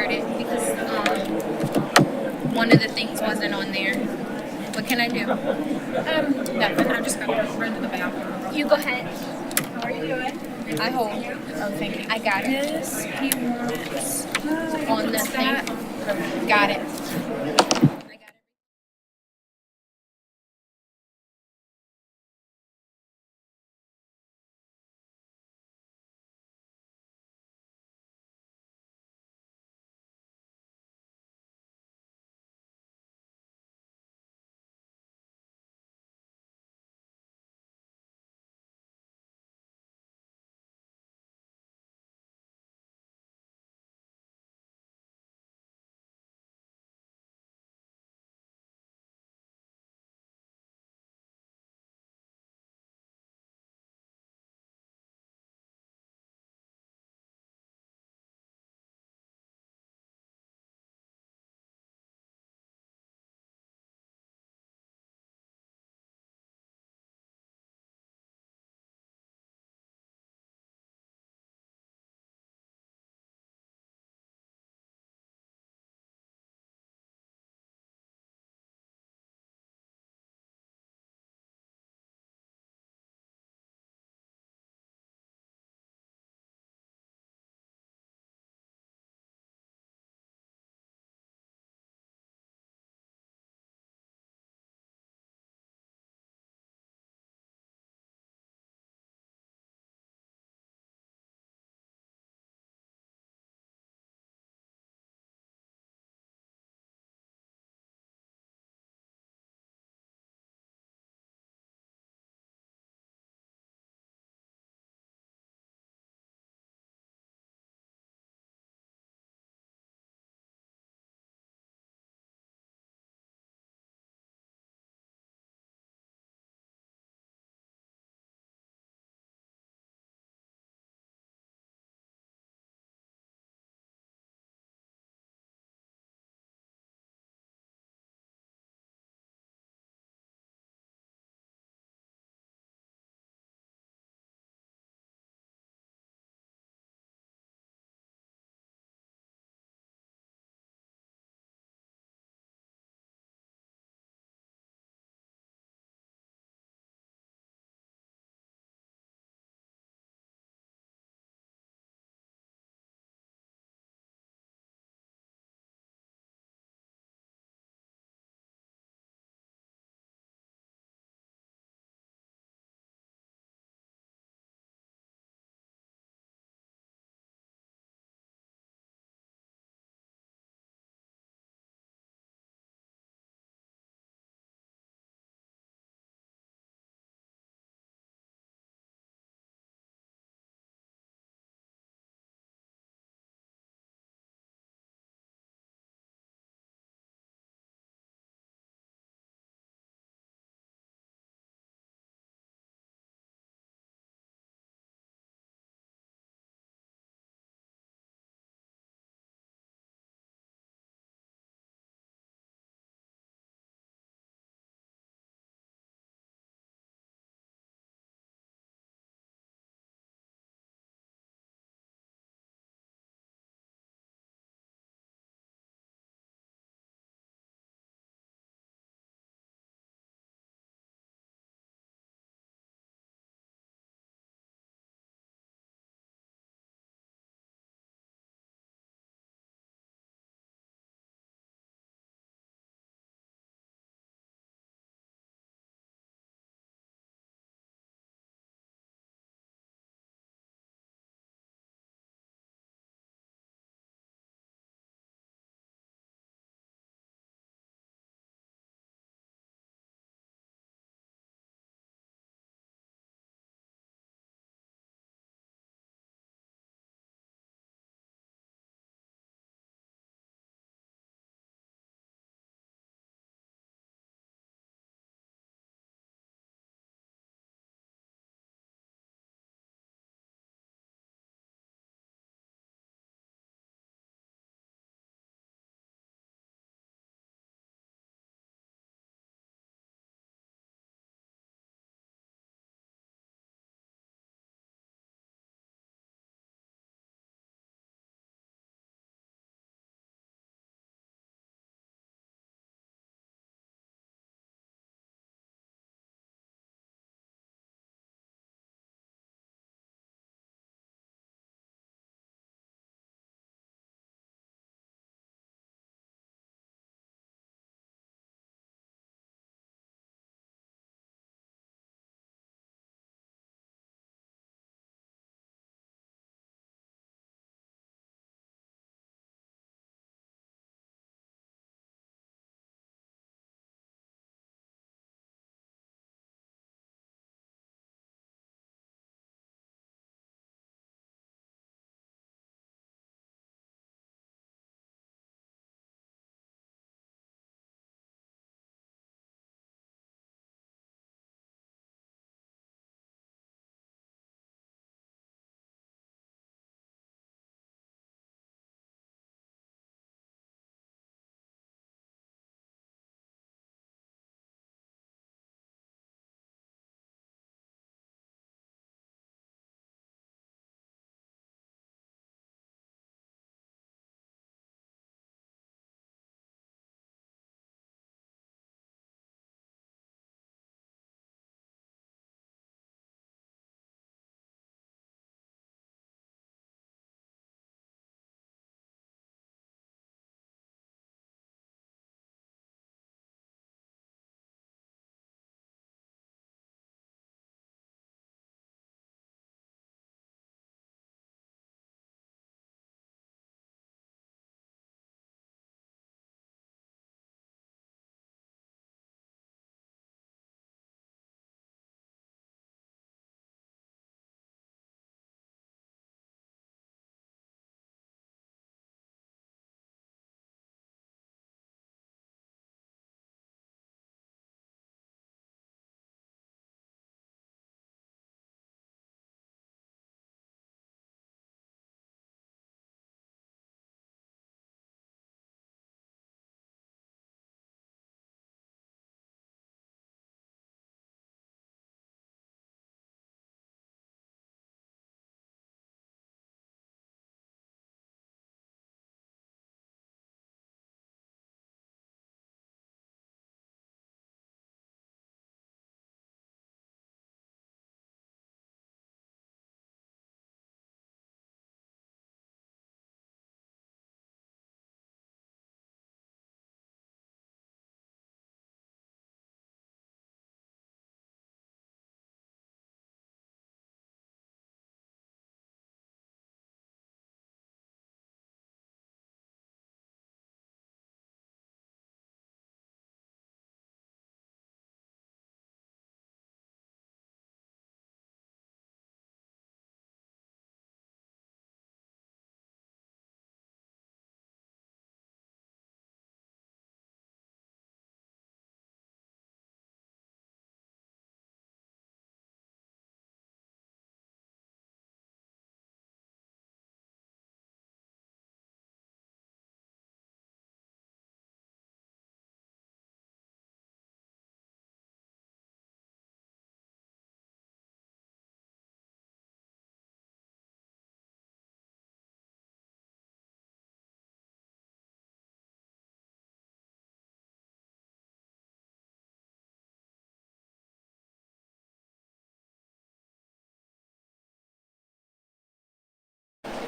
started because one of the things wasn't on there. What can I do? Nothing. I just got to run to the bathroom. You go ahead. How are you doing? I hold. Oh, thank you. I got it. This he wants On the that. thing. Got it.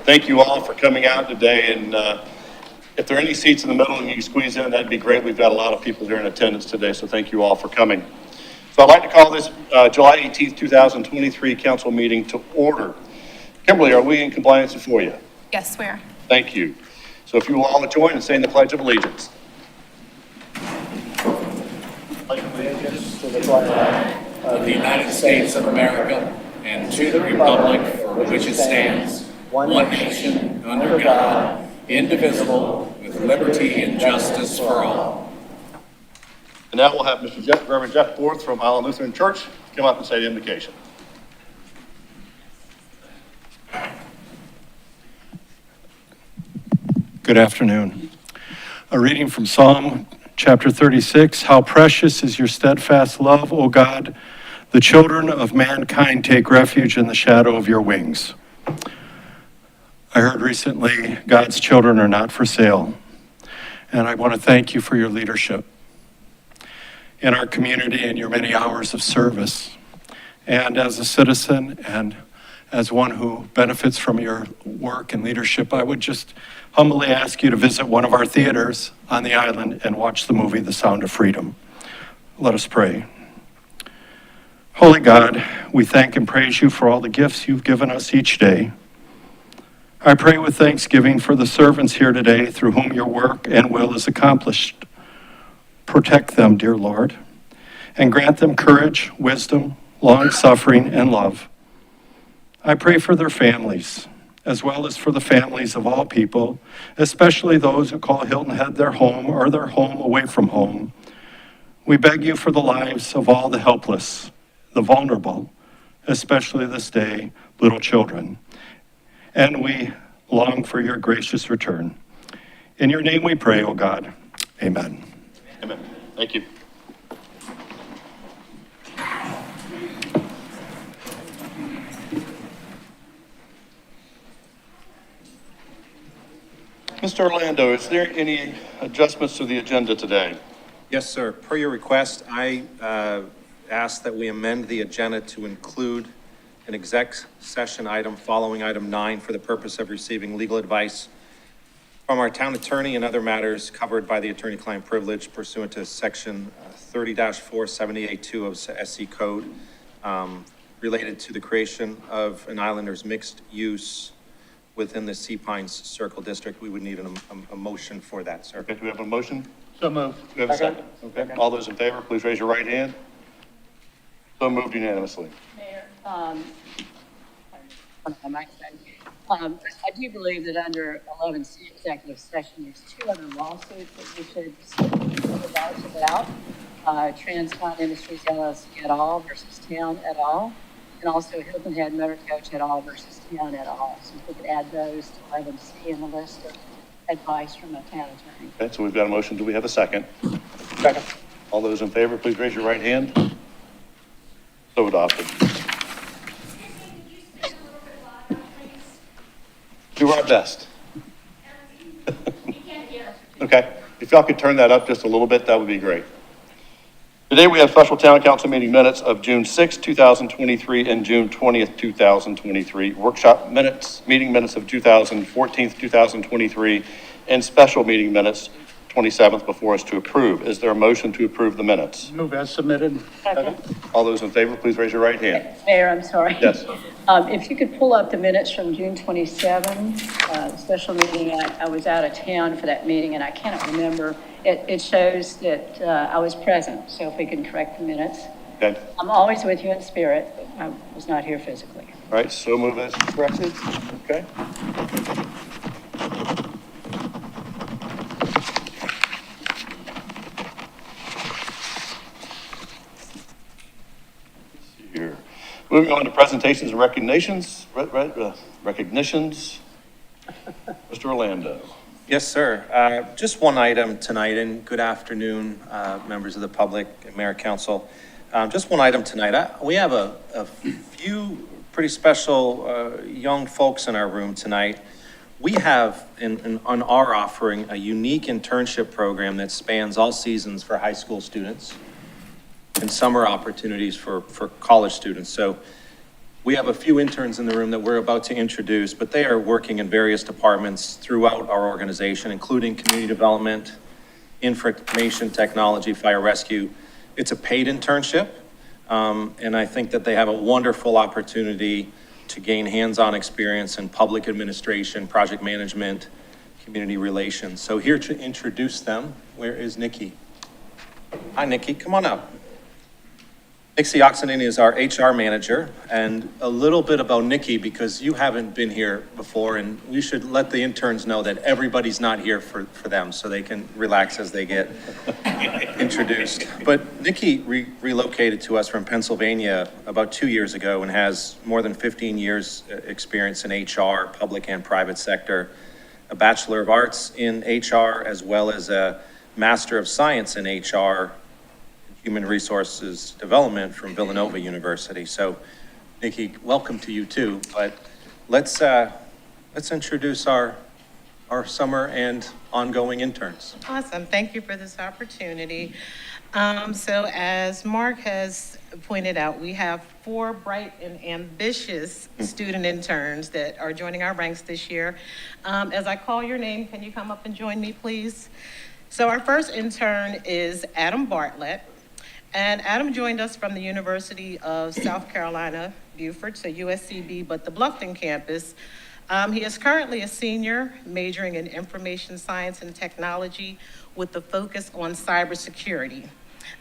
thank you all for coming out today. And if there are any seats in the middle and you squeeze in, that'd be great. We've got a lot of people here in attendance today, so thank you all for coming. So I'd like to call this July 18th, 2023 council meeting to order. Kimberly, are we in compliance before you? Yes, we are. Thank you. So if you will all join in saying the Pledge of Allegiance. Pledge of allegiance to the flag of the United States of America and to the republic for which it stands, one nation, under God, indivisible, with liberty and justice for all. And now we'll have Reverend Jeff Forth from Island Lutheran Church come up and say the invocation. Good afternoon. A reading from Psalm chapter 36. How precious is your steadfast love, O God. The children of mankind take refuge in the shadow of your wings. I heard recently God's children are not for sale. And I want to thank you for your leadership in our community and your many hours of service. And as a citizen and as one who benefits from your work and leadership, I would just humbly ask you to visit one of our theaters on the island and watch the movie, The Sound of Freedom. Let us pray. Holy God, we thank and praise you for all the gifts you've given us each day. I pray with thanksgiving for the servants here today through whom your work and will is accomplished. Protect them, dear Lord, and grant them courage, wisdom, long-suffering, and love. I pray for their families, as well as for the families of all people, especially those who call Hilton Head their home or their home away from home. We beg you for the lives of all the helpless, the vulnerable, especially this day, little children. And we long for your gracious return. In your name we pray, O God. Amen. Amen. Thank you. Mr. Orlando, is there any adjustments to the agenda today? Yes, sir. Per your request, I ask that we amend the agenda to include an exec session item following item 9 for the purpose of receiving legal advice from our town attorney and other matters covered by the attorney-client privilege pursuant to section 30-478-2 of SC Code related to the creation of an Islanders mixed use within the Sea Pines Circle District. We would need a motion for that, sir. Okay, do we have a motion? So moved. Do we have a second? Okay, all those in favor, please raise your right hand. So moved unanimously. Mayor, I do believe that under 11C executive session, there's 2 other lawsuits that we should advise about. Transcon Industries LLC et al. Versus Town et al. And also Hilton Head Motor Coach et al. Versus Town et al. So if we could add those to 11C in the list of advice from a town attorney. Okay, so we've got a motion. Do we have a second? Second. All those in favor, please raise your right hand. So adopted. Do our best. Okay, if y'all could turn that up just a little bit, that would be great. Today we have special town council meeting minutes of June 6, 2023 and June 20th, 2023. Workshop minutes, meeting minutes of 2023, and special meeting minutes 27th before us to approve. Is there a motion to approve the minutes? Move as submitted. Second. All those in favor, please raise your right hand. Mayor, I'm sorry. Yes. If you could pull up the minutes from June 27, special meeting, I was out of town for that meeting and I cannot remember. It shows that I was present, so if we can correct the minutes. Okay. I'm always with you in spirit, but I was not here physically. All right, so move as corrected. Okay. Here. Moving on to presentations and recognitions. Recognitions. Mr. Orlando. Yes, sir. Just one item tonight, and good afternoon, members of the public and mayor council. Just one item tonight. We have a few pretty special young folks in our room tonight. We have on our offering a unique internship program that spans all seasons for high school students and summer opportunities for college students. So We have a few interns in the room that we're about to introduce, but they are working in various departments throughout our organization, including community development, information technology, fire rescue. It's a paid internship, and I think that they have a wonderful opportunity to gain hands-on experience in public administration, project management, community relations. So here to introduce them, where is Nikki? Hi, Nikki, come on up. Nixie Oxenden is our HR manager, and a little bit about Nikki, because you haven't been here before, and we should let the interns know that everybody's not here for them, so they can relax as they get introduced. But Nikki relocated to us from Pennsylvania about 2 years ago and has more than 15 years experience in HR, public and private sector, a Bachelor of Arts in HR, as well as a Master of Science in HR, Human Resources Development from Villanova University. So, Nikki, welcome to you too. But let's introduce our summer and ongoing interns. Awesome. Thank you for this opportunity. So as Mark has pointed out, we have 4 bright and ambitious student interns that are joining our ranks this year. As I call your name, can you come up and join me, please? So our first intern is Adam Bartlett. And Adam joined us from the University of South Carolina, Beaufort, so USCB, but the Bluffton campus. He is currently a senior majoring in information science and technology with the focus on cybersecurity.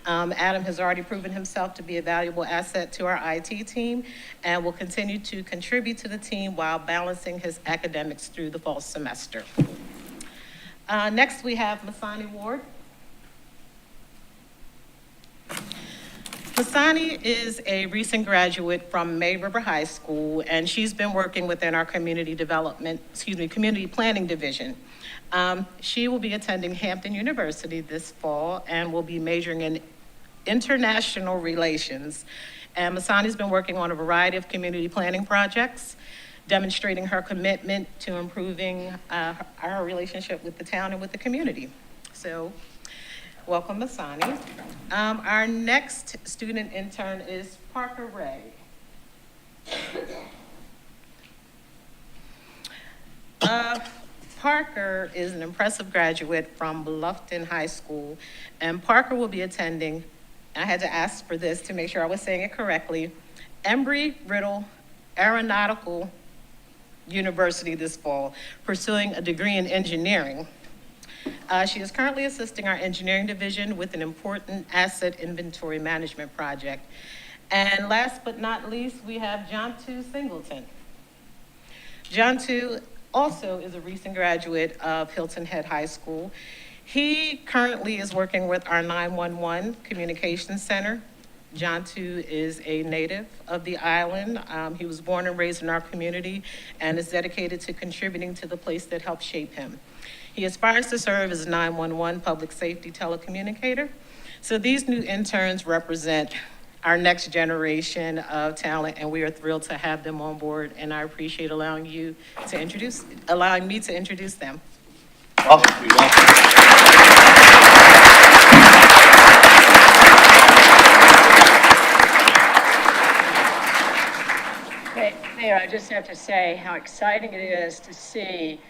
Adam has already proven himself to be a valuable asset to our IT team and will continue to contribute to the team while balancing his academics through the fall semester. Next, we have Masani Ward. Masani is a recent graduate from May River High School, and she's been working within our community planning division. She will be attending Hampton University this fall and will be majoring in international relations. And Masani's been working on a variety of community planning projects, demonstrating her commitment to improving our relationship with the town and with the community. So, welcome, Masani. Our next student intern is Parker Ray. Parker is an impressive graduate from Bluffton High School, and Parker will be attending, I had to ask for this to make sure I was saying it correctly, Embry-Riddle Aeronautical University this fall, pursuing a degree in engineering. She is currently assisting our engineering division with an important asset inventory management project. And last but not least, we have John Tu Singleton. John Tu also is a recent graduate of Hilton Head High School. He currently is working with our 911 Communications Center. John Tu is a native of the island. He was born and raised in our community and is dedicated to contributing to the place that helped shape him. He aspires to serve as a 911 public safety telecommunicator. So these new interns represent our next generation of talent, and we are thrilled to have them on board, and I appreciate allowing me to introduce them. Awesome. Mayor, I just have to say how exciting it is to see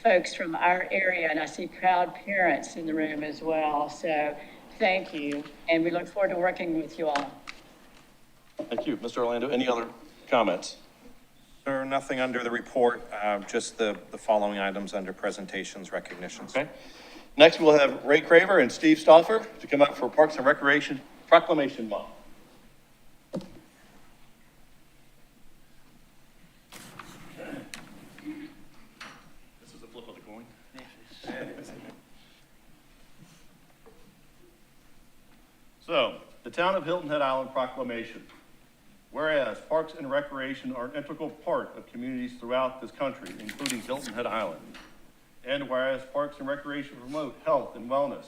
folks from our area, and I see proud parents in the room as well. So thank you, and we look forward to working with you all. Thank you. Mr. Orlando, any other comments? Sir, nothing under the report, just the following items under presentations, recognitions. Okay. Next, we'll have Ray Craver and Steve Stauffer to come up for Parks and Recreation Proclamation Month. This is a flip of the coin. So, the Town of Hilton Head Island Proclamation. Whereas Parks and Recreation are an integral part of communities throughout this country, including Hilton Head Island. And whereas Parks and Recreation promote health and wellness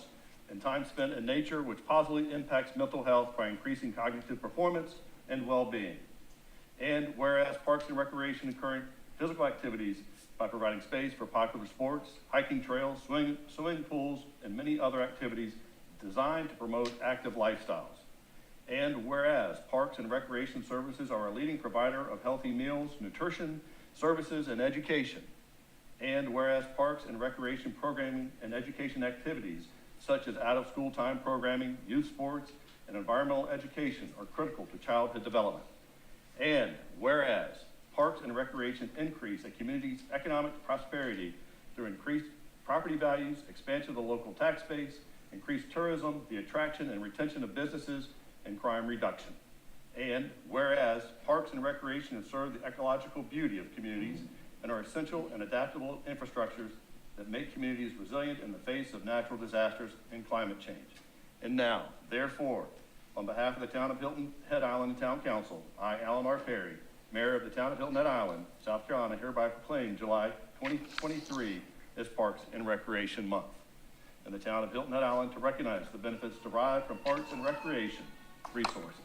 and time spent in nature, which positively impacts mental health by increasing cognitive performance and well-being. And whereas Parks and Recreation encourage physical activities by providing space for popular sports, hiking trails, swimming pools, and many other activities designed to promote active lifestyles. And whereas Parks and Recreation Services are a leading provider of healthy meals, nutrition, services, and education. And whereas Parks and Recreation programming and education activities such as out-of-school time programming, youth sports, and environmental education are critical to childhood development. And whereas Parks and Recreation increase a community's economic prosperity through increased property values, expansion of the local tax base, increased tourism, the attraction and retention of businesses, and crime reduction. And whereas Parks and Recreation serve the ecological beauty of communities and are essential and adaptable infrastructures that make communities resilient in the face of natural disasters and climate change. And now, therefore, on behalf of the Town of Hilton Head Island Town Council, I, Alan R. Perry, Mayor of the Town of Hilton Head Island, South Carolina, hereby proclaim July 2023 as Parks and Recreation Month. And the Town of Hilton Head Island to recognize the benefits derived from parks and recreation resources.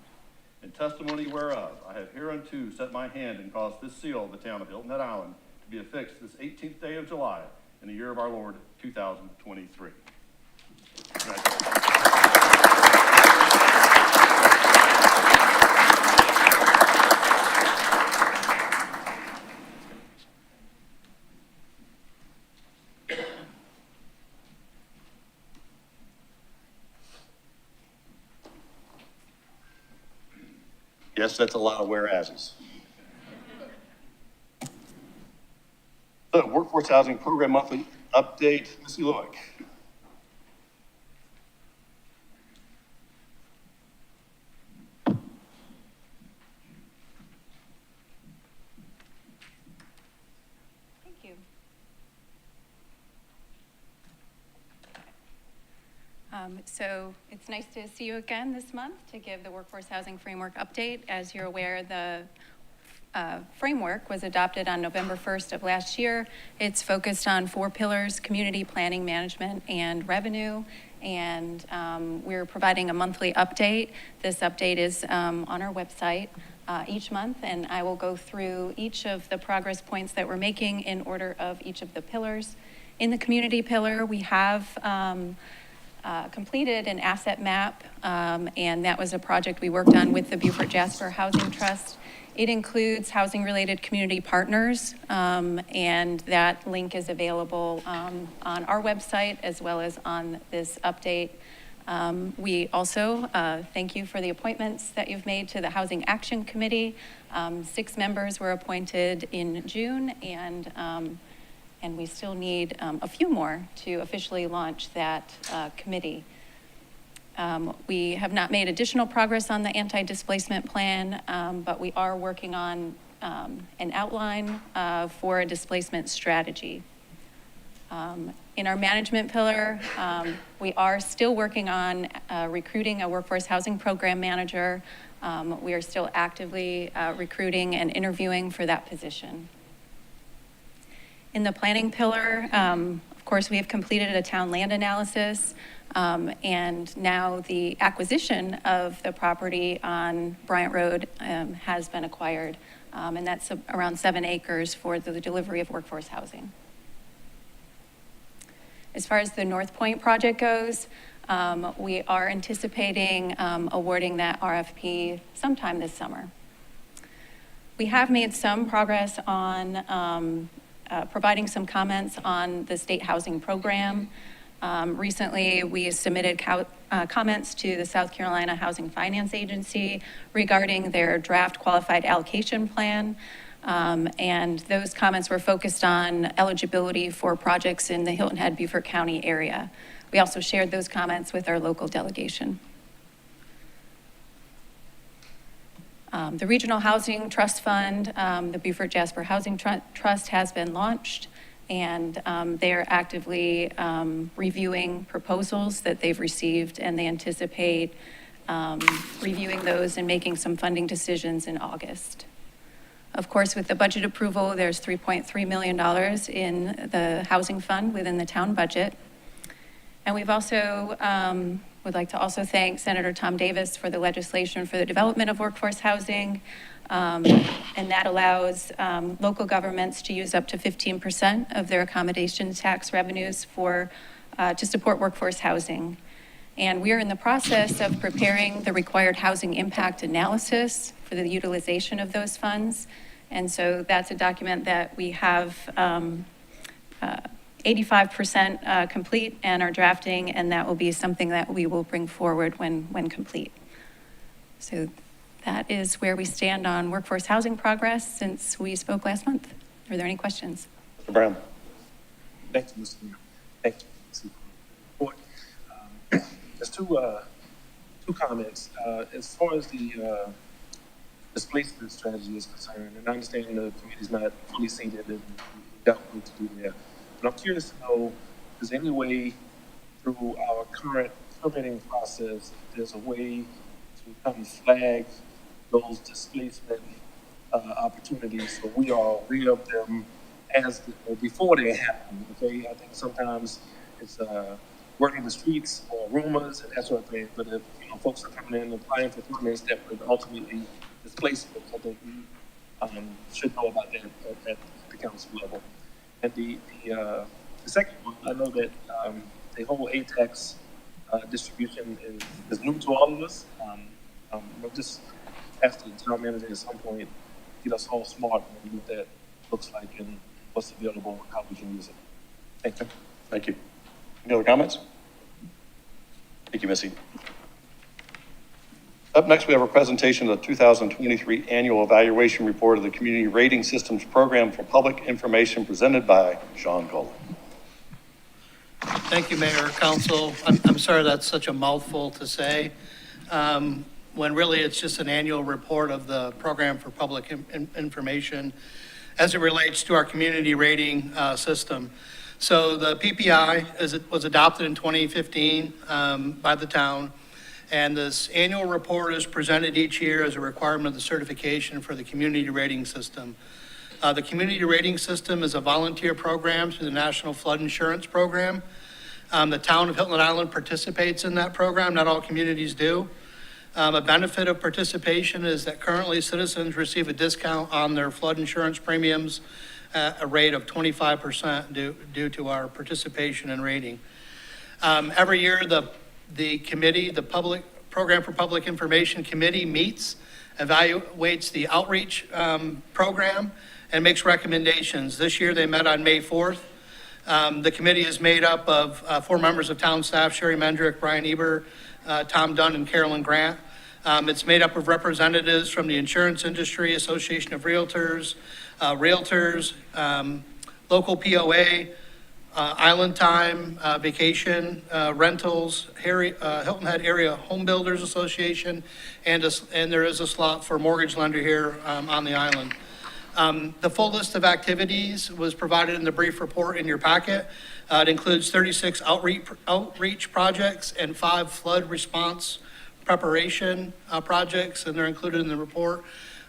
In testimony whereof, I have hereunto set my hand and caused this seal of the Town of Hilton Head Island to be affixed this 18th day of July in the year of our Lord, 2023. Congratulations. Yes, that's a lot of whereases. So, Workforce Housing Program Monthly Update, Missy Loic. Thank you. So it's nice to see you again this month to give the Workforce Housing Framework update. As you're aware, the framework was adopted on November 1st of last year. It's focused on 4 pillars: community planning, management, and revenue. And we're providing a monthly update. This update is on our website each month, and I will go through each of the progress points that we're making in order of each of the pillars. In the community pillar, we have completed an asset map, and that was a project we worked on with the Beaufort Jasper Housing Trust. It includes housing-related community partners, and that link is available on our website as well as on this update. We also thank you for the appointments that you've made to the Housing Action Committee. 6 members were appointed in June, and we still need a few more to officially launch that committee. We have not made additional progress on the anti-displacement plan, but we are working on an outline for a displacement strategy. In our management pillar, we are still working on recruiting a workforce housing program manager. We are still actively recruiting and interviewing for that position. In the planning pillar, of course, we have completed a town land analysis, and now the acquisition of the property on Bryant Road has been acquired, and that's around 7 acres for the delivery of workforce housing. As far as the North Point project goes, we are anticipating awarding that RFP sometime this summer. We have made some progress on providing some comments on the state housing program. Recently, we submitted comments to the South Carolina Housing Finance Agency regarding their draft qualified allocation plan. And those comments were focused on eligibility for projects in the Hilton Head, Beaufort County area. We also shared those comments with our local delegation. The Regional Housing Trust Fund, the Beaufort Jasper Housing Trust has been launched, and they're actively reviewing proposals that they've received, and they anticipate reviewing those and making some funding decisions in August. Of course, with the budget approval, there's $3.3 million in the housing fund within the town budget. And we've also would like to also thank Senator Tom Davis for the legislation for the development of workforce housing. And that allows local governments to use up to 15% of their accommodation tax revenues to support workforce housing. And we are in the process of preparing the required housing impact analysis for the utilization of those funds. And so that's a document that we have 85% complete and are drafting, and that will be something that we will bring forward when complete. So that is where we stand on workforce housing progress since we spoke last month. Are there any questions? Mr. Brown? Thank you, Mr. Mayor. Thank you, Mr. Report. There's two comments. As far as the displacement strategy is concerned, and I understand the committee's not fully seated and we've got work to do there, but I'm curious to know if there's any way through our current permitting process, if there's a way to kind of flag those displacement opportunities so we are aware of them or before they happen. Okay, I think sometimes it's word on the streets or rumors and that sort of thing. But if folks are coming in and applying for permits that would ultimately displace them, I think we should know about that at the council level. And the second one, I know that the whole ATAX distribution is new to all of us. We'll just ask the town manager at some point get us all smart on what that looks like and what's available and how we can use it. Thank you. Thank you. Any other comments? Thank you, Missy. Up next, we have a presentation of the 2023 Annual Evaluation Report of the Community Rating Systems Program for Public Information presented by Sean Cullen. Thank you, Mayor, Council. I'm sorry that's such a mouthful to say, when really it's just an annual report of the Program for Public Information as it relates to our community rating system. So the PPI was adopted in 2015 by the town, and this annual report is presented each year as a requirement of the certification for the community rating system. The community rating system is a volunteer program through the National Flood Insurance Program. The town of Hilton Island participates in that program. Not all communities do. A benefit of participation is that currently citizens receive a discount on their flood insurance premiums at a rate of 25% due to our participation and rating. Every year, the committee, the Program for Public Information Committee meets, evaluates the outreach program, and makes recommendations. This year, they met on May 4th. The committee is made up of 4 members of town staff: Sherry Mendrick, Brian Eber, Tom Dunn, and Carolyn Grant. It's made up of representatives from the insurance industry, Association of Realtors, local POA, Island Time, Vacation, Rentals, Hilton Head Area Home Builders Association, and there is a slot for mortgage lender here on the island. The full list of activities was provided in the brief report in your packet. It includes 36 outreach projects and 5 flood response preparation projects, and they're included in the report.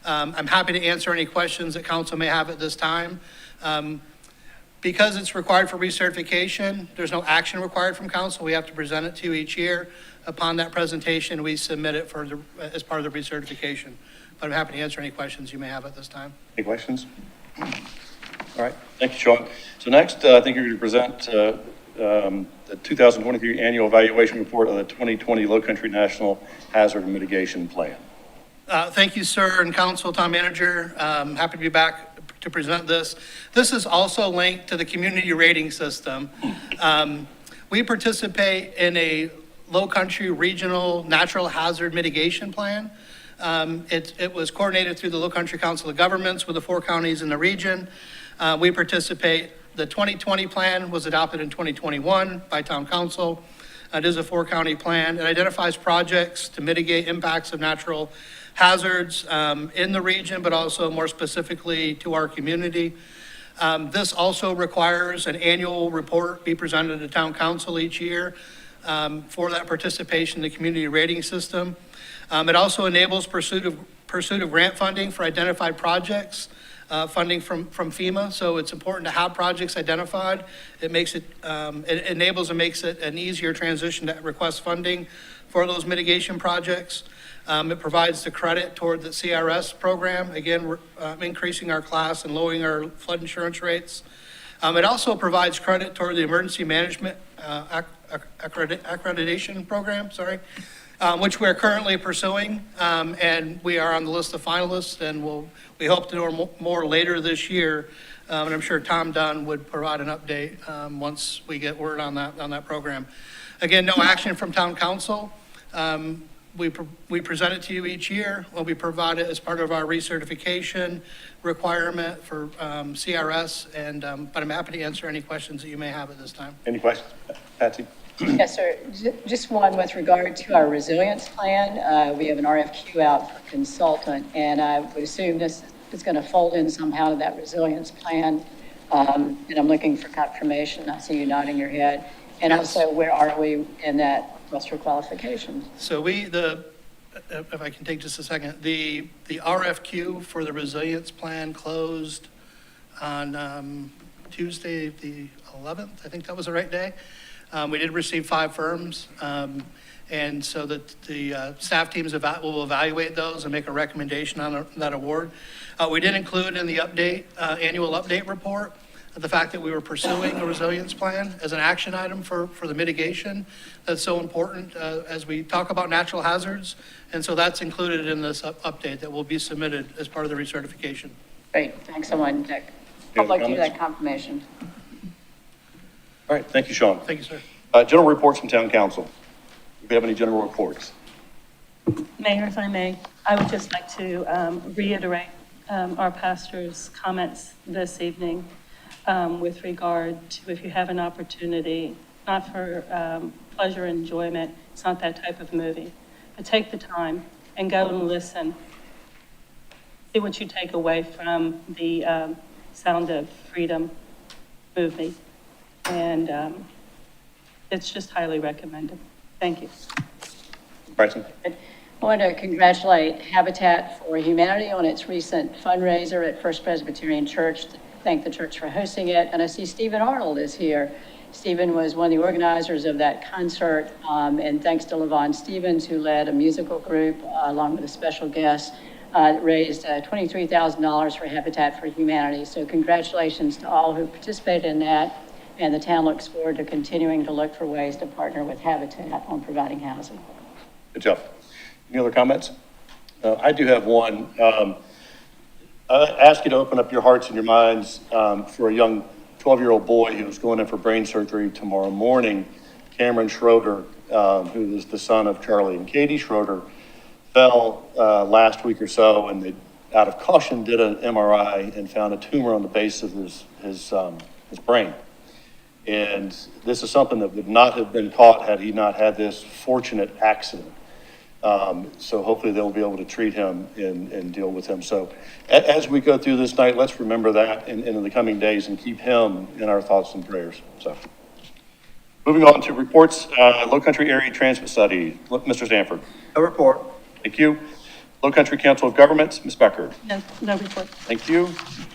I'm happy to answer any questions that council may have at this time. Because it's required for recertification, there's no action required from council. We have to present it to you each year. Upon that presentation, we submit it as part of the recertification. But I'm happy to answer any questions you may have at this time. Any questions? All right, thank you, Sean. So next, I think you're going to present the 2023 Annual Evaluation Report of the 2020 Low Country National Hazard Mitigation Plan. Thank you, sir, and council, town manager. Happy to be back to present this. This is also linked to the community rating system. We participate in a low country regional natural hazard mitigation plan. It was coordinated through the Low Country Council of Governments with the 4 counties in the region. We participate. The 2020 plan was adopted in 2021 by town council. It is a 4-county plan. It identifies projects to mitigate impacts of natural hazards in the region, but also more specifically to our community. This also requires an annual report be presented to town council each year for that participation in the community rating system. It also enables pursuit of grant funding for identified projects, funding from FEMA. So it's important to have projects identified. It enables and makes it an easier transition to request funding for those mitigation projects. It provides the credit toward the CRS program, again, increasing our class and lowering our flood insurance rates. It also provides credit toward the emergency management accreditation program, which we're currently pursuing. And we are on the list of finalists, and we hope to know more later this year. And I'm sure Tom Dunn would provide an update once we get word on that program. Again, no action from town council. We present it to you each year. We'll be provided as part of our recertification requirement for CRS, but I'm happy to answer any questions that you may have at this time. Any questions? Patsy? Yes, sir. Just one with regard to our resilience plan. We have an RFQ out for consultant, and I would assume this is going to fold in somehow to that resilience plan. And I'm looking for confirmation. I see you nodding your head. And also, where are we in that roster qualifications? So if I can take just a second, the RFQ for the resilience plan closed on Tuesday, the 11th. I think that was the right day. We did receive 5 firms, and so that the staff teams will evaluate those and make a recommendation on that award. We did include in the annual update report the fact that we were pursuing a resilience plan as an action item for the mitigation. That's so important as we talk about natural hazards, and so that's included in this update that will be submitted as part of the recertification. Great, thanks so much, Dick. I'd like to do that confirmation. All right, thank you, Sean. Thank you, sir. General reports from town council. Do we have any general reports? Mayor, if I may, I would just like to reiterate our pastor's comments this evening with regard to if you have an opportunity, not for pleasure and enjoyment, it's not that type of movie, but take the time and go and listen. See what you take away from the Sound of Freedom movie. And it's just highly recommended. Thank you. Bryson? I want to congratulate Habitat for Humanity on its recent fundraiser at First Presbyterian Church. Thank the church for hosting it. And I see Stephen Arnold is here. Stephen was one of the organizers of that concert. And thanks to LaVon Stevens, who led a musical group along with a special guest, raised $23,000 for Habitat for Humanity. So congratulations to all who participated in that. And the town looks forward to continuing to look for ways to partner with Habitat on providing housing. Good job. Any other comments? I do have one. I ask you to open up your hearts and your minds for a young 12-year-old boy who's going in for brain surgery tomorrow morning. Cameron Schroeder, who is the son of Charlie and Katie Schroeder, fell last week or so, and they, out of caution, did an MRI and found a tumor on the base of his brain. And this is something that would not have been caught had he not had this fortunate accident. So hopefully they'll be able to treat him and deal with him. So as we go through this night, let's remember that in the coming days and keep him in our thoughts and prayers. So moving on to reports, Low Country Area Transit Study, Mr. Stanford. A report. Thank you. Low Country Council of Governments, Ms. Becker. No report. Thank you.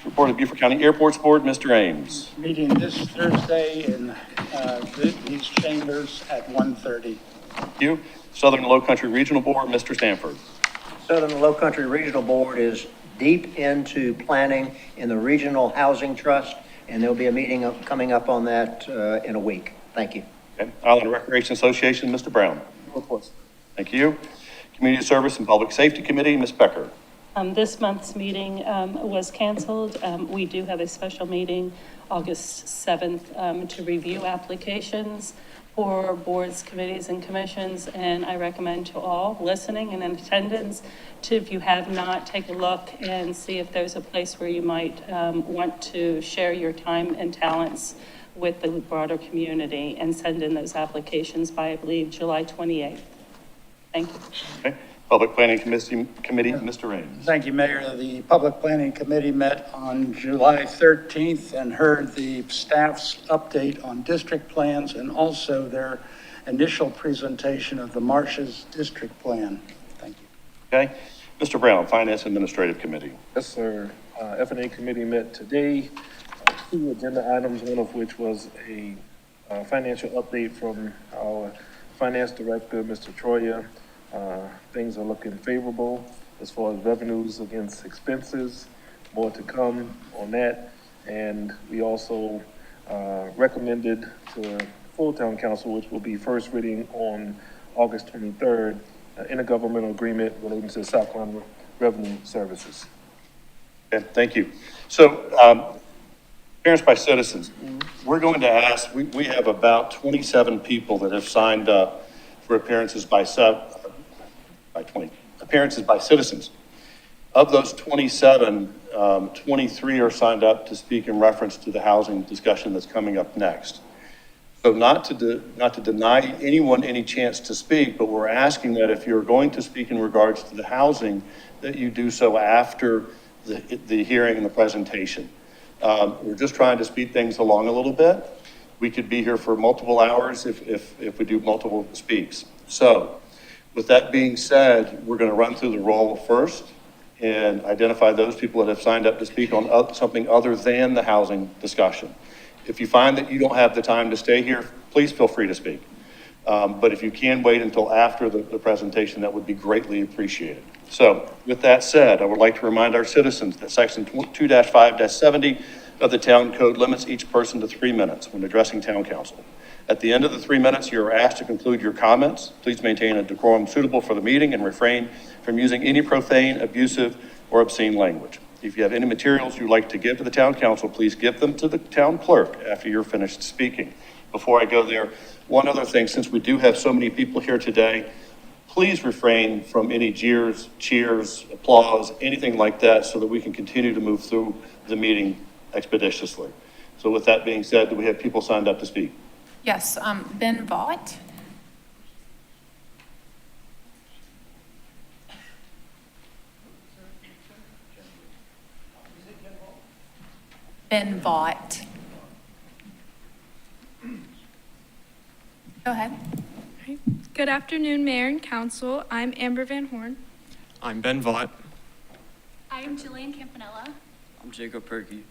Report of Beaufort County Airports Board, Mr. Ames. Meeting this Thursday in these chambers at 1:30. Thank you. Southern Low Country Regional Board, Mr. Stanford. Southern Low Country Regional Board is deep into planning in the Regional Housing Trust, and there'll be a meeting coming up on that in a week. Thank you. Okay. Island Recreation Association, Mr. Brown. Reports. Thank you. Community Service and Public Safety Committee, Ms. Becker. This month's meeting was canceled. We do have a special meeting August 7th to review applications for boards, committees, and commissions. And I recommend to all listening and in attendance to, if you have not, take a look and see if there's a place where you might want to share your time and talents with the broader community and send in those applications by, I believe, July 28th. Thank you. Okay. Public Planning Committee, Mr. Ames. Thank you, Mayor. The Public Planning Committee met on July 13th and heard the staff's update on district plans and also their initial presentation of the Marshes District Plan. Thank you. Okay. Mr. Brown, Finance Administrative Committee. Yes, sir. F&A Committee met today. 2 agenda items, one of which was a financial update from our Finance Director, Mr. Troya. Things are looking favorable as far as revenues against expenses. More to come on that. And we also recommended for full town council, which will be first reading on August 23rd, intergovernmental agreement relating to South Carolina Revenue Services. Okay, thank you. So, appearance by citizens, we're going to ask, we have about 27 people that have signed up for appearances by citizens. Of those 27, 23 are signed up to speak in reference to the housing discussion that's coming up next. So not to deny anyone any chance to speak, but we're asking that if you're going to speak in regards to the housing, that you do so after the hearing and the presentation. We're just trying to speed things along a little bit. We could be here for multiple hours if we do multiple speaks. So with that being said, we're going to run through the roll first and identify those people that have signed up to speak on something other than the housing discussion. If you find that you don't have the time to stay here, please feel free to speak. But if you can wait until after the presentation, that would be greatly appreciated. So with that said, I would like to remind our citizens that section 2-5-70 of the town code limits each person to 3 minutes when addressing town council. At the end of the 3 minutes, you are asked to conclude your comments. Please maintain a decorum suitable for the meeting and refrain from using any profane, abusive, or obscene language. If you have any materials you'd like to give to the town council, please give them to the town clerk after you're finished speaking. Before I go there, one other thing, since we do have so many people here today, please refrain from any jeers, cheers, applause, anything like that, so that we can continue to move through the meeting expeditiously. So with that being said, do we have people signed up to speak? Yes, Ben Vaught. Ben Vaught. Go ahead. Good afternoon, Mayor and Council. I'm Amber Van Horn. I'm Ben Vaught. I am Jillian Campanella. I'm Jacob Perky.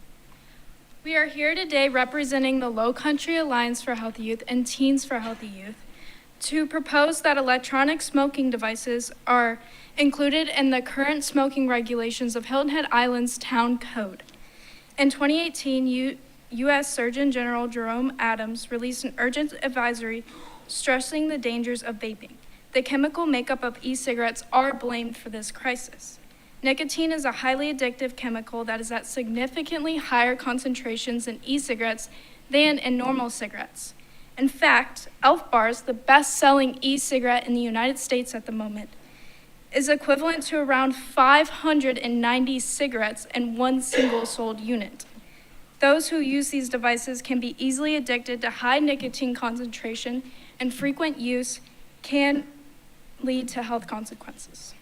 We are here today representing the Low Country Alliance for Healthy Youth and Teens for Healthy Youth to propose that electronic smoking devices are included in the current smoking regulations of Hilton Head Island's Town Code. In 2018, U.S. Surgeon General Jerome Adams released an urgent advisory stressing the dangers of vaping. The chemical makeup of e-cigarettes are blamed for this crisis. Nicotine is a highly addictive chemical that is at significantly higher concentrations in e-cigarettes than in normal cigarettes. In fact, Elf Bars, the best-selling e-cigarette in the United States at the moment, is equivalent to around 590 cigarettes in one single sold unit. Those who use these devices can be easily addicted to high nicotine concentration, and frequent use can lead to health consequences.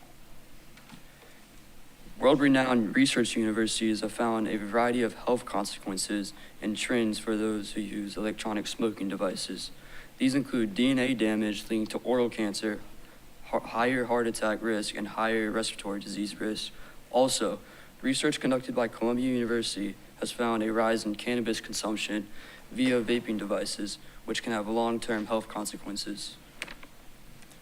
World-renowned research universities have found a variety of health consequences and trends for those who use electronic smoking devices. These include DNA damage linked to oral cancer, higher heart attack risk, and higher respiratory disease risk. Also, research conducted by Columbia University has found a rise in cannabis consumption via vaping devices, which can have long-term health consequences.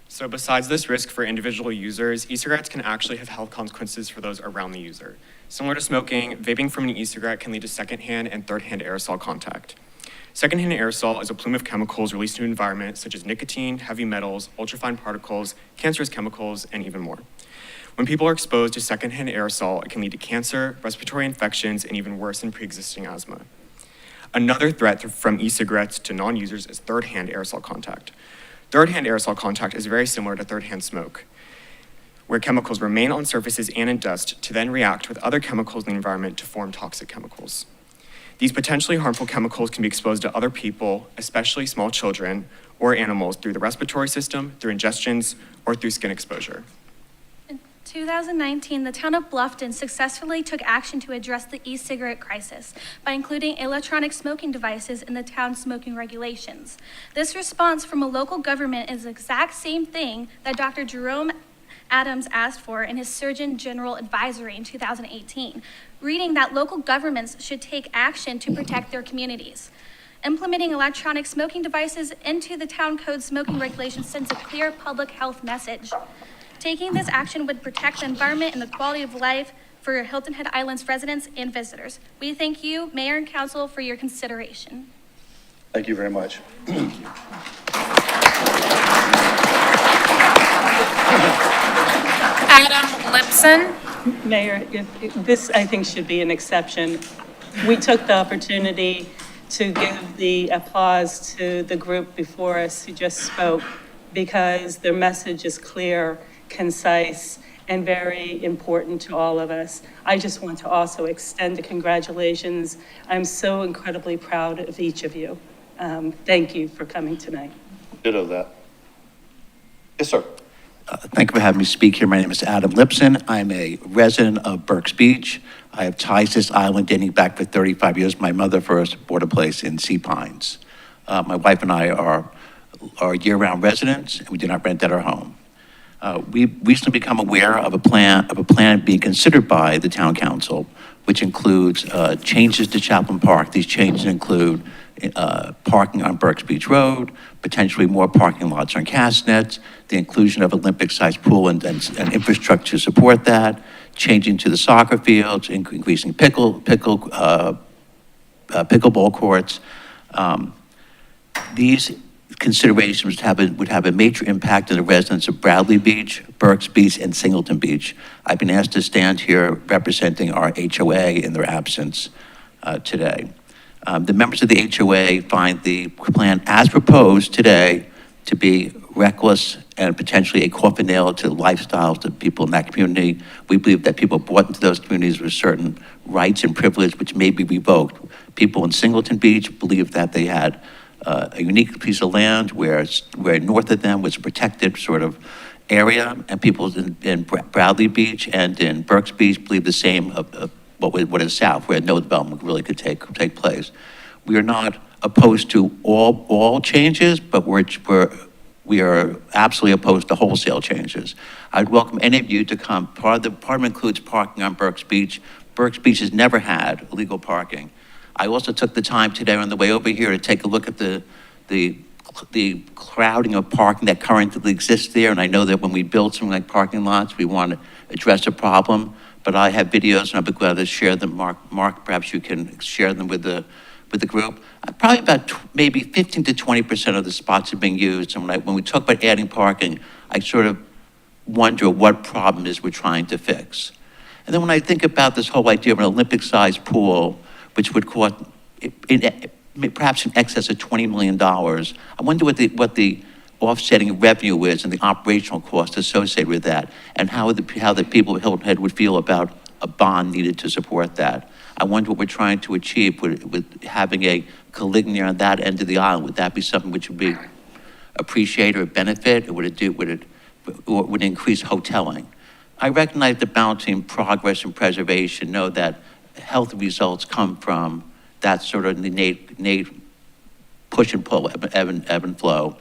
So besides this risk for individual users, e-cigarettes can actually have health consequences for those around the user. Similar to smoking, vaping from an e-cigarette can lead to secondhand and third-hand aerosol contact. Secondhand aerosol is a plume of chemicals released into the environment, such as nicotine, heavy metals, ultrafine particles, cancerous chemicals, and even more. When people are exposed to secondhand aerosol, it can lead to cancer, respiratory infections, and even worse than pre-existing asthma. Another threat from e-cigarettes to non-users is third-hand aerosol contact. Third-hand aerosol contact is very similar to third-hand smoke, where chemicals remain on surfaces and in dust to then react with other chemicals in the environment to form toxic chemicals. These potentially harmful chemicals can be exposed to other people, especially small children or animals, through the respiratory system, through ingestions, or through skin exposure. In 2019, the town of Bluffton successfully took action to address the e-cigarette crisis by including electronic smoking devices in the town smoking regulations. This response from a local government is the exact same thing that Dr. Jerome Adams asked for in his Surgeon General advisory in 2018, reading that local governments should take action to protect their communities. Implementing electronic smoking devices into the town code smoking regulations sends a clear public health message. Taking this action would protect the environment and the quality of life for Hilton Head Island's residents and visitors. We thank you, Mayor and Council, for your consideration. Thank you very much. Adam Lipson. Mayor, this, I think, should be an exception. We took the opportunity to give the applause to the group before us who just spoke because their message is clear, concise, and very important to all of us. I just want to also extend the congratulations. I'm so incredibly proud of each of you. Thank you for coming tonight. Ditto that. Yes, sir. Thank you for having me speak here. My name is Adam Lipson. I'm a resident of Berks Beach. I have ties to this island dating back for 35 years. My mother first bought a place in Sea Pines. My wife and I are year-round residents, and we do not rent at our home. We've recently become aware of a plan being considered by the town council, which includes changes to Chaplain Park. These changes include parking on Berks Beach Road, potentially more parking lots on Castnets, the inclusion of Olympic-sized pool and infrastructure to support that, changing to the soccer fields, increasing pickleball courts. These considerations would have a major impact on the residents of Bradley Beach, Berks Beach, and Singleton Beach. I've been asked to stand here representing our HOA in their absence today. The members of the HOA find the plan as proposed today to be reckless and potentially a coffin nail to lifestyles of people in that community. We believe that people brought into those communities with certain rights and privileges which may be revoked. People in Singleton Beach believe that they had a unique piece of land where north of them was a protected sort of area, and people in Bradley Beach and in Berks Beach believe the same of what is south, where no development really could take place. We are not opposed to all changes, but we are absolutely opposed to wholesale changes. I'd welcome any of you to come. Part of the department includes parking on Berks Beach. Berks Beach has never had illegal parking. I also took the time today on the way over here to take a look at the crowding of parking that currently exists there, and I know that when we build something like parking lots, we want to address a problem. But I have videos, and I'll be glad to share them. Mark, perhaps you can share them with the group. Probably about maybe 15 to 20% of the spots are being used. And when we talk about adding parking, I sort of wonder what problem is we're trying to fix. And then when I think about this whole idea of an Olympic-sized pool, which would cost perhaps in excess of $20 million, I wonder what the offsetting revenue is and the operational cost associated with that, and how the people of Hilton Head would feel about a bond needed to support that. I wonder what we're trying to achieve with having a Caligny on that end of the island. Would that be something which would be appreciated or benefit, or would it increase hoteling? I recognize that balancing progress and preservation, know that health results come from that sort of innate push and pull, ebb and flow.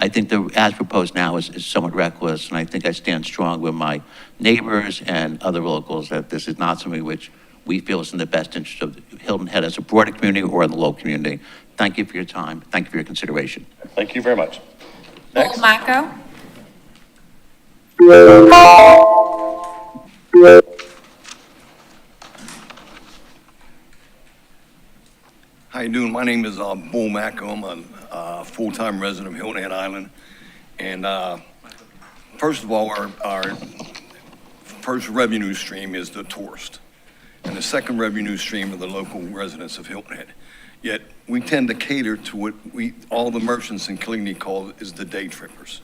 I think the as proposed now is somewhat reckless, and I think I stand strong with my neighbors and other locals that this is not something which we feel is in the best interest of Hilton Head as a broader community or the local community. Thank you for your time. Thank you for your consideration. Thank you very much. Next. Mako. How you doing? My name is Bull Mako. I'm a full-time resident of Hilton Head Island. And first of all, our first revenue stream is the tourist. And the second revenue stream are the local residents of Hilton Head. Yet we tend to cater to what all the merchants in Caligny call is the day trippers.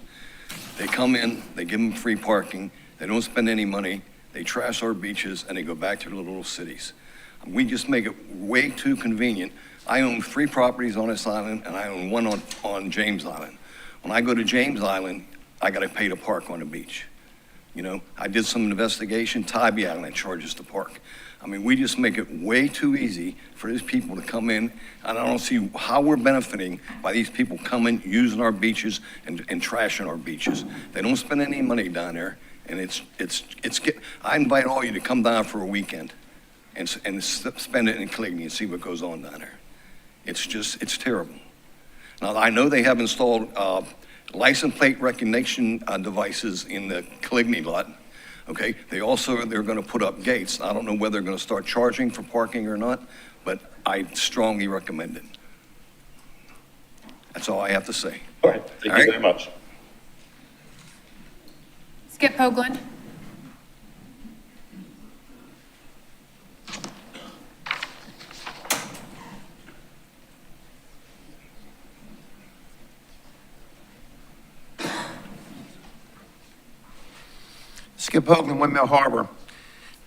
They come in, they give them free parking, they don't spend any money, they trash our beaches, and they go back to their little cities. We just make it way too convenient. I own 3 properties on this island, and I own 1 on James Island. When I go to James Island, I gotta pay to park on the beach. You know, I did some investigation, Tybee Island charges to park. I mean, we just make it way too easy for these people to come in, and I don't see how we're benefiting by these people coming, using our beaches, and trashing our beaches. They don't spend any money down there, and I invite all you to come down for a weekend and spend it in Caligny and see what goes on down there. It's terrible. Now, I know they have installed license plate recognition devices in the Caligny lot. Okay, they're going to put up gates. I don't know whether they're going to start charging for parking or not, but I strongly recommend it. That's all I have to say. All right, thank All you right. very much. Skip Hoagland. Skip Hoagland, Windmill Harbor.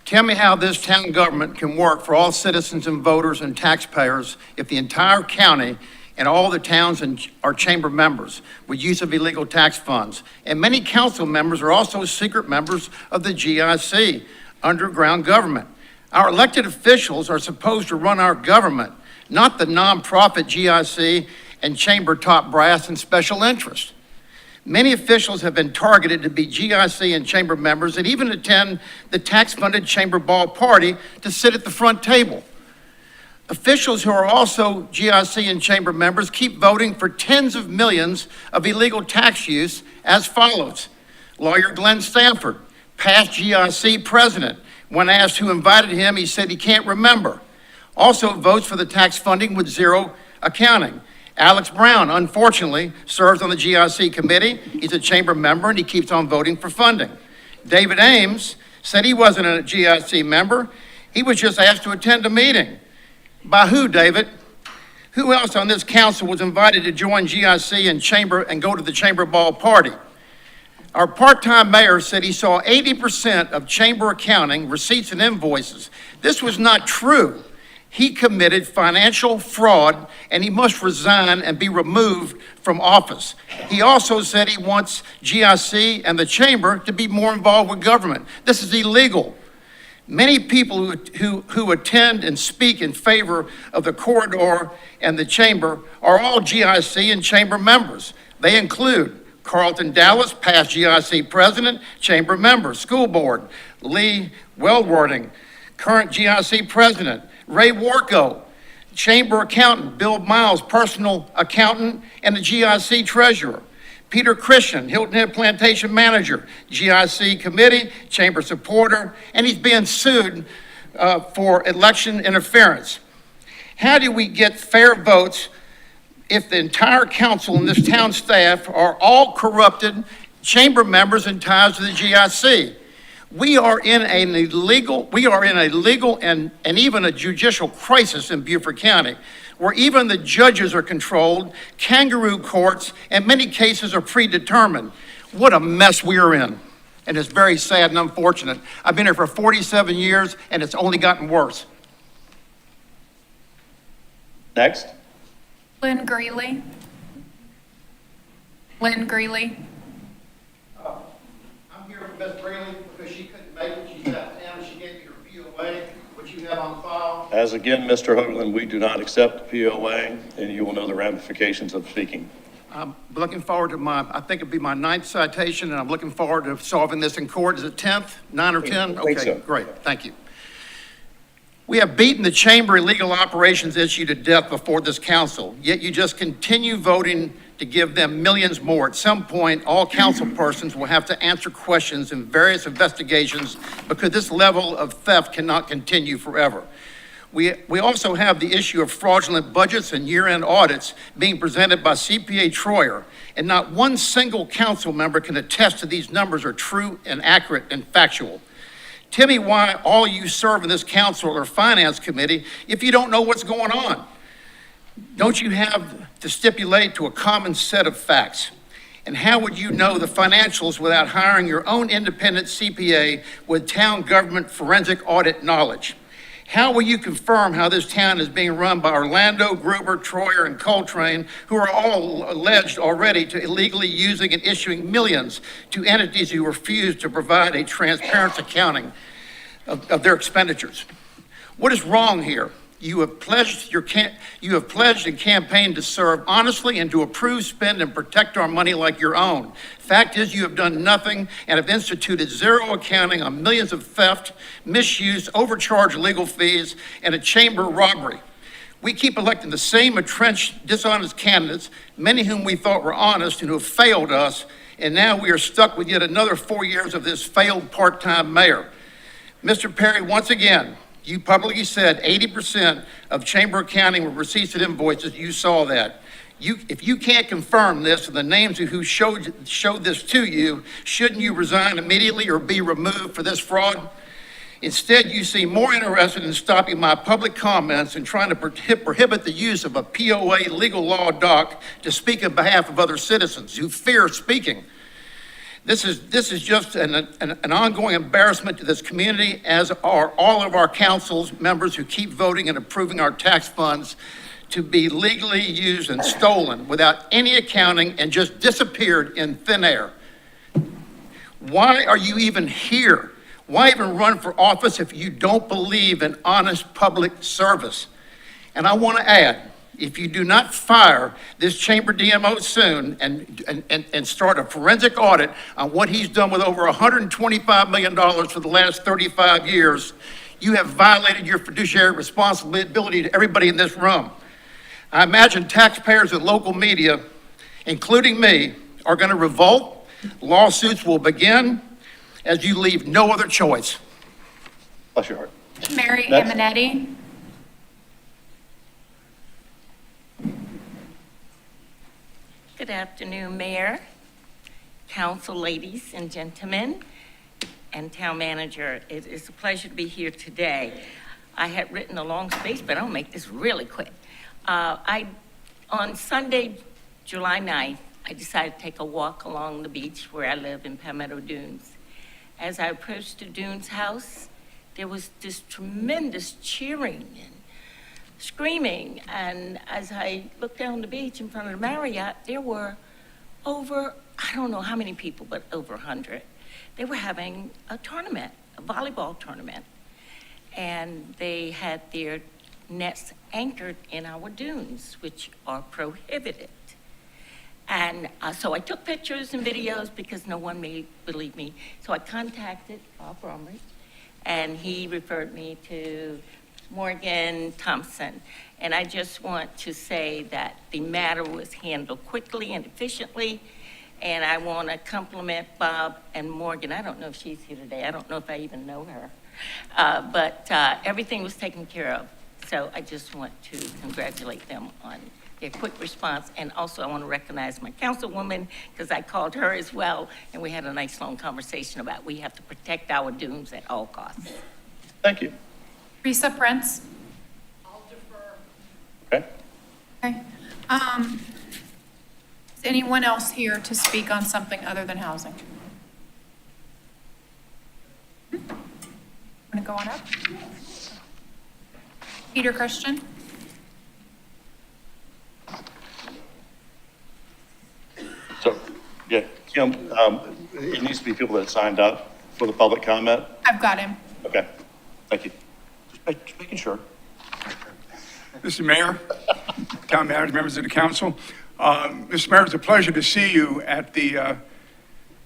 Tell me how this town government can work for all citizens and voters and taxpayers if the entire county and all the towns are chamber members with use of illegal tax funds. And many council members are also secret members of the GIC, underground government. Our elected officials are supposed to run our government, not the nonprofit GIC and chamber top brass and special interest. Many officials have been targeted to be GIC and chamber members and even attend the tax-funded chamber ball party to sit at the front table. Officials who are also GIC and chamber members keep voting for tens of millions of illegal tax use as follows. Lawyer Glenn Stanford, past GIC president. When asked who invited him, he said he can't remember. Also votes for the tax funding with zero accounting. Alex Brown, unfortunately, serves on the GIC committee. He's a chamber member and he keeps on voting for funding. David Ames said he wasn't a GIC member. He was just asked to attend a meeting. By who, David? Who else on this council was invited to join GIC and chamber and go to the chamber ball party? Our part-time mayor said he saw 80% of chamber accounting, receipts and invoices. This was not true. He committed financial fraud and he must resign and be removed from office. He also said he wants GIC and the chamber to be more involved with government. This is illegal. Many people who attend and speak in favor of the corridor and the chamber are all GIC and chamber members. They include Carlton Dallas, past GIC president, chamber member, school board, Lee Wellwarding, current GIC president, Ray Warco, chamber accountant, Bill Miles, personal accountant, and the GIC treasurer. Peter Christian, Hilton Head Plantation manager, GIC committee, chamber supporter, and he's being sued for election interference. How do we get fair votes if the entire council and this town staff are all corrupted chamber members and ties to the GIC? We are in a legal and even a judicial crisis in Beaufort County, where even the judges are controlled, kangaroo courts, and many cases are predetermined. What a mess we are in. And it's very sad and unfortunate. I've been here for 47 years and it's only gotten worse. Next. Lynn Greeley. Lynn Greeley. I'm here for Ms. Greeley because she couldn't make it. She's out of town. She gave me her POA, which you have on file. As again, Mr. Hoagland, we do not accept POA, and you will know the ramifications of speaking. I'm looking forward to I think it'll be my 9th citation, and I'm looking forward to solving this in court. Is it 10th, 9 or 10? I think Okay, so. great, thank you. We have beaten the chamber illegal operations issue to death before this council, yet you just continue voting to give them millions more. At some point, all council persons will have to answer questions in various investigations because this level of theft cannot continue forever. We also have the issue of fraudulent budgets and year-end audits being presented by CPA Troyer, and not one single council member can attest to these numbers are true and accurate and factual. Tell me why all you serve in this council or finance committee if you don't know what's going on. Don't you have to stipulate to a common set of facts? And how would you know the financials without hiring your own independent CPA with town government forensic audit knowledge? How will you confirm how this town is being run by Orlando, Gruber, Troyer, and Coltrane, who are all alleged already to illegally using and issuing millions to entities who refuse to provide a transparent accounting of their expenditures? What is wrong here? You have pledged and campaigned to serve honestly and to approve, spend, and protect our money like your own. Fact is, you have done nothing and have instituted zero accounting on millions of theft, misuse, overcharged legal fees, and a chamber robbery. We keep electing the same entrenched, dishonest candidates, many whom we thought were honest and who have failed us, and now we are stuck with yet another 4 years of this failed part-time mayor. Mr. Perry, once again, you publicly said 80% of chamber accounting were receipts and invoices. You saw that. If you can't confirm this, the names of who showed this to you, shouldn't you resign immediately or be removed for this fraud? Instead, you seem more interested in stopping my public comments and trying to prohibit the use of a POA legal law doc to speak on behalf of other citizens who fear speaking. This is just an ongoing embarrassment to this community, as are all of our council members who keep voting and approving our tax funds to be legally used and stolen without any accounting and just disappeared in thin air. Why are you even here? Why even run for office if you don't believe in honest public service? And I want to add, if you do not fire this chamber DMO soon and start a forensic audit on what he's done with over $125 million for the last 35 years, you have violated your fiduciary responsibility to everybody in this room. I imagine taxpayers and local media, including me, are going to revolt. Lawsuits will begin as you leave no other choice. Bless your heart. Mary Next. Aminetti. Good afternoon, Mayor, council ladies and gentlemen, and town manager. It is a pleasure to be here today. I had written a long speech, but I'll make this really quick. On Sunday, July 9th, I decided to take a walk along the beach where I live in Palmetto Dunes. As I approached the Dunes house, there was this tremendous cheering and screaming. And as I looked down the beach in front of the Marriott, there were over, I don't know how many people, but over 100. They were having a tournament, a volleyball tournament. And they had their nets anchored in our dunes, which are prohibited. And so I took pictures and videos because no one may believe me. So I contacted Bob Bromwich, and he referred me to Morgan Thompson. And I just want to say that the matter was handled quickly and efficiently. And I want to compliment Bob and Morgan. I don't know if she's here today. I don't know if I even know her. But everything was taken care of. So I just want to congratulate them on their quick response. And also I want to recognize my councilwoman, because I called her as well, and we had a nice long conversation about we have to protect our dunes at all costs. Thank you. Teresa Prince. Okay. Okay. Is anyone else here to speak on something other than housing? Want to go on up? Peter Christian. So, yeah, Kim, it needs to be people that signed up for the public comment. I've got him. Okay, thank you. Just making sure. Mr. Mayor, town manager, members of the council. Mr. Mayor, it's a pleasure to see you at the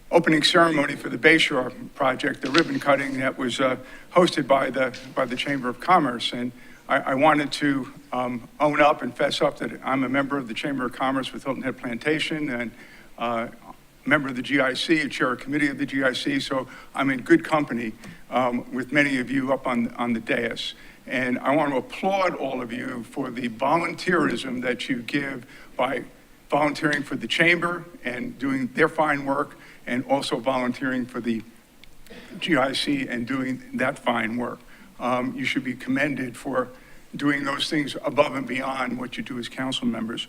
opening ceremony for the Bayshore project, the ribbon cutting that was hosted by the Chamber of Commerce. And I wanted to own up and fess up that I'm a member of the Chamber of Commerce with Hilton Head Plantation and a member of the GIC, a chair of committee of the GIC. So I'm in good company with many of you up on the dais. And I want to applaud all of you for the volunteerism that you give by volunteering for the chamber and doing their fine work, and also volunteering for the GIC and doing that fine work. You should be commended for doing those things above and beyond what you do as council members.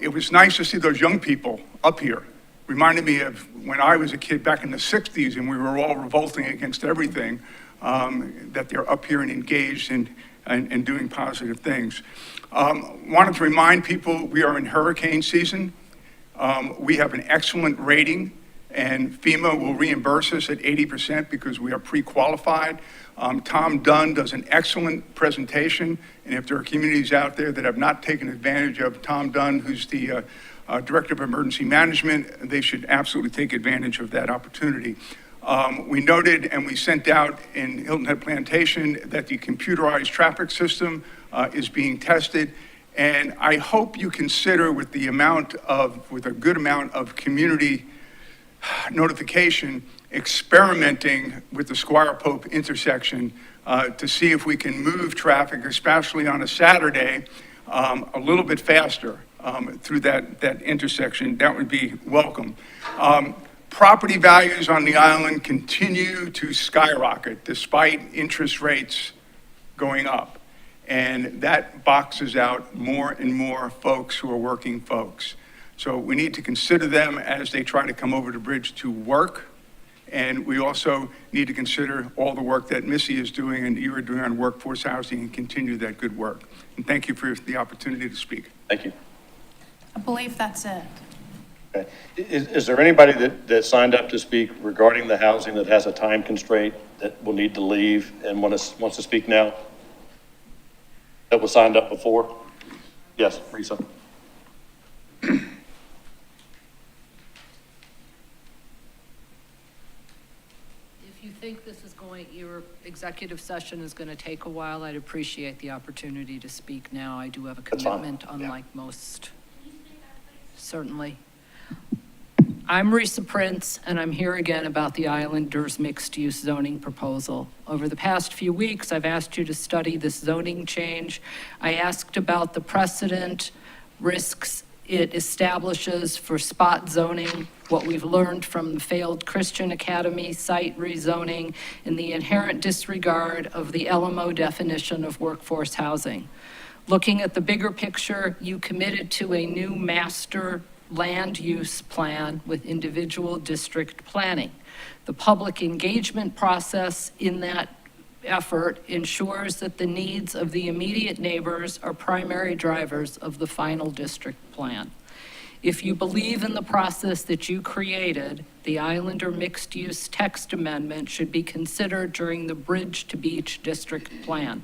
It was nice to see those young people up here. Reminded me of when I was a kid back in the 60s and we were all revolting against everything, that they're up here and engaged and doing positive things. Wanted to remind people we are in hurricane season. We have an excellent rating, and FEMA will reimburse us at 80% because we are pre-qualified. Tom Dunn does an excellent presentation, and if there are communities out there that have not taken advantage of Tom Dunn, who's the Director of Emergency Management, they should absolutely take advantage of that opportunity. We noted and we sent out in Hilton Head Plantation that the computerized traffic system is being tested. And I hope you consider with a good amount of community notification, experimenting with the Squire Pope intersection to see if we can move traffic, especially on a Saturday, a little bit faster through that intersection, that would be welcome. Property values on the island continue to skyrocket despite interest rates going up. And that boxes out more and more folks who are working folks. So we need to consider them as they try to come over the bridge to work. And we also need to consider all the work that Missy is doing and you are doing on workforce housing and continue that good work. And thank you for the opportunity to speak. Thank you. I believe that's it. Okay. Is there anybody that signed up to speak regarding the housing that has a time constraint that will need to leave and wants to speak now? That was signed up before? Yes, Risa. If you think this is your executive session is going to take a while, I'd appreciate the opportunity to speak now. I do have a commitment, unlike most. Certainly. I'm Risa Prince, and I'm here again about the Islanders mixed-use zoning proposal. Over the past few weeks, I've asked you to study this zoning change. I asked about the precedent, risks it establishes for spot zoning, what we've learned from the failed Christian Academy site rezoning, and the inherent disregard of the LMO definition of workforce housing. Looking at the bigger picture, you committed to a new master land use plan with individual district planning. The public engagement process in that effort ensures that the needs of the immediate neighbors are primary drivers of the final district plan. If you believe in the process that you created, the Islander mixed-use text amendment should be considered during the Bridge to Beach district plan.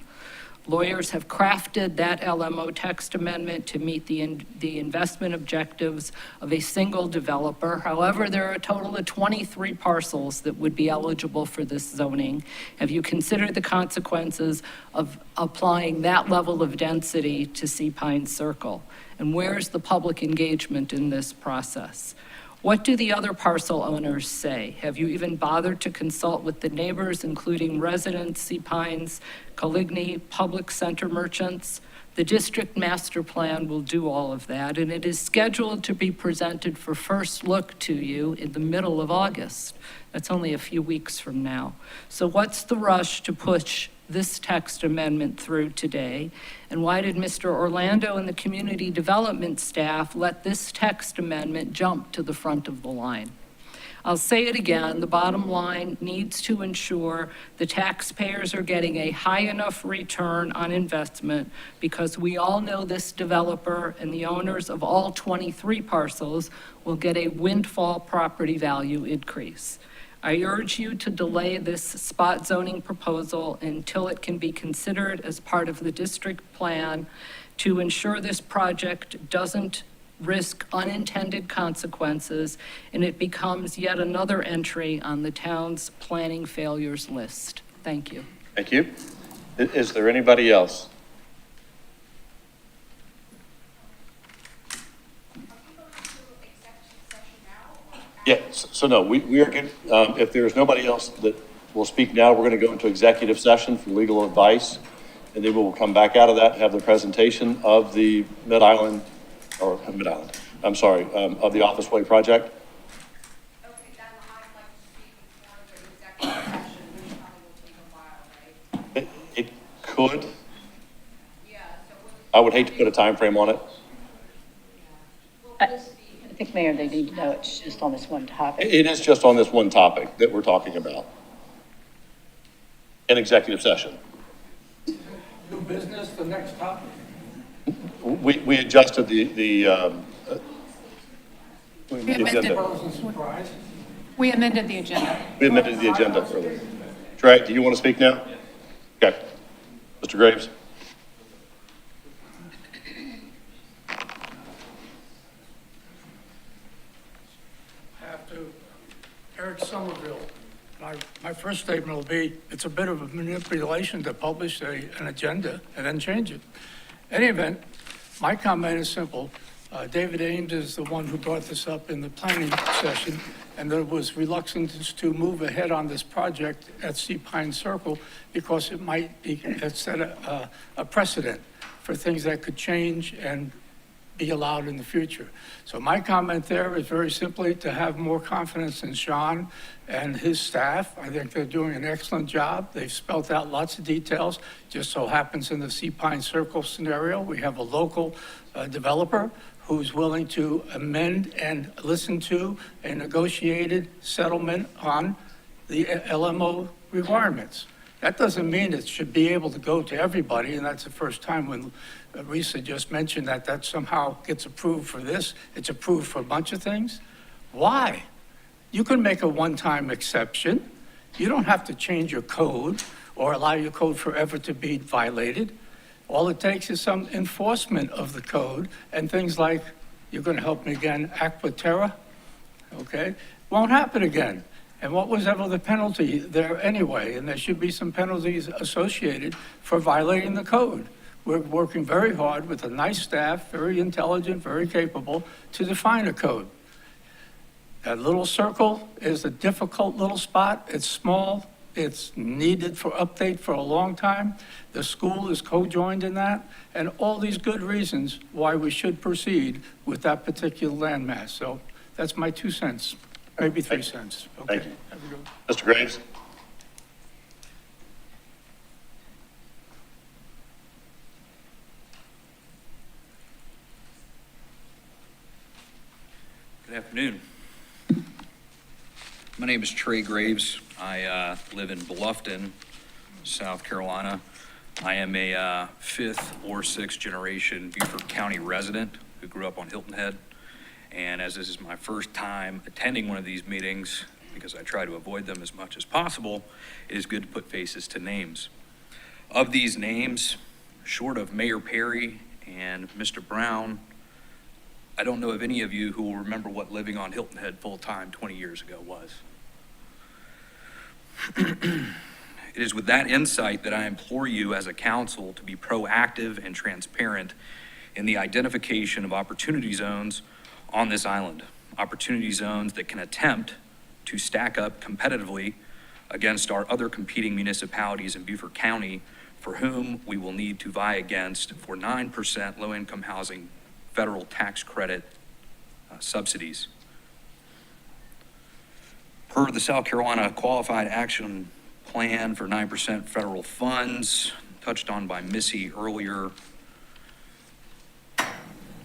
Lawyers have crafted that LMO text amendment to meet the investment objectives of a single developer. However, there are a total of 23 parcels that would be eligible for this zoning. Have you considered the consequences of applying that level of density to Sea Pine Circle? And where's the public engagement in this process? What do the other parcel owners say? Have you even bothered to consult with the neighbors, including residents, Sea Pines, Coligny, public center merchants? The district master plan will do all of that, and it is scheduled to be presented for first look to you in the middle of August. That's only a few weeks from now. So what's the rush to push this text amendment through today? And why did Mr. Orlando and the community development staff let this text amendment jump to the front of the line? I'll say it again, the bottom line needs to ensure the taxpayers are getting a high enough return on investment, because we all know this developer and the owners of all 23 parcels will get a windfall property value increase. I urge you to delay this spot zoning proposal until it can be considered as part of the district plan to ensure this project doesn't risk unintended consequences and it becomes yet another entry on the town's planning failures list. Thank you. Thank you. Is there anybody else? Yes, so no, we are good. If there's nobody else that will speak now, we're going to go into executive session for legal advice, and then we'll come back out of that and have the presentation of the of the Office Way project. Okay, then I'd like to speak before the executive session, which probably will take a while, right? It could. Yeah, so I would hate to put a time frame on it. I think, Mayor, they need to know it's just on this one topic. It is just on this one topic that we're talking about in executive session. New business, the next topic. We adjusted the surprise. We amended the agenda. We amended the agenda earlier. Trey, do you want to speak now? Okay. Mr. Graves? Eric Somerville. My first statement will be, it's a bit of a manipulation to publish an agenda and then change it. In any event, my comment is simple. David Ames is the one who brought this up in the planning session, and there was reluctance to move ahead on this project at Sea Pine Circle because it might set a precedent for things that could change and be allowed in the future. So my comment there is very simply to have more confidence in Sean and his staff. I think they're doing an excellent job. They've spelled out lots of details. Just so happens in the Sea Pine Circle scenario, we have a local developer who's willing to amend and listen to a negotiated settlement on the LMO requirements. That doesn't mean it should be able to go to everybody, and that's the first time when Risa just mentioned that that somehow gets approved for this. It's approved for a bunch of things. Why? You can make a one-time exception. You don't have to change your code or allow your code forever to be violated. All it takes is some enforcement of the code and things like, you're going to help me again, Aquaterra, okay? Won't happen again. And what was ever the penalty there anyway? And there should be some penalties associated for violating the code. We're working very hard with a nice staff, very intelligent, very capable, to define a code. That little circle is a difficult little spot. It's small. It's needed for update for a long time. The school is co-joined in that, and all these good reasons why we should proceed with that particular landmass. So that's my 2 cents. Maybe 3 cents. Okay. Thank you. Mr. Graves? Good afternoon. My name is Trey Graves. I live in Bluffton, South Carolina. I am a fifth or sixth generation Beaufort County resident who grew up on Hilton Head. And as this is my first time attending one of these meetings, because I try to avoid them as much as possible, it is good to put faces to names. Of these names, short of Mayor Perry and Mr. Brown, I don't know of any of you who will remember what living on Hilton Head full-time 20 years ago was. It is with that insight that I implore you as a council to be proactive and transparent in the identification of opportunity zones on this island, opportunity zones that can attempt to stack up competitively against our other competing municipalities in Beaufort County, for whom we will need to vie against for 9% low-income housing federal tax credit subsidies. Per the South Carolina Qualified Action Plan for 9% federal funds, touched on by Missy earlier,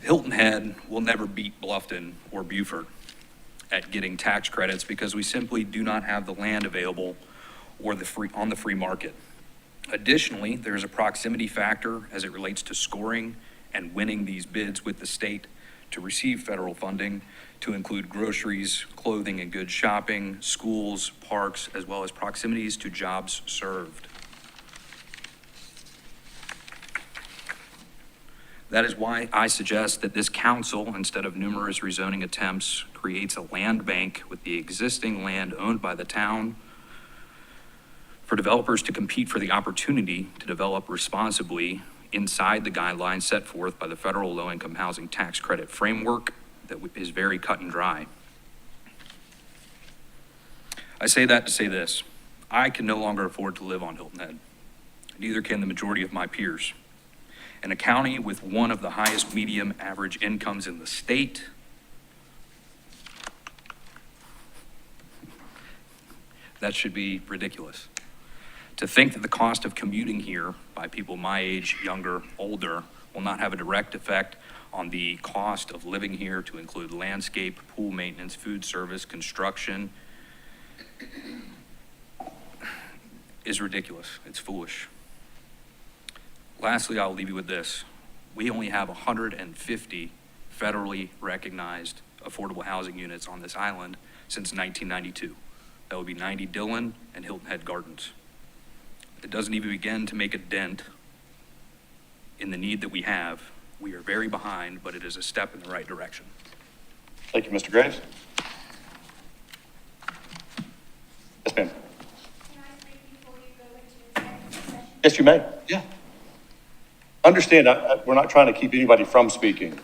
Hilton Head will never beat Bluffton or Beaufort at getting tax credits because we simply do not have the land available or on the free market. Additionally, there is a proximity factor as it relates to scoring and winning these bids with the state to receive federal funding, to include groceries, clothing and goods shopping, schools, parks, as well as proximities to jobs served. That is why I suggest that this council, instead of numerous rezoning attempts, creates a land bank with the existing land owned by the town for developers to compete for the opportunity to develop responsibly inside the guidelines set forth by the federal low-income housing tax credit framework that is very cut and dry. I say that to say this: I can no longer afford to live on Hilton Head. Neither can the majority of my peers. In a county with one of the highest median average incomes in the state, that should be ridiculous. To think that the cost of commuting here by people my age, younger, older, will not have a direct effect on the cost of living here, to include landscape, pool maintenance, food service, construction, is ridiculous. It's foolish. Lastly, I'll leave you with this. We only have 150 federally recognized affordable housing units on this island since 1992. That would be 90 Dillon and Hilton Head Gardens. It doesn't even begin to make a dent in the need that we have. We are very behind, but it is a step in the right direction. Thank you, Mr. Graves. Yes, ma'am. Yes, you may. Yeah. Understand, we're not trying to keep anybody from speaking.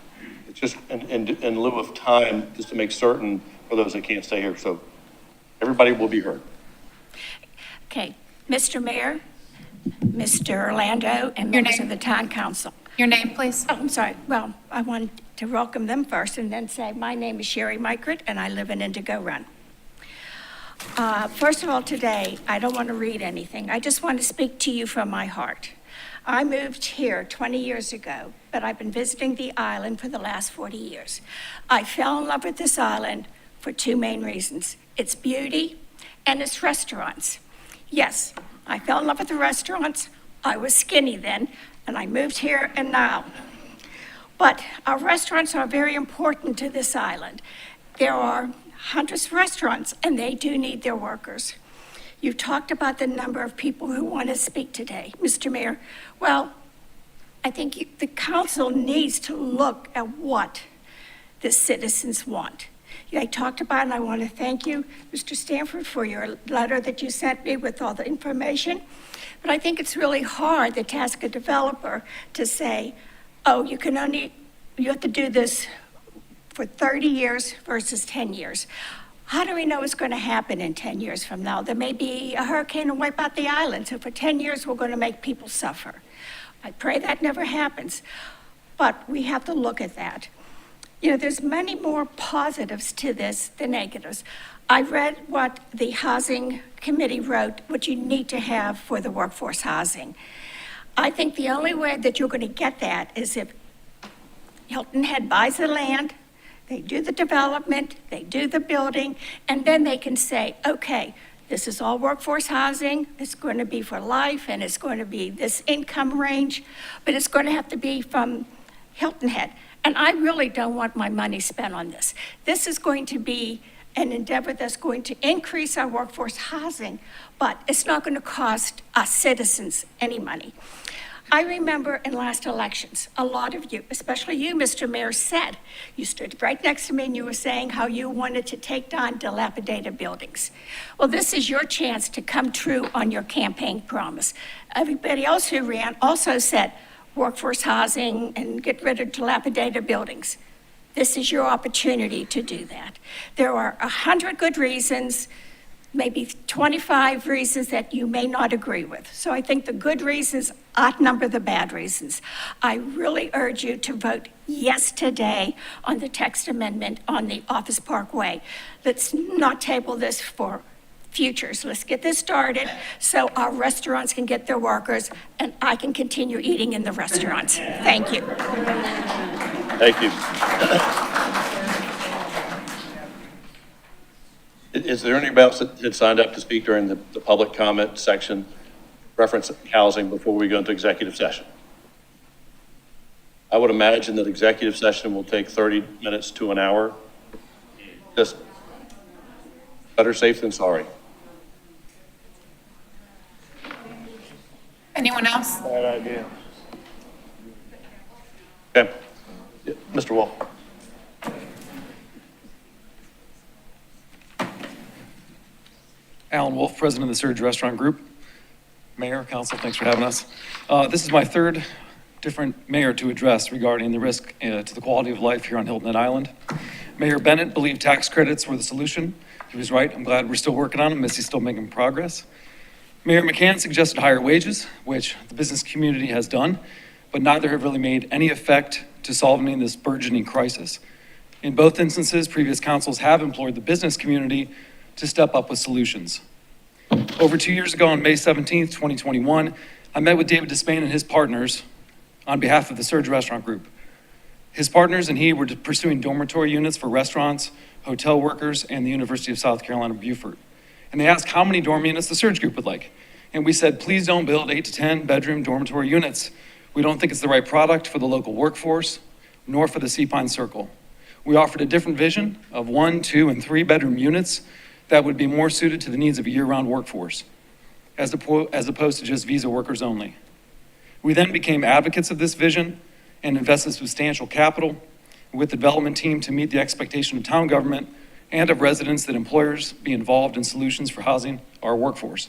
It's just in lieu of time, just to make certain for those that can't stay here. So everybody will be heard. Okay, Mr. Mayor, Mr. Orlando, and members of the town council. Your name, please? Oh, I'm sorry. Well, I wanted to welcome them first and then say, my name is Sherry Mikert, and I live in Indigo Run. First of all, today, I don't want to read anything. I just want to speak to you from my heart. I moved here 20 years ago, but I've been visiting the island for the last 40 years. I fell in love with this island for two main reasons. Its beauty and its restaurants. Yes, I fell in love with the restaurants. I was skinny then, and I moved here and now. But our restaurants are very important to this island. There are hundreds of restaurants, and they do need their workers. You talked about the number of people who want to speak today, Mr. Mayor. Well, I think the council needs to look at what the citizens want. I talked about, and I want to thank you, Mr. Stanford, for your letter that you sent me with all the information. But I think it's really hard to ask a developer to say, oh, you have to do this for 30 years versus 10 years. How do we know it's going to happen in 10 years from now? There may be a hurricane and wipe out the island, so for 10 years we're going to make people suffer. I pray that never happens, but we have to look at that. There's many more positives to this than negatives. I read what the Housing Committee wrote, what you need to have for the workforce housing. I think the only way that you're going to get that is if Hilton Head buys the land, they do the development, they do the building, and then they can say, okay, this is all workforce housing, it's going to be for life, and it's going to be this income range, but it's going to have to be from Hilton Head. And I really don't want my money spent on this. This is going to be an endeavor that's going to increase our workforce housing, but it's not going to cost us citizens any money. I remember in last elections, a lot of you, especially you, Mr. Mayor, said, you stood right next to me and you were saying how you wanted to take down dilapidated buildings. Well, this is your chance to come true on your campaign promise. Everybody else who ran also said workforce housing and get rid of dilapidated buildings. This is your opportunity to do that. There are 100 good reasons, maybe 25 reasons that you may not agree with. So I think the good reasons outnumber the bad reasons. I really urge you to vote yes today on the text amendment on the Office Park Way. Let's not table this for futures. Let's get this started so our restaurants can get their workers and I can continue eating in the restaurants. Thank you. Thank you. Is there anybody else that had signed up to speak during the public comment section, reference housing, before we go into executive session? I would imagine that executive session will take 30 minutes to an hour. Just better safe than sorry. Anyone else? Bad idea. Okay. Mr. Wolf. Alan Wolf, president of the Surge Restaurant Group. Mayor, council, thanks for having us. This is my third different mayor to address regarding the risk to the quality of life here on Hilton Head Island. Mayor Bennett believed tax credits were the solution. He was right. I'm glad we're still working on them. Missy's still making progress. Mayor McCann suggested higher wages, which the business community has done, but neither have really made any effect to solving this burgeoning crisis. In both instances, previous councils have implored the business community to step up with solutions. Over 2 years ago, on May 17th, 2021, I met with David Despain and his partners on behalf of the Surge Restaurant Group. His partners and he were pursuing dormitory units for restaurants, hotel workers, and the University of South Carolina, Beaufort. And they asked how many dorm units the Surge Group would like. And we said, please don't build 8 to 10 bedroom dormitory units. We don't think it's the right product for the local workforce, nor for the Sea Pine Circle. We offered a different vision of 1, 2, and 3 bedroom units that would be more suited to the needs of a year-round workforce, as opposed to just visa workers only. We then became advocates of this vision and invested substantial capital with the development team to meet the expectation of town government and of residents that employers be involved in solutions for housing our workforce.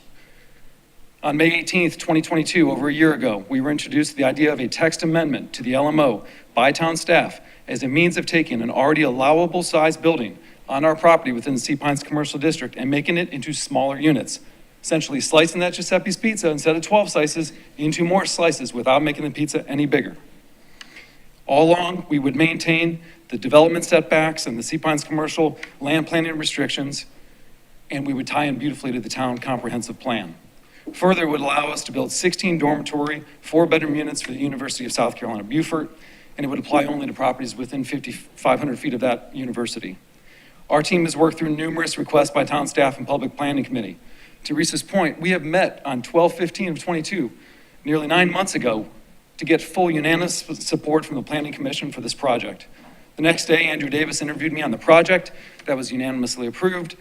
On May 18th, 2022, over a year ago, we were introduced to the idea of a text amendment to the LMO by town staff as a means of taking an already allowable size building on our property within the Sea Pines Commercial District and making it into smaller units, essentially slicing that Giuseppe's pizza instead of 12 slices into more slices without making the pizza any bigger. All along, we would maintain the development setbacks and the Sea Pines commercial land planning restrictions, and we would tie in beautifully to the town comprehensive plan. Further, it would allow us to build 16 dormitory, 4-bedroom units for the University of South Carolina, Beaufort, and it would apply only to properties within 500 feet of that university. Our team has worked through numerous requests by town staff and public planning committee. To Teresa's point, we have met on 12/15 of 22, nearly 9 months ago, to get full unanimous support from the Planning Commission for this project. The next day, Andrew Davis interviewed me on the project. That was unanimously approved,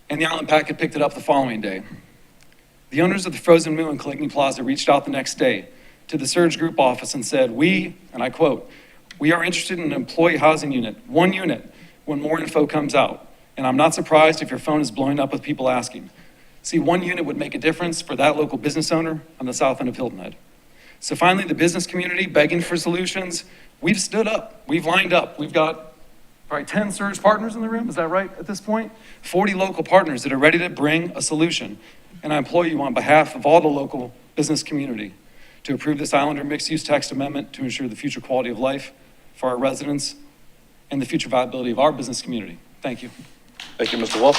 and the Island Packet picked it up the following day. The owners of the Frozen Moo and Coligny Plaza reached out the next day to the Surge Group office and said, we, and I quote, "We are interested in an employee housing unit, one unit, when more info comes out. And I'm not surprised if your phone is blowing up with people asking." See, one unit would make a difference for that local business owner on the south end of Hilton Head. So finally, the business community begging for solutions, we've stood up, we've lined up. We've got probably 10 Surge partners in the room, is that right at this point? 40 local partners that are ready to bring a solution. And I implore you on behalf of all the local business community to approve this Islander mixed-use text amendment to ensure the future quality of life for our residents and the future viability of our business community. Thank you. Thank you, Mr. Wolf.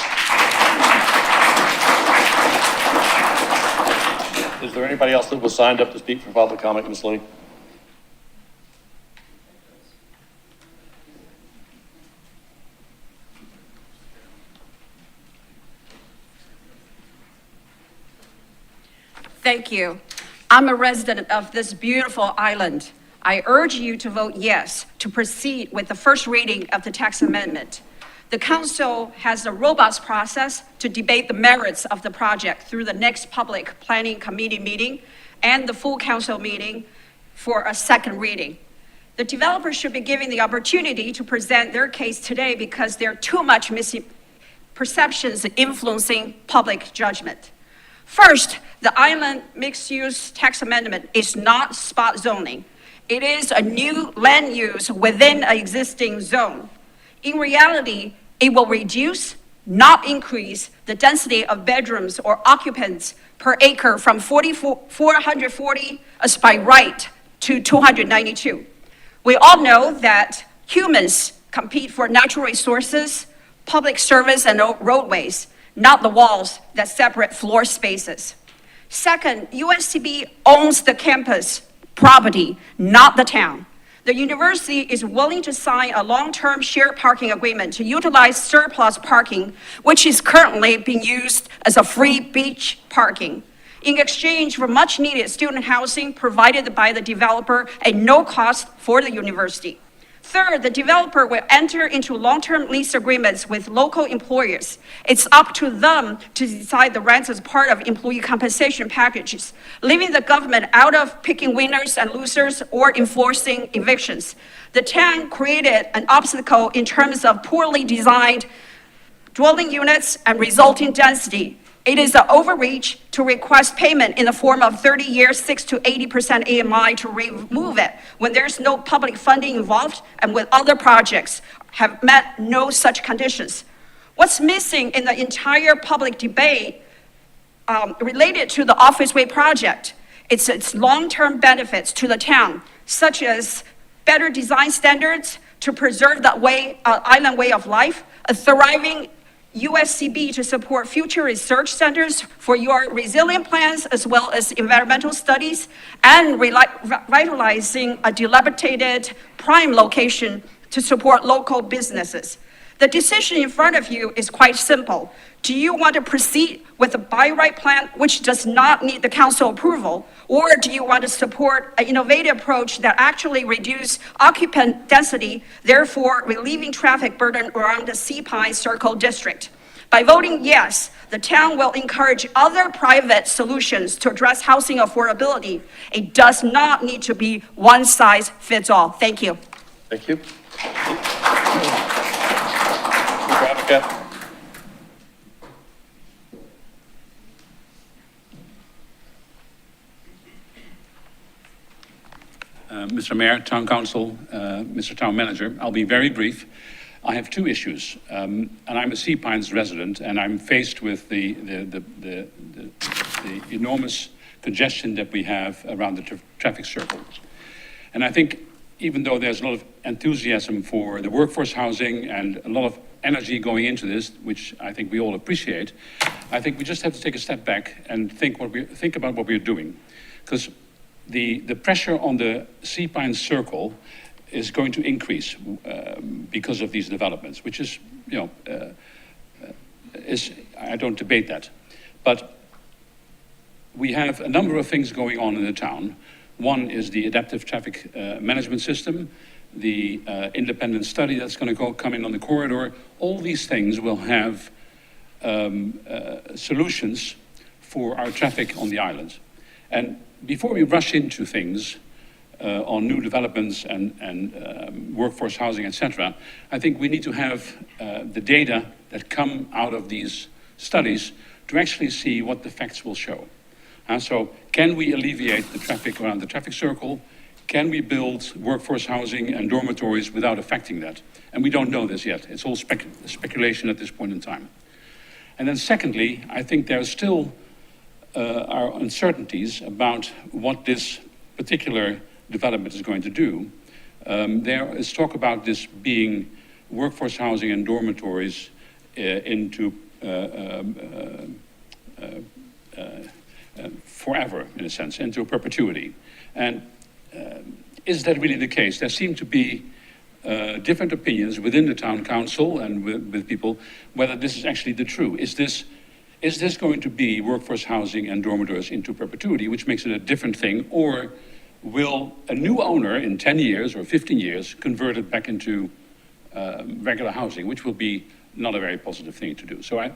Is there anybody else that was signed up to speak for public comment, Ms. Lee? Thank you. I'm a resident of this beautiful island. I urge you to vote yes to proceed with the first reading of the tax amendment. The council has a robust process to debate the merits of the project through the next public planning committee meeting and the full council meeting for a second reading. The developers should be given the opportunity to present their case today because there are too much misperceptions influencing public judgment. First, the island mixed-use tax amendment is not spot zoning. It is a new land use within an existing zone. In reality, it will reduce, not increase, the density of bedrooms or occupants per acre from 440 as by right to 292. We all know that humans compete for natural resources, public service, and roadways, not the walls that separate floor spaces. Second, USCB owns the campus property, not the town. The university is willing to sign a long-term shared parking agreement to utilize surplus parking, which is currently being used as a free beach parking, in exchange for much-needed student housing provided by the developer at no cost for the university. Third, the developer will enter into long-term lease agreements with local employers. It's up to them to decide the rents as part of employee compensation packages, leaving the government out of picking winners and losers or enforcing evictions. The town created an obstacle in terms of poorly designed dwelling units and resulting density. It is an overreach to request payment in the form of 30-year 6 to 80% AMI to remove it when there's no public funding involved and when other projects have met no such conditions. What's missing in the entire public debate related to the Office Way project, it's its long-term benefits to the town, such as better design standards to preserve that island way of life, a thriving USCB to support future research centers for your resilient plans as well as environmental studies, and revitalizing a dilapidated prime location to support local businesses. The decision in front of you is quite simple. Do you want to proceed with a by-right plan which does not need the council approval, or do you want to support an innovative approach that actually reduces occupant density, therefore relieving traffic burden around the Sea Pine Circle district? By voting yes, the town will encourage other private solutions to address housing affordability. It does not need to be one size fits all. Thank you. Thank you. Advocate. Mr. Mayor, Town Council, Mr. Town Manager, I'll be very brief. I have two issues, and I'm a Sea Pines resident, and I'm faced with the enormous congestion that we have around the traffic circles. And I think even though there's a lot of enthusiasm for the workforce housing and a lot of energy going into this, which I think we all appreciate, I think we just have to take a step back and think about what we're doing. Because the pressure on the Sea Pines Circle is going to increase because of these developments, which is, I don't debate that. But we have a number of things going on in the town. One is the adaptive traffic management system, the independent study that's going to come in on the corridor. All these things will have solutions for our traffic on the island. And before we rush into things on new developments and workforce housing, etc., I think we need to have the data that come out of these studies to actually see what the facts will show. So can we alleviate the traffic around the traffic circle? Can we build workforce housing and dormitories without affecting that? And we don't know this yet. It's all speculation at this point in time. And then secondly, I think there still are uncertainties about what this particular development is going to do. There is talk about this being workforce housing and dormitories into forever, in a sense, into perpetuity. And is that really the case? There seem to be different opinions within the town council and with people whether this is actually the true. Is this going to be workforce housing and dormitories into perpetuity, which makes it a different thing, or will a new owner in 10 years or 15 years convert it back into regular housing, which will be not a very positive thing to do. So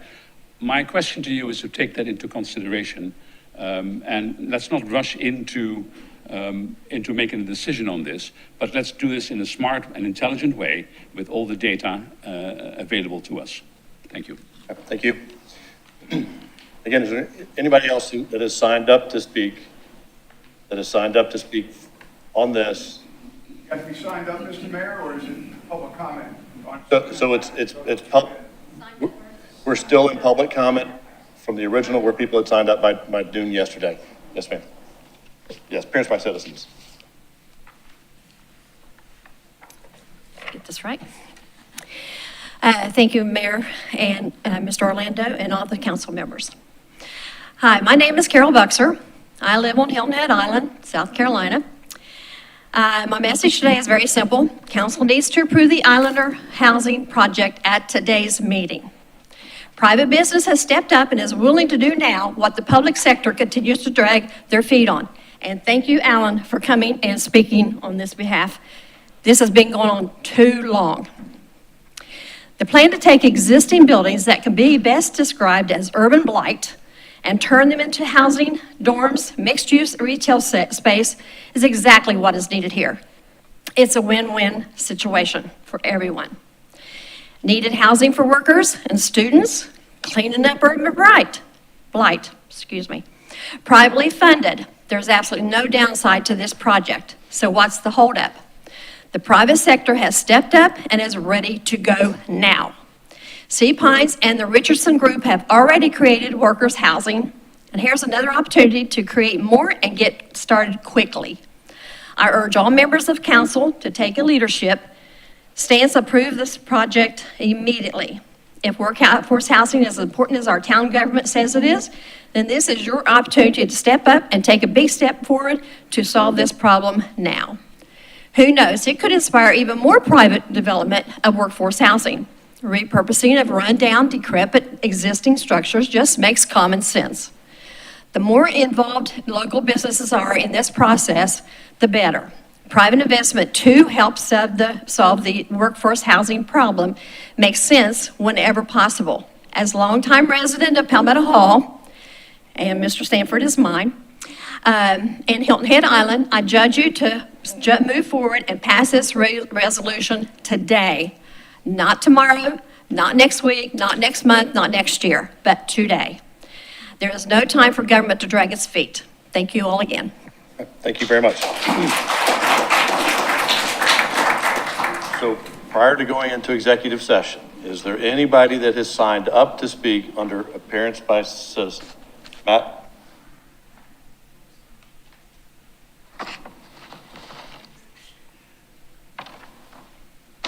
my question to you is to take that into consideration, and let's not rush into making a decision on this, but let's do this in a smart and intelligent way with all the data available to us. Thank you. Thank you. Again, is there anybody else that has signed up to speak, on this? You have to be signed up, Mr. Mayor, or is it public comment? So it's public. We're still in public comment from the original where people had signed up by noon yesterday. Yes, ma'am. Yes, parents by citizens. Get this right. Thank you, Mayor and Mr. Orlando and all the council members. Hi, my name is Carol Buxer. I live on Hilton Head Island, South Carolina. My message today is very simple. Council needs to approve the Islander housing project at today's meeting. Private business has stepped up and is willing to do now what the public sector continues to drag their feet on. And thank you, Alan, for coming and speaking on this behalf. This has been going on too long. The plan to take existing buildings that can be best described as urban blight and turn them into housing, dorms, mixed-use retail space is exactly what is needed here. It's a win-win situation for everyone. Needed housing for workers and students, cleaning up urban blight. Privately funded. There's absolutely no downside to this project. So what's the holdup? The private sector has stepped up and is ready to go now. Sea Pines and the Richardson Group have already created workers' housing, and here's another opportunity to create more and get started quickly. I urge all members of council to take a leadership stance, approve this project immediately. If workforce housing is as important as our town government says it is, then this is your opportunity to step up and take a big step forward to solve this problem now. Who knows, it could inspire even more private development of workforce housing. Repurposing of rundown, decrepit existing structures just makes common sense. The more involved local businesses are in this process, the better. Private investment to help solve the workforce housing problem makes sense whenever possible. As longtime resident of Palmetto Hall, and Mr. Stanford is mine, and Hilton Head Island, I judge you to move forward and pass this resolution today. Not tomorrow, not next week, not next month, not next year, but today. There is no time for government to drag its feet. Thank you all again. Thank you very much. So prior to going into executive session, is there anybody that has signed up to speak under appearance by citizen? Matt?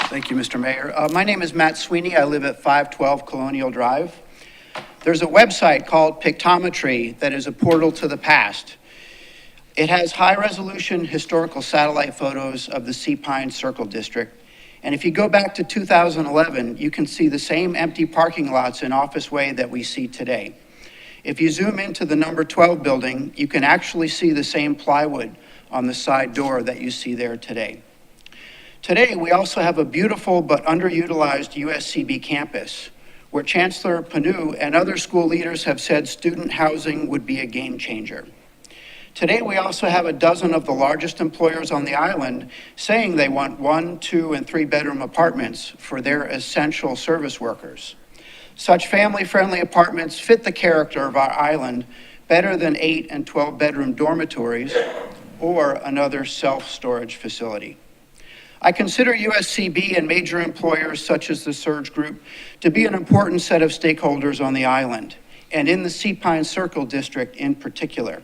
Thank you, Mr. Mayor. My name is Matt Sweeney. I live at 512 Colonial Drive. There's a website called Pictometry that is a portal to the past. It has high-resolution historical satellite photos of the Sea Pine Circle District. And if you go back to 2011, you can see the same empty parking lots in Office Way that we see today. If you zoom into the number 12 building, you can actually see the same plywood on the side door that you see there today. Today, we also have a beautiful but underutilized USCB campus, where Chancellor Panu and other school leaders have said student housing would be a game changer. Today, we also have a dozen of the largest employers on the island saying they want 1, 2, and 3-bedroom apartments for their essential service workers. Such family-friendly apartments fit the character of our island better than 8 and 12-bedroom dormitories or another self-storage facility. I consider USCB and major employers such as the Surge Group to be an important set of stakeholders on the island, and in the Sea Pine Circle District in particular.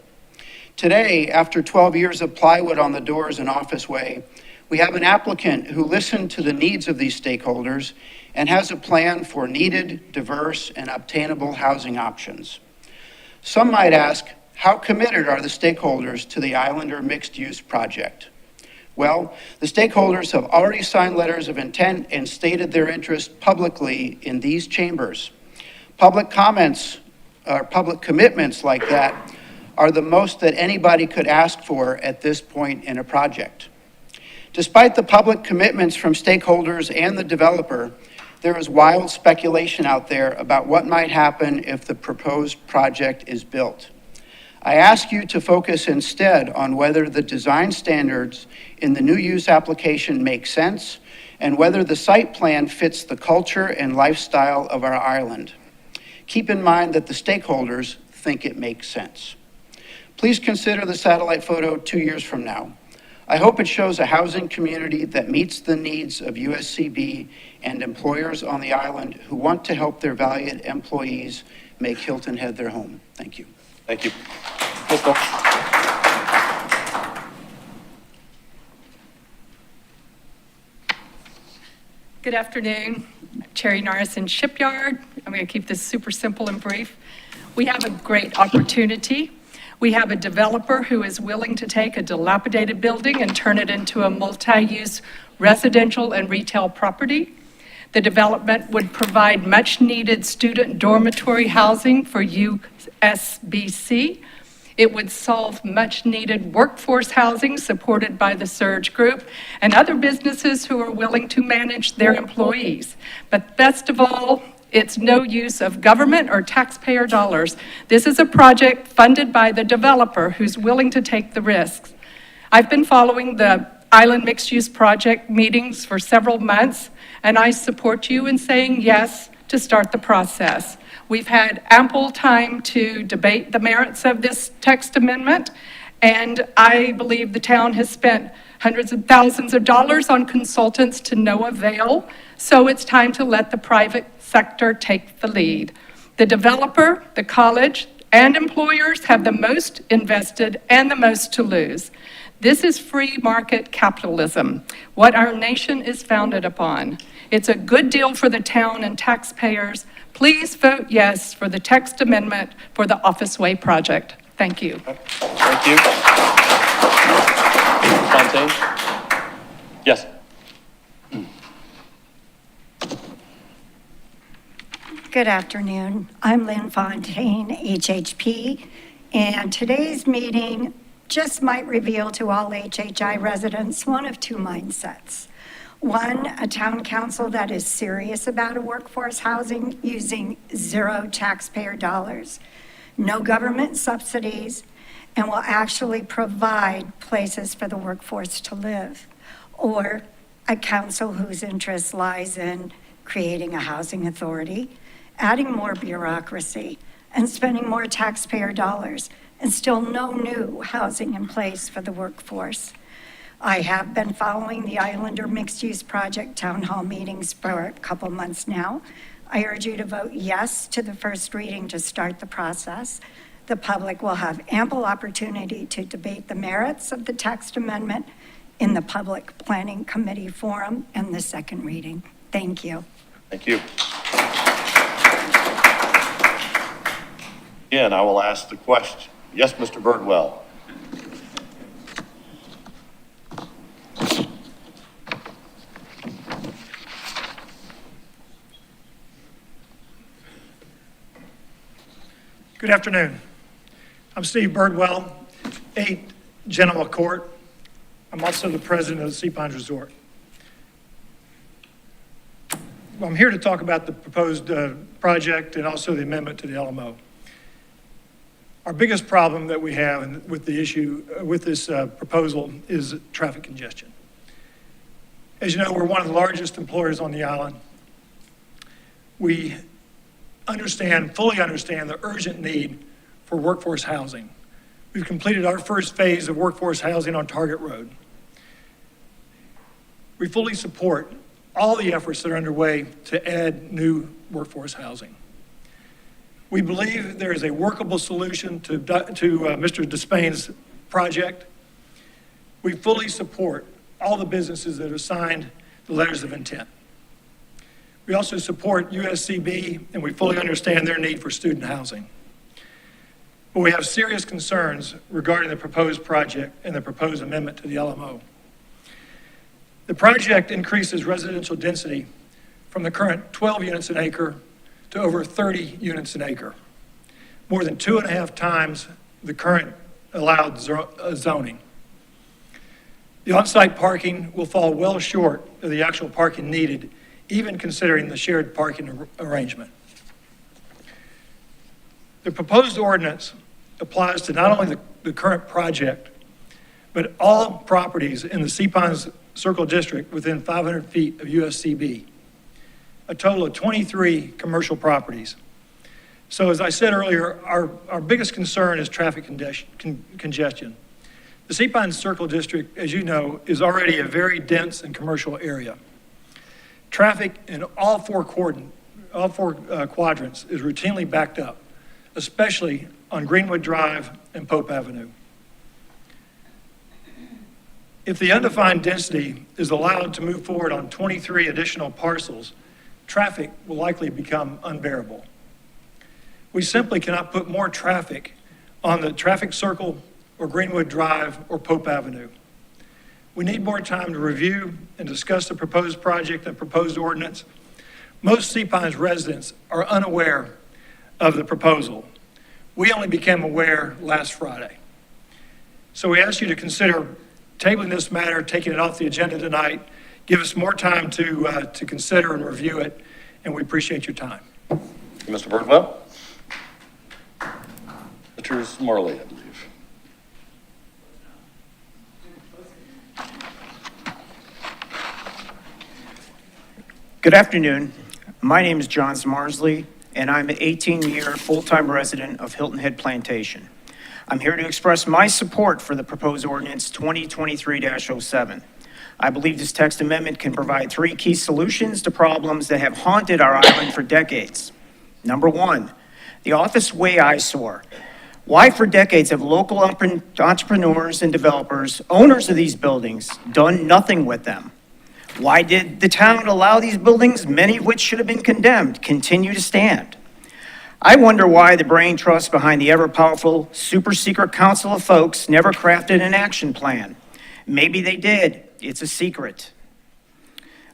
Today, after 12 years of plywood on the doors in Office Way, we have an applicant who listened to the needs of these stakeholders and has a plan for needed, diverse, and obtainable housing options. Some might ask, how committed are the stakeholders to the Islander mixed-use project? Well, the stakeholders have already signed letters of intent and stated their interest publicly in these chambers. Public comments, or public commitments like that are the most that anybody could ask for at this point in a project. Despite the public commitments from stakeholders and the developer, there is wild speculation out there about what might happen if the proposed project is built. I ask you to focus instead on whether the design standards in the new use application make sense and whether the site plan fits the culture and lifestyle of our island. Keep in mind that the stakeholders think it makes sense. Please consider the satellite photo 2 years from now. I hope it shows a housing community that meets the needs of USCB and employers on the island who want to help their valued employees make Hilton Head their home. Thank you. Thank you. Ms. Moore. Good afternoon. Cherry Norrison Shipyard. I'm going to keep this super simple and brief. We have a great opportunity. We have a developer who is willing to take a dilapidated building and turn it into a multi-use residential and retail property. The development would provide much-needed student dormitory housing for USBC. It would solve much-needed workforce housing supported by the Surge Group and other businesses who are willing to manage their employees. But best of all, it's no use of government or taxpayer dollars. This is a project funded by the developer who's willing to take the risks. I've been following the Island Mixed Use Project meetings for several months, and I support you in saying yes to start the process. We've had ample time to debate the merits of this text amendment, and I believe the town has spent hundreds of thousands of dollars on consultants to no avail, so it's time to let the private sector take the lead. The developer, the college, and employers have the most invested and the most to lose. This is free market capitalism, what our nation is founded upon. It's a good deal for the town and taxpayers. Please vote yes for the text amendment for the Office Way project. Thank you. Thank you. Fontaine? Yes. Good afternoon. I'm Lynn Fontaine, HHP, and today's meeting just might reveal to all HHI residents one of two mindsets. One, a town council that is serious about a workforce housing using zero taxpayer dollars, no government subsidies, and will actually provide places for the workforce to live. Or a council whose interest lies in creating a housing authority, adding more bureaucracy, and spending more taxpayer dollars, and still no new housing in place for the workforce. I have been following the Islander Mixed Use Project town hall meetings for a couple months now. I urge you to vote yes to the first reading to start the process. The public will have ample opportunity to debate the merits of the text amendment in the Public Planning Committee forum and the second reading. Thank you. Thank you. Again, I will ask the question. Yes, Mr. Birdwell. Good afternoon. I'm Steve Birdwell, 8 Genoa Court. I'm also the president of the Sea Pines Resort. I'm here to talk about the proposed project and also the amendment to the LMO. Our biggest problem that we have with the issue, with this proposal, is traffic congestion. As you know, we're one of the largest employers on the island. We fully understand the urgent need for workforce housing. We've completed our first phase of workforce housing on Target Road. We fully support all the efforts that are underway to add new workforce housing. We believe there is a workable solution to Mr. Despain's project. We fully support all the businesses that have signed the letters of intent. We also support USCB, and we fully understand their need for student housing. But we have serious concerns regarding the proposed project and the proposed amendment to the LMO. The project increases residential density from the current 12 units an acre to over 30 units an acre, more than 2.5 times the current allowed zoning. The on-site parking will fall well short of the actual parking needed, even considering the shared parking arrangement. The proposed ordinance applies to not only the current project, but all properties in the Sea Pines Circle District within 500 feet of USCB, a total of 23 commercial properties. So as I said earlier, our biggest concern is traffic congestion. The Sea Pines Circle District, as you know, is already a very dense and commercial area. Traffic in all four quadrants is routinely backed up, especially on Greenwood Drive and Pope Avenue. If the undefined density is allowed to move forward on 23 additional parcels, traffic will likely become unbearable. We simply cannot put more traffic on the traffic circle or Greenwood Drive or Pope Avenue. We need more time to review and discuss the proposed project and proposed ordinance. Most Sea Pines residents are unaware of the proposal. We only became aware last Friday. So we ask you to consider tabling this matter, taking it off the agenda tonight. Give us more time to consider and review it, and we appreciate your time. Mr. Birdwell? Mr. Morley, I believe. Good afternoon. My name is John Smarsley, and I'm an 18-year full-time resident of Hilton Head Plantation. I'm here to express my support for the proposed ordinance 2023-07. I believe this text amendment can provide 3 key solutions to problems that have haunted our island for decades. Number 1, the Office Way eyesore. Why for decades have local entrepreneurs and developers, owners of these buildings, done nothing with them? Why did the town allow these buildings, many of which should have been condemned, continue to stand? I wonder why the brain trust behind the ever-powerful, super-secret council of folks never crafted an action plan. Maybe they did. It's a secret.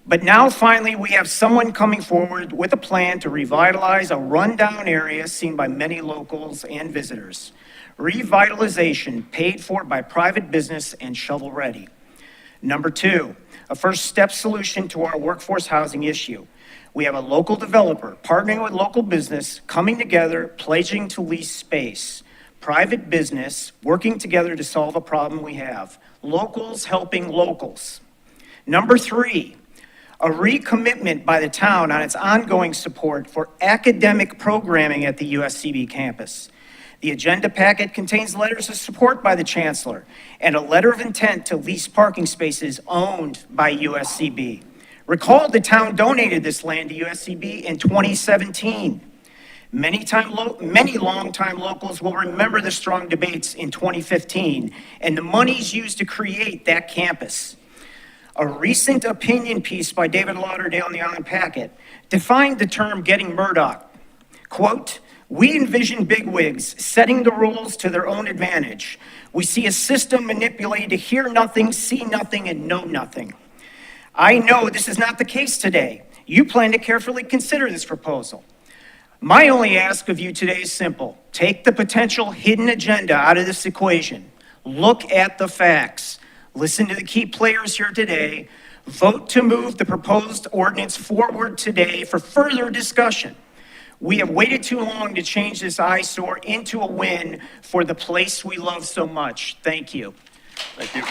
But now, finally, we have someone coming forward with a plan to revitalize a rundown area seen by many locals and visitors. Revitalization paid for by private business and shovel-ready. Number 2, a first step solution to our workforce housing issue. We have a local developer partnering with local business, coming together, pledging to lease space. Private business working together to solve a problem we have. Locals helping locals. Number 3, a recommitment by the town on its ongoing support for academic programming at the USCB campus. The agenda packet contains letters of support by the chancellor and a letter of intent to lease parking spaces owned by USCB. Recall the town donated this land to USCB in 2017. Many longtime locals will remember the strong debates in 2015 and the monies used to create that campus. A recent opinion piece by David Lauderdale in the Island Packet defined the term getting Murdoch. Quote, "We envision bigwigs setting the rules to their own advantage. We see a system manipulated to hear nothing, see nothing, and know nothing." I know this is not the case today. You plan to carefully consider this proposal. My only ask of you today is simple. Take the potential hidden agenda out of this equation. Look at the facts. Listen to the key players here today. Vote to move the proposed ordinance forward today for further discussion. We have waited too long to change this eyesore into a win for the place we love so much. Thank you. Thank you.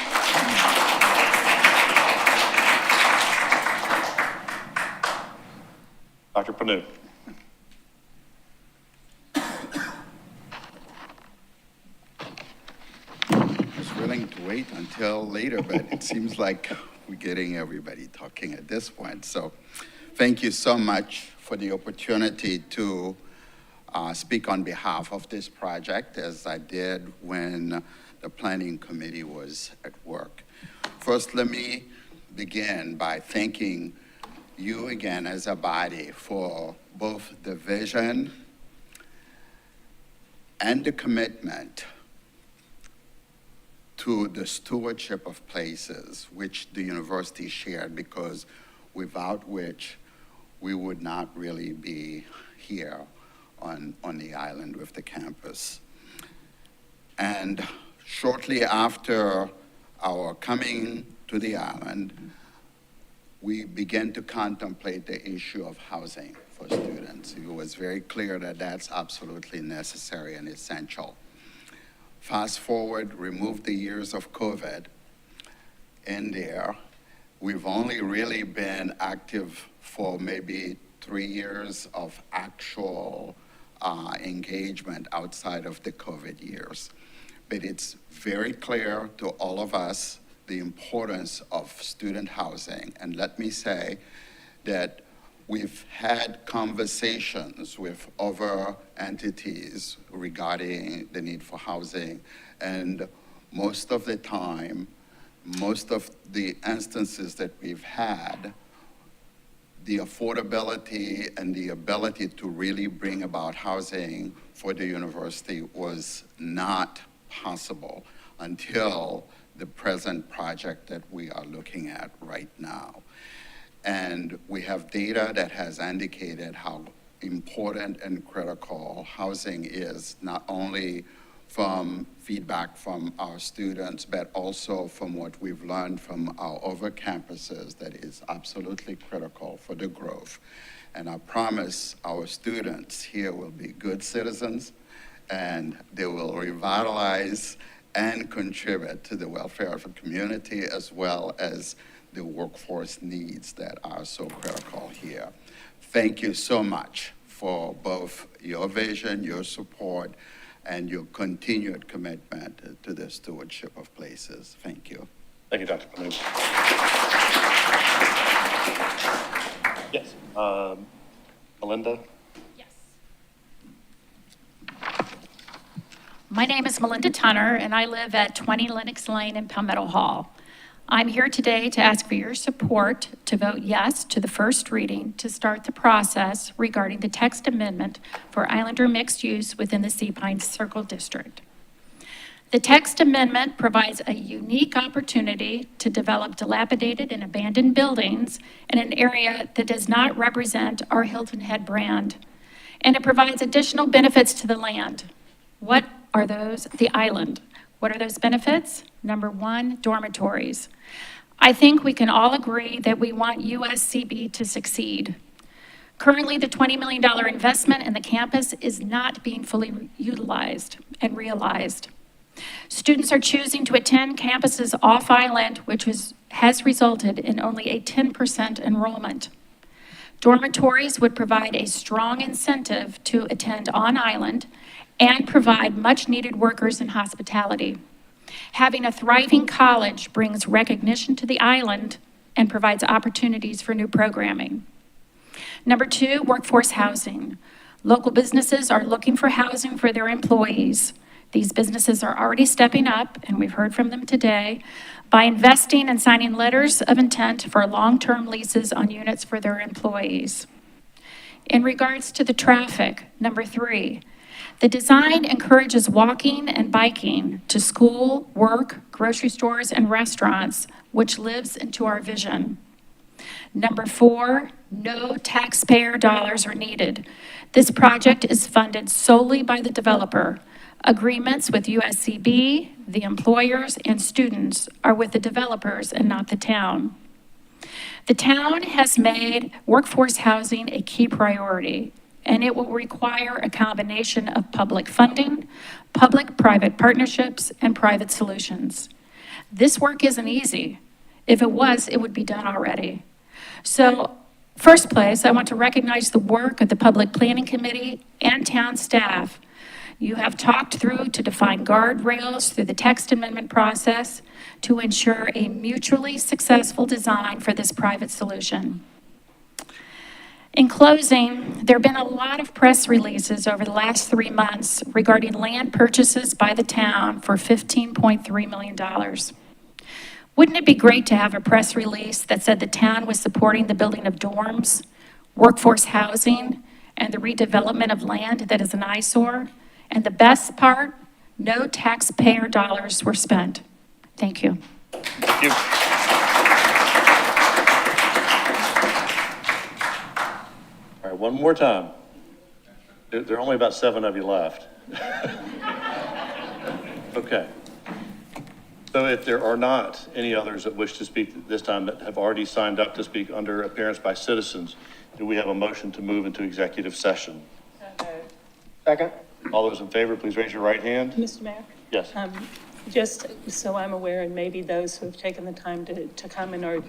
Dr. Panu. I was willing to wait until later, but it seems like we're getting everybody talking at this point. So thank you so much for the opportunity to speak on behalf of this project, as I did when the planning committee was at work. First, let me begin by thanking you again as a body for both the vision and the commitment to the stewardship of places, which the university shared, because without which we would not really be here on the island with the campus. And shortly after our coming to the island, we began to contemplate the issue of housing for students. It was very clear that that's absolutely necessary and essential. Fast forward, remove the years of COVID in there. We've only really been active for maybe 3 years of actual engagement outside of the COVID years. But it's very clear to all of us the importance of student housing. And let me say that we've had conversations with other entities regarding the need for housing, and most of the time, most of the instances that we've had, the affordability and the ability to really bring about housing for the university was not possible until the present project that we are looking at right now. And we have data that has indicated how important and critical housing is, not only from feedback from our students, but also from what we've learned from our other campuses that is absolutely critical for the growth. And I promise our students here will be good citizens, and they will revitalize and contribute to the welfare of the community, as well as the workforce needs that are so critical here. Thank you so much for both your vision, your support, and your continued commitment to the stewardship of places. Thank you. Thank you, Dr. Panu. Yes, Melinda? My name is Melinda Tunner, and I live at 20 Lenox Lane in Palmetto Hall. I'm here today to ask for your support to vote yes to the first reading to start the process regarding the text amendment for Islander mixed use within the Sea Pines Circle District. The text amendment provides a unique opportunity to develop dilapidated and abandoned buildings in an area that does not represent our Hilton Head brand, and it provides additional benefits to the land. What are those? The island. What are those benefits? Number one, dormitories. I think we can all agree that we want USCB to succeed. Currently, the $20 million investment in the campus is not being fully utilized and realized. Students are choosing to attend campuses off-island, which has resulted in only a 10% enrollment. Dormitories would provide a strong incentive to attend on-island and provide much-needed workers in hospitality. Having a thriving college brings recognition to the island and provides opportunities for new programming. Number two, workforce housing. Local businesses are looking for housing for their employees. These businesses are already stepping up, and we've heard from them today, by investing and signing letters of intent for long-term leases on units for their employees. In regards to the traffic, number 3, the design encourages walking and biking to school, work, grocery stores, and restaurants, which lives into our vision. Number 4, no taxpayer dollars are needed. This project is funded solely by the developer. Agreements with USCB, the employers, and students are with the developers and not the town. The town has made workforce housing a key priority, and it will require a combination of public funding, public-private partnerships, and private solutions. This work isn't easy. If it was, it would be done already. So, first place, I want to recognize the work of the Public Planning Committee and town staff. You have talked through to define guardrails through the text amendment process to ensure a mutually successful design for this private solution. In closing, there have been a lot of press releases over the last 3 months regarding land purchases by the town for $15.3 million. Wouldn't it be great to have a press release that said the town was supporting the building of dorms, workforce housing, and the redevelopment of land that is an eyesore? And the best part, no taxpayer dollars were spent. Thank you. Thank you. All right, one more time. There are only about 7 of you left. Okay. So if there are not any others that wish to speak this time that have already signed up to speak under appearance by citizens, do we have a motion to move into executive session? Second. All those in favor, please raise your right hand. Mr. Mayor? Yes. Just so I'm aware, and maybe those who have taken the time to come and are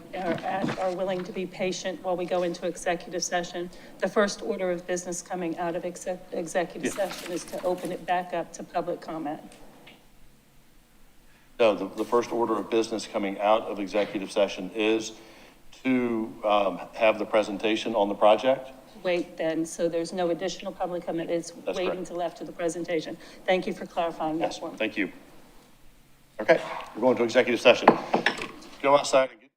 willing to be patient while we go into executive session, the first order of business coming out of executive session is to open it back up to public comment. No, the first order of business coming out of executive session is to have the presentation on the project. Wait then, so there's no additional public comment, it's That's waiting correct. till after the presentation. Thank you for clarifying that Yes, one. thank you. Okay, we're going to executive session. Go outside and get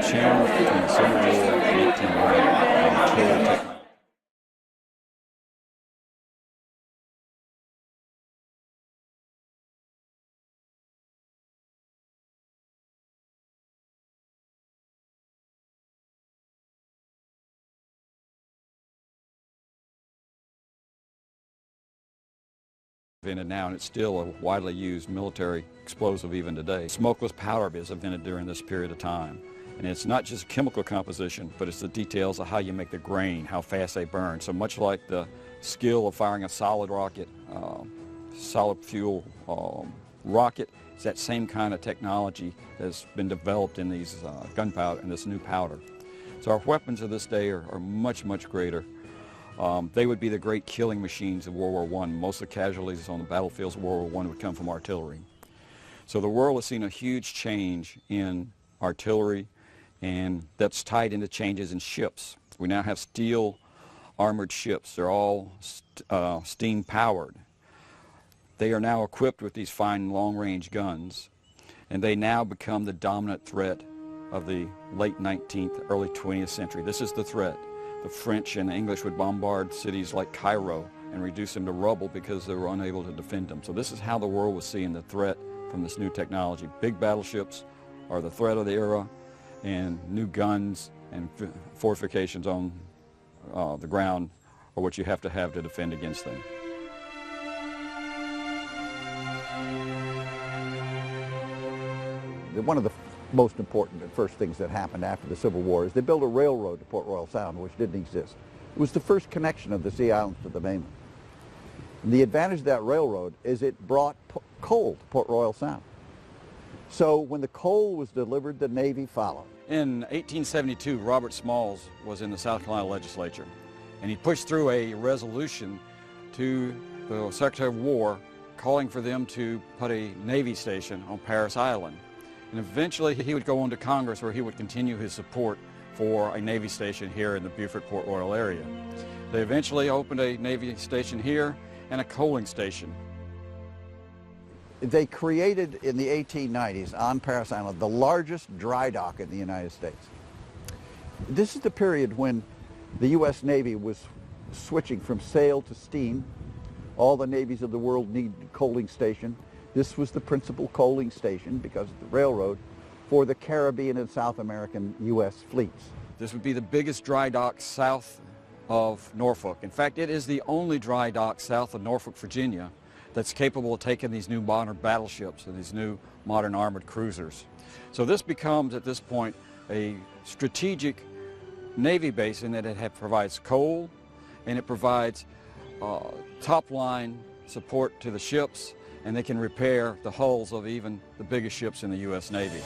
changed between the Civil War and 1890. Invented now, and it's still a widely used military explosive even today. Smokeless powder is invented during this period of time. And it's not just chemical composition, but it's the details of how you make the grain, how fast they burn. So much like the skill of firing a solid rocket, solid fuel rocket, it's that same kind of technology that's been developed in these gunpowder and this new powder. So our weapons of this day are much, much greater. They would be the great killing machines of World War I. Most of the casualties on the battlefields of World War I would come from artillery. So the world has seen a huge change in artillery, and that's tied into changes in ships. We now have steel armored ships. They're all steam powered. They are now equipped with these fine long-range guns, and they now become the dominant threat of the late 19th, early 20th century. This is the threat. The French and the English would bombard cities like Cairo and reduce them to rubble because they were unable to defend them. So this is how the world was seeing the threat from this new technology. Big battleships are the threat of the era, and new guns and fortifications on the ground are what you have to defend against them. One of the most important and first things that happened after the Civil War is they built a railroad to Port Royal Sound, which didn't exist. It was the first connection of the Sea Islands to the mainland. And the advantage of that railroad is it brought coal to Port Royal Sound. So when the coal was delivered, the Navy followed. In 1872, Robert Smalls was in the South Carolina legislature, and he pushed through a resolution to the Secretary of War calling for them to put a Navy station on Parris Island. And eventually he would go on to Congress, where he would continue his support for a Navy station here in the Beaufort-Port Royal area. They eventually opened a Navy station here and a coaling station. They created in the 1890s on Parris Island the largest dry dock in the United States. This is the period when the U.S. Navy was switching from sail to steam. All the navies of the world needed a coaling station. This was the principal coaling station, because of the railroad, for the Caribbean and South American U.S. fleets. This would be the biggest dry dock south of Norfolk. In fact, it is the only dry dock south of Norfolk, Virginia, that's capable of taking these new modern battleships and these new modern armored cruisers. So this becomes, at this point, a strategic Navy base in that it provides coal, and it provides top-line support to the ships, and they can repair the hulls of even the biggest ships in the U.S. Navy.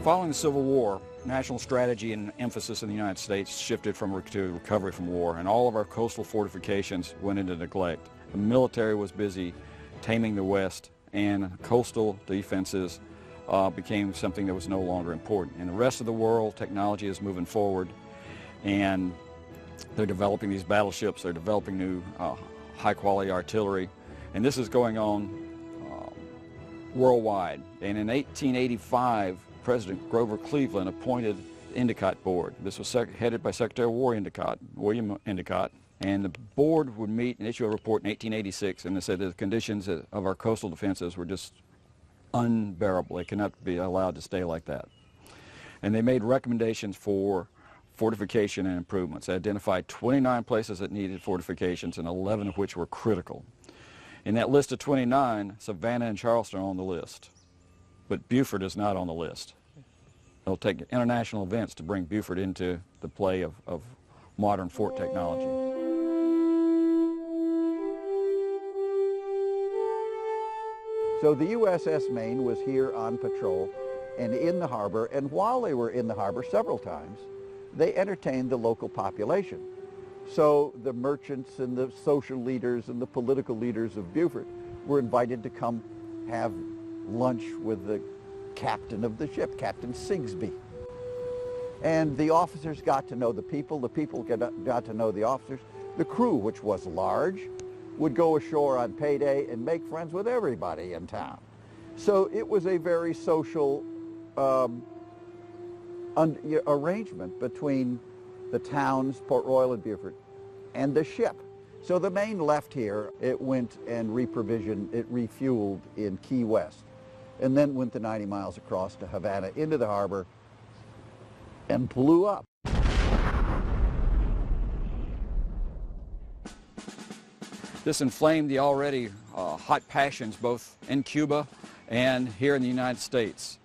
Following the Civil War, national strategy and emphasis in the United States shifted to recovery from war, and all of our coastal fortifications went into neglect. The military was busy taming the West, and coastal defenses became something that was no longer important. In the rest of the world, technology is moving forward, and they're developing these battleships, they're developing new high-quality artillery, and this is going on worldwide. And in 1885, President Grover Cleveland appointed the Endicott Board. This was headed by Secretary of War Endicott, William Endicott, and the board would meet and issue a report in 1886, and they said the conditions of our coastal defenses were just unbearable. They cannot be allowed to stay like that. And they made recommendations for fortification and improvements. They identified 29 places that needed fortifications, and 11 of which were critical. In that list of 29, Savannah and Charleston are on the list, but Beaufort is not on the list. It'll take international events to bring Beaufort into the play of modern fort technology. So the USS Maine was here on patrol and in the harbor, and while they were in the harbor several times, they entertained the local population. So the merchants and the social leaders and the political leaders of Beaufort were invited to come have lunch with the captain of the ship, Captain Sigsbee. And the officers got to know the people got to know the officers. The crew, which was large, would go ashore on payday and make friends with everybody in town. So it was a very social arrangement between the towns, Port Royal and Beaufort, and the ship. So the Maine left here, it went and reprovisioned, it refueled in Key West, and then went the 90 miles across to Havana into the harbor and blew up. This inflamed the already hot passions both in Cuba and here in the United States.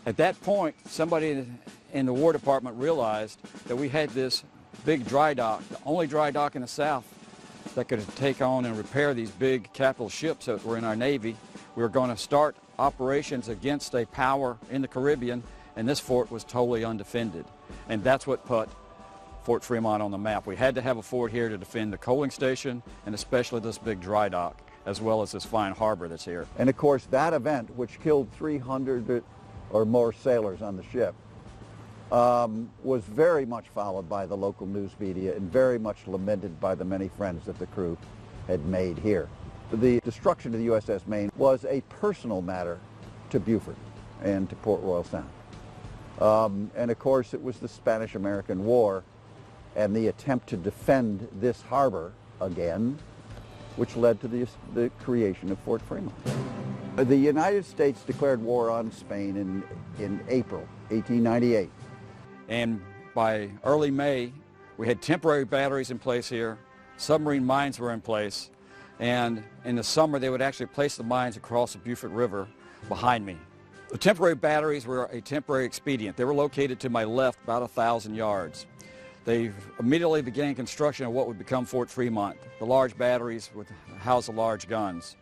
At that point, somebody in the War Department realized that we had this big dry dock, the only dry dock in the South that could take on and repair these big capital ships that were in our Navy. We were going to start operations against a power in the Caribbean, and this fort was totally undefended. And that's what put Fort Fremont on the map. We had to have a fort here to defend the coaling station and especially this big dry dock, as well as this fine harbor that's here. And of course, that event, which killed 300 or more sailors on the ship, was very much followed by the local news media and very much lamented by the many friends that the crew had made here. The destruction of the USS Maine was a personal matter to Beaufort and to Port Royal Sound. And of course, it was the Spanish-American War and the attempt to defend this harbor again, which led to the creation of Fort Fremont. The United States declared war on Spain in April 1898. And by early May, we had temporary batteries in place here, submarine mines were in place, and in the summer they would actually place the mines across the Beaufort River behind me. The temporary batteries were a temporary expedient. They were located to my left about 1,000 yards. They immediately began construction of what would become Fort Fremont. The large batteries would house the large guns.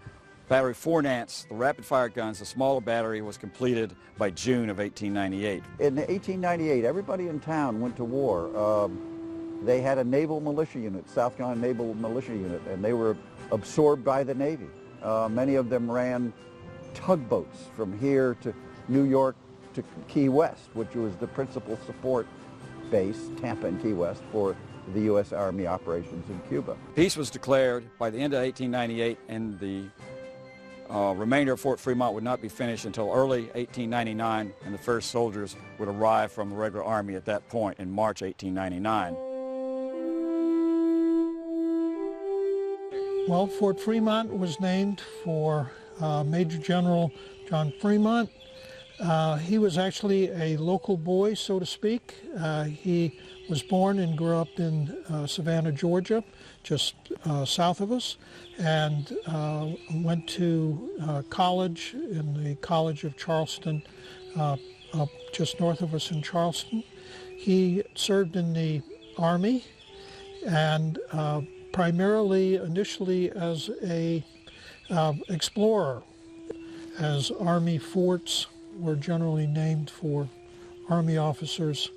Battery 4 Nance, the rapid-fire guns, the smaller battery, was completed by June of 1898. In 1898, everybody in town went to war. They had a naval militia unit, South Carolina Naval Militia Unit, and they were absorbed by the Navy. Many of them ran tugboats from here to New York to Key West, which was the principal support base, Tampa and Key West, for the U.S. Army operations in Cuba. Peace was declared by the end of 1898, and the remainder of Fort Fremont would not be finished until early 1899, and the first soldiers would arrive from the regular Army at that point in March 1899. Well, Fort Fremont was named for Major General John Fremont. He was actually a local boy, so to speak. He was born and grew up in Savannah, Georgia, just south of us, and went to college in the College of Charleston, up just north of us in Charleston. He served in the Army and primarily initially as a explorer, as Army forts were generally named for Army officers,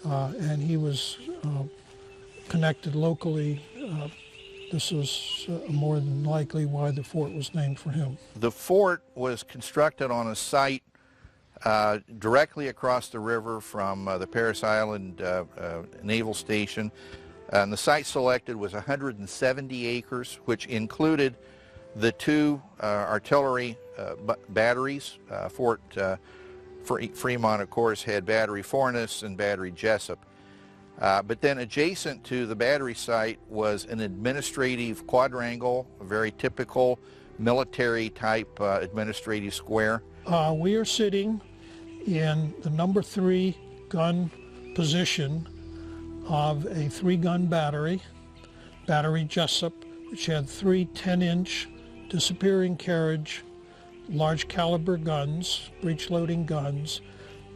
and he was connected locally. This is more than likely why the fort was named for him. The fort was constructed on a site directly across the river from the Parris Island Naval Station. And the site selected was 170 acres, which included the two artillery batteries. Fort Fremont, of course, had Battery Forness and Battery Jessup. But then adjacent to the battery site was an administrative quadrangle, a very typical military-type administrative square. We are sitting in the number 3 gun position of a 3-gun battery, Battery Jessup, which had 3 10-inch disappearing carriage, large caliber guns, breech-loading guns.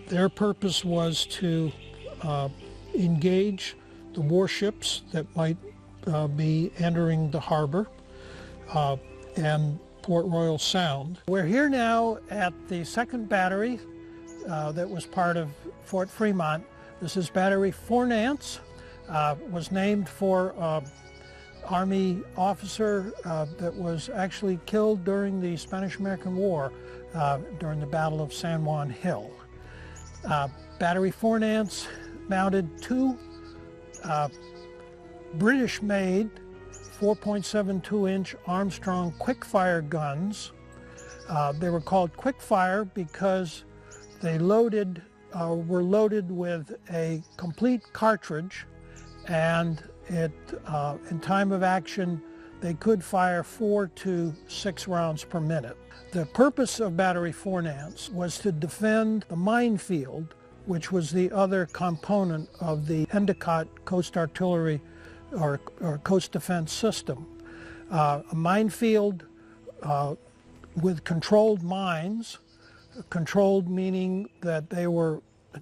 Their purpose was to engage the warships that might be entering the harbor and Port Royal Sound. We're here now at the 2nd battery that was part of Fort Fremont. This is Battery 4 Nance, was named for Army officer that was actually killed during the Spanish-American War during the Battle of San Juan Hill. Battery 4 Nance mounted 2 British-made 4.72-inch Armstrong quick-fire guns They were called quick fire because they were loaded with a complete cartridge, and in time of action they could fire 4 to 6 rounds per minute. The purpose of battery forenance was to defend the minefield, which was the other component of the Endicott Coast Artillery or Coast Defense System. A minefield with controlled mines, controlled meaning that they were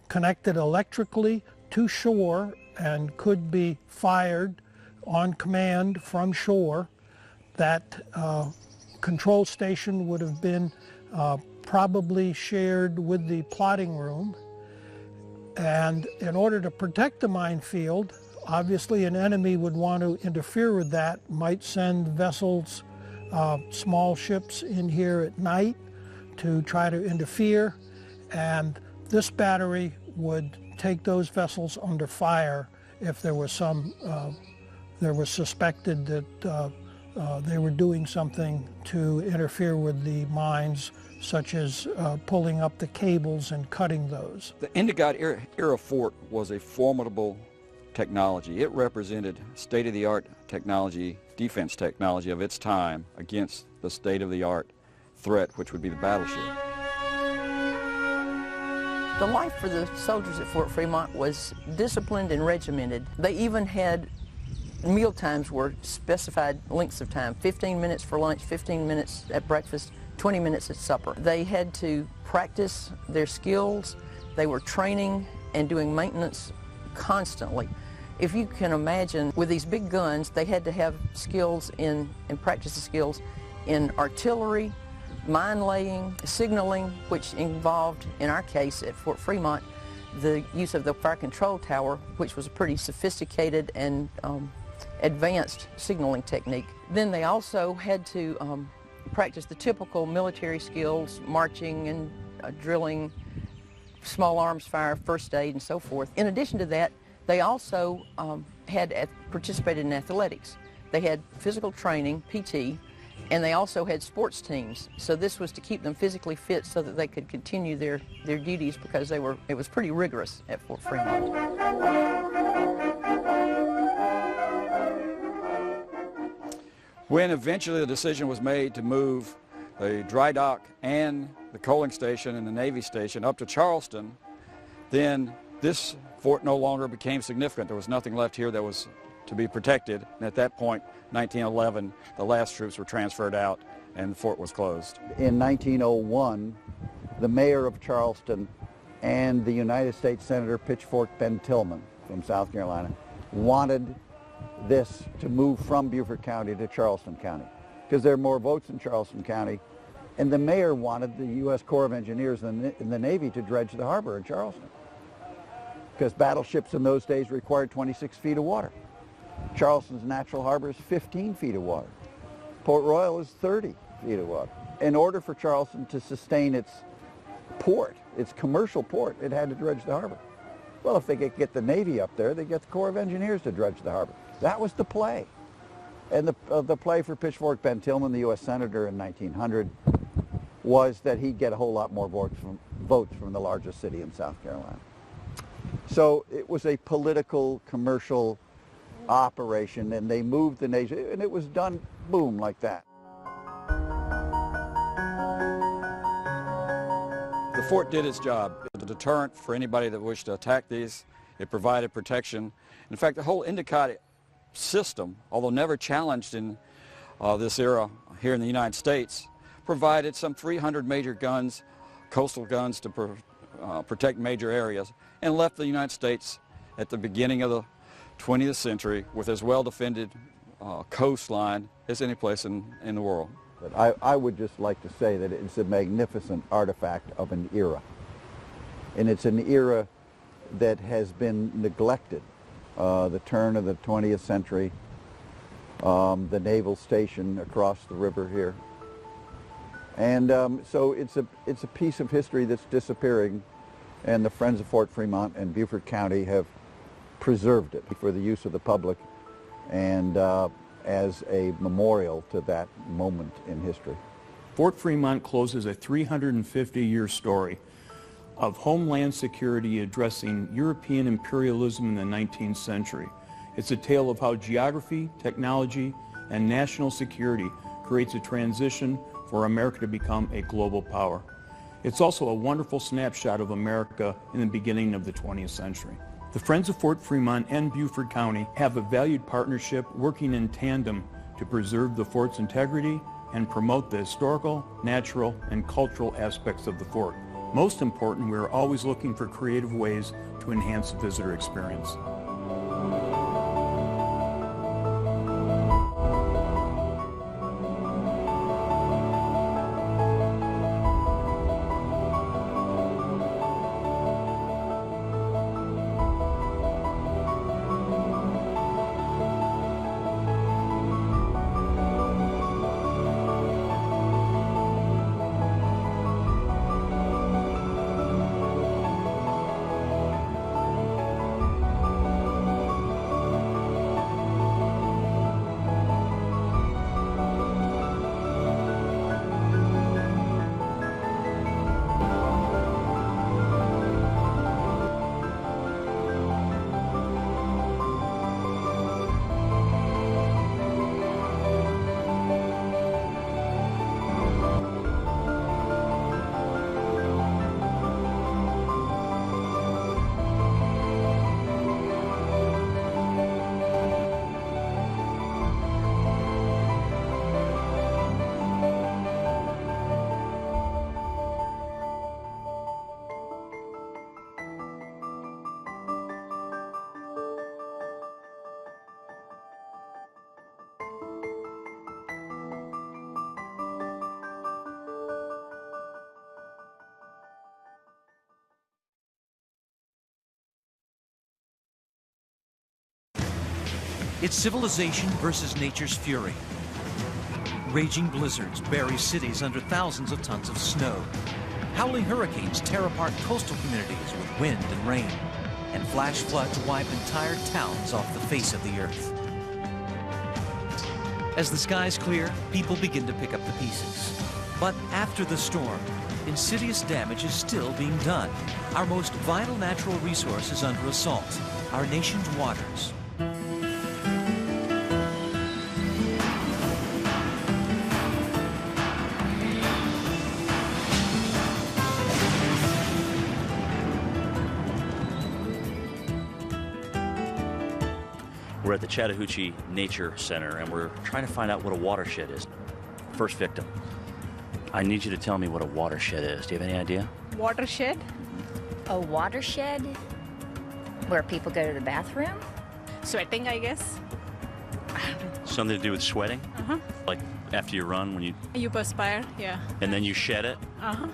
connected electrically to shore and could be fired on command from shore. That control station would have been probably shared with the plotting room. And in order to protect the minefield, obviously an enemy would want to interfere with that, might send vessels, small ships in here at night to try to interfere, and this battery would take those vessels under fire if there was suspected that they were doing something to interfere with the mines, such as pulling up the cables and cutting those. The Endicott era fort was a formidable technology. It represented state-of-the-art technology, defense technology of its time against the state-of-the-art threat, which would be the battleship. The life for the soldiers at Fort Fremont was disciplined and regimented. They even had meal times were specified lengths of time, 15 minutes for lunch, 15 minutes at breakfast, 20 minutes at supper. They had to practice their skills. They were training and doing maintenance constantly. If you can imagine, with these big guns, they had to have skills and practice the skills in artillery, mine laying, signaling, which involved, in our case at Fort Fremont, the use of the fire control tower, which was a pretty sophisticated and advanced signaling technique. Then they also had to practice the typical military skills, marching and drilling, small arms fire, first aid, and so forth. In addition to that, they also had participated in athletics. They had physical training, PT, and they also had sports teams. So this was to keep them physically fit so that they could continue their duties, because it was pretty rigorous at Fort Fremont. When eventually the decision was made to move the dry dock and the coaling station and the Navy station up to Charleston, then this fort no longer became significant. There was nothing left here that was to be protected. And at that point, 1911, the last troops were transferred out and the fort was closed. In 1901, the mayor of Charleston and the United States Senator Pitchfork Ben Tillman from South Carolina wanted this to move from Beaufort County to Charleston County because there are more votes in Charleston County, and the mayor wanted the U.S. Corps of Engineers and the Navy to dredge the harbor in Charleston because battleships in those days required 26 feet of water. Charleston's natural harbor is 15 feet of water. Port Royal is 30 feet of water. In order for Charleston to sustain its port, its commercial port, it had to dredge the harbor. Well, if they could get the Navy up there, they get the Corps of Engineers to dredge the harbor. That was the play. And the play for Pitchfork Ben Tillman, the U.S. Senator in 1900, was that he'd get a whole lot more votes from the largest city in South Carolina. So it was a political, commercial operation, and they moved the nation, and it was done, boom, like that. The fort did its job. It was a deterrent for anybody that wished to attack these. It provided protection. In fact, the whole Endicott system, although never challenged in this era here in the United States, provided some 300 major guns, coastal guns, to protect major areas, and left the United States at the beginning of the 20th century with as well-defended coastline as any place in the world. But I would just like to say that it's a magnificent artifact of an era. And it's an era that has been neglected. The turn of the 20th century, the naval station across the river here. And so it's a piece of history that's disappearing, and the Friends of Fort Fremont and Beaufort County have preserved it for the use of the public and as a memorial to that moment in history. Fort Fremont closes a 350-year story of homeland security addressing European imperialism in the 19th century. It's a tale of how geography, technology, and national security creates a transition for America to become a global power. It's also a wonderful snapshot of America in the beginning of the 20th century. The Friends of Fort Fremont and Beaufort County have a valued partnership working in tandem to preserve the fort's integrity and promote the historical, natural, and cultural aspects of the fort. Most important, we are always looking for creative ways to enhance the visitor experience. It's civilization versus nature's fury. Raging blizzards bury cities under thousands of tons of snow. Howling hurricanes tear apart coastal communities with wind and rain. And flash floods wipe entire towns off the face of the earth. As the skies clear, people begin to pick up the pieces. But after the storm, insidious damage is still being done. Our most vital natural resource is under assault, our nation's waters. We're at the Chattahoochee Nature Center, and we're trying to find out what a watershed is. First victim. I need you to tell me what a watershed is. Do you have any idea? Watershed? A watershed? Where people go to the bathroom? Sweating, I guess. Something to do with sweating? Uh-huh. Like after you run, when You perspire, yeah. and then you shed it? Uh-huh.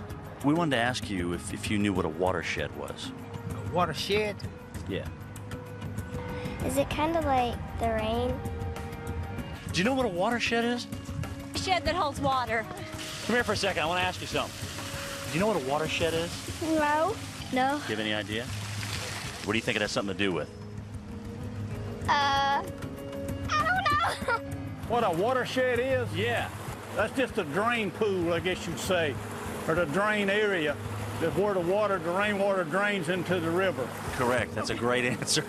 We wanted to ask you if you knew what a watershed was. A watershed? Yeah. Is it kind of like the rain? Do you know what a watershed is? Shed that holds water. Come here for a second. I want to ask you something. Do you know what a watershed is? No. No. Do you have any idea? What do you think it has something to do with? I don't know. What a watershed is? Yeah. That's just a drain pool, I guess you'd say, or the drain area. That's where the rainwater drains into the river. Correct. That's a great answer.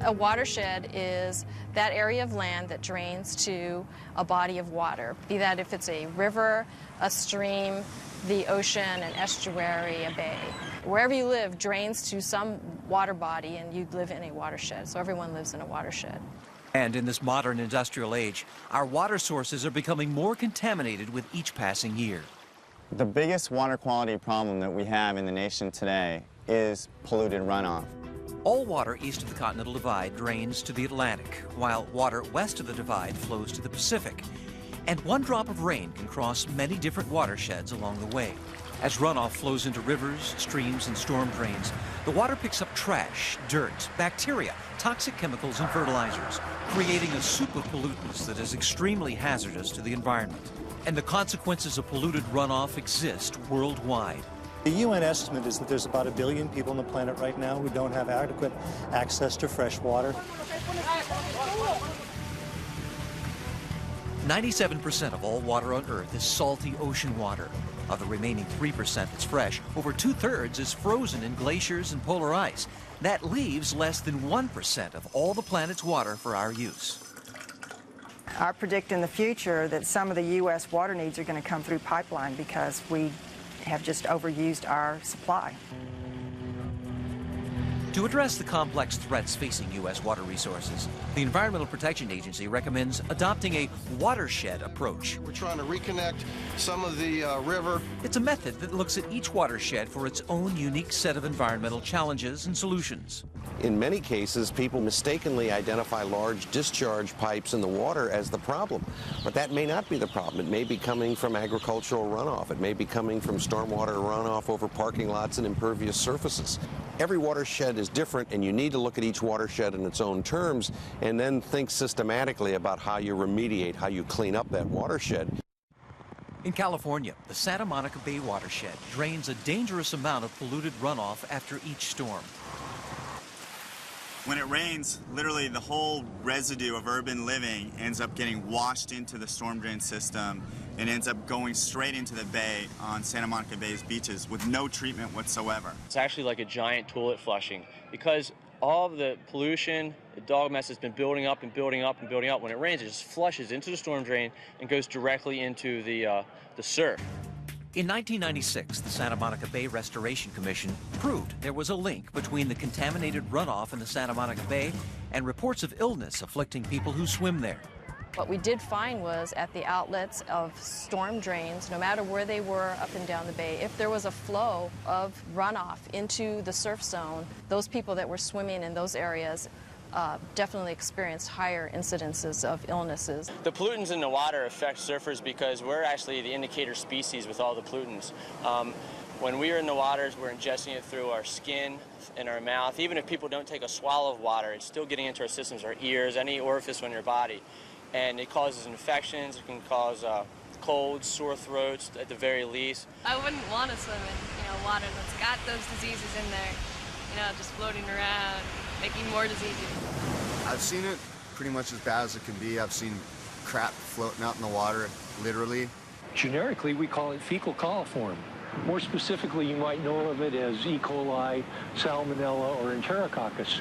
A watershed is that area of land that drains to a body of water, be that if it's a river, a stream, the ocean, an estuary, a bay. Wherever you live drains to some water body, and you live in a watershed. So everyone lives in a watershed. And in this modern industrial age, our water sources are becoming more contaminated with each passing year. The biggest water quality problem that we have in the nation today is polluted runoff. All water east of the Continental Divide drains to the Atlantic, while water west of the divide flows to the Pacific. And one drop of rain can cross many different watersheds along the way. As runoff flows into rivers, streams, and storm drains, the water picks up trash, dirt, bacteria, toxic chemicals, and fertilizers, creating a soup of pollutants that is extremely hazardous to the environment. And the consequences of polluted runoff exist worldwide. The UN estimate is that there's about 1 billion people on the planet right now who don't have adequate access to fresh water. 97% of all water on Earth is salty ocean water. Of the remaining 3% that's fresh, over 2/3 is frozen in glaciers and polar ice. That leaves less than 1% of all the planet's water for our use. I predict in the future that some of the U.S. water needs are going to come through pipeline because we have just overused our supply. To address the complex threats facing U.S. water resources, the Environmental Protection Agency recommends adopting a watershed approach. We're trying to reconnect some of the river. It's a method that looks at each watershed for its own unique set of environmental challenges and solutions. In many cases, people mistakenly identify large discharge pipes in the water as the problem. But that may not be the problem. It may be coming from agricultural runoff. It may be coming from stormwater runoff over parking lots and impervious surfaces. Every watershed is different, and you need to look at each watershed in its own terms and then think systematically about how you remediate, how you clean up that watershed. In California, the Santa Monica Bay watershed drains a dangerous amount of polluted runoff after each storm. When it rains, literally the whole residue of urban living ends up getting washed into the storm drain system and ends up going straight into the bay on Santa Monica Bay's beaches with no treatment whatsoever. It's actually like a giant toilet flushing because all of the pollution, the dog mess has been building up and building up and building up. When it rains, it just flushes into the storm drain and goes directly into the surf. In 1996, the Santa Monica Bay Restoration Commission proved there was a link between the contaminated runoff in the Santa Monica Bay and reports of illness afflicting people who swim there. What we did find was at the outlets of storm drains, no matter where they were up and down the bay, if there was a flow of runoff into the surf zone, those people that were swimming in those areas definitely experienced higher incidences of illnesses. The pollutants in the water affect surfers because we're actually the indicator species with all the pollutants. When we are in the waters, we're ingesting it through our skin and our mouth. Even if people don't take a swallow of water, it's still getting into our systems, our ears, any orifice on your body. And it causes infections, it can cause colds, sore throats at the very least. I wouldn't want to swim in water that's got those diseases in there, just floating around, making more diseases. I've seen it pretty much as bad as it can be. I've seen crap floating out in the water, literally. Generically, we call it fecal coliform. More specifically, you might know of it as E. coli, salmonella, or enterococcus.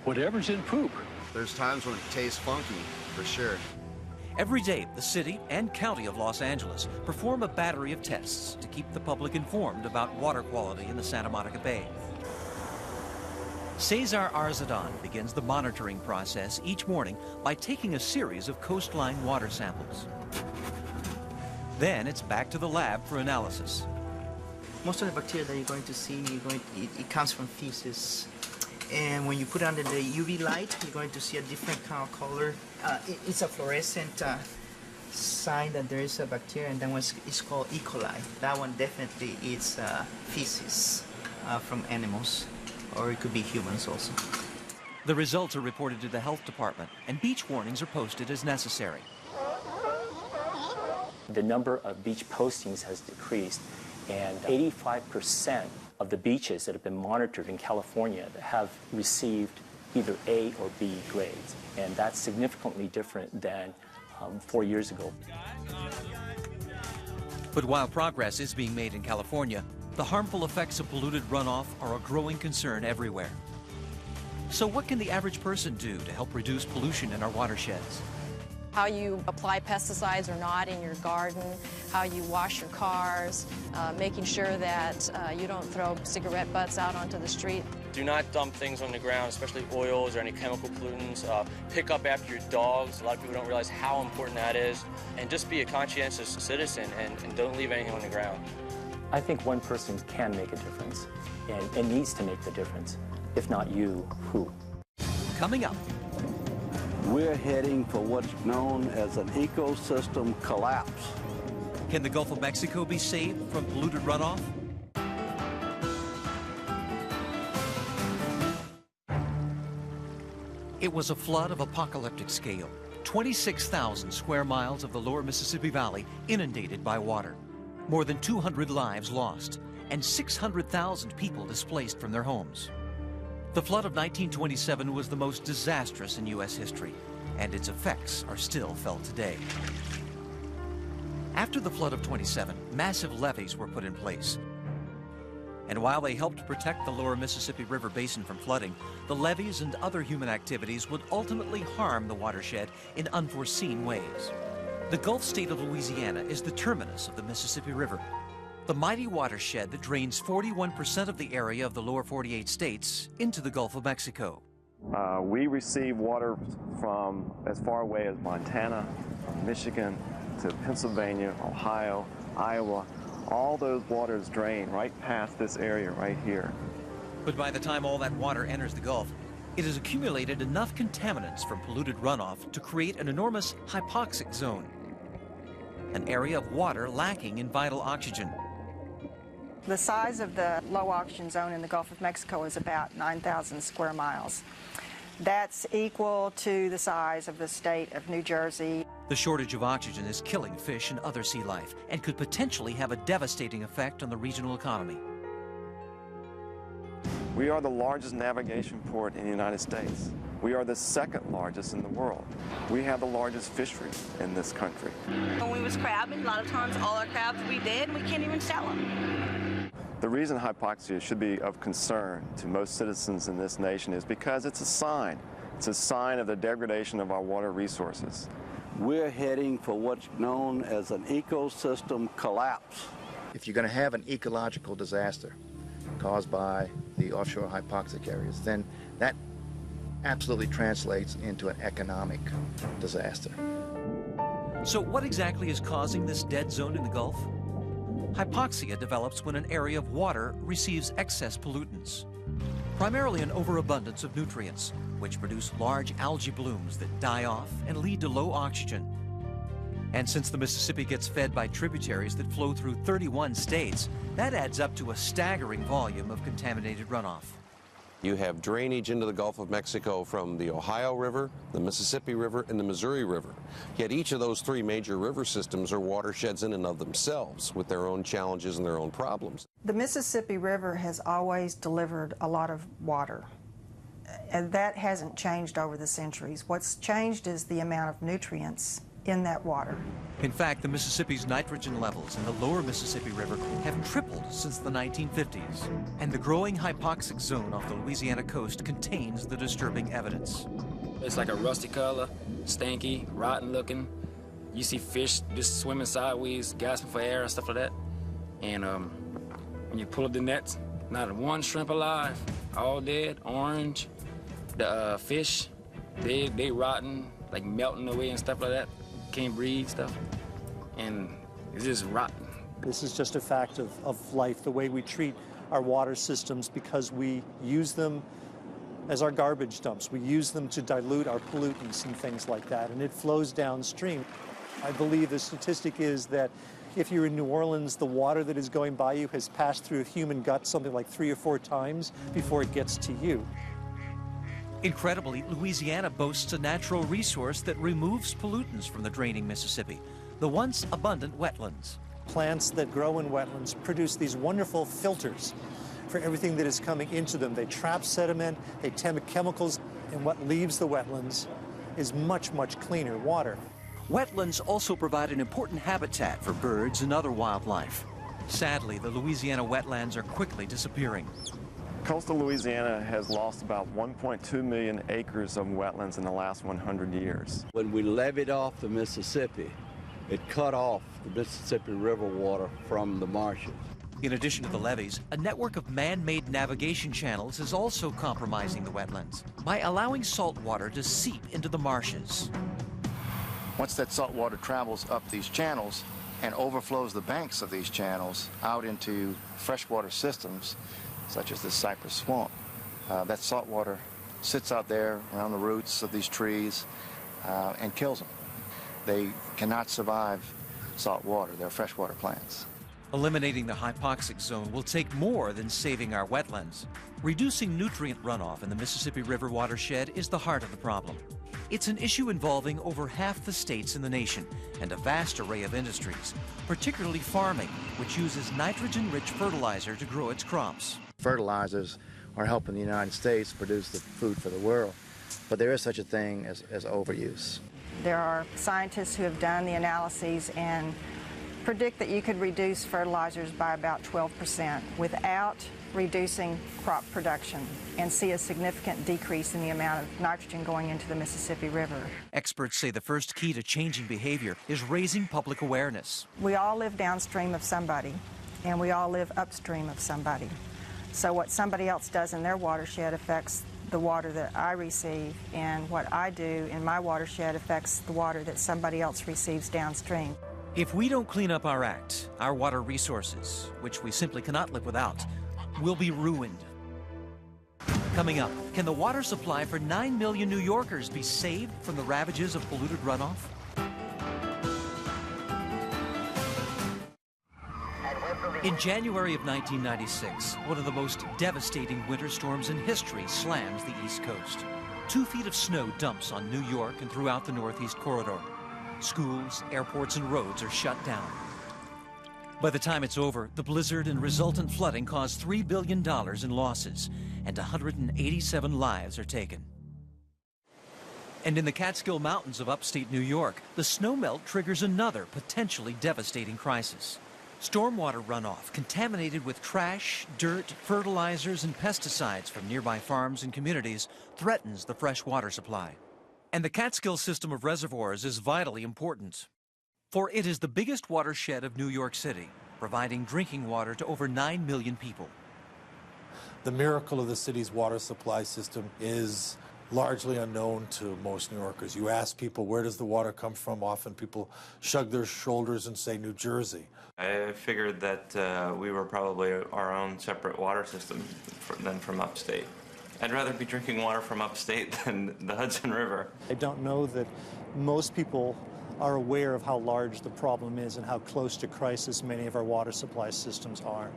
Whatever's in poop. There's times when it tastes funky, for sure. Every day, the city and county of Los Angeles perform a battery of tests to keep the public informed about water quality in the Santa Monica Bay. Cesar Arzadan begins the monitoring process each morning by taking a series of coastline water samples. Then it's back to the lab for analysis. Most of the bacteria that you're going to see, it comes from feces. And when you put it under the UV light, you're going to see a different kind of color. It's a fluorescent sign that there is a bacteria, and that one is called E. coli. That one definitely is feces from animals, or it could be humans also. The results are reported to the health department, and beach warnings are posted as necessary. The number of beach postings has decreased, and 85% of the beaches that have been monitored in California have received either A or B grades, and that's significantly different than 4 years ago. But while progress is being made in California, the harmful effects of polluted runoff are a growing concern everywhere. So what can the average person do to help reduce pollution in our watersheds? How you apply pesticides or not in your garden, how you wash your cars, making sure that you don't throw cigarette butts out onto the street. Do not dump things on the ground, especially oils or any chemical pollutants. Pick up after your dogs. A lot of people don't realize how important that is. And just be a conscientious citizen and don't leave anything on the ground. I think one person can make a difference and needs to make the difference. If not you, who? Coming up. We're heading for what's known as an ecosystem collapse. Can the Gulf of Mexico be saved from polluted runoff? It was a flood of apocalyptic scale. 26,000 square miles of the lower Mississippi Valley inundated by water. More than 200 lives lost, and 600,000 people displaced from their homes. The flood of 1927 was the most disastrous in U.S. history, and its effects are still felt today. After the flood of '27, massive levees were put in place. And while they helped protect the lower Mississippi River basin from flooding, the levees and other human activities would ultimately harm the watershed in unforeseen ways. The Gulf state of Louisiana is the terminus of the Mississippi River, the mighty watershed that drains 41% of the area of the lower 48 states into the Gulf of Mexico. We receive water from as far away as Montana, Michigan, to Pennsylvania, Ohio, Iowa. All those waters drain right past this area right here. But by the time all that water enters the Gulf, it has accumulated enough contaminants from polluted runoff to create an enormous hypoxic zone, an area of water lacking in vital oxygen. The size of the low oxygen zone in the Gulf of Mexico is about 9,000 square miles. That's equal to the size of the state of New Jersey. The shortage of oxygen is killing fish and other sea life and could potentially have a devastating effect on the regional economy. We are the largest navigation port in the United States. We are the second largest in the world. We have the largest fisheries in this country. When we was crabbing, a lot of times all our crabs we dead and we can't even sell them. The reason hypoxia should be of concern to most citizens in this nation is because it's a sign. It's a sign of the degradation of our water resources. We're heading for what's known as an ecosystem collapse. If you're going to have an ecological disaster caused by the offshore hypoxic areas, then that absolutely translates into an economic disaster. So what exactly is causing this dead zone in the Gulf? Hypoxia develops when an area of water receives excess pollutants, primarily an overabundance of nutrients, which produce large algae blooms that die off and lead to low oxygen. And since the Mississippi gets fed by tributaries that flow through 31 states, that adds up to a staggering volume of contaminated runoff. You have drainage into the Gulf of Mexico from the Ohio River, the Mississippi River, and the Missouri River. Yet each of those three major river systems are watersheds in and of themselves with their own challenges and their own problems. The Mississippi River has always delivered a lot of water, and that hasn't changed over the centuries. What's changed is the amount of nutrients in that water. In fact, the Mississippi's nitrogen levels in the lower Mississippi River have tripled since the 1950s, and the growing hypoxic zone off the Louisiana coast contains the disturbing evidence. It's like a rusty color, stanky, rotten looking. You see fish just swimming sideways, gasping for air and stuff like that. And when you pull up the nets, not one shrimp alive, all dead, orange. The fish, they rotten, like melting away and stuff like that. Can't breathe stuff, and it's just rotten. This is just a fact of life, the way we treat our water systems, because we use them as our garbage dumps. We use them to dilute our pollutants and things like that, and it flows downstream. I believe the statistic is that if you're in New Orleans, the water that is going by you has passed through a human gut something like 3 or 4 times before it gets to you. Incredibly, Louisiana boasts a natural resource that removes pollutants from the draining Mississippi, the once abundant wetlands. Plants that grow in wetlands produce these wonderful filters for everything that is coming into them. They trap sediment, they tempt chemicals, and what leaves the wetlands is much, much cleaner water. Wetlands also provide an important habitat for birds and other wildlife. Sadly, the Louisiana wetlands are quickly disappearing. Coastal Louisiana has lost about 1.2 million acres of wetlands in the last 100 years. When we levied off the Mississippi, it cut off the Mississippi River water from the marshes. In addition to the levees, a network of man-made navigation channels is also compromising the wetlands by allowing salt water to seep into the marshes. Once that salt water travels up these channels and overflows the banks of these channels out into freshwater systems, such as this cypress swamp, that salt water sits out there around the roots of these trees and kills them. They cannot survive salt water. They're freshwater plants. Eliminating the hypoxic zone will take more than saving our wetlands. Reducing nutrient runoff in the Mississippi River watershed is the heart of the problem. It's an issue involving over half the states in the nation and a vast array of industries, particularly farming, which uses nitrogen-rich fertilizer to grow its crops. Fertilizers are helping the United States produce the food for the world. but there is such a thing as overuse. There are scientists who have done the analyses and predict that you could reduce fertilizers by about 12% without reducing crop production and see a significant decrease in the amount of nitrogen going into the Mississippi River. Experts say the first key to changing behavior is raising public awareness. We all live downstream of somebody, and we all live upstream of somebody. So what somebody else does in their watershed affects the water that I receive, and what I do in my watershed affects the water that somebody else receives downstream. If we don't clean up our act, our water resources, which we simply cannot live without, will be ruined. Coming up, can the water supply for 9 million New Yorkers be saved from the ravages of polluted runoff? In January of 1996, one of the most devastating winter storms in history slams the East Coast. 2 feet of snow dumps on New York and throughout the Northeast Corridor. Schools, airports, and roads are shut down. By the time it's over, the blizzard and resultant flooding caused $3 billion in losses, and 187 lives are taken. And in the Catskill Mountains of upstate New York, the snowmelt triggers another potentially devastating crisis. Stormwater runoff contaminated with trash, dirt, fertilizers, and pesticides from nearby farms and communities threatens the fresh water supply. And the Catskill system of reservoirs is vitally important, for it is the biggest watershed of New York City, providing drinking water to over 9 million people. The miracle of the city's water supply system is largely unknown to most New Yorkers. You ask people, where does the water come from? Often people shrug their shoulders and say New Jersey. I figured that we were probably our own separate water system than from upstate. I'd rather be drinking water from upstate than the Hudson River. I don't know that most people are aware of how large the problem is and how close to crisis many of our water supply systems are.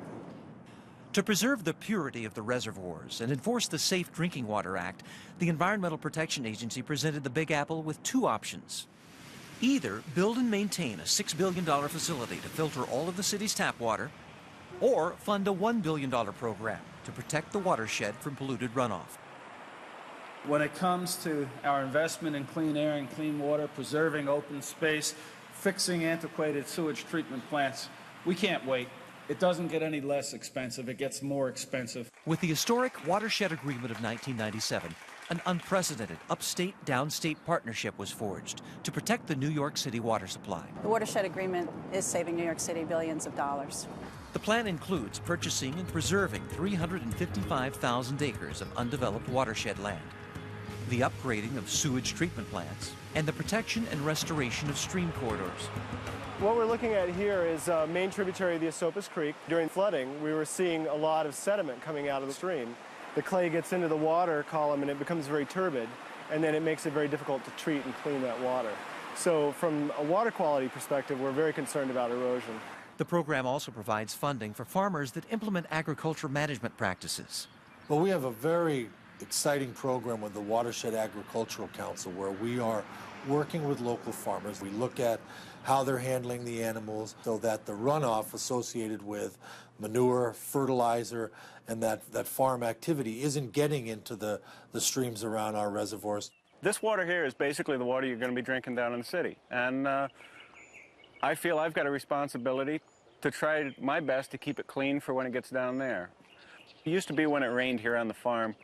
To preserve the purity of the reservoirs and enforce the Safe Drinking Water Act, the Environmental Protection Agency presented the Big Apple with 2 options. Either build and maintain a $6 billion facility to filter all of the city's tap water, or fund a $1 billion program to protect the watershed from polluted runoff. When it comes to our investment in clean air and clean water, preserving open space, fixing antiquated sewage treatment plants, we can't wait. It doesn't get any less expensive, it gets more expensive. With the historic Watershed Agreement of 1997, an unprecedented upstate-downstate partnership was forged to protect the New York City water supply. The Watershed Agreement is saving New York City billions of dollars. The plan includes purchasing and preserving 355,000 acres of undeveloped watershed land, the upgrading of sewage treatment plants, and the protection and restoration of stream corridors. What we're looking at here is a main tributary of the Esopus Creek. During flooding, we were seeing a lot of sediment coming out of the stream. The clay gets into the water column and it becomes very turbid, and then it makes it very difficult to treat and clean that water. So from a water quality perspective, we're very concerned about erosion. The program also provides funding for farmers that implement agriculture management practices. Well, we have a very exciting program with the Watershed Agricultural Council where we are working with local farmers. We look at how they're handling the animals so that the runoff associated with manure, fertilizer, and that farm activity isn't getting into the streams around our reservoirs. This water here is basically the water you're going to be drinking down in the city. And I feel I've got a responsibility to try my best to keep it clean for when it gets down there. It used to be when it rained here on the farm,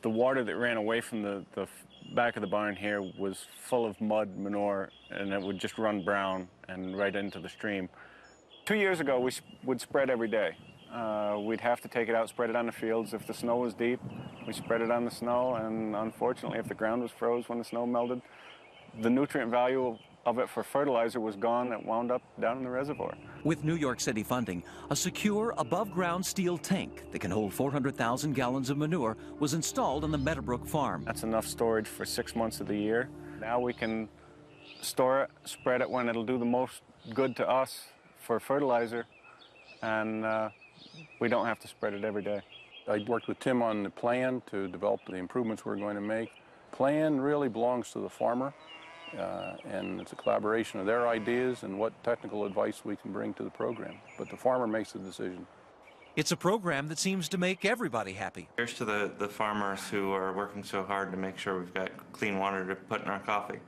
the water that ran away from the back of the barn here was full of mud, manure, and it would just run brown and right into the stream. 2 years ago, we would spread every day. We'd have to take it out, spread it on the fields. If the snow was deep, we spread it on the snow, and unfortunately, if the ground was froze when the snow melted, the nutrient value of it for fertilizer was gone. It wound up down in the reservoir. With New York City funding, a secure above-ground steel tank that can hold 400,000 gallons of manure was installed on the Meadowbrook farm. That's enough storage for 6 months of the year. Now we can store it, spread it when it'll do the most good to us for fertilizer, and we don't have to spread it every day. I worked with Tim on the plan to develop the improvements we're going to make. Plan really belongs to the farmer. And it's a collaboration of their ideas and what technical advice we can bring to the program. But the farmer makes the decision. It's a program that seems to make everybody happy. Here's to the farmers who are working so hard to make sure we've got clean water to put in our coffee.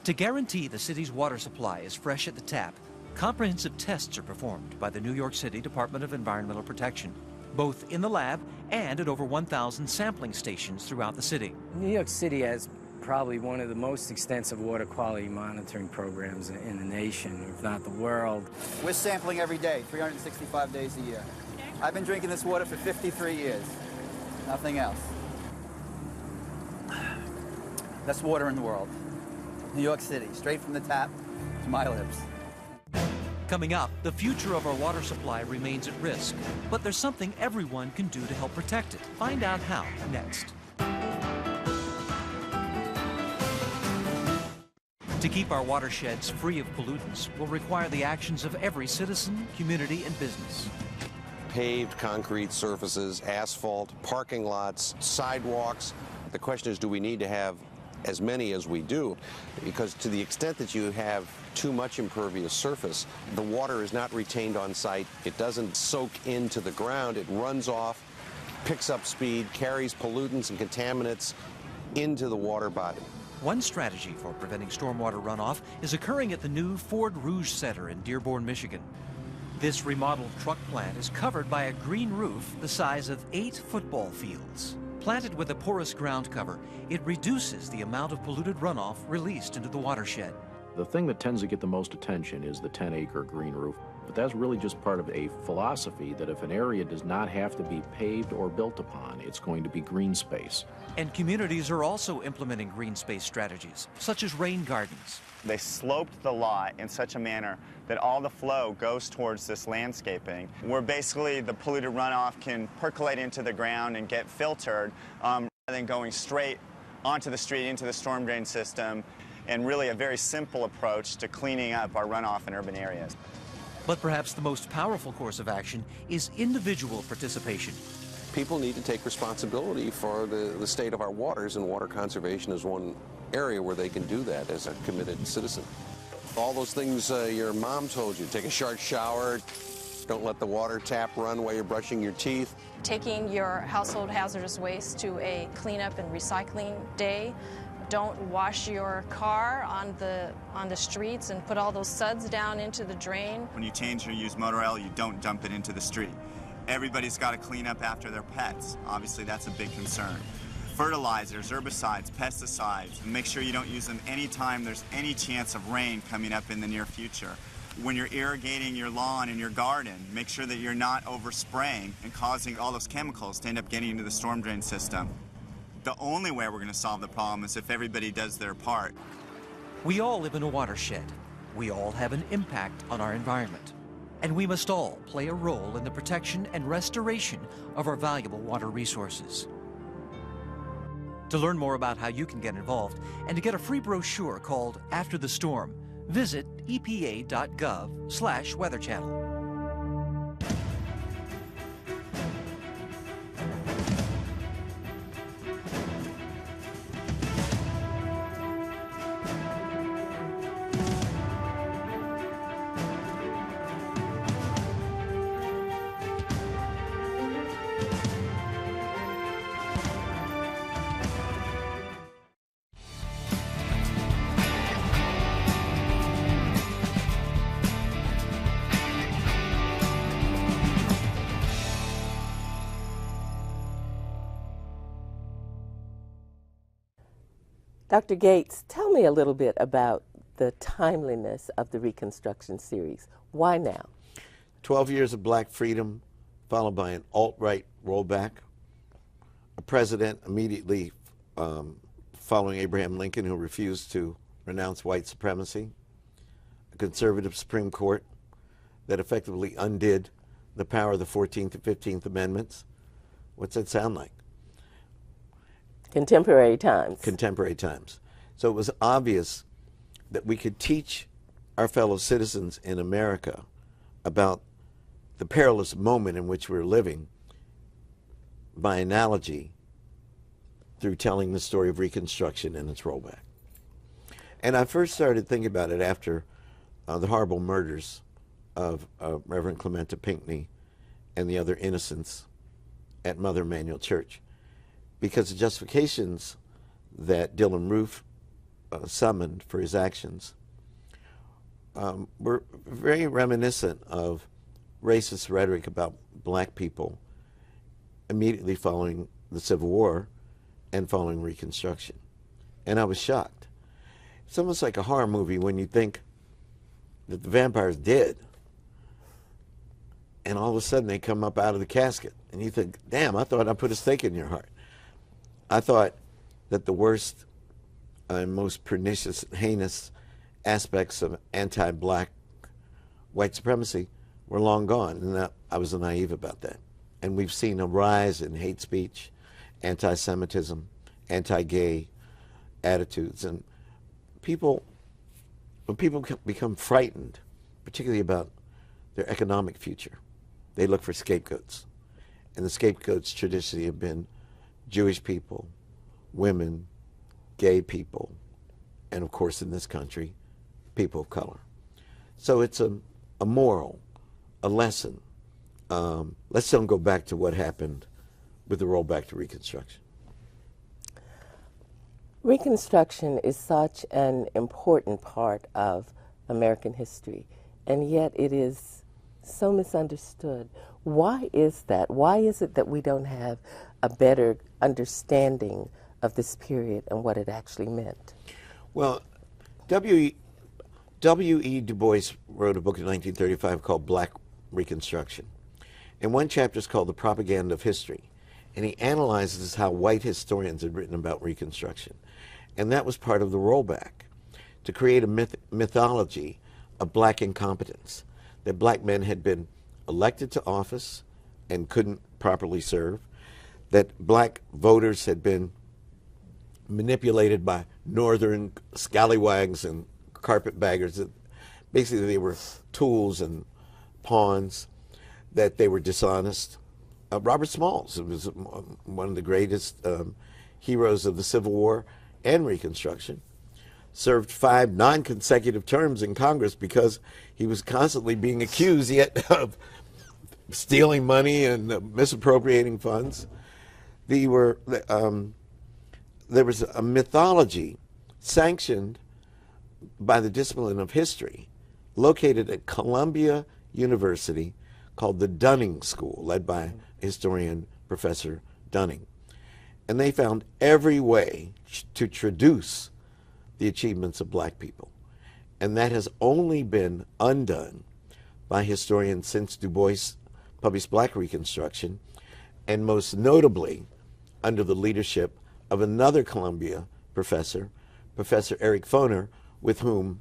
To guarantee the city's water supply is fresh at the tap, comprehensive tests are performed by the New York City Department of Environmental Protection, both in the lab and at over 1,000 sampling stations throughout the city. New York City has probably one of the most extensive water quality monitoring programs in the nation, if not the world. We're sampling every day, 365 days a year. I've been drinking this water for 53 years. Nothing else. Best water in the world. New York City, straight from the tap to my lips. Coming up, the future of our water supply remains at risk, but there's something everyone can do to help protect it. Find out how next. To keep our watersheds free of pollutants will require the actions of every citizen, community, and business. Paved concrete surfaces, asphalt, parking lots, sidewalks. The question is, do we need to have as many as we do? Because to the extent that you have too much impervious surface, the water is not retained on site. It doesn't soak into the ground. It runs off, picks up speed, carries pollutants and contaminants into the water body. One strategy for preventing stormwater runoff is occurring at the new Ford Rouge Center in Dearborn, Michigan. This remodeled truck plant is covered by a green roof the size of 8 football fields. Planted with a porous ground cover, it reduces the amount of polluted runoff released into the watershed. The thing that tends to get the most attention is the 10-acre green roof, but that's really just part of a philosophy that if an area does not have to be paved or built upon, it's going to be green space. And communities are also implementing green space strategies, such as rain gardens. They sloped the lot in such a manner that all the flow goes towards this landscaping, where basically the polluted runoff can percolate into the ground and get filtered rather than going straight onto the street into the storm drain system, and really a very simple approach to cleaning up our runoff in urban areas. But perhaps the most powerful course of action is individual participation. People need to take responsibility for the state of our waters, and water conservation is one area where they can do that as a committed citizen. All those things your mom told you, take a short shower, don't let the water tap run while you're brushing your teeth. Taking your household hazardous waste to a cleanup and recycling day. Don't wash your car on the streets and put all those suds down into the drain. When you change or use motor oil, you don't dump it into the street. Everybody's got to clean up after their pets. Obviously, that's a big concern. Fertilizers, herbicides, pesticides, and make sure you don't use them anytime there's any chance of rain coming up in the near future. When you're irrigating your lawn and your garden, make sure that you're not overspraying and causing all those chemicals to end up getting into the storm drain system. The only way we're going to solve the problem is if everybody does their part. We all live in a watershed. We all have an impact on our environment. And we must all play a role in the protection and restoration of our valuable water resources. To learn more about how you can get involved and to get a free brochure called After the Storm, visit epa.gov/Weather Channel. Dr. Gates, tell me a little bit about the timeliness of the Reconstruction series. Why now? 12 years of black freedom, followed by an alt-right rollback, a president immediately following Abraham Lincoln who refused to renounce white supremacy, a conservative Supreme Court that effectively undid the power of the 14th and 15th Amendments. What's that sound like? Contemporary times. Contemporary times. So it was obvious that we could teach our fellow citizens in America about the perilous moment in which we're living by analogy through telling the story of Reconstruction and its rollback. And I first started thinking about it after the horrible murders of Reverend Clementa Pinckney and the other innocents at Mother Emanuel Church, because the justifications that Dylan Roof summoned for his actions were very reminiscent of racist rhetoric about black people immediately following the Civil War and following Reconstruction. And I was shocked. It's almost like a horror movie when you think that the vampire's dead, and all of a sudden they come up out of the casket, and you think, damn, I thought I put a stake in your heart. I thought that the worst and most pernicious, heinous aspects of anti-black white supremacy were long gone, and I was naive about that. And we've seen a rise in hate speech, anti-Semitism, anti-gay attitudes, and when people become frightened, particularly about their economic future, they look for scapegoats. And the scapegoats traditionally have been Jewish people, women, gay people, and of course in this country, people of color. So it's a moral, a lesson. Let's don't go back to what happened with the rollback to Reconstruction. Reconstruction is such an important part of American history, and yet it is so misunderstood. Why is that? Why is it that we don't have a better understanding of this period and what it actually meant? Well, W.E. Du Bois wrote a book in 1935 called Black Reconstruction. And one chapter is called The Propaganda of History. And he analyzes how white historians had written about Reconstruction. And that was part of the rollback, to create a mythology of black incompetence, that black men had been elected to office and couldn't properly serve, that black voters had been manipulated by northern scallywags and carpetbaggers, that basically they were tools and pawns, that they were dishonest. Robert Smalls, who was one of the greatest heroes of the Civil War and Reconstruction, served 5 non-consecutive terms in Congress because he was constantly being accused yet of stealing money and misappropriating funds. There was a mythology sanctioned by the discipline of history located at Columbia University called the Dunning School, led by historian Professor Dunning. And they found every way to traduce the achievements of black people. And that has only been undone by historians since Du Bois published Black Reconstruction, and most notably under the leadership of another Columbia professor, Professor Eric Foner, with whom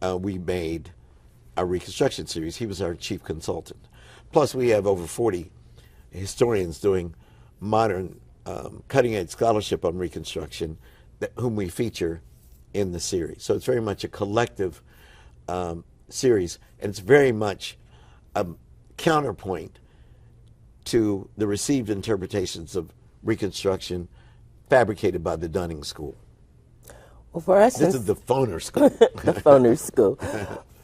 we made our Reconstruction series. He was our chief consultant. Plus, we have over 40 historians doing modern cutting-edge scholarship on Reconstruction, whom we feature in the series. So it's very much a collective series, and it's very much a counterpoint to the received interpretations of Reconstruction fabricated by the Dunning School. Well, for us, this is the Foner School. The Foner School.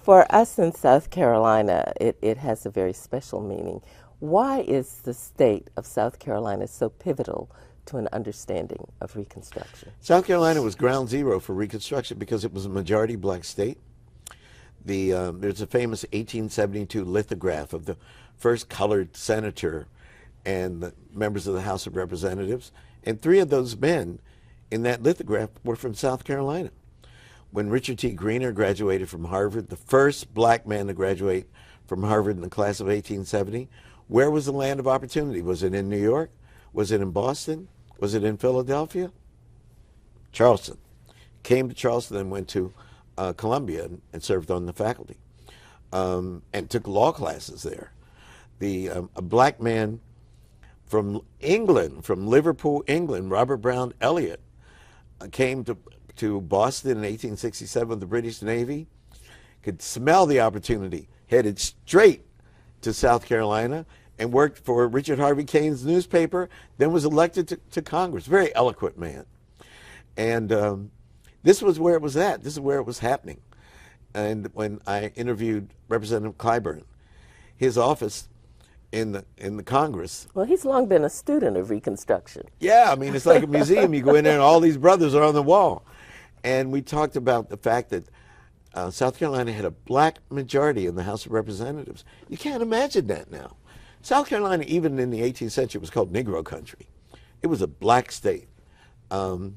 For us in South Carolina, it has a very special meaning. Why is the state of South Carolina so pivotal to an understanding of Reconstruction? South Carolina was ground zero for Reconstruction because it was a majority black state. There's a famous 1872 lithograph of the first colored senator and the members of the House of Representatives, and 3 of those men in that lithograph were from South Carolina. When Richard T. Greener graduated from Harvard, the first black man to graduate from Harvard in the class of 1870, where was the land of opportunity? Was it in New York? Was it in Boston? Was it in Philadelphia? Charleston. Came to Charleston and went to Columbia and served on the faculty and took law classes there. A black man from England, from Liverpool, England, Robert Brown Elliott, came to Boston in 1867 with the British Navy, could smell the opportunity, headed straight to South Carolina and worked for Richard Harvey Kane's newspaper, then was elected to Congress. Very eloquent man. And this was where it was at. This is where it was happening. And when I interviewed Representative Clyburn, his office in the Congress. Well, he's long been a student of Reconstruction. Yeah, I mean, it's like a museum. You go in there and all these brothers are on the wall. And we talked about the fact that South Carolina had a black majority in the House of Representatives. You can't imagine that now. South Carolina, even in the 18th century, was called Negro country. It was a black state. And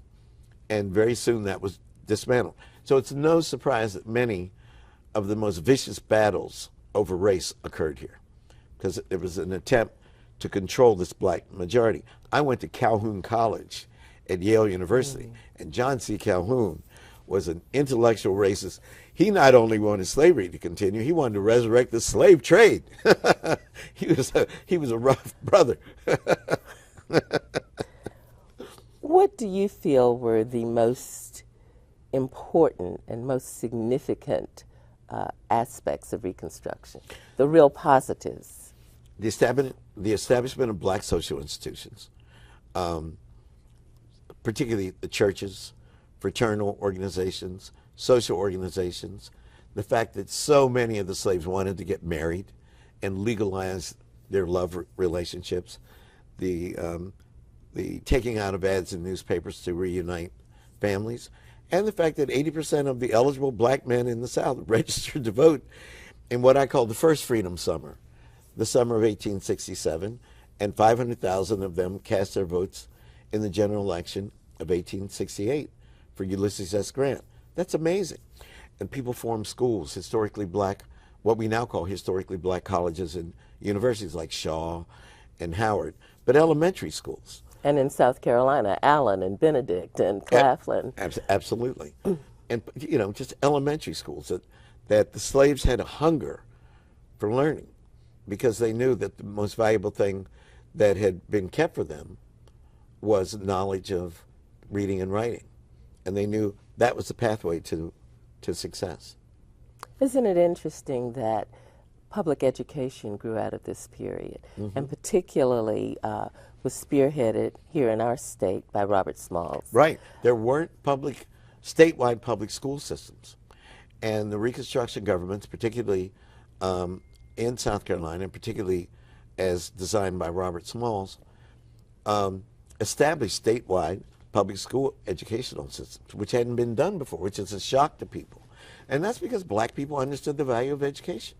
very soon that was dismantled. So it's no surprise that many of the most vicious battles over race occurred here, because it was an attempt to control this black majority. I went to Calhoun College at Yale University, and John C. Calhoun was an intellectual racist. He not only wanted slavery to continue, he wanted to resurrect the slave trade. He was a rough brother. What do you feel were the most important and most significant aspects of Reconstruction, the real positives? The establishment of black social institutions, particularly the churches, fraternal organizations, social organizations, the fact that so many of the slaves wanted to get married and legalize their love relationships, the taking out of ads in newspapers to reunite families, and the fact that 80% of the eligible black men in the South registered to vote in what I call the first Freedom Summer, the summer of 1867, and 500,000 of them cast their votes in the general election of 1868 for Ulysses S. Grant. That's amazing. And people formed schools, historically black, what we now call historically black colleges and universities like Shaw and Howard, but elementary schools. And in South Carolina, Allen and Benedict and Claflin. Absolutely. And, you know, just elementary schools that the slaves had a hunger for learning, because they knew that the most valuable thing that had been kept for them was knowledge of reading and writing. And they knew that was the pathway to success. Isn't it interesting that public education grew out of this period, and particularly was spearheaded here in our state by Robert Smalls? Right. There weren't statewide public school systems. And the Reconstruction governments, particularly in South Carolina, and particularly as designed by Robert Smalls, established statewide public school educational systems, which hadn't been done before, which is a shock to people. And that's because black people understood the value of education.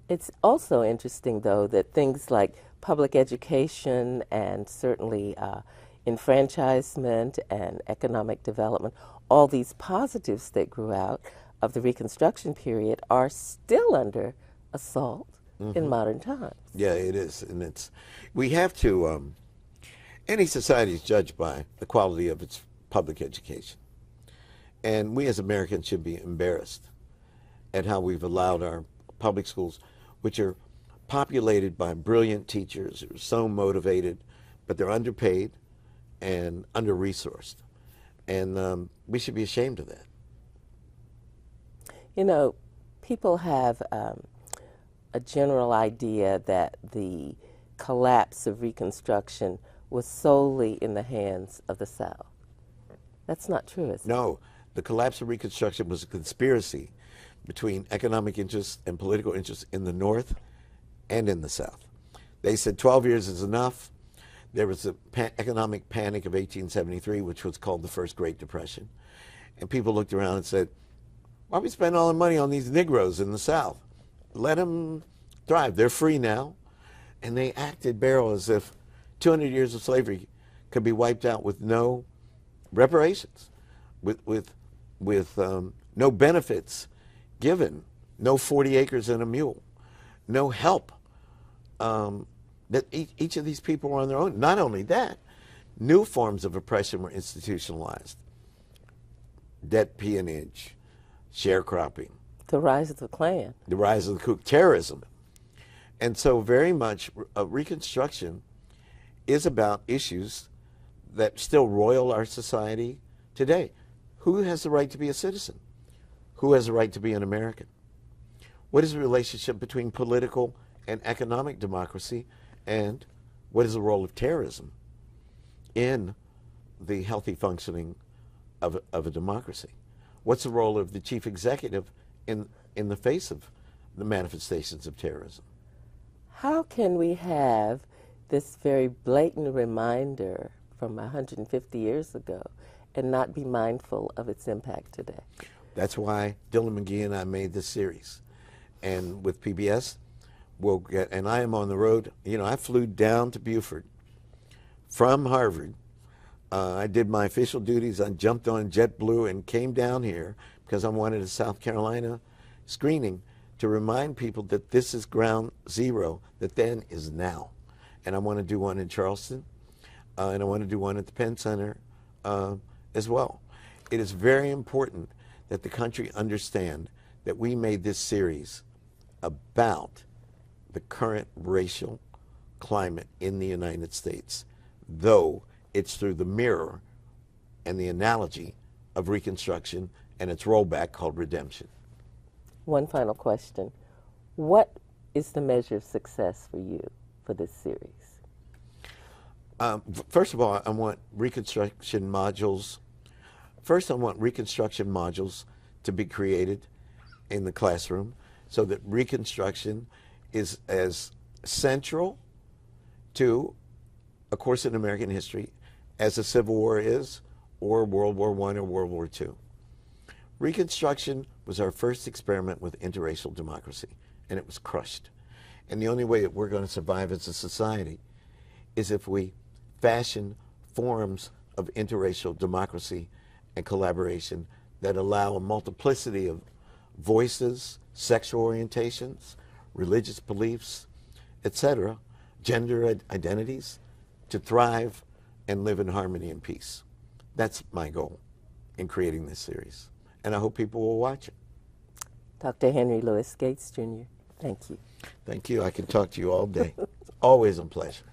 It's also interesting, though, that things like public education and certainly enfranchisement and economic development, all these positives that grew out of the Reconstruction period are still under assault in modern times. Yeah, it is. And we have to, any society is judged by the quality of its public education. And we as Americans should be embarrassed at how we've allowed our public schools, which are populated by brilliant teachers who are so motivated, but they're underpaid and under-resourced. And we should be ashamed of that. You know, people have a general idea that the collapse of Reconstruction was solely in the hands of the South. That's not true, is it? No, the collapse of Reconstruction was a conspiracy between economic interests and political interests in the North and in the South. They said 12 years is enough. There was the economic panic of 1873, which was called the First Great Depression. And people looked around and said, why do we spend all the money on these Negroes in the South? Let them thrive. They're free now. And they acted barrel as if 200 years of slavery could be wiped out with no reparations, with no benefits given, no 40 acres and a mule, no help. That each of these people were on their own. Not only that, new forms of oppression were institutionalized. Debt peonage, sharecropping. The rise of the Klan. The rise of the coup, terrorism. And so very much Reconstruction is about issues that still roil our society today. Who has the right to be a citizen? Who has the right to be an American? What is the relationship between political and economic democracy, and what is the role of terrorism in the healthy functioning of a democracy? What's the role of the chief executive in the face of the manifestations of terrorism? How can we have this very blatant reminder from 150 years ago and not be mindful of its impact today? That's why Dylan McGee and I made this series. And with PBS, we'll get, and I am on the road. You know, I flew down to Beaufort from Harvard. I did my official duties. I jumped on JetBlue and came down here because I wanted a South Carolina screening to remind people that this is ground zero, that then is now. And I want to do one in Charleston, and I want to do one at the Penn Center as well. It is very important that the country understand that we made this series about the current racial climate in the United States, though it's through the mirror and the analogy of Reconstruction and its rollback called redemption. One final question. What is the measure of success for you for this series? First of all, I want Reconstruction modules. First, I want Reconstruction modules to be created in the classroom so that Reconstruction is as central to a course in American history as the Civil War is, or World War I or World War II. Reconstruction was our first experiment with interracial democracy, and it was crushed. And the only way that we're going to survive as a society is if we fashion forms of interracial democracy and collaboration that allow a multiplicity of voices, sexual orientations, religious beliefs, etc., gender identities, to thrive and live in harmony and peace. That's my goal in creating this series, and I hope people will watch it. Dr. Henry Louis Gates, Jr., thank you. Thank you. I can talk to you all day. It's always a pleasure.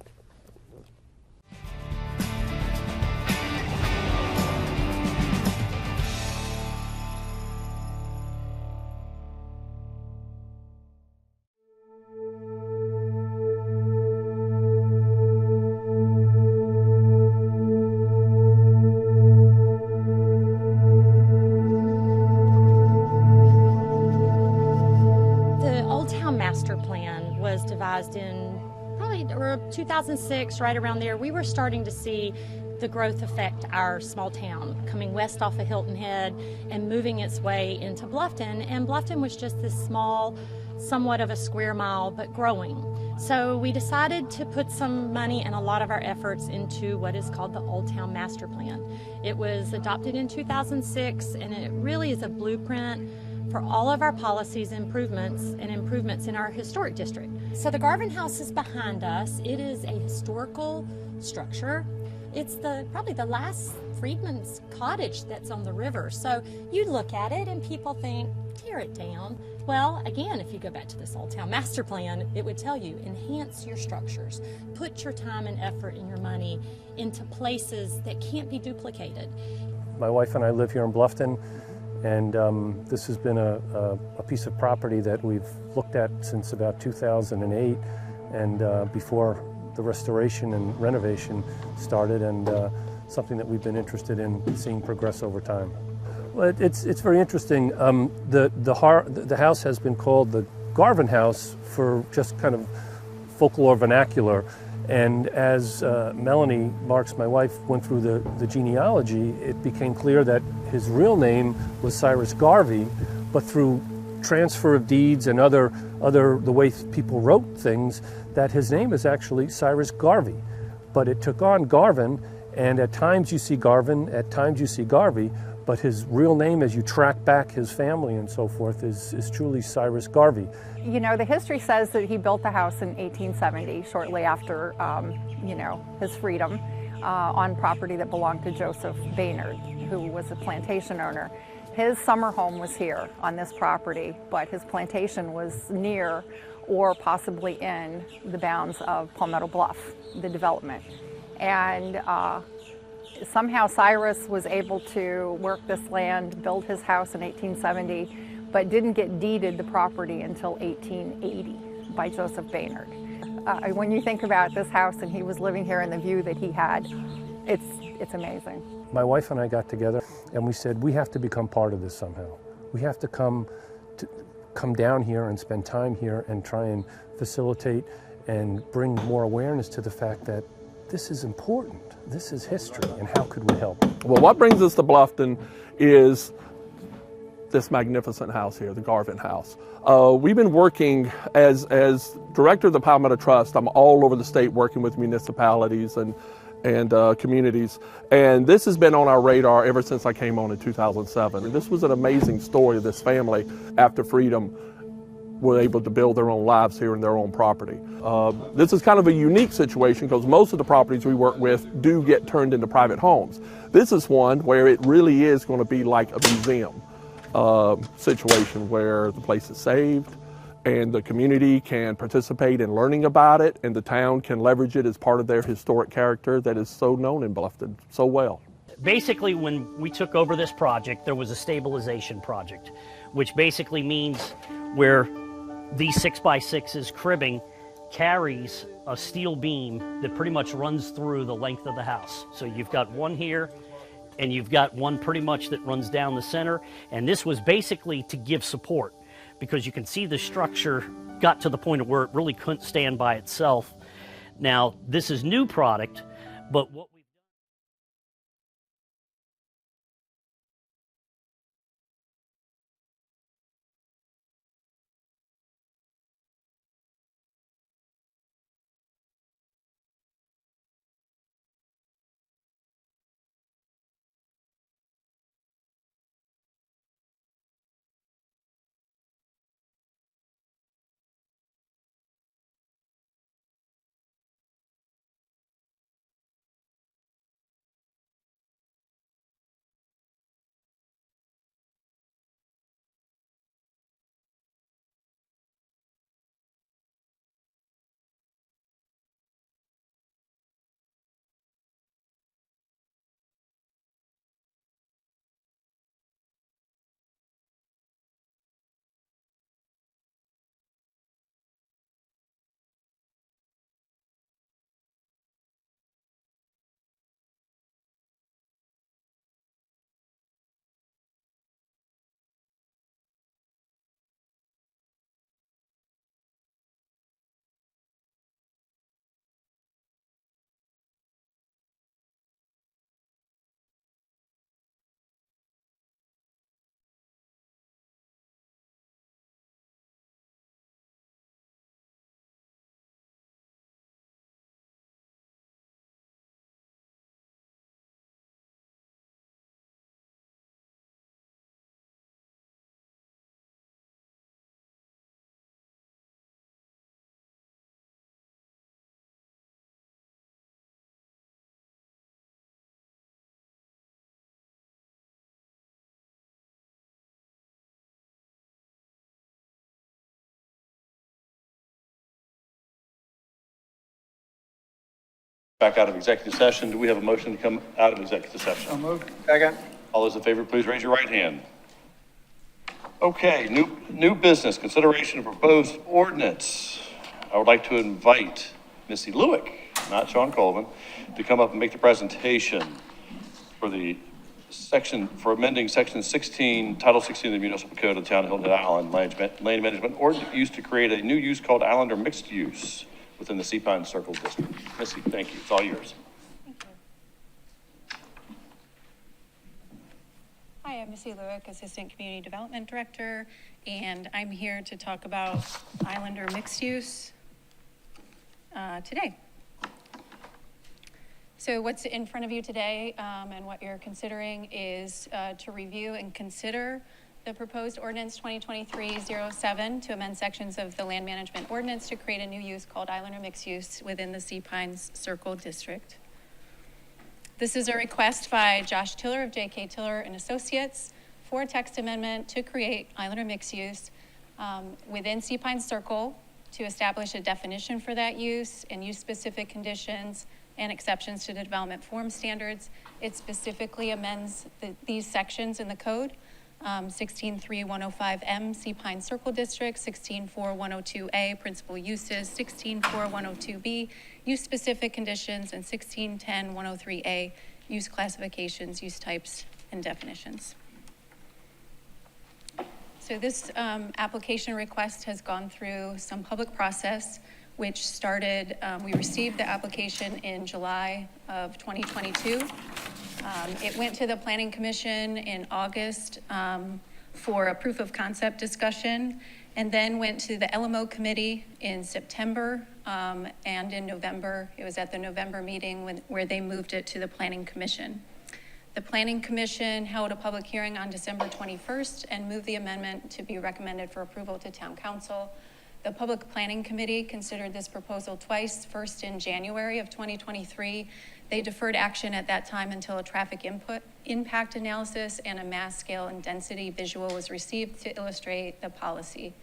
In probably 2006, right around there, we were starting to see the growth affect our small town, coming west off of Hilton Head and moving its way into Bluffton. And Bluffton was just this small, somewhat of a square mile, but growing. So we decided to put some money and a lot of our efforts into what is called the Old Town Master Plan. It was adopted in 2006, and it really is a blueprint for all of our policies, improvements in our historic district. So the Garvin House is behind us. It is a historical structure. It's probably the last freedman's cottage that's on the river. So you look at it and people think, tear it down. Well, again, if you go back to this Old Town Master Plan, it would tell you, enhance your structures. Put your time and effort and your money into places that can't be duplicated. My wife and I live here in Bluffton. And this has been a piece of property that we've looked at since about 2008, and before the restoration and renovation started, and something that we've been interested in seeing progress over time. Well, it's very interesting. The house has been called the Garvin House for just kind of folklore vernacular. And as Melanie Marks, my wife, went through the genealogy, it became clear that his real name was Cyrus Garvey, but through transfer of deeds and the way people wrote things, that his name is actually Cyrus Garvey. But it took on Garvin, and at times you see Garvin, at times you see Garvey, but his real name, as you track back his family and so forth, is truly Cyrus Garvey. You know, the history says that he built the house in 1870, shortly after, his freedom, on property that belonged to Joseph Baynard, who was a plantation owner. His summer home was here on this property, but his plantation was near or possibly in the bounds of Palmetto Bluff, the development. And somehow Cyrus was able to work this land, build his house in 1870, but didn't get deeded the property until 1880 by Joseph Baynard. When you think about this house and he was living here and the view that he had, it's amazing. My wife and I got together and we said, we have to become part of this somehow. We have to come down here and spend time here and try and facilitate and bring more awareness to the fact that this is important. This is history, and how could we help? Well, what brings us to Bluffton is this magnificent house here, the Garvin House. We've been working as director of the Palmetto Trust. I'm all over the state working with municipalities and communities, and this has been on our radar ever since I came on in 2007. And this was an amazing story of this family after freedom were able to build their own lives here in their own property. This is kind of a unique situation because most of the properties we work with do get turned into private homes. This is one where it really is going to be like a museum situation where the place is saved and the community can participate in learning about it, and the town can leverage it as part of their historic character that is so known in Bluffton so well. Basically, when we took over this project, there was a stabilization project, which basically means where these 6x6s cribbing carries a steel beam that pretty much runs through the length of the house. So you've got one here, and you've got one pretty much that runs down the center, and this was basically to give support, because you can see the structure got to the point of where it really couldn't stand by itself. Now, this is new product, but what we back out of executive session. Do we have a motion to come out of executive session? So moved. Second. All those in favor, please raise your right hand. Okay, new business, consideration of proposed ordinance. I would like to invite Missy Lewick, not Sean Colvin, to come up and make the presentation for the section, for amending section 16, title 16 of the municipal code of the town of Hilton Head Island land management ordinance used to create a new use called Islander mixed use within the Sea Pine Circle District. Missy, thank you. It's all yours. Thank you. Hi, I'm Missy Lewick, Assistant Community Development Director, and I'm here to talk about Islander mixed use today. So what's in front of you today and what you're considering is to review and consider the proposed ordinance 2023-07 to amend sections of the land management ordinance to create a new use called Islander mixed use within the Sea Pines Circle District. This is a request by Josh Tiller of J.K. Tiller and Associates for a text amendment to create Islander mixed use within Sea Pines Circle to establish a definition for that use and use specific conditions and exceptions to the development form standards. It specifically amends these sections in the code. 16.3.105M, Sea Pine Circle District, 16.4.102A, Principal Uses, 16.4.102B, Use Specific Conditions, and 16.10.103A, Use Classifications, Use Types, and Definitions. So this application request has gone through some public process. which started, we received the application in July of 2022. It went to the Planning Commission in August for a proof of concept discussion, and then went to the LMO committee in September, and in November. It was at the November meeting where they moved it to the Planning Commission. The Planning Commission held a public hearing on December 21st and moved the amendment to be recommended for approval to Town Council. The Public Planning Committee considered this proposal twice, first in January of 2023. They deferred action at that time until a traffic impact analysis and a mass scale and density visual was received to illustrate the policy.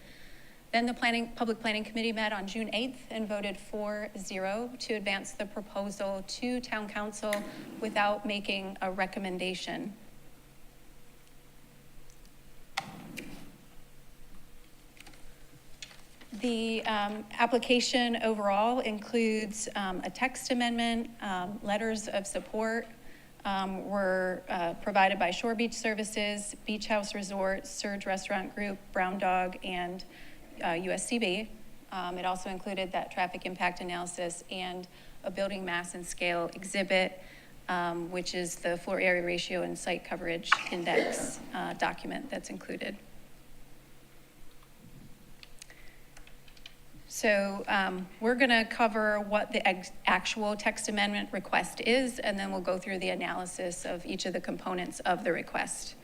Then the Public Planning Committee met on June 8th and voted 4-0 to advance the proposal to Town Council without making a recommendation. The application overall includes a text amendment. Letters of support were provided by Shore Beach Services, Beach House Resort, Surge Restaurant Group, Brown Dog, and USCB. It also included that traffic impact analysis and a building mass and scale exhibit, which is the floor area ratio and site coverage index document that's included. So we're going to cover what the actual text amendment request is, and then we'll go through the analysis of each of the components of the request.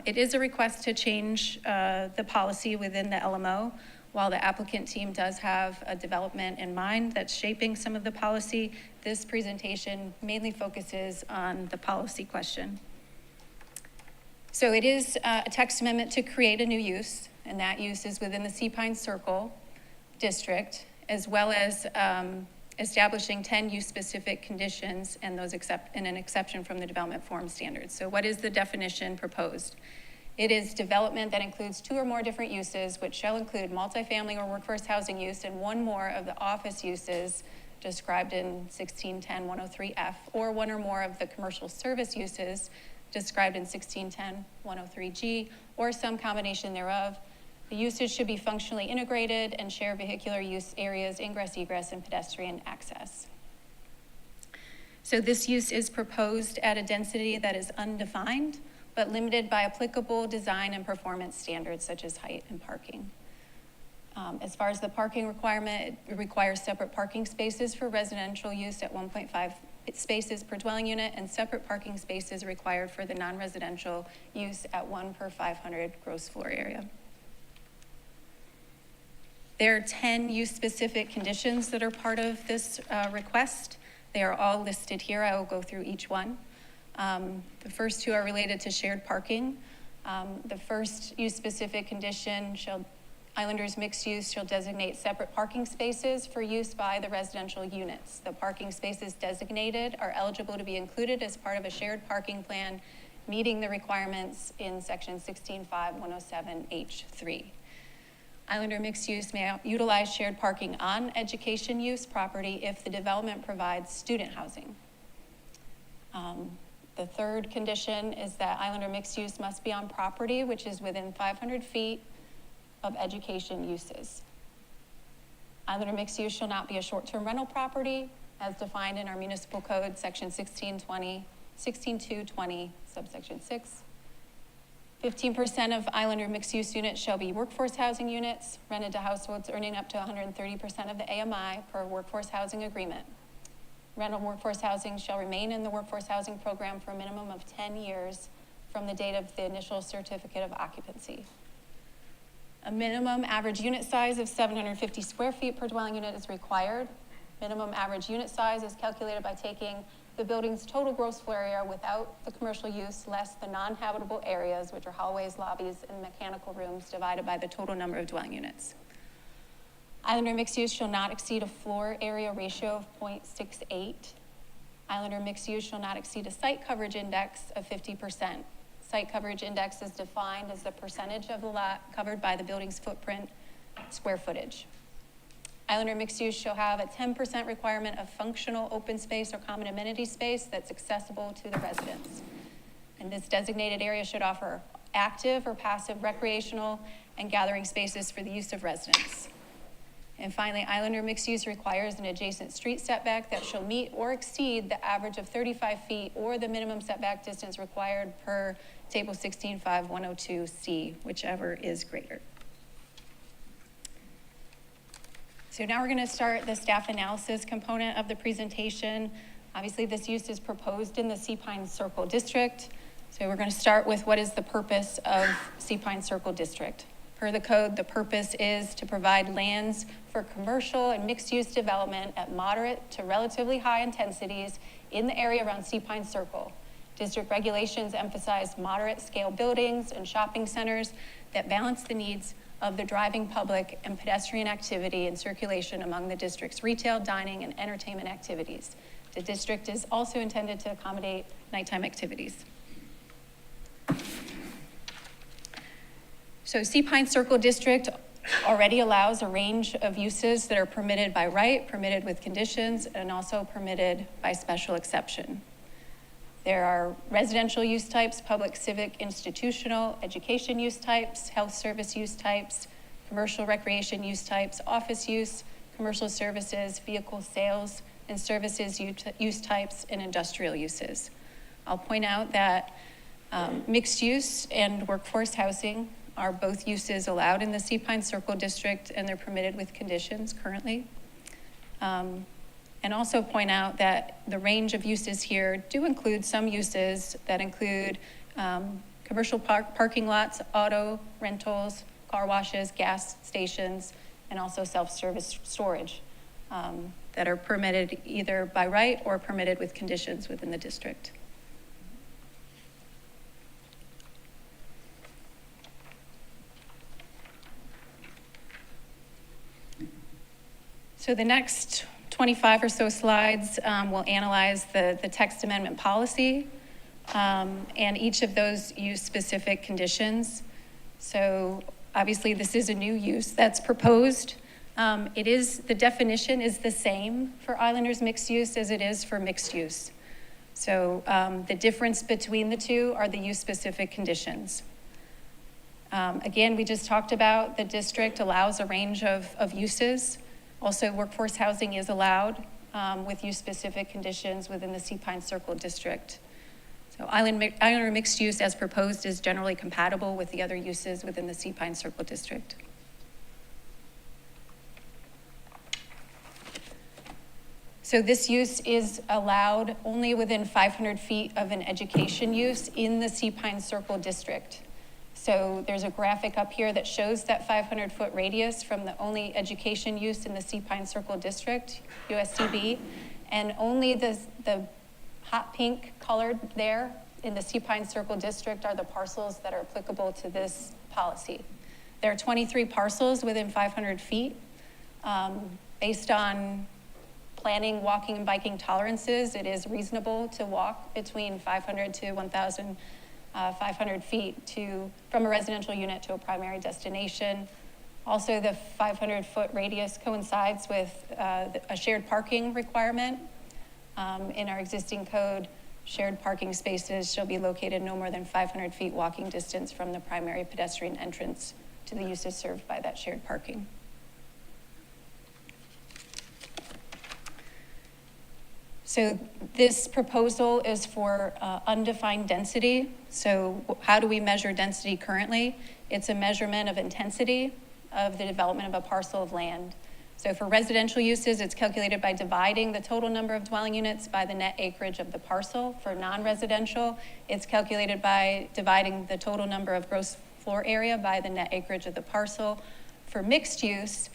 It is a request to change the policy within the LMO. While the applicant team does have a development in mind that's shaping some of the policy, this presentation mainly focuses on the policy question. So it is a text amendment to create a new use, and that use is within the Sea Pine Circle district, as well as establishing 10 use-specific conditions and those and an exception from the development form standards. So what is the definition proposed? It is development that includes 2 or more different uses, which shall include multifamily or workforce housing use and 1 more of the office uses described in 1610-103F, or 1 or more of the commercial service uses described in 1610-103G, or some combination thereof. The uses should be functionally integrated and share vehicular use areas, ingress, egress, and pedestrian access. So this use is proposed at a density that is undefined, but limited by applicable design and performance standards such as height and parking. As far as the parking requirement, it requires separate parking spaces for residential use at 1.5 spaces per dwelling unit, and separate parking spaces required for the non-residential use at 1 per 500 gross floor area. There are 10 use-specific conditions that are part of this request. They are all listed here. I will go through each one. The first 2 are related to shared parking. The first use-specific condition, Islanders mixed use shall designate separate parking spaces for use by the residential units. The parking spaces designated are eligible to be included as part of a shared parking plan, meeting the requirements in section 16.5.107H3. Islander mixed use may utilize shared parking on education use property if the development provides student housing. The third condition is that Islander mixed use must be on property which is within 500 feet of education uses. Islander mixed use shall not be a short-term rental property as defined in our municipal code, section 16.220, subsection 6. 15% of Islander mixed-use units shall be workforce housing units rented to households earning up to 130% of the AMI per workforce housing agreement. Rental workforce housing shall remain in the workforce housing program for a minimum of 10 years from the date of the initial certificate of occupancy. A minimum average unit size of 750 square feet per dwelling unit is required. Minimum average unit size is calculated by taking the building's total gross floor area without the commercial use, less the non-habitable areas, which are hallways, lobbies, and mechanical rooms, divided by the total number of dwelling units. Islander mixed use shall not exceed a floor area ratio of 0.68. Islander mixed use shall not exceed a site coverage index of 50%. Site coverage index is defined as the percentage of the lot covered by the building's footprint square footage. Islander mixed use shall have a 10% requirement of functional open space or common amenity space that's accessible to the residents. And this designated area should offer active or passive recreational and gathering spaces for the use of residents. And finally, Islander mixed use requires an adjacent street setback that shall meet or exceed the average of 35 feet or the minimum setback distance required per Table 16.5.102C, whichever is greater. So now we're going to start the staff analysis component of the presentation. Obviously, this use is proposed in the Sea Pine Circle District. So we're going to start with what is the purpose of Sea Pine Circle District. Per the code, the purpose is to provide lands for commercial and mixed-use development at moderate to relatively high intensities in the area around Sea Pine Circle. District regulations emphasize moderate-scale buildings and shopping centers that balance the needs of the driving public and pedestrian activity and circulation among the district's retail, dining, and entertainment activities. The district is also intended to accommodate nighttime activities. So Sea Pine Circle District already allows a range of uses that are permitted by right, permitted with conditions, and also permitted by special exception. There are residential use types, public, civic, institutional, education use types, health service use types, commercial recreation use types, office use, commercial services, vehicle sales and services use types, and industrial uses. I'll point out that mixed use and workforce housing are both uses allowed in the Sea Pine Circle District, and they're permitted with conditions currently. And also point out that the range of uses here do include some uses that include commercial parking lots, auto rentals, car washes, gas stations, and also self-service storage that are permitted either by right or permitted with conditions within the district. So the next 25 or so slides will analyze the text amendment policy and each of those use-specific conditions. So obviously this is a new use that's proposed. The definition is the same for Islanders mixed use as it is for mixed use. So the difference between the two are the use-specific conditions. Again, we just talked about the district allows a range of uses. Also, workforce housing is allowed with use-specific conditions within the Sea Pine Circle District. So Islander mixed use as proposed is generally compatible with the other uses within the Sea Pine Circle District. So this use is allowed only within 500 feet of an education use in the Sea Pine Circle District. So there's a graphic up here that shows that 500-foot radius from the only education use in the Sea Pine Circle District, USCB, and only the hot pink colored there in the Sea Pine Circle District are the parcels that are applicable to this policy. There are 23 parcels within 500 feet. Based on planning, walking, and biking tolerances, it is reasonable to walk between 500 to 1,500 feet from a residential unit to a primary destination. Also, the 500-foot radius coincides with a shared parking requirement. In our existing code, shared parking spaces shall be located no more than 500 feet walking distance from the primary pedestrian entrance to the uses served by that shared parking. So this proposal is for undefined density. So how do we measure density currently? It's a measurement of intensity of the development of a parcel of land. So for residential uses, it's calculated by dividing the total number of dwelling units by the net acreage of the parcel. For non-residential, it's calculated by dividing the total number of gross floor area by the net acreage of the parcel. For mixed use,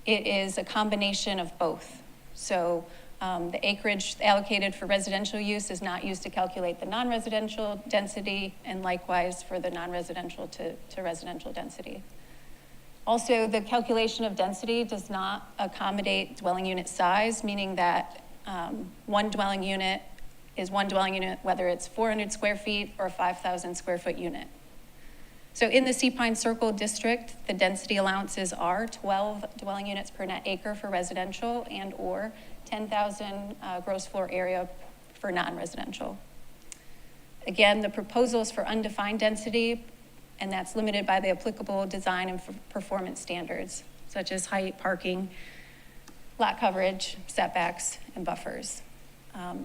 it is a combination of both. So the acreage allocated for residential use is not used to calculate the non-residential density, and likewise for the non-residential to residential density. Also, the calculation of density does not accommodate dwelling unit size, meaning that one dwelling unit is one dwelling unit, whether it's 400 square feet or a 5,000 square foot unit. So in the Sea Pine Circle District, the density allowances are 12 dwelling units per net acre for residential and or 10,000 gross floor area for non-residential. Again, the proposal is for undefined density, and that's limited by the applicable design and performance standards. such as height, parking, lot coverage, setbacks, and buffers.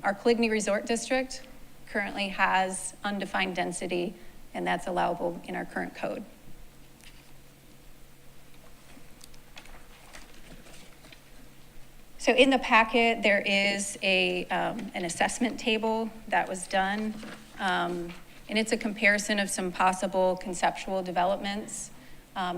Our Coligny Resort District currently has undefined density, and that's allowable in our current code. So in the packet, there is an assessment table that was done, and it's a comparison of some possible conceptual developments.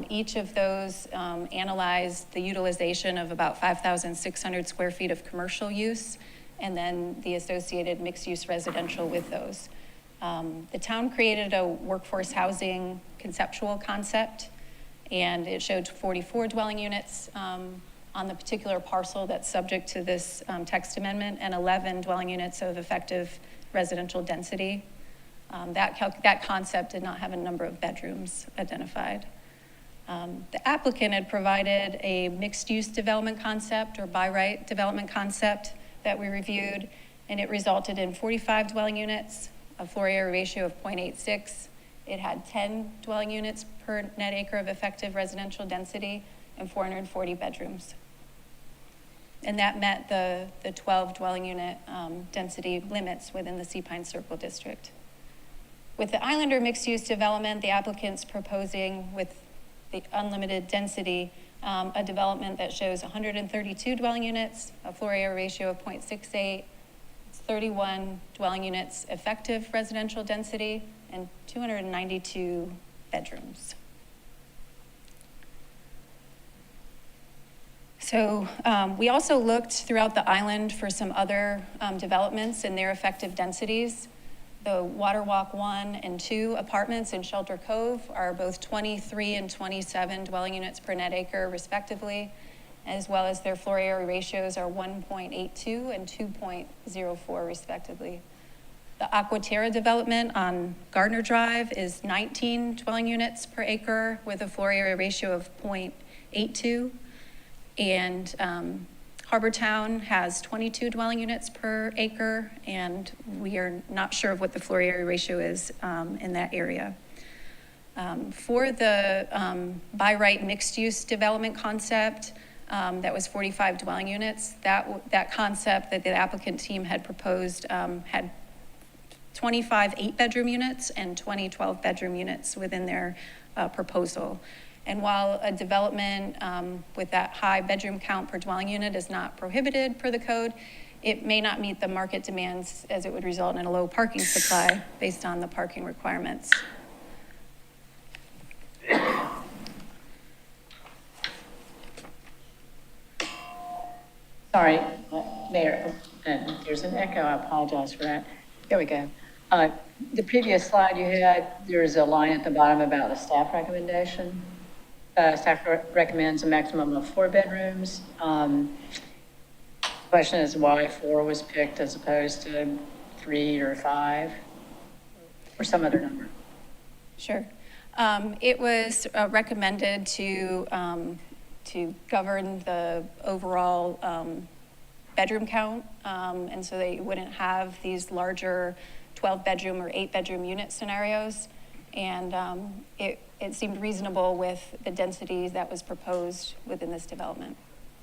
Each of those analyzed the utilization of about 5,600 square feet of commercial use, and then the associated mixed-use residential with those. The town created a workforce housing conceptual concept, and it showed 44 dwelling units on the particular parcel that's subject to this text amendment, and 11 dwelling units of effective residential density. That concept did not have a number of bedrooms identified. The applicant had provided a mixed-use development concept or by right development concept that we reviewed, and it resulted in 45 dwelling units, a floor area ratio of 0.86. It had 10 dwelling units per net acre of effective residential density and 440 bedrooms. And that met the 12 dwelling unit density limits within the Sea Pine Circle District. With the Islander mixed-use development, the applicant's proposing with the unlimited density, a development that shows 132 dwelling units, a floor area ratio of 0.68, 31 dwelling units effective residential density, and 292 bedrooms. So we also looked throughout the island for some other developments and their effective densities. The Waterwalk 1 and 2 apartments in Shelter Cove are both 23 and 27 dwelling units per net acre respectively, as well as their floor area ratios are 1.82 and 2.04 respectively. The Aquaterra development on Gardner Drive is 19 dwelling units per acre with a floor area ratio of 0.82. And Harbortown has 22 dwelling units per acre, and we are not sure of what the floor area ratio is in that area. For the by right mixed use development concept, that was 45 dwelling units. That concept that the applicant team had proposed had 25 8-bedroom units and 20 12-bedroom units within their proposal. And while a development with that high bedroom count per dwelling unit is not prohibited per the code, it may not meet the market demands as it would result in a low parking supply based on the parking requirements. Sorry, Mayor, there's an echo, I apologize for that. There we go. The previous slide you had, there's a line at the bottom about the staff recommendation. Staff recommends a maximum of 4 bedrooms. Question is why 4 was picked as opposed to 3 or 5 or some other number? Sure. It was recommended to govern the overall bedroom count, and so they wouldn't have these larger 12-bedroom or 8-bedroom unit scenarios. And it seemed reasonable with the density that was proposed within this development.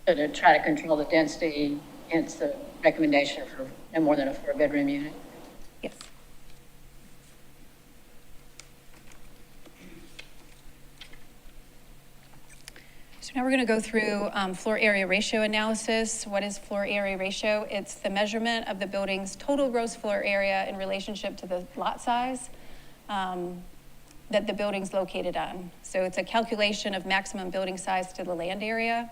So to try to control the density, hence the recommendation for no more than a 4-bedroom unit? Yes. So now we're going to go through floor area ratio analysis. What is floor area ratio? It's the measurement of the building's total gross floor area in relationship to the lot size that the building's located on. So it's a calculation of maximum building size to the land area.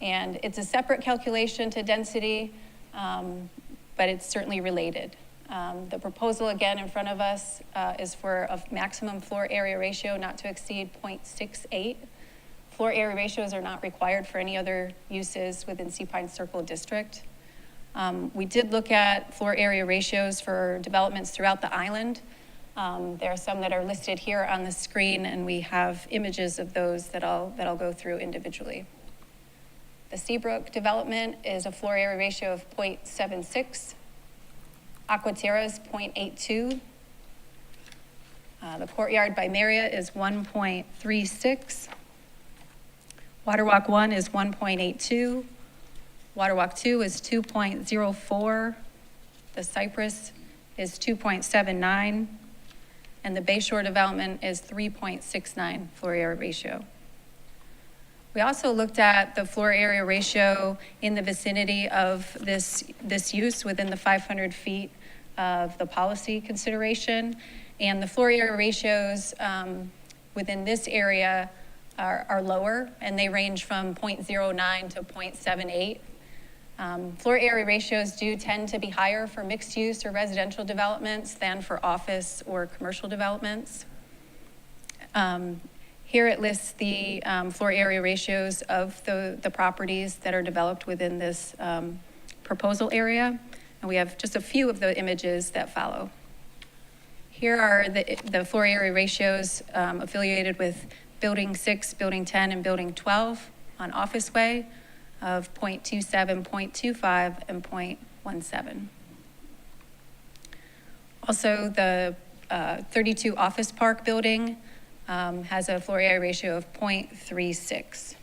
And it's a separate calculation to density, but it's certainly related. The proposal again in front of us is for a maximum floor area ratio not to exceed 0.68. Floor area ratios are not required for any other uses within Sea Pine Circle District. We did look at floor area ratios for developments throughout the island. There are some that are listed here on the screen, and we have images of those that I'll go through individually. The Seabrook development is a floor area ratio of 0.76. Aquaterra is 0.82. The Courtyard by Marriott is 1.36. Water Walk 1 is 1.82. Water Walk 2 is 2.04. The Cypress is 2.79. And the Bayshore development is 3.69 floor area ratio. We also looked at the floor area ratio in the vicinity of this use within the 500 feet of the policy consideration. And the floor area ratios within this area are lower, and they range from 0.09 to 0.78. Floor area ratios do tend to be higher for mixed use or residential developments than for office or commercial developments. Here it lists the floor area ratios of the properties that are developed within this proposal area. And we have just a few of the images that follow. Here are the floor area ratios affiliated with Building 6, Building 10, and Building 12 on Office Way of 0.27, 0.25, and 0.17. Also, the 32 Office Park building has a floor area ratio of 0.36.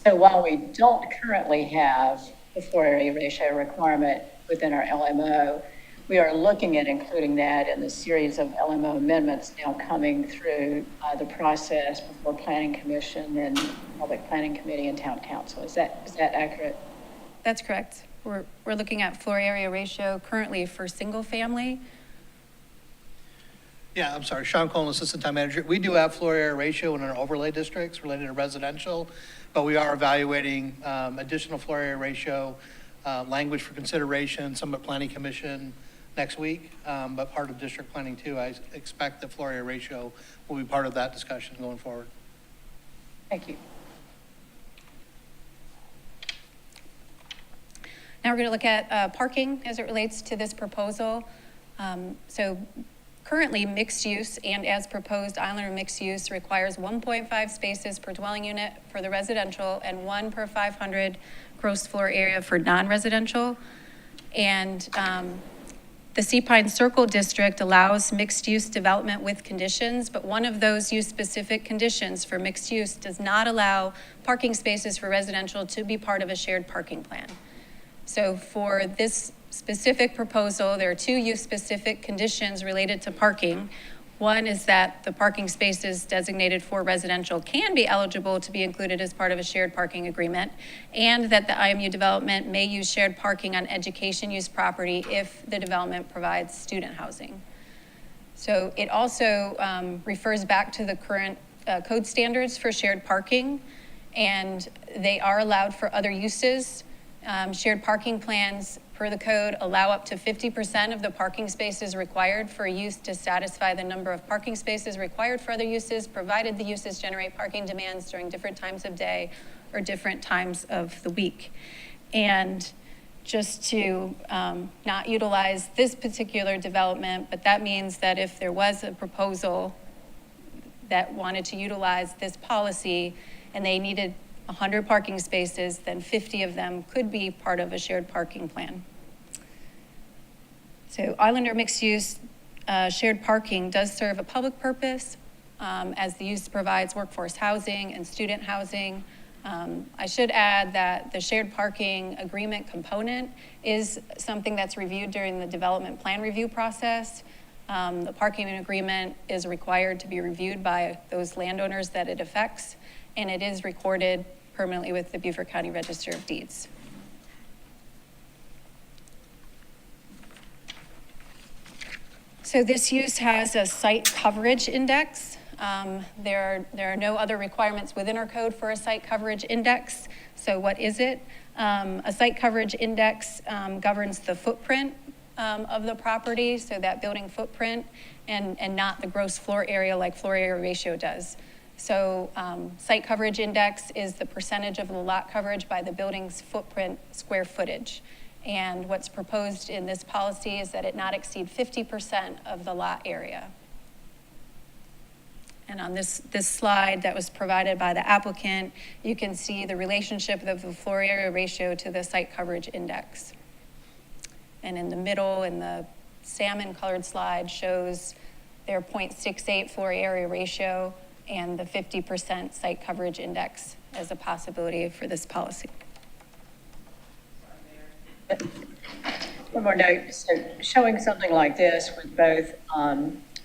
So while we don't currently have the floor area ratio requirement within our LMO, we are looking at including that in the series of LMO amendments now coming through the process before Planning Commission and Public Planning Committee and Town Council. Is that accurate? That's correct. We're looking at floor area ratio currently for single family. Yeah, I'm sorry, Sean Coleman, Assistant Town Manager. We do have floor area ratio in our overlay districts related to residential, but we are evaluating additional floor area ratio language for consideration, some at Planning Commission next week, but part of district planning too. I expect the floor area ratio will be part of that discussion going forward. Thank you. Now we're going to look at parking as it relates to this proposal. So currently mixed use and as proposed Islander mixed use requires 1.5 spaces per dwelling unit for the residential and 1 per 500 gross floor area for non-residential. And the Sea Pine Circle District allows mixed use development with conditions, but one of those use specific conditions for mixed use does not allow parking spaces for residential to be part of a shared parking plan. So for this specific proposal, there are 2 use-specific conditions related to parking. One is that the parking spaces designated for residential can be eligible to be included as part of a shared parking agreement, and that the IMU development may use shared parking on education use property if the development provides student housing. So it also refers back to the current code standards for shared parking, and they are allowed for other uses. Shared parking plans per the code allow up to 50% of the parking spaces required for use to satisfy the number of parking spaces required for other uses, provided the uses generate parking demands during different times of day or different times of the week. And just to not utilize this particular development, but that means that if there was a proposal that wanted to utilize this policy and they needed 100 parking spaces, then 50 of them could be part of a shared parking plan. So Islander mixed use shared parking does serve a public purpose as the use provides workforce housing and student housing. I should add that the shared parking agreement component is something that's reviewed during the development plan review process. The parking agreement is required to be reviewed by those landowners that it affects, and it is recorded permanently with the Beaufort County Register of Deeds. So this use has a site coverage index. There are no other requirements within our code for a site coverage index. So what is it? A site coverage index governs the footprint of the property, so that building footprint, and not the gross floor area like floor area ratio does. So site coverage index is the percentage of the lot coverage by the building's footprint square footage. And what's proposed in this policy is that it not exceed 50% of the lot area. And on this slide that was provided by the applicant, you can see the relationship of the floor area ratio to the site coverage index. And in the middle, in the salmon colored slide, shows their 0.68 floor area ratio, and the 50% site coverage index as a possibility for this policy. One more note, so showing something like this with both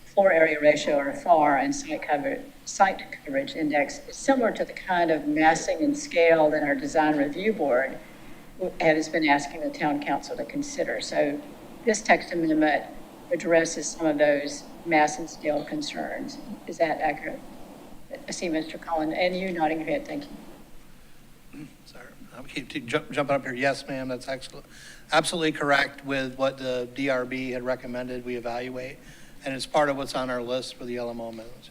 floor area ratio or FAR and site coverage index is similar to the kind of massing and scale that our design review board has been asking the town council to consider. So this text amendment addresses some of those mass and scale concerns. Is that accurate? I see Mr. Collins, and you nodding your head, thank you. Sorry, I'll keep jumping up here. Yes, ma'am, that's absolutely correct with what the DRB had recommended we evaluate, and it's part of what's on our list for the LMO amendments.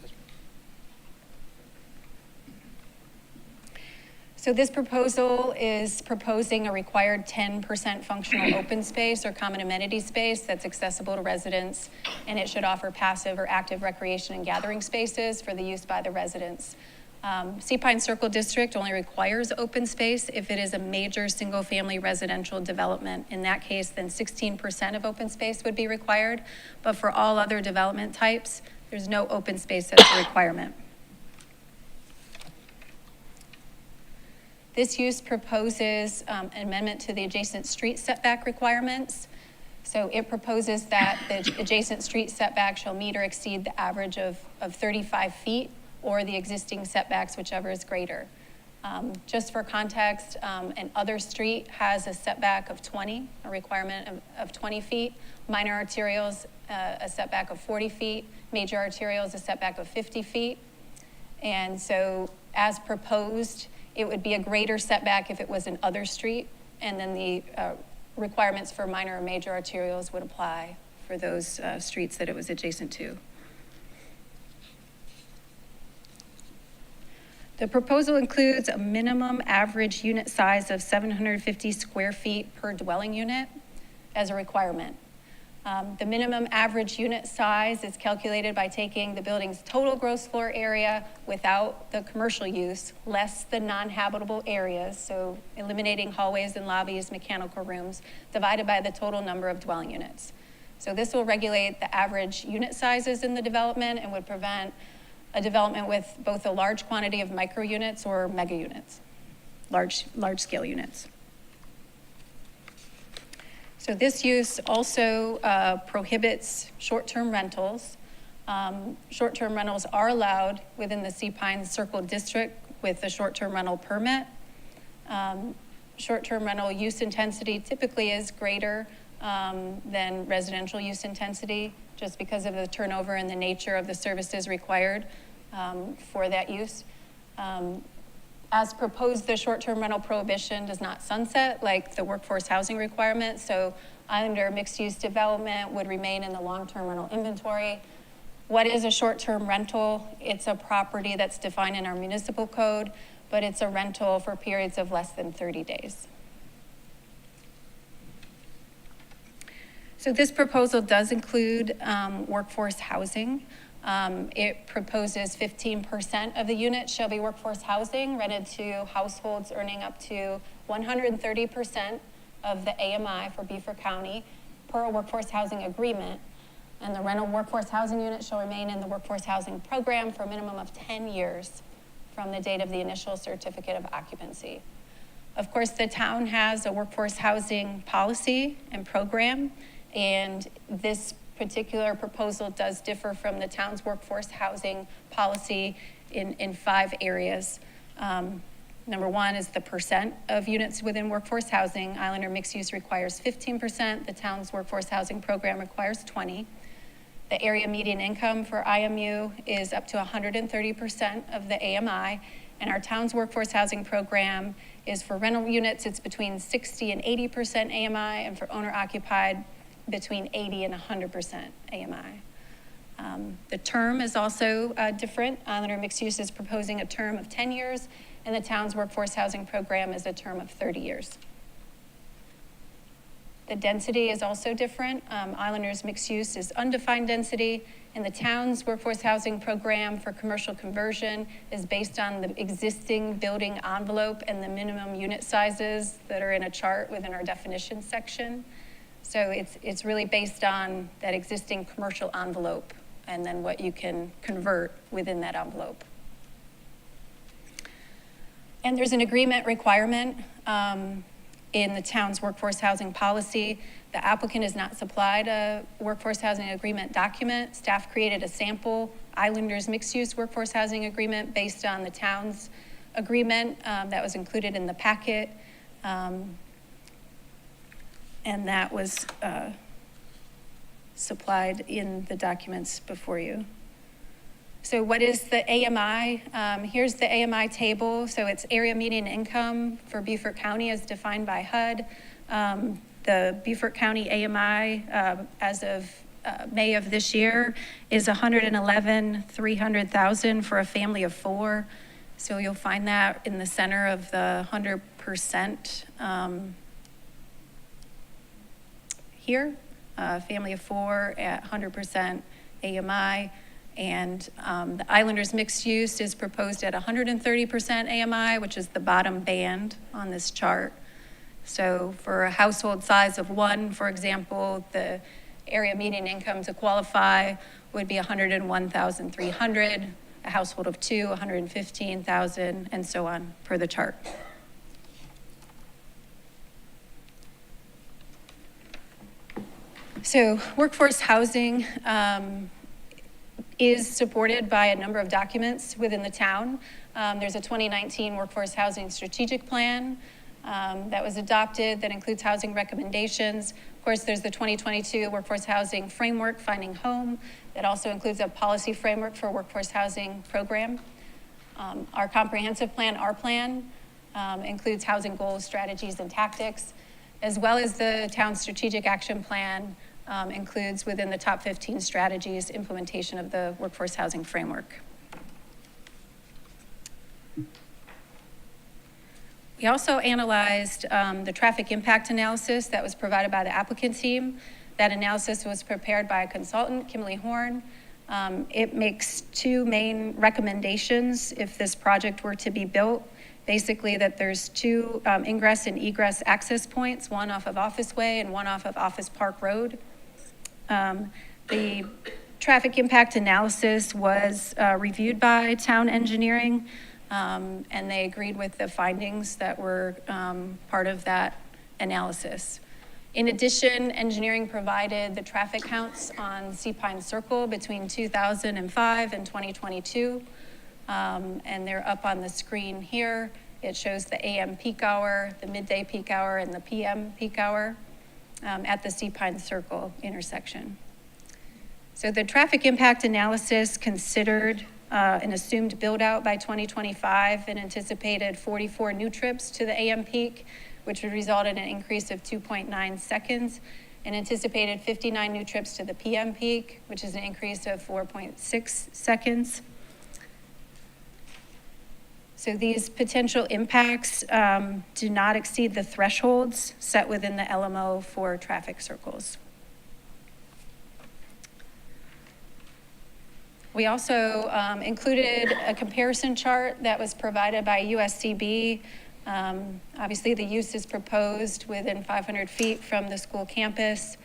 So this proposal is proposing a required 10% functional open space or common amenity space that's accessible to residents, and it should offer passive or active recreation and gathering spaces for the use by the residents. Sea Pine Circle District only requires open space if it is a major single-family residential development. In that case, then 16% of open space would be required, but for all other development types, there's no open space as a requirement. This use proposes an amendment to the adjacent street setback requirements. So it proposes that the adjacent street setback shall meet or exceed the average of 35 feet or the existing setbacks, whichever is greater. Just for context, an other street has a setback of 20, a requirement of 20 feet. Minor arterials, a setback of 40 feet. Major arterials, a setback of 50 feet. And so as proposed, it would be a greater setback if it was an other street, and then the requirements for minor and major arterials would apply for those streets that it was adjacent to. The proposal includes a minimum average unit size of 750 square feet per dwelling unit as a requirement. The minimum average unit size is calculated by taking the building's total gross floor area without the commercial use, less the non-habitable areas, so eliminating hallways and lobbies, mechanical rooms, divided by the total number of dwelling units. So this will regulate the average unit sizes in the development and would prevent a development with both a large quantity of micro units or mega units, large scale units. So this use also prohibits short-term rentals. Short-term rentals are allowed within the Sea Pine Circle District with a short-term rental permit. Short-term rental use intensity typically is greater than residential use intensity just because of the turnover and the nature of the services required for that use. As proposed, the short-term rental prohibition does not sunset like the workforce housing requirement, so Islander mixed-use development would remain in the long-term rental inventory. What is a short-term rental? It's a property that's defined in our municipal code, but it's a rental for periods of less than 30 days. So this proposal does include workforce housing. It proposes 15% of the units shall be workforce housing rented to households earning up to 130% of the AMI for Beaufort County per a workforce housing agreement. And the rental workforce housing unit shall remain in the workforce housing program for a minimum of 10 years from the date of the initial certificate of occupancy. Of course, the town has a workforce housing policy and program, and this particular proposal does differ from the town's workforce housing policy in 5 areas. Number 1 is the percent of units within workforce housing. Islander mixed use requires 15%. The town's workforce housing program requires 20%. The area median income for IMU is up to 130% of the AMI, and our town's workforce housing program is for rental units, it's between 60 and 80% AMI, and for owner occupied, between 80 and 100% AMI. The term is also different. Islander mixed use is proposing a term of 10 years, and the town's workforce housing program is a term of 30 years. The density is also different. Islanders mixed use is undefined density, and the town's workforce housing program for commercial conversion is based on the existing building envelope and the minimum unit sizes that are in a chart within our definition section. So it's really based on that existing commercial envelope and then what you can convert within that envelope. And there's an agreement requirement in the town's workforce housing policy. The applicant is not supplied a workforce housing agreement document. Staff created a sample Islanders mixed-use workforce housing agreement based on the town's agreement that was included in the packet. And that was supplied in the documents before you. So what is the AMI? Here's the AMI table. So it's area median income for Beaufort County as defined by HUD. The Beaufort County AMI as of May of this year is $111,300,000 for a family of 4. So you'll find that in the center of the 100% here. Family of 4 at 100% AMI. And the Islanders mixed use is proposed at 130% AMI, which is the bottom band on this chart. So for a household size of 1, for example, the area median income to qualify would be $101,300, a household of 2, $115,000, and so on per the chart. So workforce housing is supported by a number of documents within the town. There's a 2019 workforce housing strategic plan that was adopted that includes housing recommendations. Of course, there's the 2022 workforce housing framework, Finding Home, that also includes a policy framework for workforce housing program. Our comprehensive plan, our plan, includes housing goals, strategies, and tactics, as well as the town's strategic action plan includes within the top 15 strategies implementation of the workforce housing framework. We also analyzed the traffic impact analysis that was provided by the applicant team. That analysis was prepared by a consultant, Kimberly Horn. It makes 2 main recommendations if this project were to be built. Basically that there's 2 ingress and egress access points, one off of Office Way and one off of Office Park Road. The traffic impact analysis was reviewed by town engineering, and they agreed with the findings that were part of that analysis. In addition, engineering provided the traffic counts on Sea Pine Circle between 2005 and 2022, and they're up on the screen here. It shows the AM peak hour, the midday peak hour, and the PM peak hour at the Sea Pine Circle intersection. So the traffic impact analysis considered an assumed build out by 2025 and anticipated 44 new trips to the AM peak, which would result in an increase of 2.9 seconds, and anticipated 59 new trips to the PM peak, which is an increase of 4.6 seconds. So these potential impacts do not exceed the thresholds set within the LMO for traffic circles. We also included a comparison chart that was provided by USCB. Obviously the use is proposed within 500 feet from the school campus,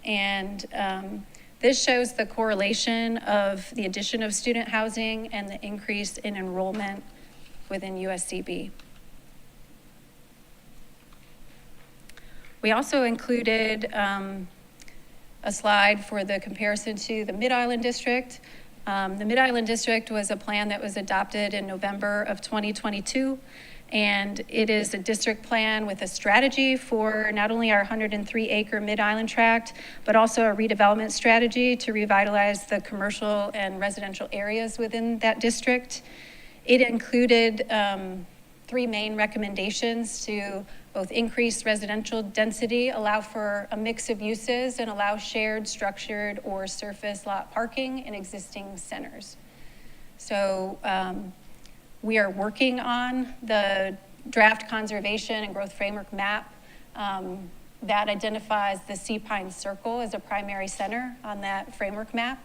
and this shows the correlation of the addition of student housing and the increase in enrollment within USCB. We also included a slide for the comparison to the Mid-Island District. The Mid-Island District was a plan that was adopted in November of 2022, and it is a district plan with a strategy for not only our 103-acre Mid-Island tract, but also a redevelopment strategy to revitalize the commercial and residential areas within that district. It included 3 main recommendations to both increase residential density, allow for a mix of uses, and allow shared, structured, or surface lot parking in existing centers. So we are working on the draft conservation and growth framework map that identifies the Sea Pine Circle as a primary center on that framework map.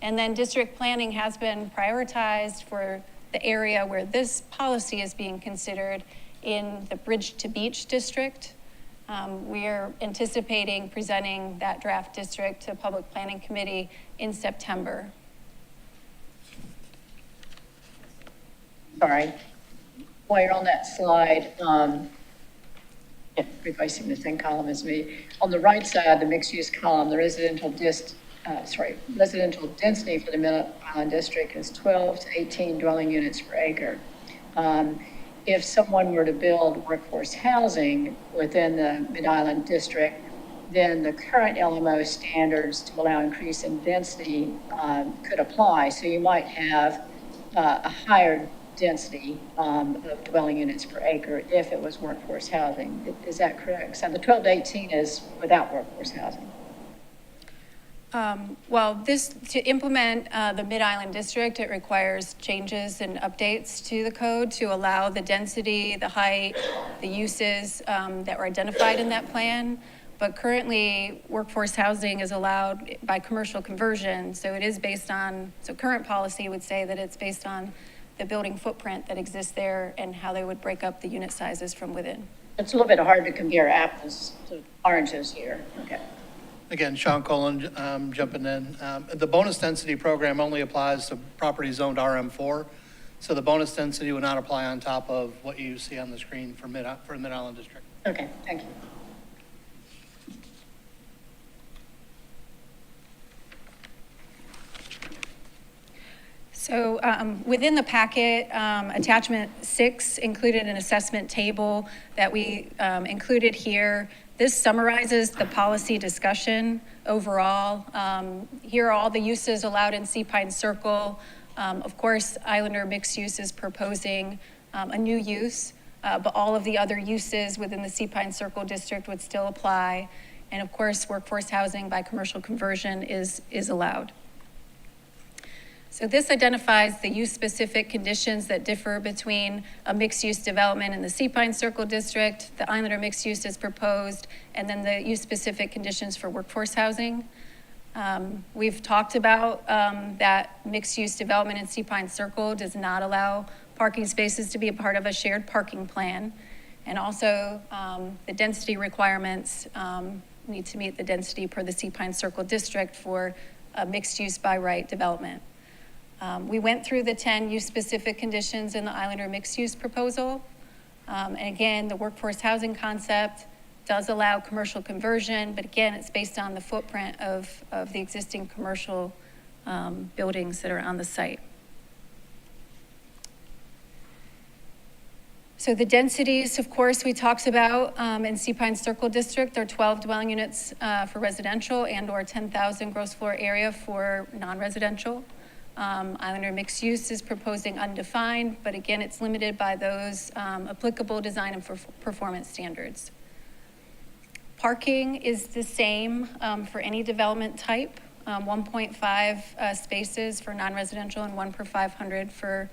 And then district planning has been prioritized for the area where this policy is being considered in the Bridge to Beach district. We are anticipating presenting that draft district to Public Planning Committee in September sorry, while you're on that slide, everybody seems the same column as me. On the right side, the mixed-use column, the residential density for the Mid-Island District is 12 to 18 dwelling units per acre. If someone were to build workforce housing within the Mid-Island District, then the current LMO standards to allow increase in density could apply. So you might have a higher density of dwelling units per acre if it was workforce housing. Is that correct? So the 12 to 18 is without workforce housing. Well, to implement the Mid-Island District, it requires changes and updates to the code to allow the density, the height, the uses that were identified in that plan. But currently, workforce housing is allowed by commercial conversion. So it is based on, so current policy would say that it's based on the building footprint that exists there and how they would break up the unit sizes from within. It's a little bit hard to compare apples to oranges here. Okay. Again, Sean Colin jumping in. The bonus density program only applies to properties zoned RM4. So the bonus density would not apply on top of what you see on the screen for Mid-Island District. Okay, thank you. So within the packet, attachment 6 included an assessment table that we included here. This summarizes the policy discussion overall. Here are all the uses allowed in Sea Pine Circle. Of course, Islander Mixed Use is proposing a new use, but all of the other uses within the Sea Pine Circle district would still apply. And of course, workforce housing by commercial conversion is allowed. So this identifies the use-specific conditions that differ between a mixed-use development in the Sea Pine Circle district, the Islander mixed use is proposed, and then the use-specific conditions for workforce housing. We've talked about that mixed-use development in Sea Pine Circle does not allow parking spaces to be a part of a shared parking plan. And also the density requirements need to meet the density per the Sea Pine Circle district for a mixed-use by right development. We went through the 10 use-specific conditions in the Islander mixed-use proposal. And again, the workforce housing concept does allow commercial conversion, but again, it's based on the footprint of the existing commercial buildings that are on the site. So the densities, of course, we talked about in Sea Pine Circle District, there are 12 dwelling units for residential and or 10,000 gross floor area for non-residential. Islander mixed use is proposing undefined, but again, it's limited by those applicable design and performance standards. Parking is the same for any development type, 1.5 spaces for non-residential and 1 per 500 for,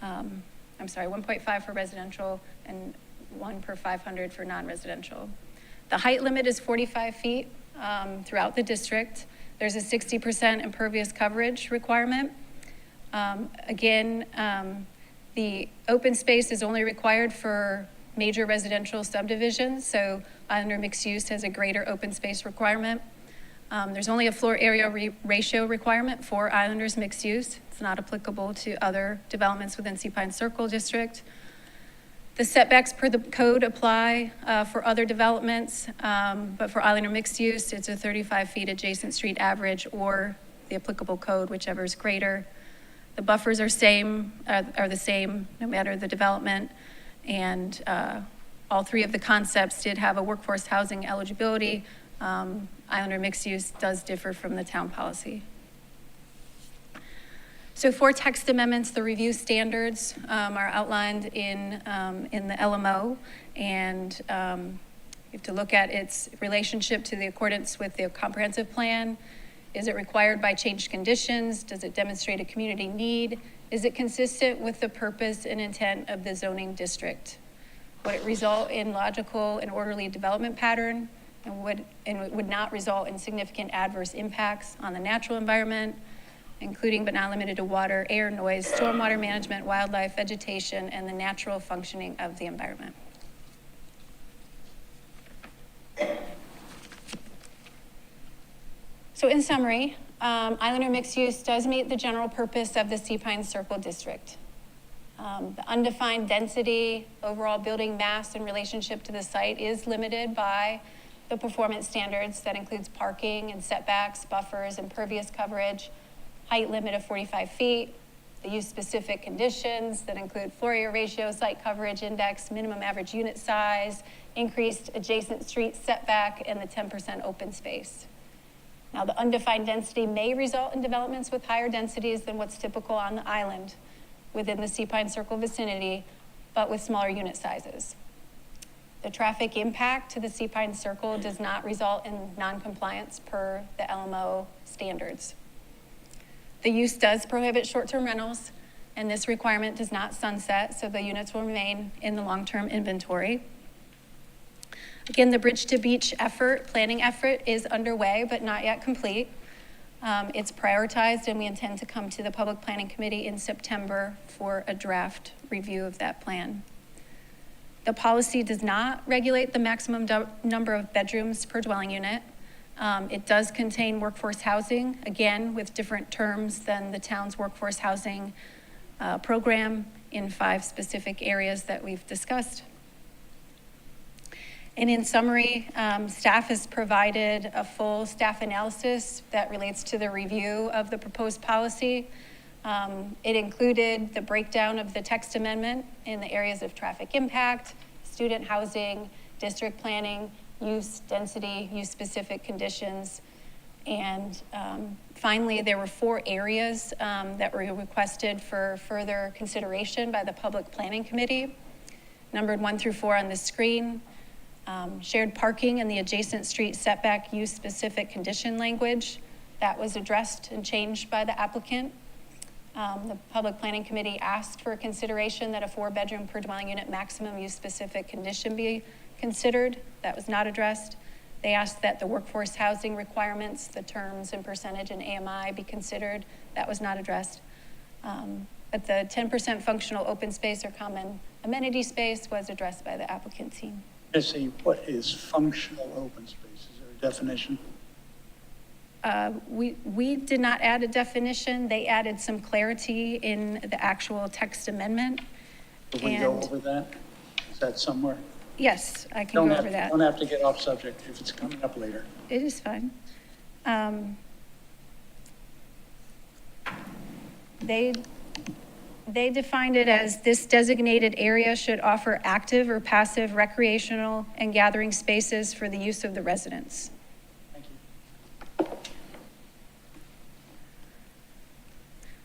1.5 for residential and 1 per 500 for non-residential. The height limit is 45 feet throughout the district. There's a 60% impervious coverage requirement. The open space is only required for major residential subdivisions, so Islander mixed use has a greater open space requirement. There's only a floor area ratio requirement for Islanders mixed use. It's not applicable to other developments within Sea Pine Circle District. The setbacks per the code apply for other developments, but for Islander mixed use, it's a 35 feet adjacent street average or the applicable code, whichever is greater. The buffers are the same no matter the development, and all three of the concepts did have a workforce housing eligibility. Islander mixed use does differ from the town policy. So for text amendments, the review standards are outlined in the LMO, and you have to look at its relationship to the accordance with the comprehensive plan. Is it required by changed conditions? Does it demonstrate a community need? Is it consistent with the purpose and intent of the zoning district? Would it result in logical and orderly development pattern? And would not result in significant adverse impacts on the natural environment, including but not limited to water, air, noise, stormwater management, wildlife, vegetation, and the natural functioning of the environment. So in summary, Islander mixed use does meet the general purpose of the Sea Pine Circle District. The undefined density, overall building mass in relationship to the site is limited by the performance standards that includes parking and setbacks, buffers, impervious coverage, height limit of 45 feet, the use-specific conditions that include floor area ratio, site coverage index, minimum average unit size, increased adjacent street setback, and the 10% open space. Now, the undefined density may result in developments with higher densities than what's typical on the island within the Sea Pine Circle vicinity, but with smaller unit sizes. The traffic impact to the Sea Pine Circle does not result in non-compliance per the LMO standards. The use does prohibit short-term rentals, and this requirement does not sunset, so the units will remain in the long-term inventory. Again, the Bridge to Beach planning effort is underway, but not yet complete. It's prioritized, and we intend to come to the Public Planning Committee in September for a draft review of that plan. The policy does not regulate the maximum number of bedrooms per dwelling unit. It does contain workforce housing, again, with different terms than the town's workforce housing program in 5 specific areas that we've discussed. And in summary, staff has provided a full staff analysis that relates to the review of the proposed policy. It included the breakdown of the text amendment in the areas of traffic impact, student housing, district planning, use density, use-specific conditions. And finally, there were 4 areas that were requested for further consideration by the Public Planning Committee, numbered 1 through 4 on the screen. Shared parking and the adjacent street setback use-specific condition language. That was addressed and changed by the applicant. The Public Planning Committee asked for consideration that a 4-bedroom per dwelling unit maximum use-specific condition be considered. That was not addressed. They asked that the workforce housing requirements, the terms and percentage and AMI be considered. That was not addressed. But the 10% functional open space or common amenity space was addressed by the applicant team. Missy, what is functional open space? Is there a definition? We did not add a definition. They added some clarity in the actual text amendment. Can we go over that? Is that somewhere? Yes, I can go over that. Don't have to get off subject if it's coming up later. It is fine. They defined it as this designated area should offer active or passive recreational and gathering spaces for the use of the residents. Thank you.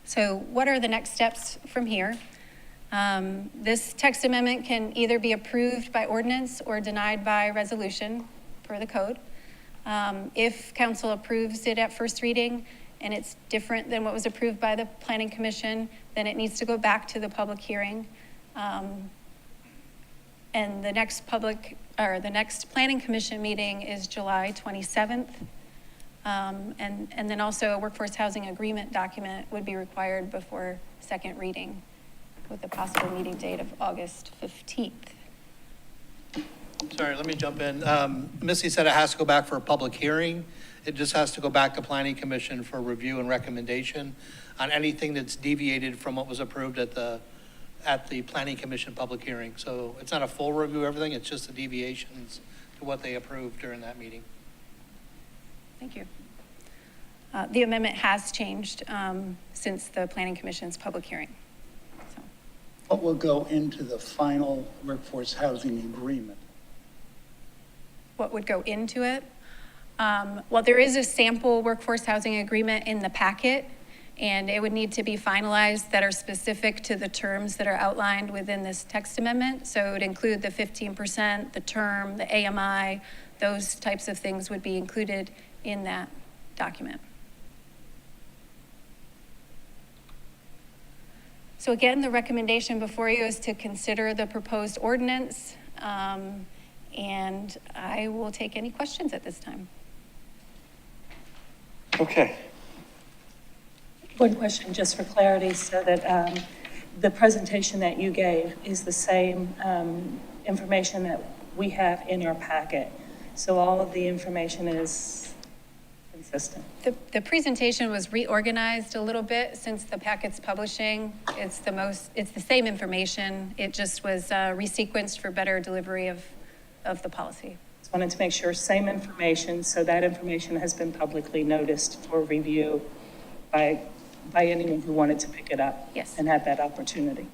So what are the next steps from here? This text amendment can either be approved by ordinance or denied by resolution per the code. If council approves it at first reading and it's different than what was approved by the Planning Commission, then it needs to go back to the public hearing. And the next Planning Commission meeting is July 27th. And then also a workforce housing agreement document would be required before second reading with a possible meeting date of August 15th. Sorry, let me jump in. Missy said it has to go back for a public hearing. It just has to go back to Planning Commission for review and recommendation on anything that's deviated from what was approved at the Planning Commission public hearing. So it's not a full review of everything, it's just the deviations to what they approved during that meeting. Thank you. The amendment has changed since the Planning Commission's public hearing. So. What will go into the final workforce housing agreement? What would go into it? Well, there is a sample workforce housing agreement in the packet, and it would need to be finalized that are specific to the terms that are outlined within this text amendment. So it would include the 15%, the term, the AMI, those types of things would be included in that document. So again, the recommendation before you is to consider the proposed ordinance, and I will take any questions at this time. Okay. One question, just for clarity, so that the presentation that you gave is the same information that we have in our packet. So all of the information is consistent. The presentation was reorganized a little bit since the packet's publishing. It's the same information. It just was resequenced for better delivery of the policy. Just wanted to make sure, same information, so that information has been publicly noticed for review by anyone who wanted to pick it up. Yes. And have that opportunity.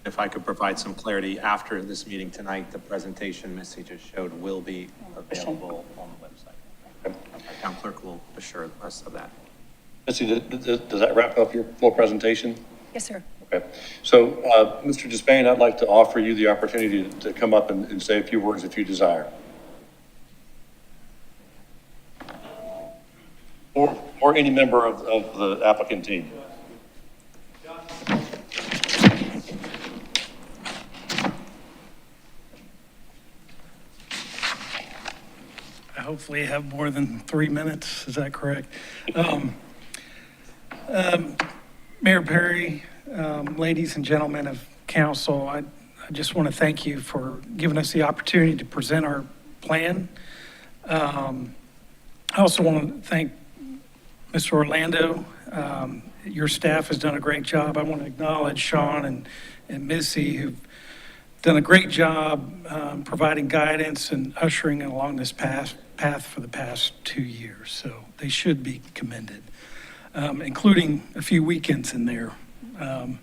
If I could provide some clarity, after this meeting tonight, the presentation Missy just showed will be available on the website. Our town clerk will assure us of that. Missy, does that wrap up your full presentation? Yes, sir. Okay. So, Mr. Despain, I'd like to offer you the opportunity to come up and say a few words if you desire. Or any member of the applicant team. I hopefully have more than 3 minutes. Is that correct? Mayor Perry, ladies and gentlemen of council, I just want to thank you for giving us the opportunity to present our plan. I also want to thank Mr. Orlando. Your staff has done a great job. I want to acknowledge Sean and Missy, who've done a great job providing guidance and ushering along this path for the past 2 years. So they should be commended, including a few weekends in there. I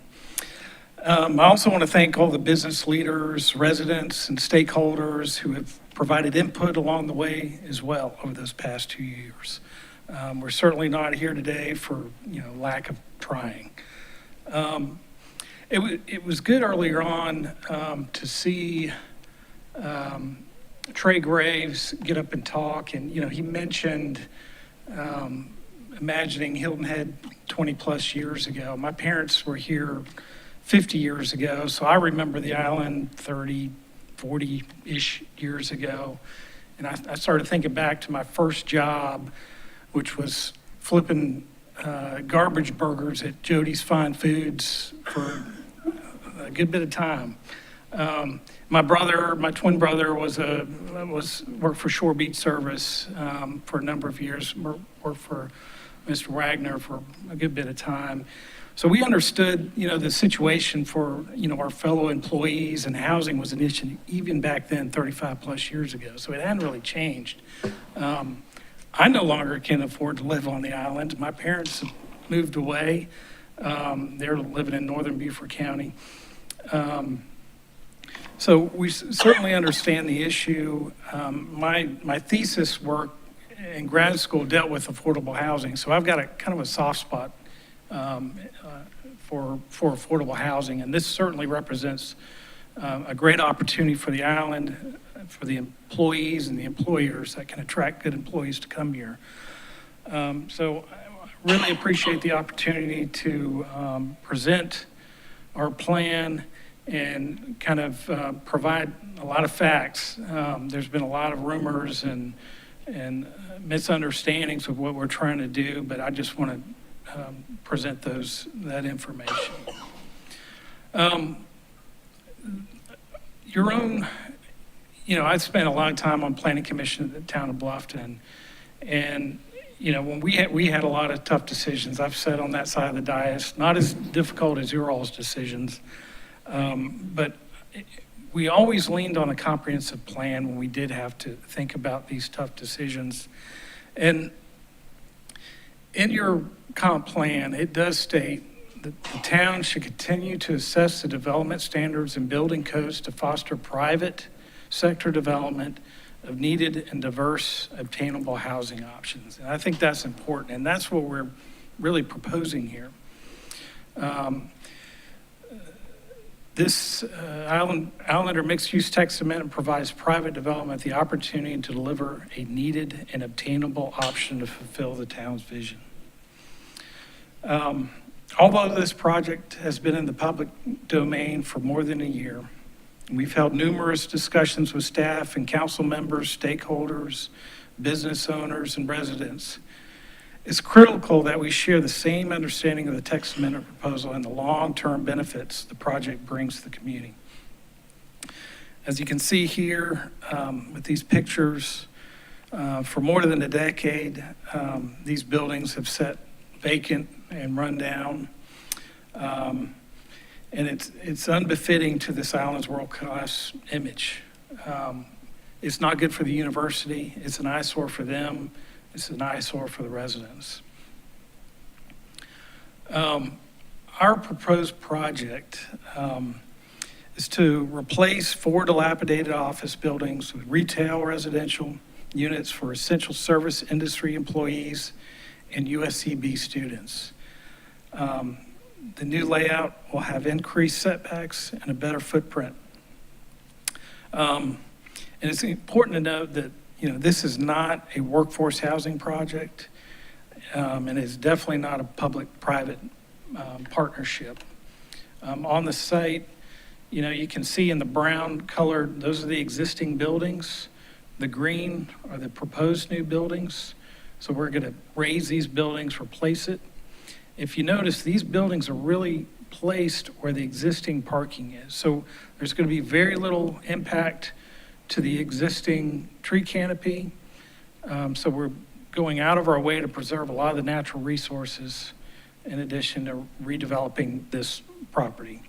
also want to thank all the business leaders, residents, and stakeholders who have provided input along the way as well over those past 2 years. We're certainly not here today for lack of trying. It was good earlier on to see Trey Graves get up and talk, and he mentioned imagining Hilton Head 20 plus years ago. My parents were here 50 years ago, so I remember the island 30, 40-ish years ago. And I started thinking back to my first job, which was flipping garbage burgers at Jody's Fine Foods for a good bit of time. My twin brother worked for Shore Beach Service for a number of years, worked for Mr. Wagner for a good bit of time. So we understood, the situation for, our fellow employees, and housing was an issue even back then, 35 plus years ago. So it hadn't really changed. I no longer can afford to live on the island. My parents have moved away. They're living in northern Beaufort County. So we certainly understand the issue. My thesis work in grad school dealt with affordable housing. So I've got a kind of a soft spot for affordable housing, and this certainly represents a great opportunity for the island, for the employees and the employers that can attract good employees to come here. So I really appreciate the opportunity to present our plan and kind of provide a lot of facts. There's been a lot of rumors and misunderstandings of what we're trying to do, but I just want to present that information. I spent a lot of time on planning commission at the town of Bluffton, and when we had a lot of tough decisions. I've sat on that side of the dais, not as difficult as your all's decisions, but we always leaned on a comprehensive plan when we did have to think about these tough decisions. And in your comp plan, it does state that the town should continue to assess the development standards and building codes to foster private sector development of needed and diverse obtainable housing options. And I think that's important, and that's what we're really proposing here. This Islander mixed-use text amendment provides private development the opportunity to deliver a needed and obtainable option to fulfill the town's vision. Although this project has been in the public domain for more than a year, we've held numerous discussions with staff and council members, stakeholders, business owners, and residents. It's critical that we share the same understanding of the text amendment proposal and the long-term benefits the project brings to the community. As you can see here with these pictures, For more than a decade, these buildings have sat vacant and run down. And it's unbefitting to this island's world-class image. It's not good for the university. It's an eyesore for them. It's an eyesore for the residents. Our proposed project is to replace 4 dilapidated office buildings with retail residential units for essential service industry employees and USCB students. The new layout will have increased setbacks and a better footprint. And it's important to note that, this is not a workforce housing project, and it's definitely not a public-private partnership. On the site, you can see in the brown colored, those are the existing buildings. The green are the proposed new buildings. So we're going to raise these buildings, replace it. If you notice, these buildings are really placed where the existing parking is. So there's going to be very little impact to the existing tree canopy. So we're going out of our way to preserve a lot of the natural resources in addition to redeveloping this property.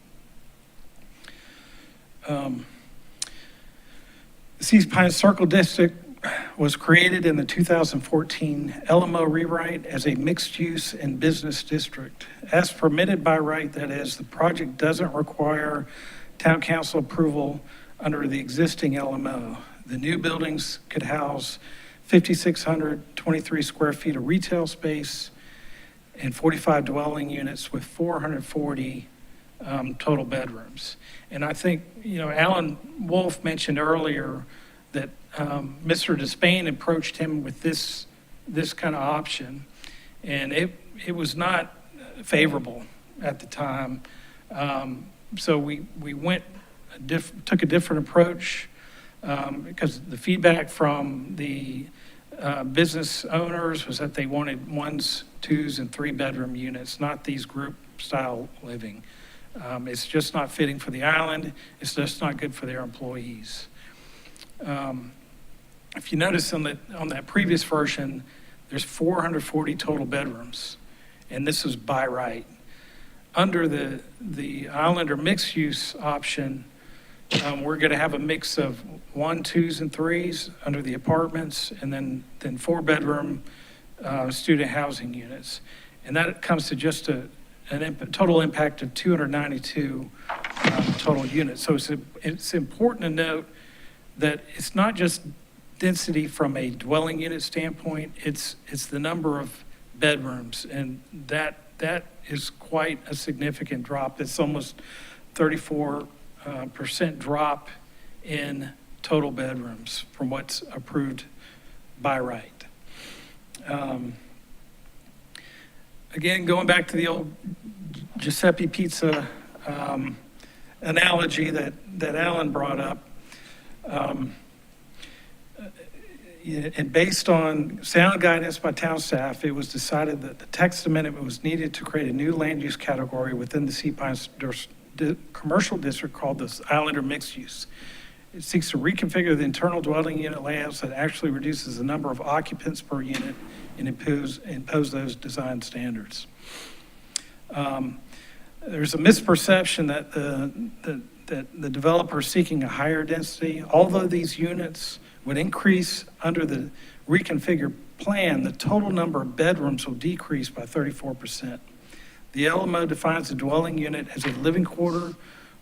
The Sea Pines Circle District was created in the 2014 LMO rewrite as a mixed-use and business district. As permitted by right, that is, the project doesn't require town council approval under the existing LMO. The new buildings could house 5,623 square feet of retail space and 45 dwelling units with 440 total bedrooms. And I think, Alan Wolf mentioned earlier that Mr. Despain approached him with this kind of option, and it was not favorable at the time. So we took a different approach because the feedback from the business owners was that they wanted 1s, 2s, and 3-bedroom units, not these group style living. It's just not fitting for the island. It's just not good for their employees. If you notice on that previous version, there's 440 total bedrooms, and this is by right. Under the Islander mixed use option, we're going to have a mix of 1, 2s, and 3s under the apartments, and then 4-bedroom student housing units, and that comes to just a total impact of 292 total units. So it's important to note that it's not just density from a dwelling unit standpoint, it's the number of bedrooms, and that is quite a significant drop. It's almost 34% drop in total bedrooms from what's approved by right. Again, going back to the old Giuseppe Pizza analogy that Alan brought up, and based on sound guidance by town staff, it was decided that the text amendment was needed to create a new land use category within the Sea Pines commercial district called the Islander mixed use. It seeks to reconfigure the internal dwelling unit layouts that actually reduces the number of occupants per unit and impose those design standards. There's a misperception that the developer is seeking a higher density. Although these units would increase under the reconfigured plan, the total number of bedrooms will decrease by 34%. The LMO defines a dwelling unit as a living quarter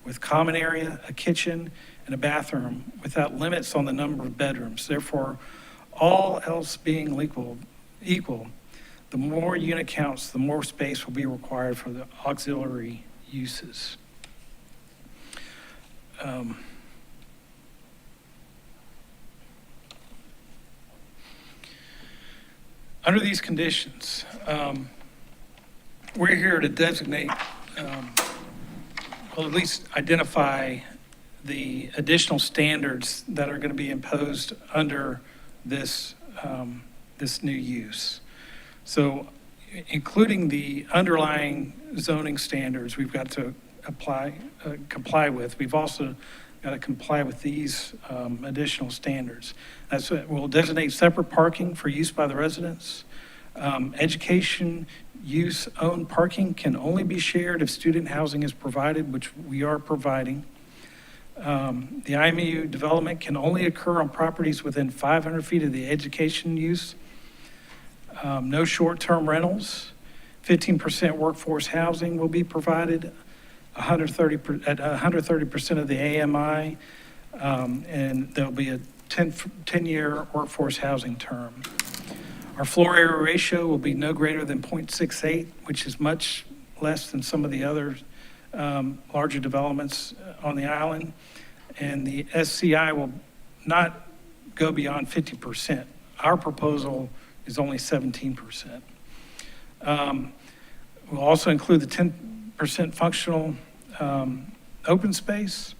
with common area, a kitchen, and a bathroom without limits on the number of bedrooms. Therefore, all else being equal, the more unit counts, the more space will be required for the auxiliary uses. Under these conditions, we're here to designate, or at least identify the additional standards that are going to be imposed under this new use. So, including the underlying zoning standards we've got to comply with, we've also got to comply with these additional standards. That's what we'll designate separate parking for use by the residents. Education use owned parking can only be shared if student housing is provided, which we are providing. The IMU development can only occur on properties within 500 feet of the education use. No short-term rentals. 15% workforce housing will be provided, 130% of the AMI, and there'll be a 10-year workforce housing term. Our floor area ratio will be no greater than 0.68, which is much less than some of the other larger developments on the island. And the SCI will not go beyond 50%. Our proposal is only 17%. We'll also include the 10% functional open space.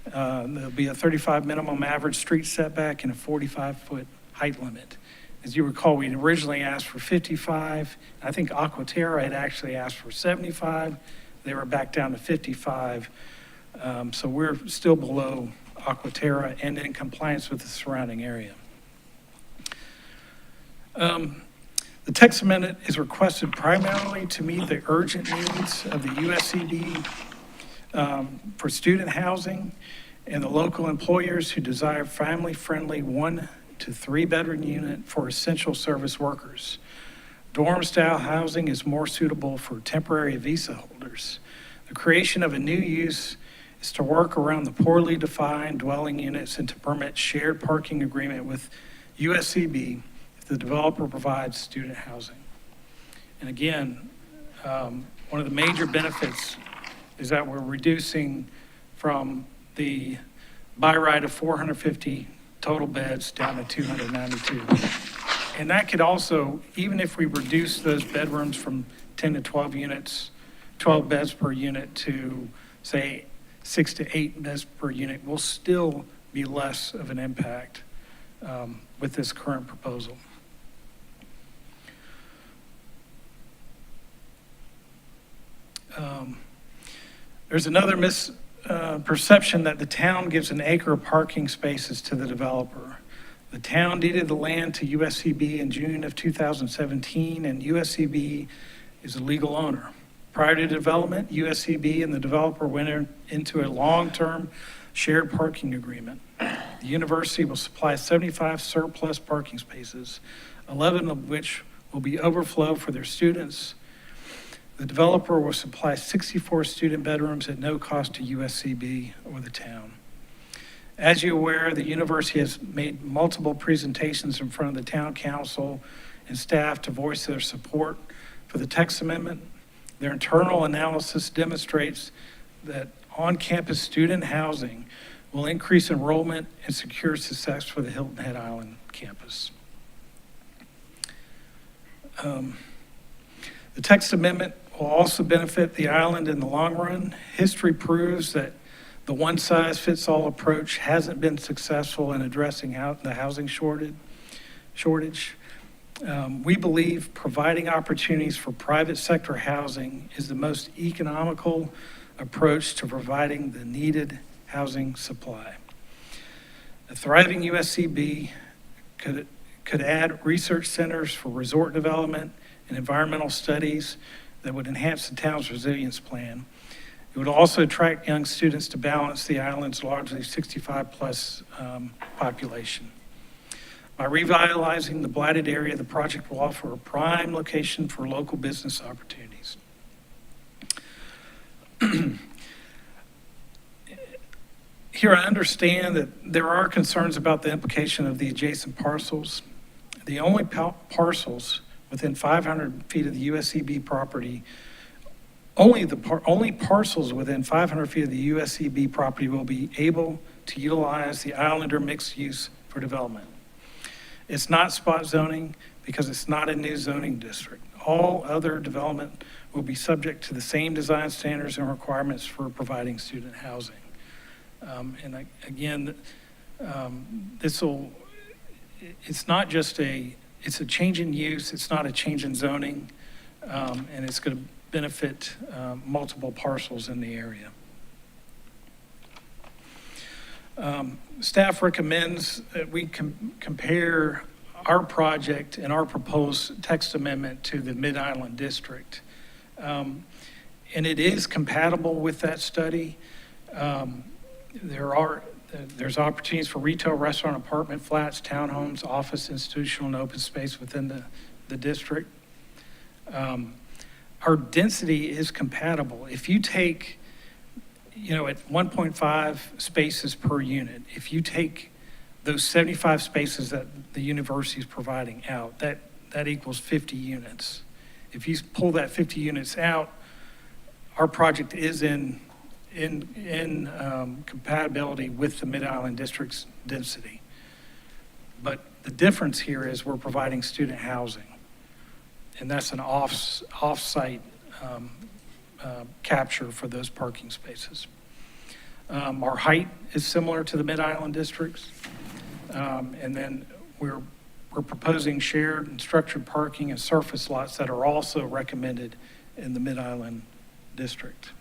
There'll be a 35 minimum average street setback and a 45-foot height limit. As you recall, we originally asked for 55. I think Aquaterra had actually asked for 75. They were back down to 55. So we're still below Aquaterra and in compliance with the surrounding area. The text amendment is requested primarily to meet the urgent needs of the USCB for student housing and the local employers who desire family-friendly 1 to 3 bedroom unit for essential service workers. Dorm-style housing is more suitable for temporary visa holders. The creation of a new use is to work around the poorly defined dwelling units and to permit shared parking agreement with USCB if the developer provides student housing. And again, one of the major benefits is that we're reducing from the by right of 450 total beds down to 292. And that could also, even if we reduce those bedrooms from 10 to 12 units, 12 beds per unit to say 6 to 8 beds per unit, will still be less of an impact with this current proposal. There's another misperception that the town gives an acre of parking spaces to the developer. The town deeded the land to USCB in June of 2017, and USCB is a legal owner. Prior to development, USCB and the developer went into a long-term shared parking agreement. The university will supply 75 surplus parking spaces, 11 of which will be overflow for their students. The developer will supply 64 student bedrooms at no cost to USCB or the town. As you're aware, the university has made multiple presentations in front of the town council and staff to voice their support for the text amendment. Their internal analysis demonstrates that on-campus student housing will increase enrollment and secure success for the Hilton Head Island campus. The text amendment will also benefit the island in the long run. History proves that the one-size-fits-all approach hasn't been successful in addressing the housing shortage. We believe providing opportunities for private sector housing is the most economical approach to providing the needed housing supply. A thriving USCB could add research centers for resort development and environmental studies that would enhance the town's resilience plan. It would also attract young students to balance the island's largely 65-plus population. By revitalizing the blighted area, the project will offer a prime location for local business opportunities. Here, I understand that there are concerns about the implication of the adjacent parcels. The only parcels within 500 feet of the USCB property, only parcels within 500 feet of the USCB property will be able to utilize the Islander mixed use for development. It's not spot zoning because it's not a new zoning district. All other development will be subject to the same design standards and requirements for providing student housing. It's not just it's a change in use, it's not a change in zoning, and it's going to benefit multiple parcels in the area. Staff recommends that we compare our project and our proposed text amendment to the Mid-Island District. And it is compatible with that study. There's opportunities for retail, restaurant, apartment, flats, townhomes, office, institutional, and open space within the district. Our density is compatible. If you take, at 1.5 spaces per unit, if you take those 75 spaces that the university is providing out, that equals 50 units. If you pull that 50 units out, our project is in compatibility with the Mid-Island District's density. But the difference here is we're providing student housing, and that's an off-site capture for those parking spaces. Our height is similar to the Mid-Island District's, and then we're proposing shared and structured parking and surface lots that are also recommended in the Mid-Island District.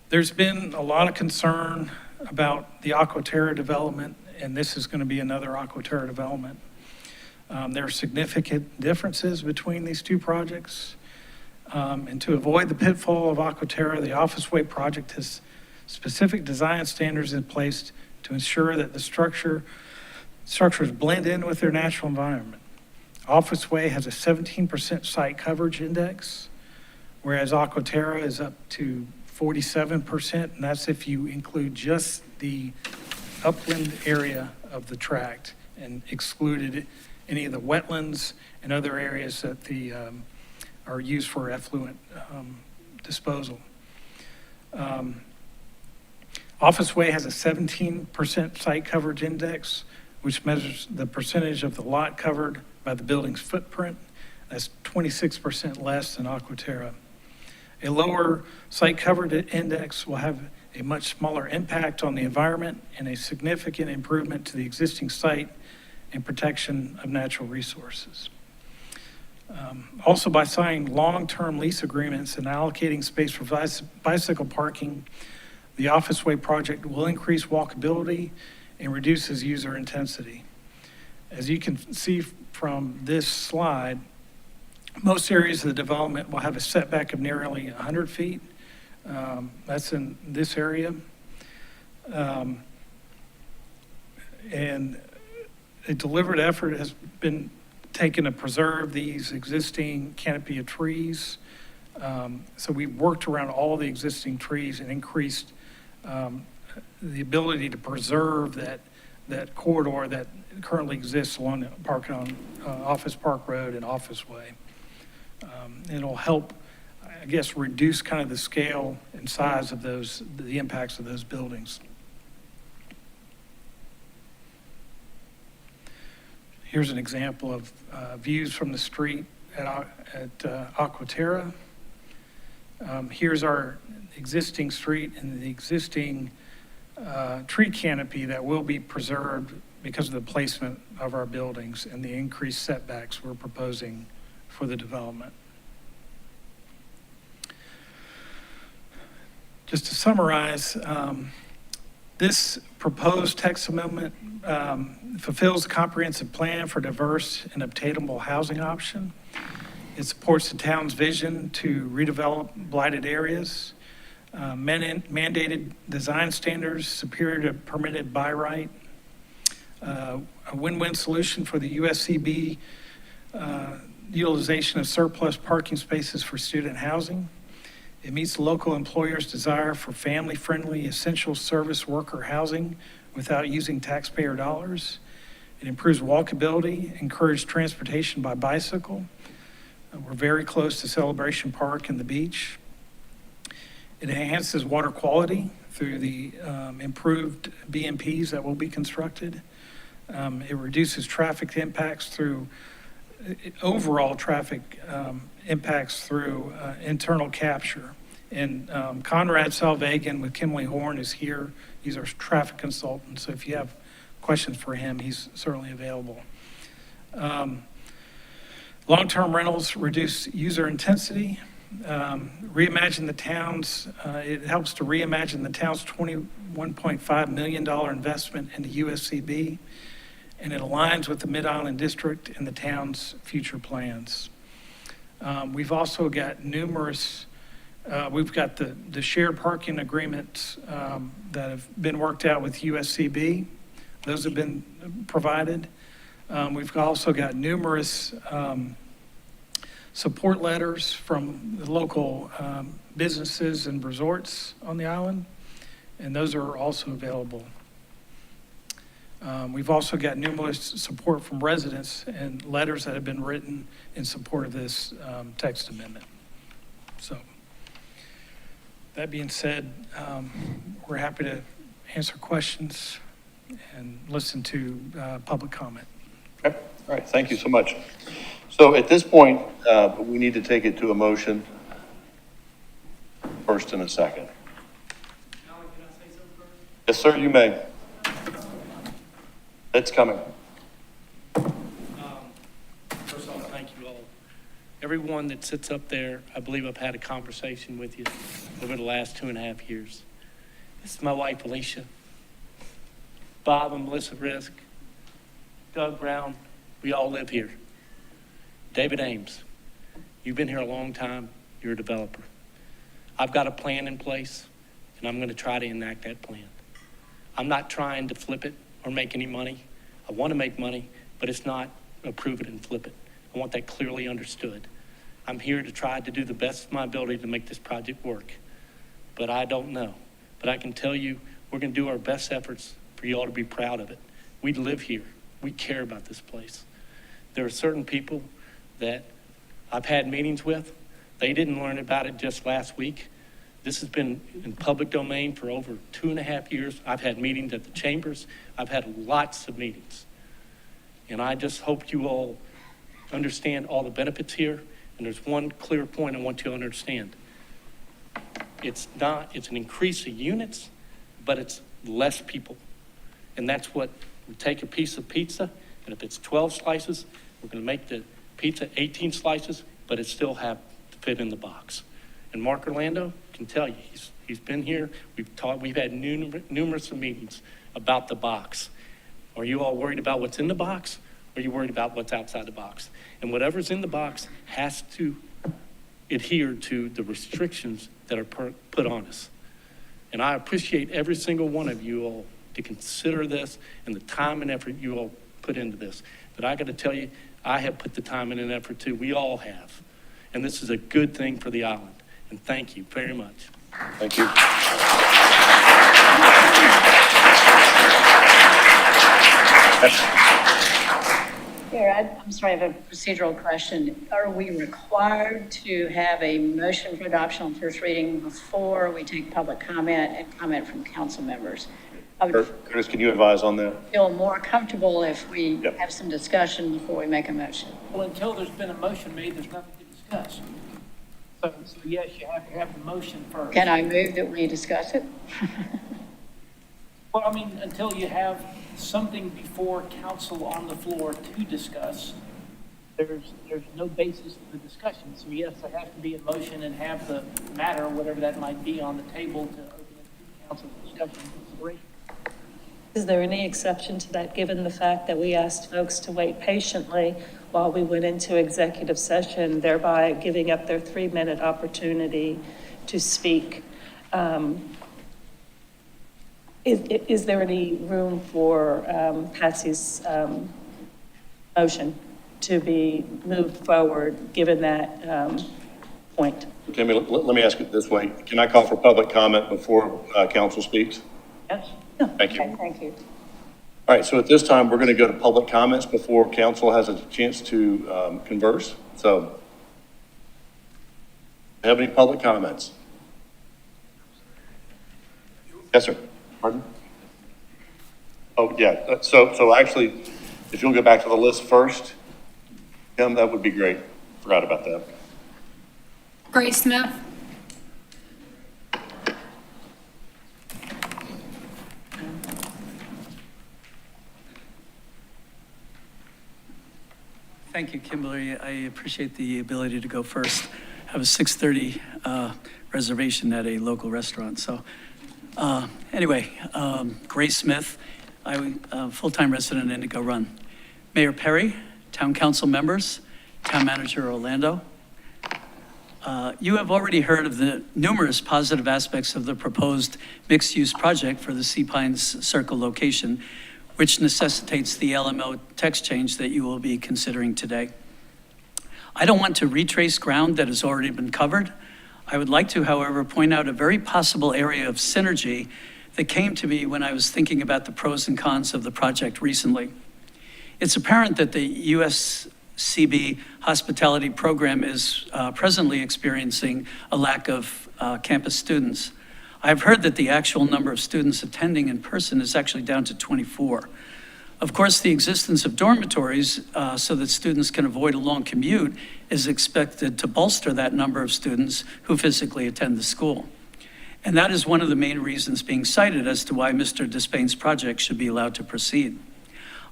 There's been a lot of concern about the Aquaterra development, and this is going to be another Aquaterra development. There are significant differences between these two projects. And to avoid the pitfall of Aquaterra, the Office Way project has specific design standards in place to ensure that the structures blend in with their natural environment. Office Way has a 17% site coverage index, whereas Aquaterra is up to 47%, and that's if you include just the upland area of the tract and excluded any of the wetlands and other areas that are used for effluent disposal. Office Way has a 17% site coverage index, which measures the percentage of the lot covered by the building's footprint. That's 26% less than Aquaterra. A lower site coverage index will have a much smaller impact on the environment and a significant improvement to the existing site and protection of natural resources. Also, by signing long-term lease agreements and allocating space for bicycle parking, the Office Way project will increase walkability and reduces user intensity. As you can see from this slide, most areas of the development will have a setback of nearly 100 feet. That's in this area. And a deliberate effort has been taken to preserve these existing canopy of trees. So we worked around all the existing trees and increased the ability to preserve that corridor that currently exists along the Office Park Road and Office Way. It'll help, I guess, reduce kind of the scale and size of the impacts of those buildings. Here's an example of views from the street at Aquaterra. Here's our existing street and the existing tree canopy that will be preserved because of the placement of our buildings and the increased setbacks we're proposing for the development. Just to summarize, this proposed text amendment fulfills the comprehensive plan for diverse and obtainable housing option. It supports the town's vision to redevelop blighted areas, mandated design standards superior to permitted by right, a win-win solution for the USCB utilization of surplus parking spaces for student housing. It meets local employers' desire for family-friendly, essential service worker housing without using taxpayer dollars. It improves walkability, encourages transportation by bicycle. We're very close to Celebration Park and the beach. It enhances water quality through the improved BMPs that will be constructed. It reduces traffic impacts through overall traffic impacts through internal capture. And Conrad Salvagan with Kimley Horn is here. He's our traffic consultant, so if you have questions for him, he's certainly available. Long-term rentals reduce user intensity. Reimagine the Town's, it helps to reimagine the town's $21.5 million investment into USCB, and it aligns with the Mid-Island District and the town's future plans. We've also got numerous, we've got the shared parking agreements that have been worked out with USCB. Those have been provided. We've also got numerous support letters from the local businesses and resorts on the island, and those are also available. We've also got numerous support from residents and letters that have been written in support of this text amendment. So, that being said, we're happy to answer questions and listen to public comment. Okay. All right. Thank you so much. So at this point, we need to take it to a motion, first and a second. Yes, sir, you may. It's coming. First off, thank you all. Everyone that sits up there, I believe I've had a conversation with you over the last 2.5 years. This is my wife, Alicia. Bob and Melissa Risk, Doug Brown, we all live here. David Ames, you've been here a long time. You're a developer. I've got a plan in place, and I'm going to try to enact that plan. I'm not trying to flip it or make any money. I want to make money, but it's not approve it and flip it. I want that clearly understood. I'm here to try to do the best of my ability to make this project work, but I don't know. But I can tell you, we're going to do our best efforts for you all to be proud of it. We live here. We care about this place. There are certain people that I've had meetings with. They didn't learn about it just last week. This has been in public domain for over 2.5 years. I've had meetings at the chambers. I've had lots of meetings. And I just hope you all understand all the benefits here. And there's one clear point I want you to understand. It's an increase of units, but it's less people. And that's what, we take a piece of pizza, and if it's 12 slices, we're going to make the pizza 18 slices, but it still have to fit in the box. And Mark Orlando can tell you, he's been here. We've had numerous meetings about the box. Are you all worried about what's in the box, or are you worried about what's outside the box? And whatever's in the box has to adhere to the restrictions that are put on us. And I appreciate every single one of you all to consider this and the time and effort you all put into this. But I got to tell you, I have put the time and effort too. We all have. And this is a good thing for the island. And thank you very much. Thank you. Here, I'm sorry, I have a procedural question. Are we required to have a motion for adoption on first reading before we take public comment and comment from council members? I would Curtis, can you advise on that? feel more comfortable if we have some discussion before we make a motion. Well, until there's been a motion made, there's nothing to discuss. So yes, you have to have the motion first. Can I move that we discuss it? Well, I mean, until you have something before council on the floor to discuss, there's no basis for the discussion. So yes, there has to be a motion and have the matter, whatever that might be, on the table to open it to council discussion and consideration. Is there any exception to that, given the fact that we asked folks to wait patiently while we went into executive session, thereby giving up their 3-minute opportunity to speak? Is there any room for Patsy's motion to be moved forward, given that point? Tammy, let me ask it this way. Can I call for public comment before council speaks? Yes. Thank you. Okay, thank you. All right, so at this time, we're going to go to public comments before council has a chance to converse. So, have any public comments? Yes, sir. Pardon? Oh, yeah. So actually, if you'll go back to the list first, Tim, that would be great. Forgot about that. Grace Smith. Thank you, Kimberly. I appreciate the ability to go first. have a 6:30 reservation at a local restaurant. So anyway, Grace Smith, I'm a full-time resident in Indigo Run. Mayor Perry, Town Council members, Town Manager Orlando. You have already heard of the numerous positive aspects of the proposed mixed-use project for the Sea Pines Circle location, which necessitates the LMO text change that you will be considering today. I don't want to retrace ground that has already been covered. I would like to, however, point out a very possible area of synergy that came to me when I was thinking about the pros and cons of the project recently. It's apparent that the USCB hospitality program is presently experiencing a lack of campus students. I've heard that the actual number of students attending in person is actually down to 24. Of course, the existence of dormitories so that students can avoid a long commute is expected to bolster that number of students who physically attend the school. And that is one of the main reasons being cited as to why Mr. Despain's project should be allowed to proceed.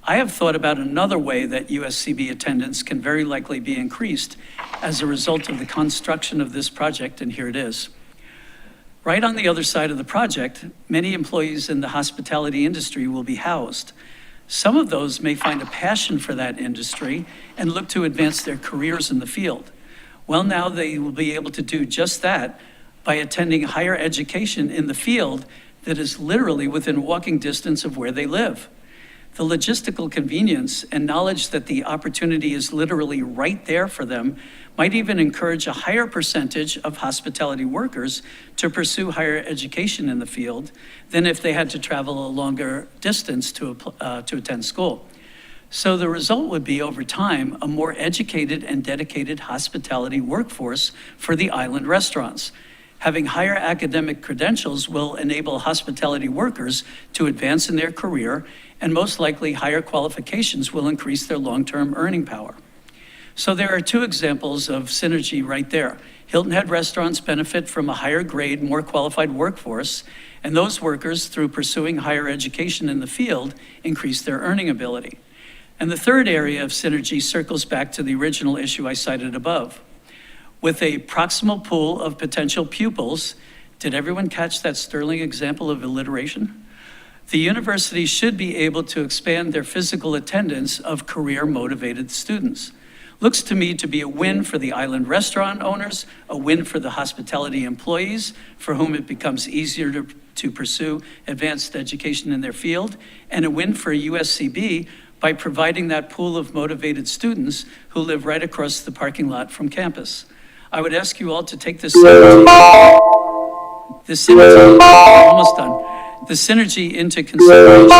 I have thought about another way that USCB attendance can very likely be increased as a result of the construction of this project, and here it is. Right on the other side of the project, many employees in the hospitality industry will be housed. Some of those may find a passion for that industry and look to advance their careers in the field. Well, now they will be able to do just that by attending higher education in the field that is literally within walking distance of where they live. The logistical convenience and knowledge that the opportunity is literally right there for them might even encourage a higher percentage of hospitality workers to pursue higher education in the field than if they had to travel a longer distance to attend school. So the result would be, over time, a more educated and dedicated hospitality workforce for the island restaurants. Having higher academic credentials will enable hospitality workers to advance in their career, and most likely higher qualifications will increase their long-term earning power. So there are two examples of synergy right there. Hilton Head restaurants benefit from a higher grade, more qualified workforce, and those workers, through pursuing higher education in the field, increase their earning ability. And the third area of synergy circles back to the original issue I cited above. With a proximal pool of potential pupils, did everyone catch that sterling example of alliteration? The university should be able to expand their physical attendance of career-motivated students. Looks to me to be a win for the island restaurant owners, a win for the hospitality employees, for whom it becomes easier to pursue advanced education in their field, and a win for USCB by providing that pool of motivated students who live right across the parking lot from campus. I would ask you all to take this synergy, almost done, the synergy into consideration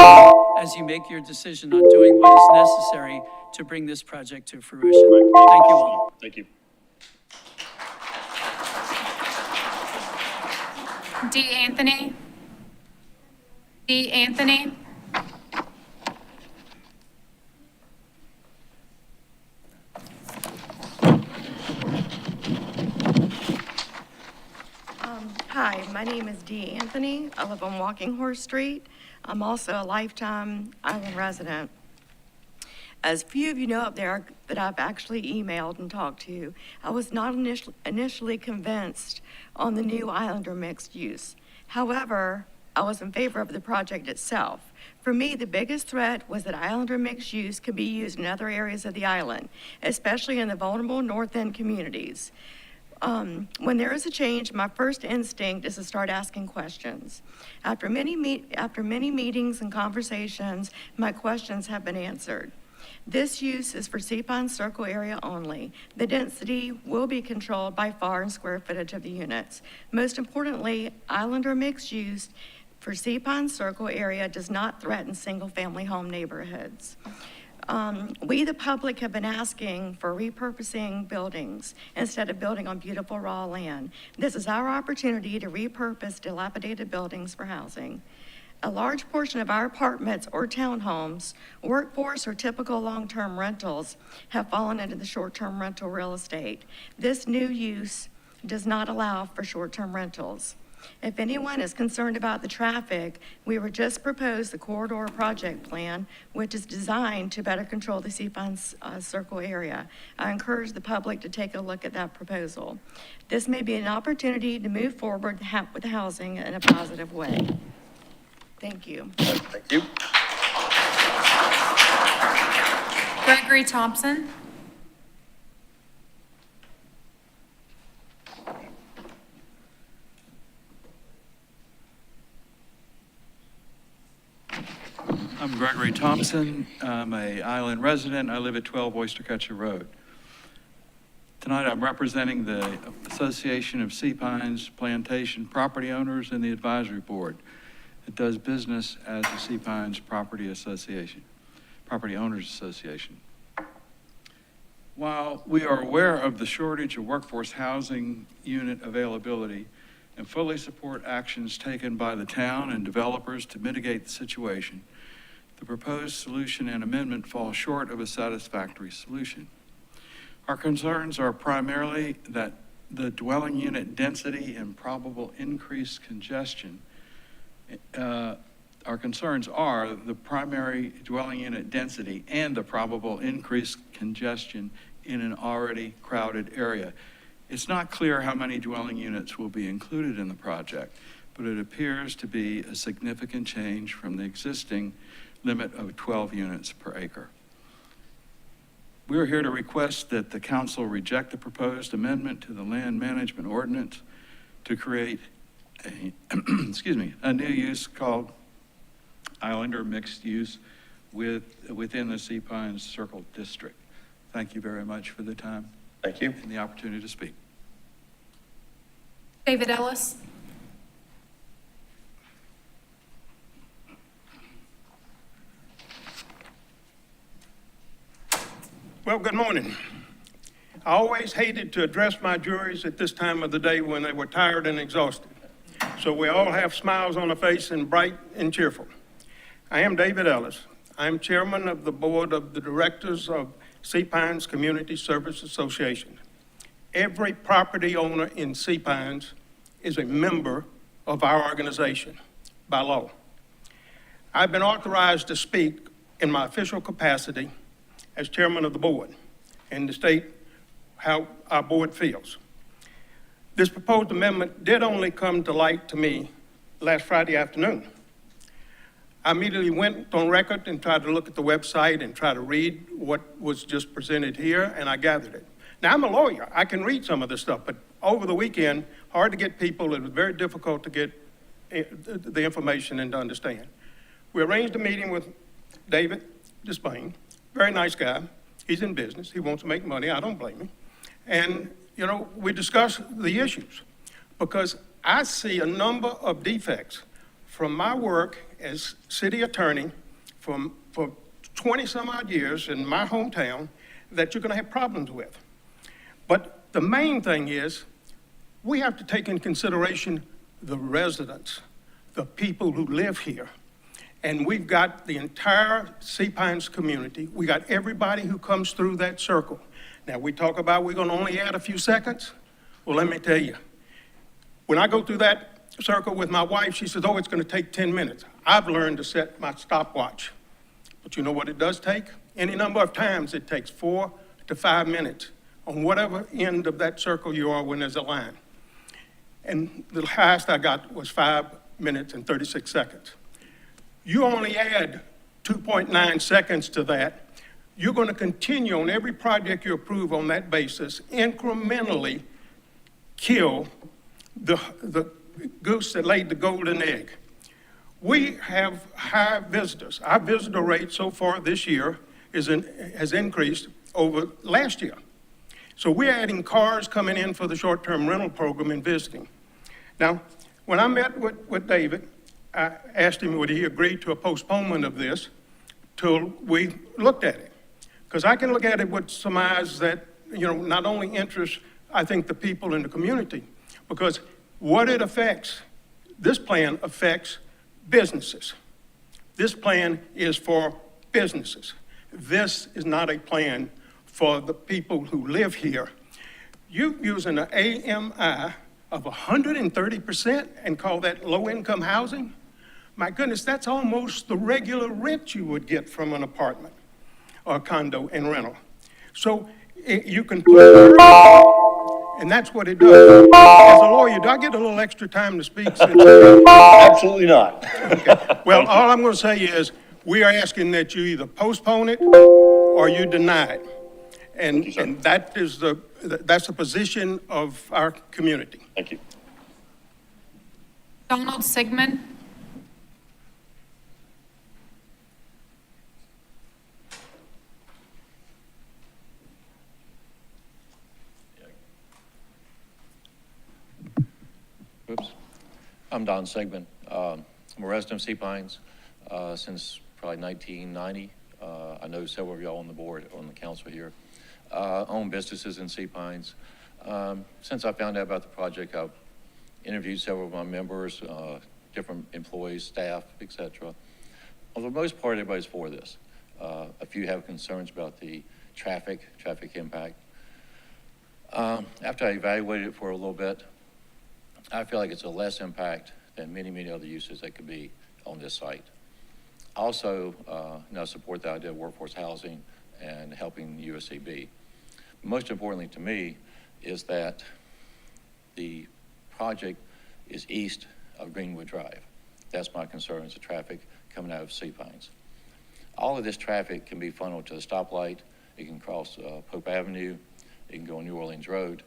as you make your decision on doing what is necessary to bring this project to fruition. Thank you all. Thank you. D. Anthony. D. Anthony. Hi, my name is Dee Anthony. I live on Walking Horse Street. I'm also a lifetime island resident. As few of you know up there that I've actually emailed and talked to, I was not initially convinced on the new Islander mixed use. However, I was in favor of the project itself. For me, the biggest threat was that Islander mixed use could be used in other areas of the island, especially in the vulnerable North End communities. When there is a change, my first instinct is to start asking questions. After many meetings and conversations, my questions have been answered. This use is for Sea Pines Circle area only. The density will be controlled by FAR and square footage of the units. Most importantly, Islander mixed use for Sea Pines Circle area does not threaten single-family home neighborhoods. We, the public, have been asking for repurposing buildings instead of building on beautiful raw land. This is our opportunity to repurpose dilapidated buildings for housing. A large portion of our apartments or townhomes, workforce or typical long-term rentals have fallen into the short-term rental real estate. This new use does not allow for short-term rentals. If anyone is concerned about the traffic, we were just proposed the corridor project plan, which is designed to better control the Seafine Circle area. I encourage the public to take a look at that proposal. This may be an opportunity to move forward with housing in a positive way. Thank you. Thank you. Gregory Thompson. I'm Gregory Thompson. I'm an island resident. I live at 12 Oystercatcher Road. Tonight I'm representing the Association of Sea Pines Plantation Property Owners and the Advisory Board. It does business as the Sea Pines Property Owners Association. While we are aware of the shortage of workforce housing unit availability and fully support actions taken by the town and developers to mitigate the situation, the proposed solution and amendment fall short of a satisfactory solution. Our concerns are primarily that the dwelling unit density and probable increased congestion. Our concerns are the primary dwelling unit density and the probable increased congestion in an already crowded area. It's not clear how many dwelling units will be included in the project, but it appears to be a significant change from the existing limit of 12 units per acre. We are here to request that the council reject the proposed amendment to the land management ordinance to create a, a new use called Islander mixed use within the Sea Pines Circle District. Thank you very much for the time. Thank you. And the opportunity to speak. David Ellis. Well, good morning. I always hated to address my juries at this time of the day when they were tired and exhausted. So we all have smiles on our face and bright and cheerful. I am David Ellis. I'm chairman of the board of the directors of Sea Pines Community Service Association. Every property owner in Sea Pines is a member of our organization by law. I've been authorized to speak in my official capacity as chairman of the board and to state how our board feels. This proposed amendment did only come to light to me last Friday afternoon. I immediately went on record and tried to look at the website and try to read what was just presented here, and I gathered it. Now, I'm a lawyer. I can read some of this stuff, but over the weekend, hard to get people. It was very difficult to get the information and to understand. We arranged a meeting with David Despain. Very nice guy. He's in business. He wants to make money. I don't blame him. And, you know, we discussed the issues because I see a number of defects from my work as city attorney for 20 some odd years in my hometown that you're going to have problems with. But the main thing is we have to take in consideration the residents, the people who live here. And we've got the entire Sea Pines community. We got everybody who comes through that circle. Now, we talk about we're going to only add a few seconds. Well, let me tell you, when I go through that circle with my wife, she says, oh, it's going to take 10 minutes. I've learned to set my stopwatch. But you know what it does take? Any number of times it takes 4 to 5 minutes on whatever end of that circle you are when there's a line. And the highest I got was 5 minutes and 36 seconds. You only add 2.9 seconds to that. You're going to continue on every project you approve on that basis, incrementally kill the goose that laid the golden egg. We have high visitors. Our visitor rate so far this year has increased over last year. So we're adding cars coming in for the short-term rental program and visiting. Now, when I met with David, I asked him would he agree to a postponement of this till we looked at it. Because I can look at it with some eyes that, you know, not only interest, I think, the people in the community, because what it affects, this plan affects businesses. This plan is for businesses. This is not a plan for the people who live here. You're using an AMI, of 130% and call that low-income housing? My goodness, that's almost the regular rent you would get from an apartment or condo in rental. So you can put, and that's what it does. As a lawyer, do I get a little extra time to speak? Absolutely not. Okay. Well, all I'm going to say is we are asking that you either postpone it or you deny it. And that's the position of our community. Thank you. Donald Sigmund. Oops. I'm Don Segman. I'm a resident of Sea Pines since probably 1990. I know several of y'all on the board, on the council here. Own businesses in Sea Pines. Since I found out about the project, I've interviewed several of my members, different employees, staff, etc. For the most part, everybody's for this. A few have concerns about the traffic impact. After I evaluated it for a little bit, I feel like it's a less impact than many other uses that could be on this site. Also, support the idea of workforce housing and helping USCB. Most importantly to me is that the project is east of Greenwood Drive. That's my concern, is the traffic coming out of Sea Pines. All of this traffic can be funneled to the stoplight. It can cross Pope Avenue. It can go on New Orleans Road.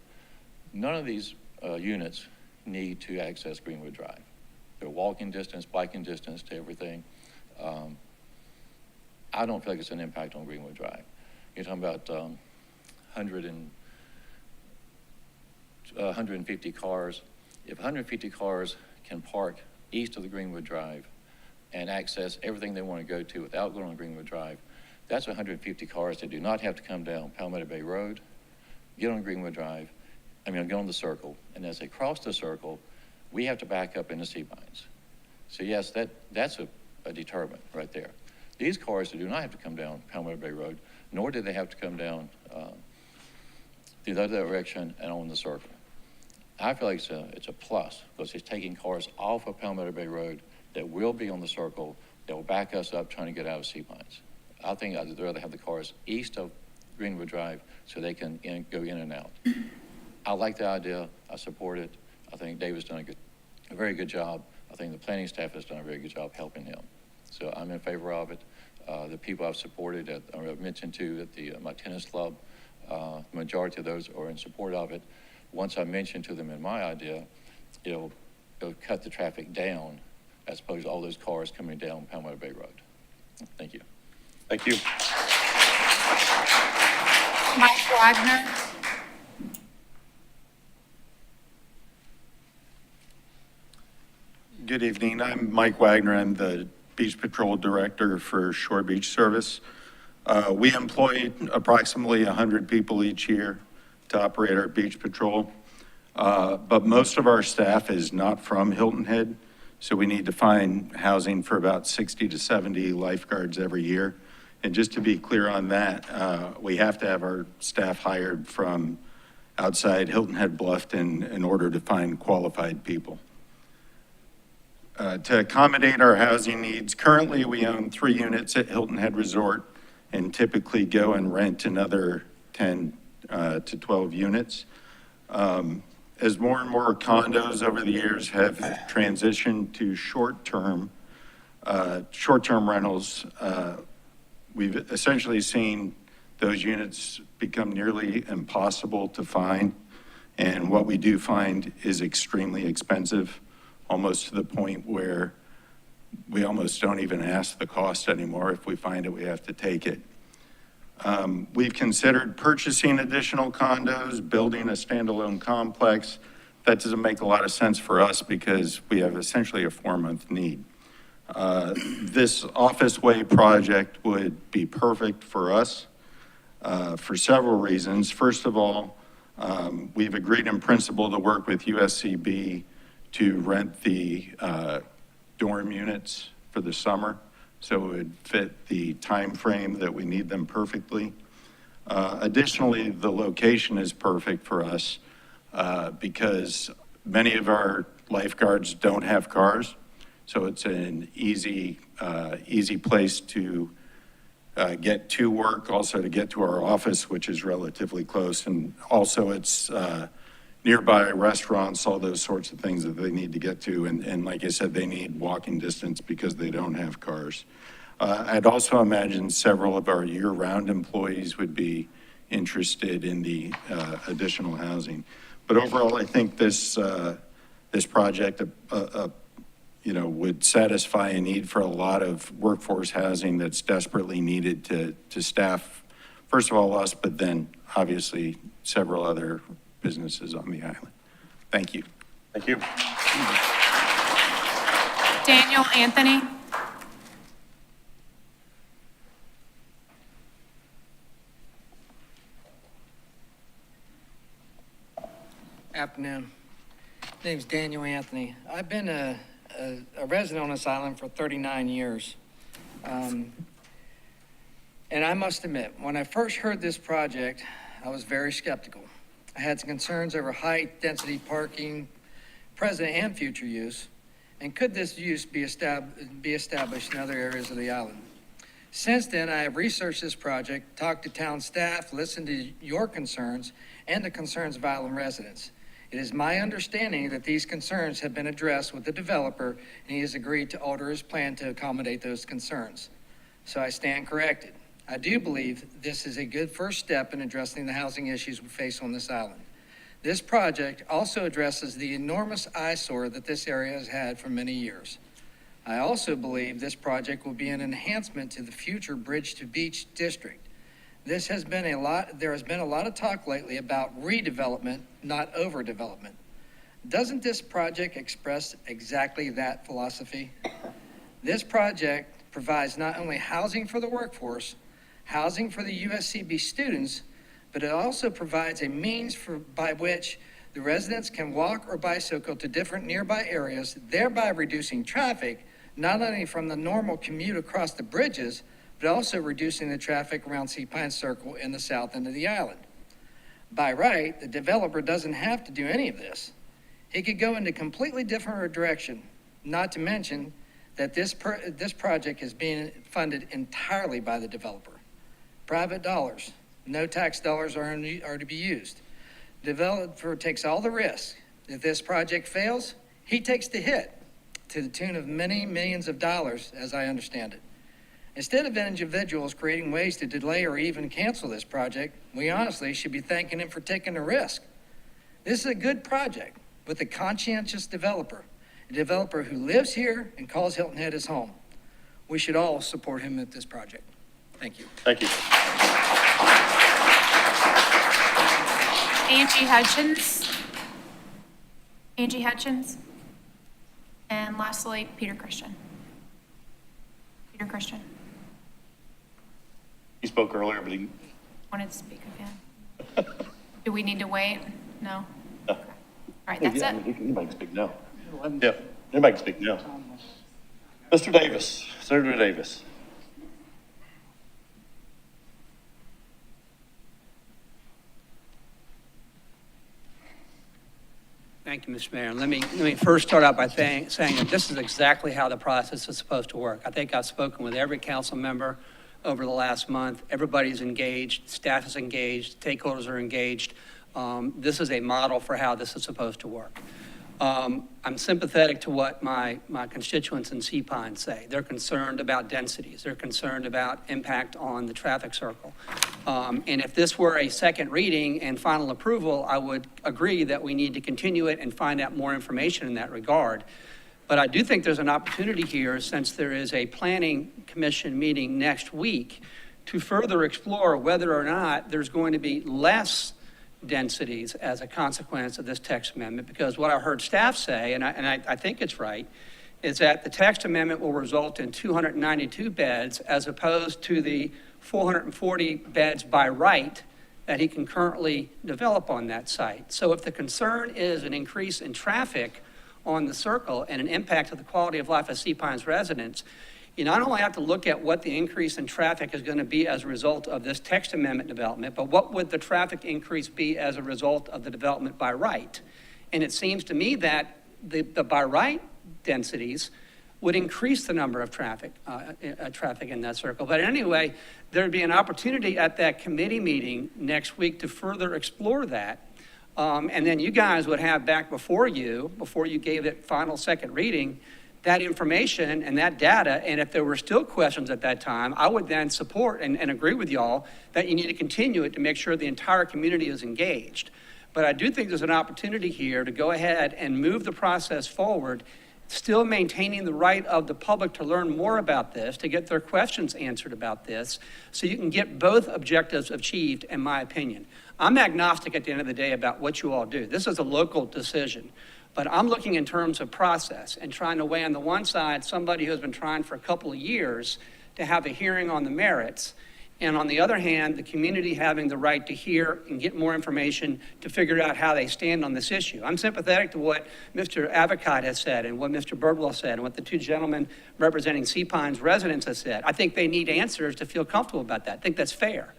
None of these units need to access Greenwood Drive. They're walking distance, biking distance to everything. I don't feel like it's an impact on Greenwood Drive. You're talking about 150 cars. If 150 cars can park east of the Greenwood Drive and access everything they want to go to without going on Greenwood Drive, that's 150 cars that do not have to come down Palmetto Bay Road, get on Greenwood Drive, get on the circle, and as they cross the circle, we have to back up into Sea Pines. So yes, that's a deterrent right there. These cars do not have to come down Palmetto Bay Road, nor do they have to come down the other direction and on the circle. I feel like it's a plus, because it's taking cars off of Palmetto Bay Road that will be on the circle, that will back us up trying to get out of Sea Pines. I think I'd rather have the cars east of Greenwood Drive so they can go in and out. I like the idea. I support it. I think David's done a very good job. I think the planning staff has done a very good job helping him. So I'm in favor of it. The people I've supported, I've mentioned too at my tennis club, the majority of those are in support of it. Once I mentioned to them in my idea, it'll cut the traffic down as opposed to all those cars coming down Palmetto Bay Road. Thank you. Thank you. Mike Wagner. Good evening. I'm Mike Wagner. I'm the Beach Patrol Director for Shore Beach Service. We employ approximately 100 people each year to operate our beach patrol, but most of our staff is not from Hilton Head, so we need to find housing for about 60 to 70 lifeguards every year. And just to be clear on that, we have to have our staff hired from outside Hilton Head Bluffton in order to find qualified people. To accommodate our housing needs, currently we own 3 units at Hilton Head Resort and typically go and rent another 10 to 12 units. As more and more condos over the years have transitioned to short-term rentals, we've essentially seen those units become nearly impossible to find. And what we do find is extremely expensive, almost to the point where we almost don't even ask the cost anymore. If we find it, we have to take it. We've considered purchasing additional condos, building a standalone complex. That doesn't make a lot of sense for us because we have essentially a 4-month need. This Office Way project would be perfect for us for several reasons. First of all, we've agreed in principle to work with USCB to rent the dorm units for the summer, so it would fit the time frame that we need them perfectly. Additionally, the location is perfect for us because Many of our lifeguards don't have cars, so it's an easy place to get to work, also to get to our office, which is relatively close. And also it's nearby restaurants, all those sorts of things that they need to get to. And like I said, they need walking distance because they don't have cars. I'd also imagine several of our year-round employees would be interested in the additional housing. But overall, I think this project, would satisfy a need for a lot of workforce housing that's desperately needed to staff, first of all, us, but then obviously several other businesses on the island. Thank you. Thank you. Daniel Anthony. Afternoon. My name's Daniel Anthony. I've been a resident on this island for 39 years. And I must admit, when I first heard this project, I was very skeptical. I had some concerns over height, density, parking, present and future use, and could this use be established in other areas of the island? Since then, I have researched this project, talked to town staff, listened to your concerns and the concerns of island residents. It is my understanding that these concerns have been addressed with the developer, and he has agreed to alter his plan to accommodate those concerns. So I stand corrected. I do believe this is a good first step in addressing the housing issues we face on this island. This project also addresses the enormous eyesore that this area has had for many years. I also believe this project will be an enhancement to the future Bridge to Beach district. There has been a lot of talk lately about redevelopment, not overdevelopment. Doesn't this project express exactly that philosophy? This project provides not only housing for the workforce, housing for the USCB students, but it also provides a means by which the residents can walk or bicycle to different nearby areas, thereby reducing traffic, not only from the normal commute across the bridges, but also reducing the traffic around Sea Pine Circle in the south end of the island. By right, the developer doesn't have to do any of this. He could go in a completely different direction, not to mention that this project is being funded entirely by the developer. Private dollars, no tax dollars are to be used. The developer takes all the risk. If this project fails, he takes the hit to the tune of many millions of dollars, as I understand it. Instead of individuals creating ways to delay or even cancel this project, we honestly should be thanking him for taking the risk. This is a good project with a conscientious developer, a developer who lives here and calls Hilton Head his home. We should all support him at this project. Thank you. Thank you. Angie Hutchins. Angie Hutchins. And lastly, Peter Christian. Peter Christian. He spoke earlier, but he Wanted to speak again. Do we need to wait? No? Okay. All right, that's it. Anybody can speak now. Yeah, anybody can speak now. Mr. Davis, Senator Davis. Thank you, Mr. Mayor. Let me first start out by saying that this is exactly how the process is supposed to work. I think I've spoken with every council member over the last month. Everybody's engaged, staff is engaged, stakeholders are engaged. This is a model for how this is supposed to work. I'm sympathetic to what my constituents in Sea Pine say. They're concerned about densities. They're concerned about impact on the traffic circle. And if this were a second reading and final approval, I would agree that we need to continue it and find out more information in that regard. But I do think there's an opportunity here, since there is a planning commission meeting next week, to further explore whether or not there's going to be less densities as a consequence of this text amendment. Because what I heard staff say, and I think it's right, is that the text amendment will result in 292 beds as opposed to the 440 beds by right that he can currently develop on that site. So if the concern is an increase in traffic on the circle and an impact of the quality of life of Sea Pine's residents, you not only have to look at what the increase in traffic is going to be as a result of this text amendment development, but what would the traffic increase be as a result of the development by right? And it seems to me that the by right densities would increase the number of traffic in that circle. But anyway, there'd be an opportunity at that committee meeting next week to further explore that. And then you guys would have back before you gave it final second reading, that information and that data. And if there were still questions at that time, I would then support and agree with y'all that you need to continue it to make sure the entire community is engaged. But I do think there's an opportunity here to go ahead and move the process forward, still maintaining the right of the public to learn more about this, to get their questions answered about this, so you can get both objectives achieved, in my opinion. I'm agnostic at the end of the day about what you all do. This is a local decision. But I'm looking in terms of process and trying to weigh on the one side somebody who's been trying for a couple of years to have a hearing on the merits, and on the other hand, the community having the right to hear and get more information to figure out how they stand on this issue. I'm sympathetic to what Mr. Avocad has said and what Mr. Birdwell said and what the two gentlemen representing Sea Pines residents have said. I think they need answers to feel comfortable about that. I think that's fair.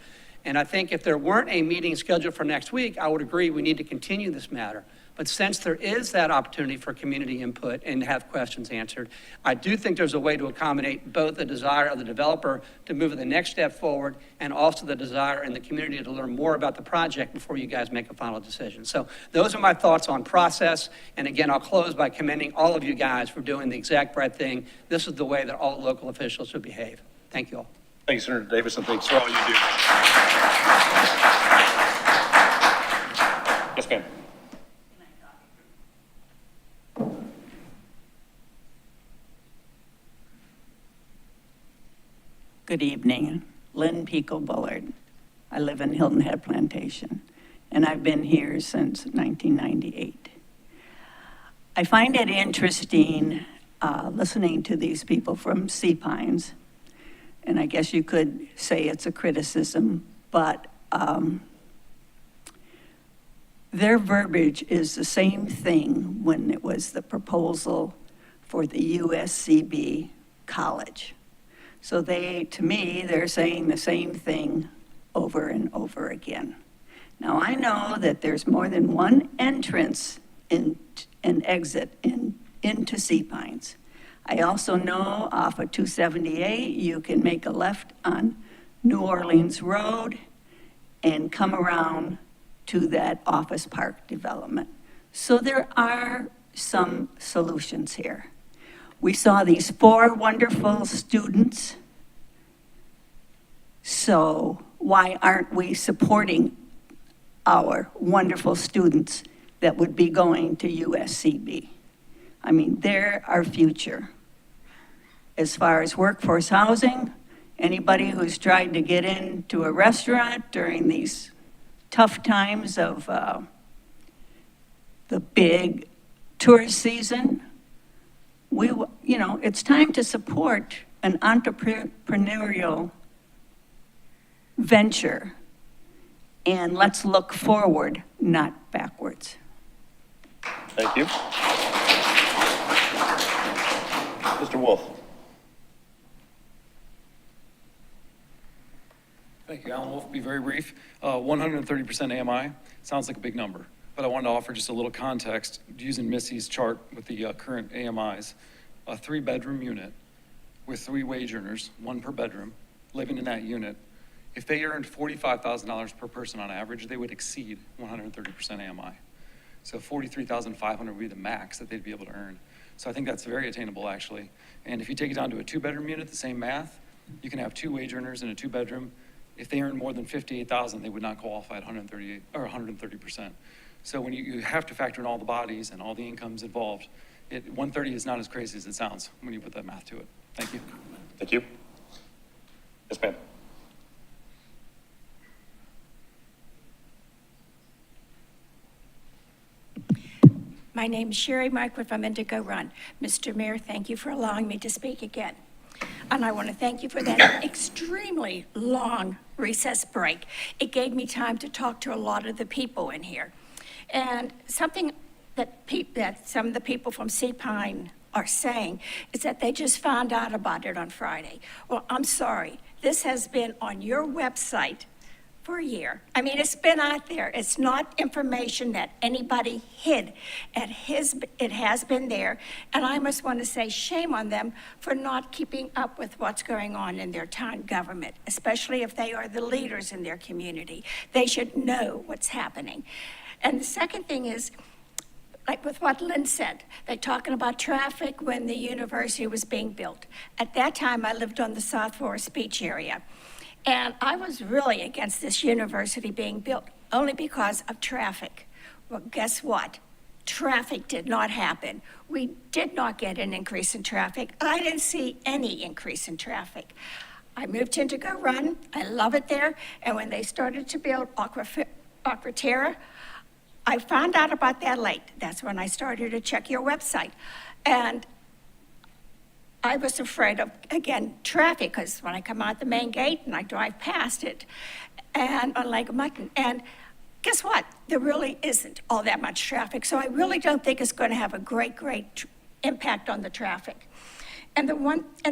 And I think if there weren't a meeting scheduled for next week, I would agree we need to continue this matter. But since there is that opportunity for community input and have questions answered, I do think there's a way to accommodate both the desire of the developer to move the next step forward and also the desire in the community to learn more about the project before you guys make a final decision. So those are my thoughts on process. And again, I'll close by commending all of you guys for doing the exact right thing. This is the way that all local officials should behave. Thank you all. Thank you, Senator Davis, and thanks for all you do. Yes, ma'am. Good evening. Lynn Pico Bullard. I live in Hilton Head Plantation, and I've been here since 1998. I find it interesting listening to these people from Sea Pines, and I guess you could say it's a criticism, but their verbiage is the same thing when it was the proposal for the USCB college. So to me, they're saying the same thing over and over again. Now, I know that there's more than one entrance and exit into Sea Pines. I also know off of 278, you can make a left on New Orleans Road and come around to that office park development. So there are some solutions here. We saw these 4 wonderful students. So why aren't we supporting our wonderful students that would be going to USCB? I mean, they're our future. As far as workforce housing, anybody who's tried to get into a restaurant during these tough times of the big tourist season, it's time to support an entrepreneurial venture, and let's look forward, not backwards. Thank you. Mr. Wolf. Thank you, Alan Wolf. Be very brief. 130% AMI sounds like a big number, but I wanted to offer just a little context using Missy's chart with the current AMIs. A 3-bedroom unit with 3 wage earners, 1 per bedroom, living in that unit. If they earned $45,000 per person on average, they would exceed 130% AMI. So $43,500 would be the max that they'd be able to earn. So I think that's very attainable, actually. And if you take it down to a 2-bedroom unit, the same math, you can have 2 wage earners in a 2-bedroom. If they earn more than $58,000, they would not qualify at 138 or 130%. So when you have to factor in all the bodies and all the incomes involved, 130 is not as crazy as it sounds when you put that math to it. Thank you. Thank you. Yes, ma'am. My name is Sherry Mike from Indigo Run. Mr. Mayor, thank you for allowing me to speak again. And I want to thank you for that extremely long recess break. It gave me time to talk to a lot of the people in here. And something that some of the people from Sea Pine are saying is that they just found out about it on Friday. Well, I'm sorry. This has been on your website for a year. I mean, it's been out there. It's not information that anybody hid. It has been there. And I must want to say shame on them for not keeping up with what's going on in their town government, especially if they are the leaders in their community. They should know what's happening. And the second thing is, like with what Lynn said, they're talking about traffic when the university was being built. At that time, I lived on the South Forest Beach area. And I was really against this university being built, only because of traffic. Well, guess what? Traffic did not happen. We did not get an increase in traffic. I didn't see any increase in traffic. I moved to Indigo Run. I love it there. And when they started to build Aqua Terra, I found out about that late. That's when I started to check your website. And I was afraid of, again, traffic, because when I come out the main gate and I drive past it, and on Lake of Mutton, and guess what? There really isn't all that much traffic, so I really don't think it's going to have a great impact on the traffic. And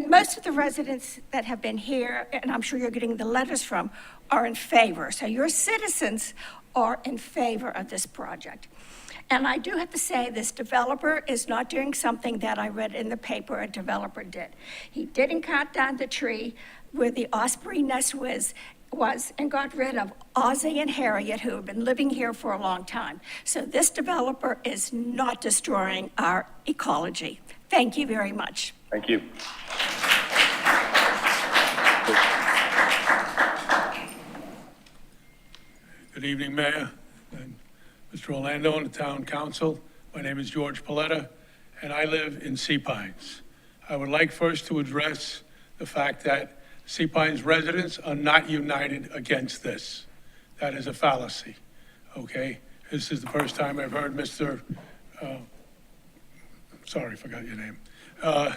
most of the residents that have been here, and I'm sure you're getting the letters from, are in favor. So your citizens are in favor of this project. And I do have to say, this developer is not doing something that I read in the paper a developer did. He didn't cut down the tree where the osprey nest was and got rid of Ozzie and Harriet, who have been living here for a long time. So this developer is not destroying our ecology. Thank you very much. Thank you. Good evening, Mayor and Mr. Orlando and the Town Council. My name is George Paletta, and I live in Sea Pines. I would like first to address the fact that Sea Pines residents are not united against this. That is a fallacy, okay? This is the first time I've heard Mr. Sorry, forgot your name,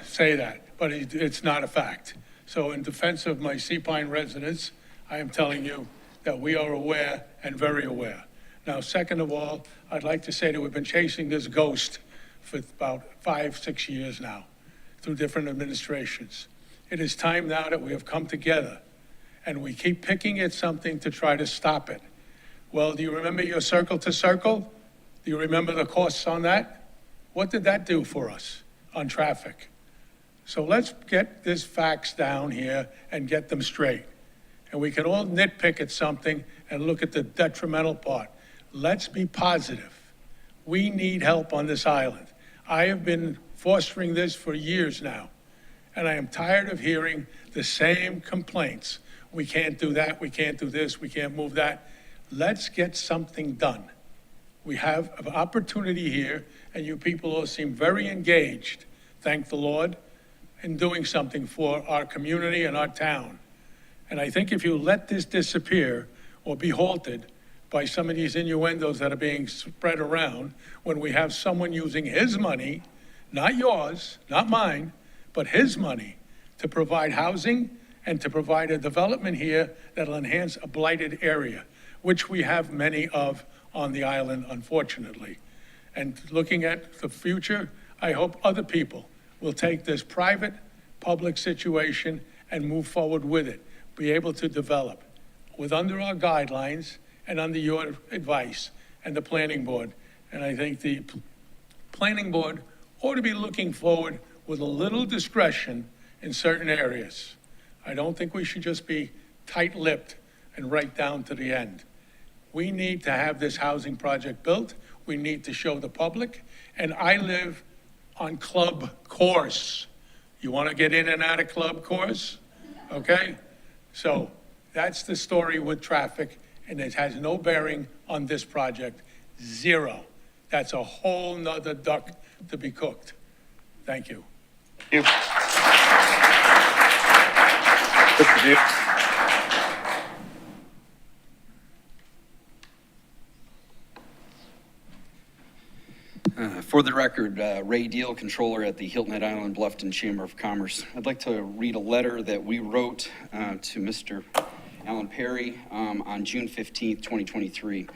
say that, but it's not a fact. So in defense of my Sea Pine residents, I am telling you that we are aware and very aware. Now, second of all, I'd like to say that we've been chasing this ghost for about 5-6 years now through different administrations. It is time now that we have come together and we keep picking at something to try to stop it. Well, do you remember your circle to circle? Do you remember the costs on that? What did that do for us on traffic? So let's get these facts down here and get them straight. And we can all nitpick at something and look at the detrimental part. Let's be positive. We need help on this island. I have been fostering this for years now, and I am tired of hearing the same complaints. We can't do that, we can't do this, we can't move that. Let's get something done. We have an opportunity here, and you people all seem very engaged, thank the Lord, in doing something for our community and our town. And I think if you let this disappear or be halted by some of these innuendos that are being spread around, when we have someone using his money, not yours, not mine, but his money, to provide housing and to provide a development here that'll enhance a blighted area, which we have many of on the island, unfortunately. And looking at the future, I hope other people will take this private, public situation and move forward with it, be able to develop with under our guidelines and under your advice and the planning board. And I think the planning board ought to be looking forward with a little discretion in certain areas. I don't think we should just be tight-lipped and right down to the end. We need to have this housing project built. We need to show the public. And I live on Club Course. You want to get in and out of Club Course? Okay? So that's the story with traffic, and it has no bearing on this project. Zero. That's a whole nother duck to be cooked. Thank you. Thank you. Mr. Duke. For the record, Ray Deal, controller at the Hilton Head Island Bluffton Chamber of Commerce. I'd like to read a letter that we wrote to Mr. Alan Perry on June 15th, 2023.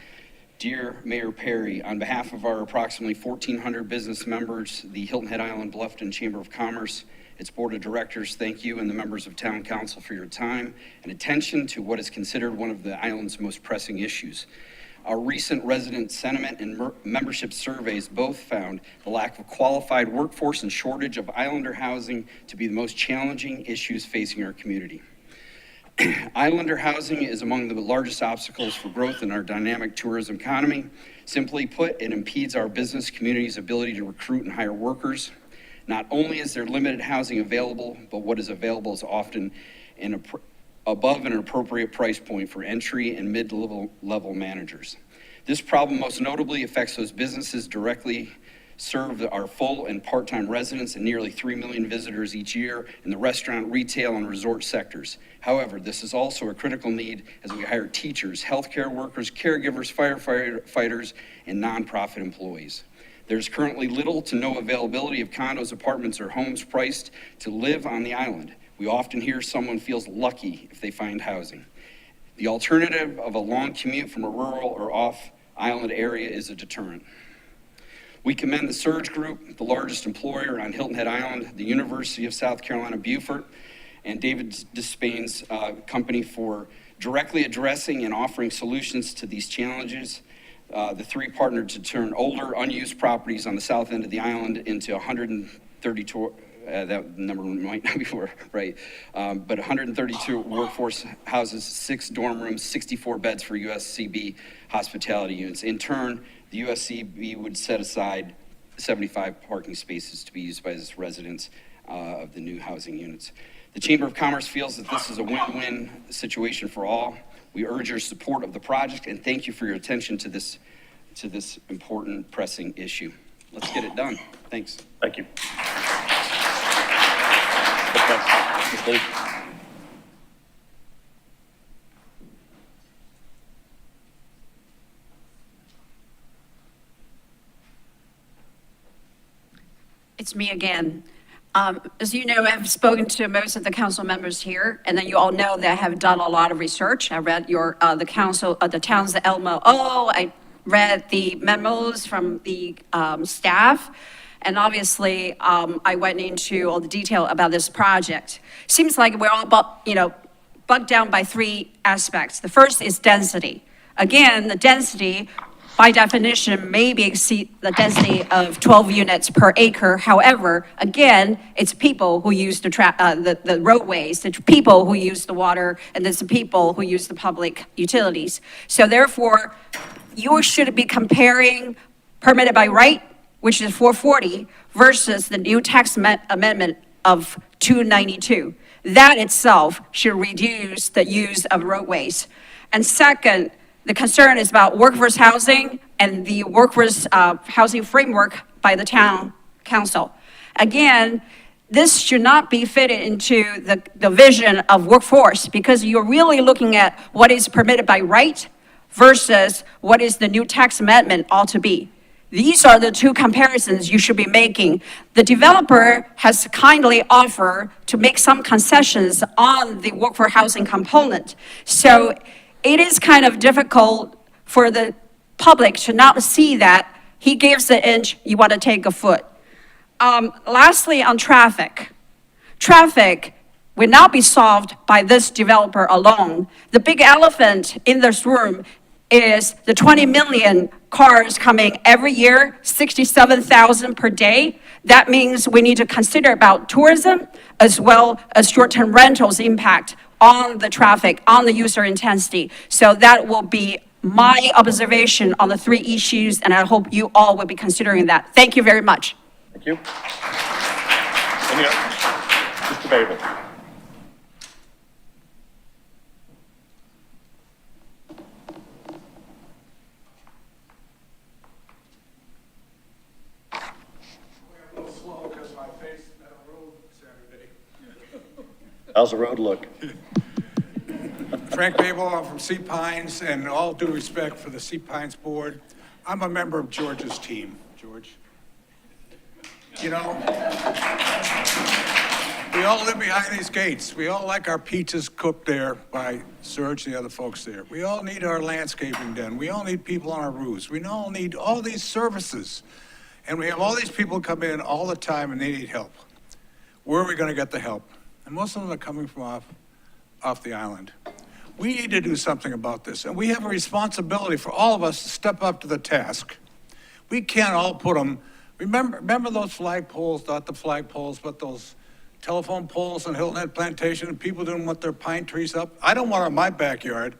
Dear Mayor Perry, on behalf of our approximately 1,400 business members, the Hilton Head Island Bluffton Chamber of Commerce, its board of directors, thank you, and the members of town council for your time and attention to what is considered one of the island's most pressing issues. Our recent resident sentiment and membership surveys both found the lack of qualified workforce and shortage of islander housing to be the most challenging issues facing our community. Islander housing is among the largest obstacles for growth in our dynamic tourism economy. Simply put, it impedes our business community's ability to recruit and hire workers. Not only is there limited housing available, but what is available is often above an appropriate price point for entry and mid-level managers. This problem most notably affects those businesses directly serve our full and part-time residents and nearly 3 million visitors each year in the restaurant, retail, and resort sectors. However, this is also a critical need as we hire teachers, healthcare workers, caregivers, firefighters, and nonprofit employees. There's currently little to no availability of condos, apartments, or homes priced to live on the island. We often hear someone feels lucky if they find housing. The alternative of a long commute from a rural or off-island area is a deterrent. We commend the Surge Group, the largest employer on Hilton Head Island, the University of South Carolina, Beaufort, and David Despain's company for directly addressing and offering solutions to these challenges. The three partnered to turn older, unused properties on the south end of the island into 132, that number might not be right, but 132 workforce houses, 6 dorm rooms, 64 beds for USCB hospitality units. In turn, the USCB would set aside 75 parking spaces to be used by its residents of the new housing units. The Chamber of Commerce feels that this is a win-win situation for all. We urge your support of the project and thank you for your attention to this important pressing issue. Let's get it done. Thanks. Thank you. Ms. Lee. It's me again. As you know, I've spoken to most of the council members here, and then you all know that I have done a lot of research. I read the town's LMO. I read the memos from the staff, and obviously I went into all the detail about this project. Seems like we're all bugged down by 3 aspects. The first is density. Again, the density, by definition, maybe exceed the density of 12 units per acre. However, again, it's people who use the roadways, it's people who use the water, and it's the people who use the public utilities. So therefore, you should be comparing permitted by right, which is 440, versus the new tax amendment of 292. That itself should reduce the use of roadways. And second, the concern is about workforce housing and the workforce housing framework by the town council. Again, this should not be fitted into the vision of workforce because you're really looking at what is permitted by right versus what is the new tax amendment ought to be. These are the 2 comparisons you should be making. The developer has kindly offered to make some concessions on the workforce housing component. So it is kind of difficult for the public to not see that he gives an inch, you want to take a foot. Lastly, on traffic. Traffic will not be solved by this developer alone. The big elephant in this room is the 20 million cars coming every year, 67,000 per day. That means we need to consider about tourism as well as short-term rentals impact on the traffic, on the user intensity. So that will be my observation on the 3 issues, and I hope you all will be considering that. Thank you very much. Thank you. Any other? Mr. Babel. How's the road look? Frank Babel, I'm from Sea Pines, and all due respect for the Sea Pines Board, I'm a member of George's team. George? You know, we We all live behind these gates. We all like our pizzas cooked there by Serge and the other folks there. We all need our landscaping done. We all need people on our roofs. We all need all these services. And we have all these people come in all the time and they need help. Where are we going to get the help? And most of them are coming from off the island. We need to do something about this. And we have a responsibility for all of us to step up to the task. We can't all put them, remember those flag poles, not the flag poles, but those telephone poles on Hilton Head Plantation, and people didn't want their pine trees up? I don't want it in my backyard.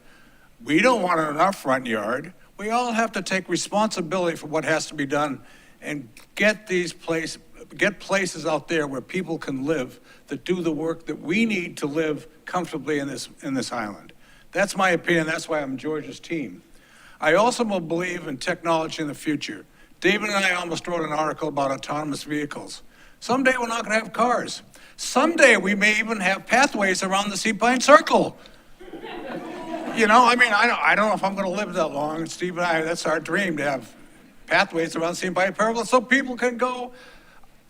We don't want it in our front yard. We all have to take responsibility for what has to be done and get places out there where people can live that do the work that we need to live comfortably in this island. That's my opinion. That's why I'm George's team. I also believe in technology in the future. David and I almost wrote an article about autonomous vehicles. Someday we're not going to have cars. Someday we may even have pathways around the Sea Pine Circle. You know, I mean, I don't know if I'm going to live that long. And Steve and I, that's our dream, to have pathways around Sea Pine Circle so people can go,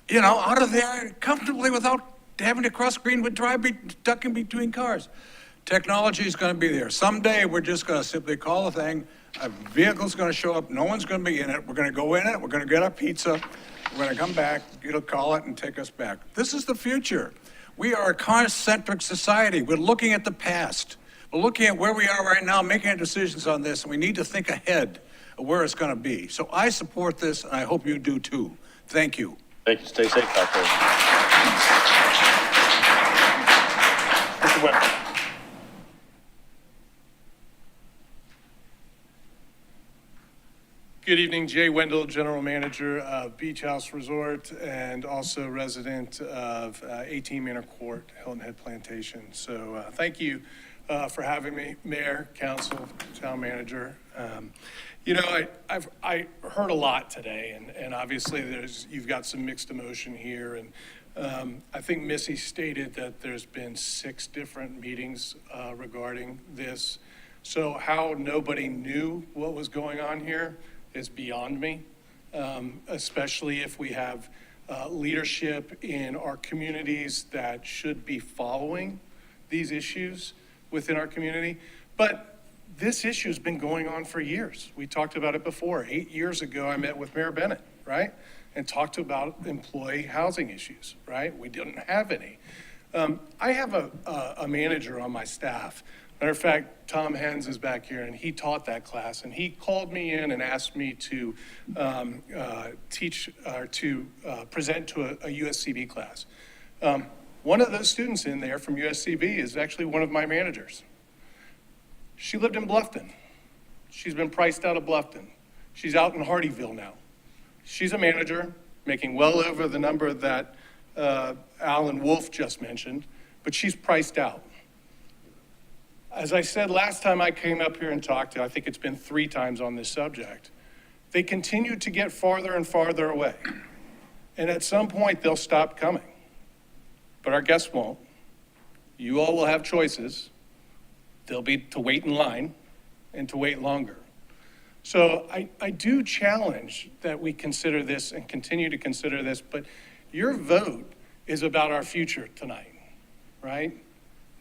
you know, out of there comfortably without having to cross Greenwood Drive, ducking between cars. Technology is going to be there. Someday we're just going to simply call a thing. A vehicle's going to show up. No one's going to be in it. We're going to go in it. We're going to get our pizza. We're going to come back. It'll call it and take us back. This is the future. We are a car-centric society. We're looking at the past. We're looking at where we are right now, making our decisions on this, and we need to think ahead of where it's going to be. So I support this, and I hope you do too. Thank you. Thank you. Stay safe out there. Mr. Wimmer. Good evening, Jay Wendell, General Manager of Beach House Resort and also resident of 18 Manor Court, Hilton Head Plantation. So thank you for having me, Mayor, Council, Town Manager. You know, I heard a lot today, and obviously you've got some mixed emotion here. And I think Missy stated that there's been 6 different meetings regarding this. So how nobody knew what was going on here is beyond me, especially if we have leadership in our communities that should be following these issues within our community. But this issue has been going on for years. We talked about it before. 8 years ago, I met with Mayor Bennett, right? And talked about employee housing issues, right? We didn't have any. I have a manager on my staff. Matter of fact, Tom Hens is back here, and he taught that class, and he called me in and asked me to teach or to present to a USCB class. One of those students in there from USCB is actually one of my managers. She lived in Bluffton. She's been priced out of Bluffton. She's out in Hardyville now. She's a manager, making well over the number that Alan Wolf just mentioned, but she's priced out. As I said last time I came up here and talked to, I think it's been 3 times on this subject, they continue to get farther and farther away. And at some point, they'll stop coming. But our guests won't. You all will have choices. They'll be to wait in line and to wait longer. So I do challenge that we consider this and continue to consider this, but your vote is about our future tonight, right?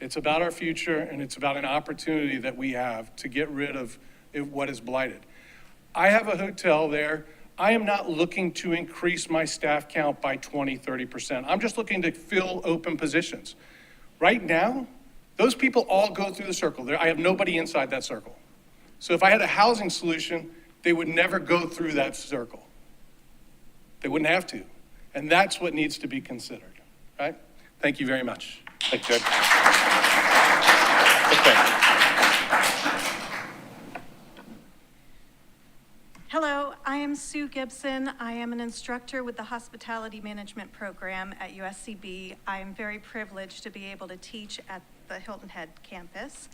It's about our future, and it's about an opportunity that we have to get rid of what is blighted. I have a hotel there. I am not looking to increase my staff count by 20, 30%. I'm just looking to fill open positions. Right now, those people all go through the circle. I have nobody inside that circle. So if I had a housing solution, they would never go through that circle. They wouldn't have to. And that's what needs to be considered, right? Thank you very much. Thank you, Judge. Hello, I am Sue Gibson. I am an instructor with the Hospitality Management Program at USCB. I am very privileged to be able to teach at the Hilton Head campus.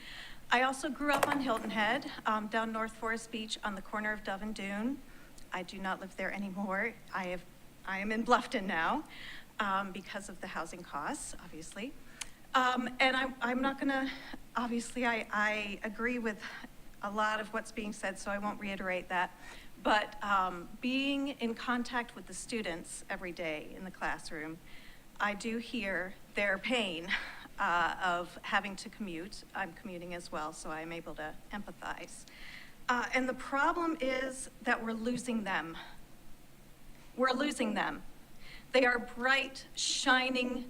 I also grew up on Hilton Head, down North Forest Beach on the corner of Dove and Dune. I do not live there anymore. I am in Bluffton now because of the housing costs, obviously. And I'm not gonna, obviously I agree with a lot of what's being said, so I won't reiterate that. But being in contact with the students every day in the classroom, I do hear their pain of having to commute. I'm commuting as well, so I'm able to empathize. And the problem is that we're losing them. We're losing them. They are bright, shining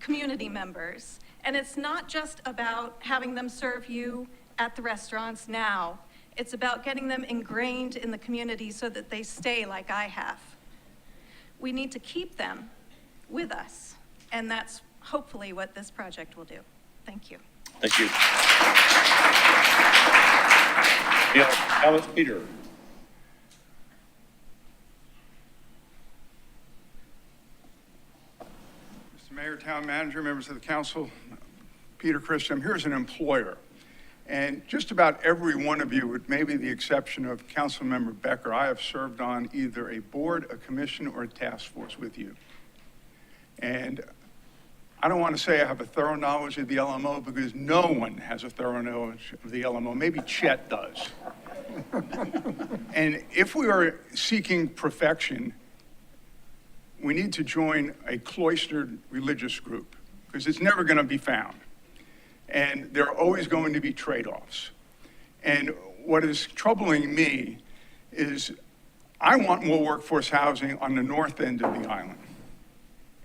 community members. And it's not just about having them serve you at the restaurants now. It's about getting them ingrained in the community so that they stay like I have. We need to keep them with us, and that's hopefully what this project will do. Thank you. Thank you. Yeah, Alice Peter. Mr. Mayor, Town Manager, members of the council, Peter Christian, I'm here as an employer. And just about every one of you, with maybe the exception of Councilmember Becker, I have served on either a board, a commission, or a task force with you. And I don't want to say I have a thorough knowledge of the LMO because no one has a thorough knowledge of the LMO. Maybe Chet does. And if we are seeking perfection, we need to join a cloistered religious group because it's never going to be found. And there are always going to be trade-offs. And what is troubling me is I want more workforce housing on the north end of the island.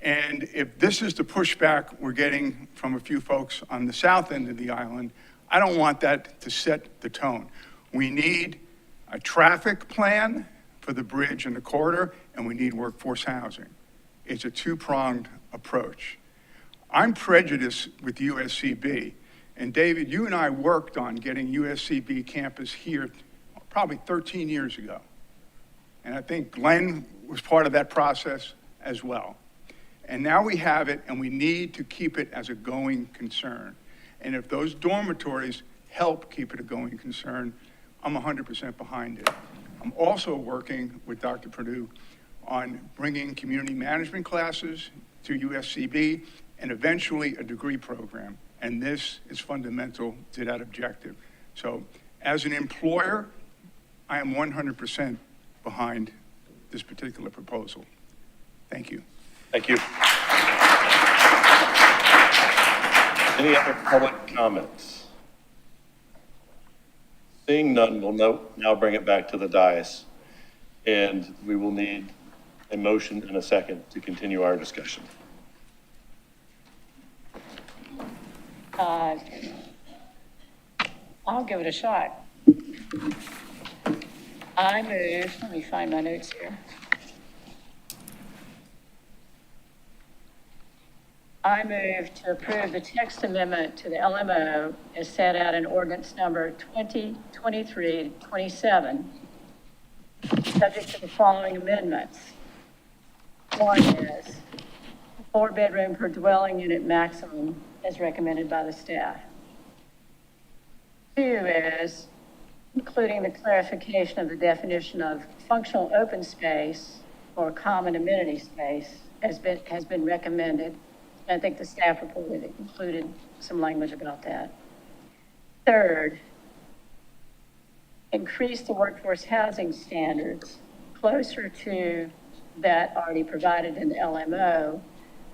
And if this is the pushback we're getting from a few folks on the south end of the island, I don't want that to set the tone. We need a traffic plan for the bridge and the corridor, and we need workforce housing. It's a two-pronged approach. I'm prejudiced with USCB, and David, you and I worked on getting USCB campus here probably 13 years ago. And I think Glenn was part of that process as well. And now we have it, and we need to keep it as a going concern. And if those dormitories help keep it a going concern, I'm 100% behind it. I'm also working with Dr. Perdue on bringing community management classes to USCB and eventually a degree program. And this is fundamental to that objective. So as an employer, I am 100% behind this particular proposal. Thank you. Thank you. Any other public comments? Seeing none, we'll now bring it back to the dais, and we will need a motion and a second to continue our discussion. I'll give it a shot. I move, let me find my notes here. I move to approve the text amendment to the LMO as set out in ordinance number 2023-27, subject to the following amendments. One is 4-bedroom per dwelling unit maximum as recommended by the staff. 2 is including the clarification of the definition of functional open space or common amenity space has been recommended. I think the staff report included some language about that. 3rd, increase the workforce housing standards closer to that already provided in the LMO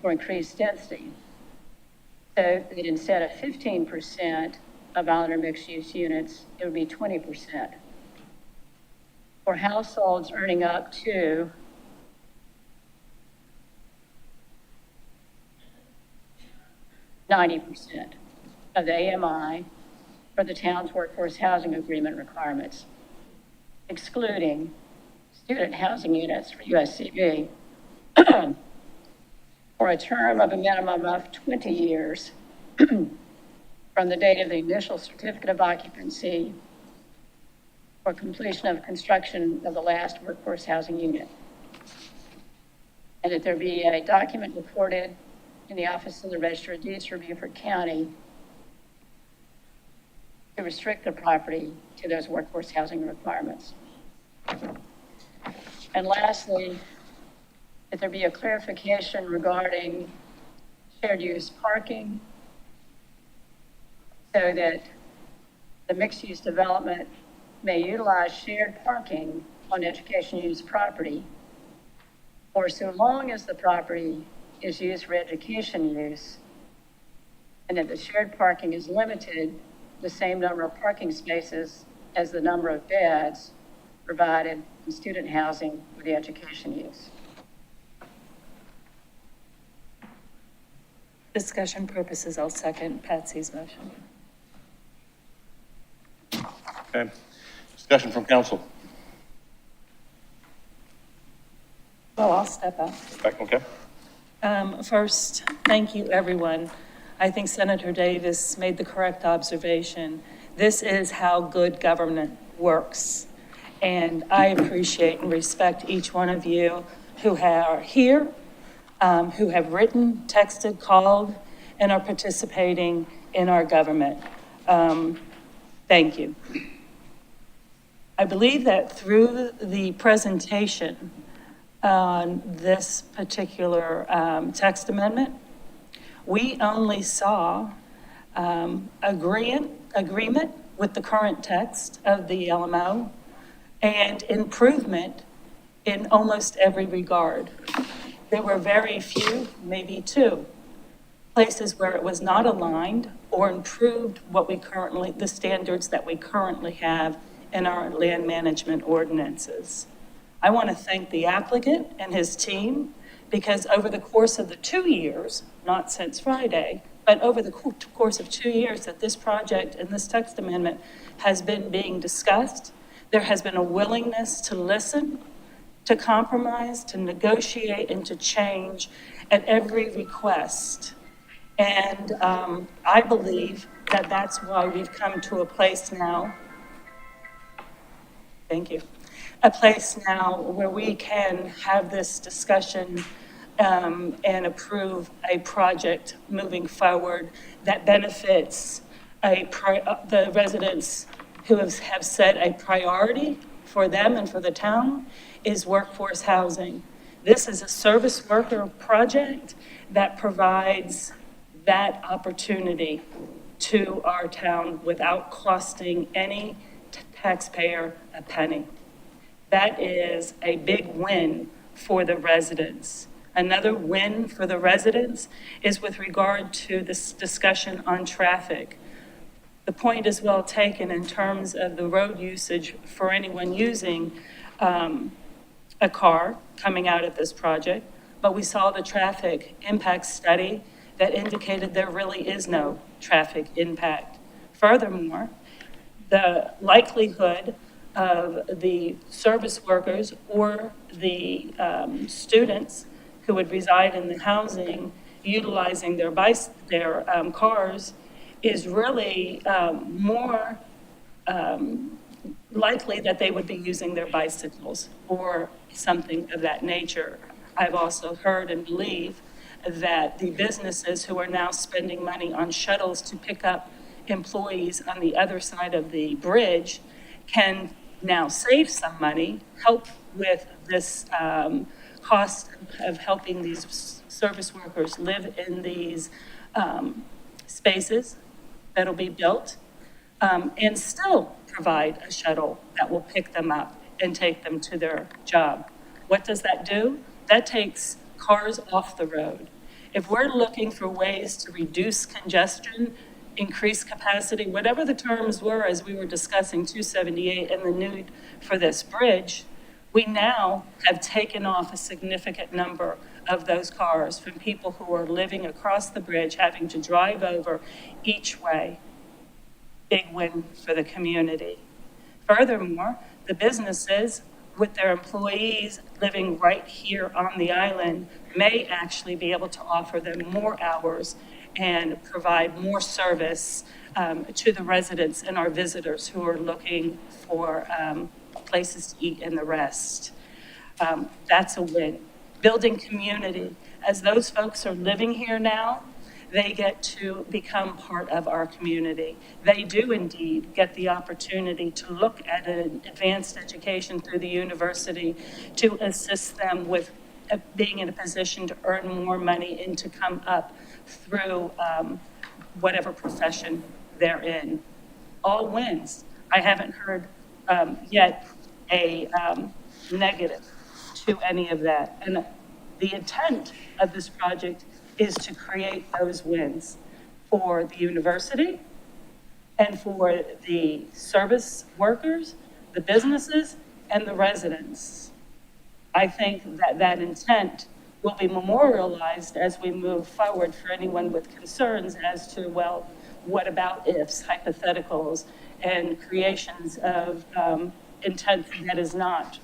for increased density. So that instead of 15% of Islander mixed-use units, it would be 20%. For households earning up to $90% of the AMI for the town's workforce housing agreement requirements, excluding student housing units for USCB, for a term of a minimum of 20 years from the date of the initial certificate of occupancy for completion of construction of the last workforce housing unit. And that there be a document recorded in the Office of the Register of Deeds for Beaufort County to restrict the property to those workforce housing requirements. And lastly, that there be a clarification regarding shared use parking so that the mixed-use development may utilize shared parking on education use property for so long as the property is used for education use, and that the shared parking is limited the same number of parking spaces as the number of beds provided in student housing for the education use. Discussion purposes, I'll second Patsy's motion. Okay. Discussion from council. Well, I'll step up. Okay. First, thank you, everyone. I think Senator Davis made the correct observation. This is how good government works. And I appreciate and respect each one of you who are here, who have written, texted, called, and are participating in our government. Thank you. I believe that through the presentation on this particular text amendment, we only saw agreement with the current text of the LMO and improvement in almost every regard. There were very few, maybe two, places where it was not aligned or improved the standards that we currently have in our land management ordinances. I want to thank the applicant and his team, because over the course of the 2 years, not since Friday, but over the course of 2 years that this project and this text amendment has been being discussed, there has been a willingness to listen, to compromise, to negotiate, and to change at every request. And I believe that that's why we've come to a place now, thank you, a place now where we can have this discussion and approve a project moving forward that benefits the residents who have set a priority for them and for the town is workforce housing. This is a service worker project that provides that opportunity to our town without costing any taxpayer a penny. That is a big win for the residents. Another win for the residents is with regard to this discussion on traffic. The point is well taken in terms of the road usage for anyone using a car coming out of this project, but we saw the traffic impact study that indicated there really is no traffic impact. Furthermore, the likelihood of the service workers or the students who would reside in the housing utilizing their cars is really more likely that they would be using their bicycles or something of that nature. I've also heard and believe that the businesses who are now spending money on shuttles to pick up employees on the other side of the bridge can now save some money, help with this cost of helping these service workers live in these spaces that'll be built, and still provide a shuttle that will pick them up and take them to their job. What does that do? That takes cars off the road. If we're looking for ways to reduce congestion, increase capacity, whatever the terms were as we were discussing 278 and the need for this bridge, we now have taken off a significant number of those cars from people who are living across the bridge, having to drive over each way. Big win for the community. Furthermore, the businesses with their employees living right here on the island may actually be able to offer them more hours and provide more service to the residents and our visitors who are looking for places to eat and the rest. That's a win. Building community. As those folks are living here now, they get to become part of our community. They do indeed get the opportunity to look at an advanced education through the university to assist them with being in a position to earn more money and to come up through whatever profession they're in. All wins. I haven't heard yet a negative to any of that. And The intent of this project is to create those wins for the university and for the service workers, the businesses, and the residents. I think that that intent will be memorialized as we move forward for anyone with concerns as to, well, what about ifs, hypotheticals, and creations of intent that is not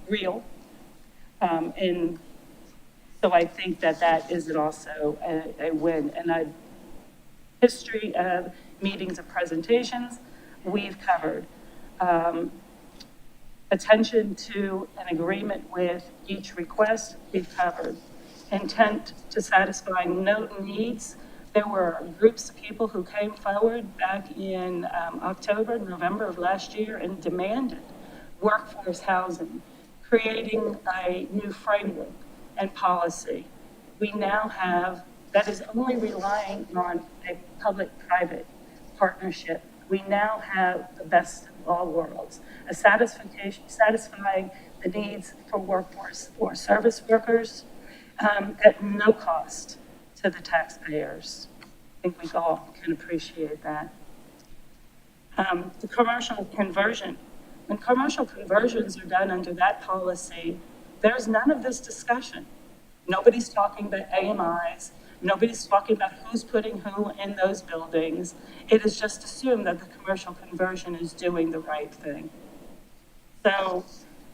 real. And so I think that that is also a win. And a history of meetings and presentations, we've covered. Attention to an agreement with each request, we've covered. Intent to satisfy no needs. There were groups of people who came forward back in October, November of last year and demanded workforce housing, creating a new framework and policy. We now have, that is only relying on a public-private partnership. We now have the best of all worlds, a satisfying the needs for workforce, for service workers at no cost to the taxpayers. I think we all can appreciate that. The commercial conversion. When commercial conversions are done under that policy, there's none of this discussion. Nobody's talking about AMIs. Nobody's talking about who's putting who in those buildings. It is just assumed that the commercial conversion is doing the right thing. So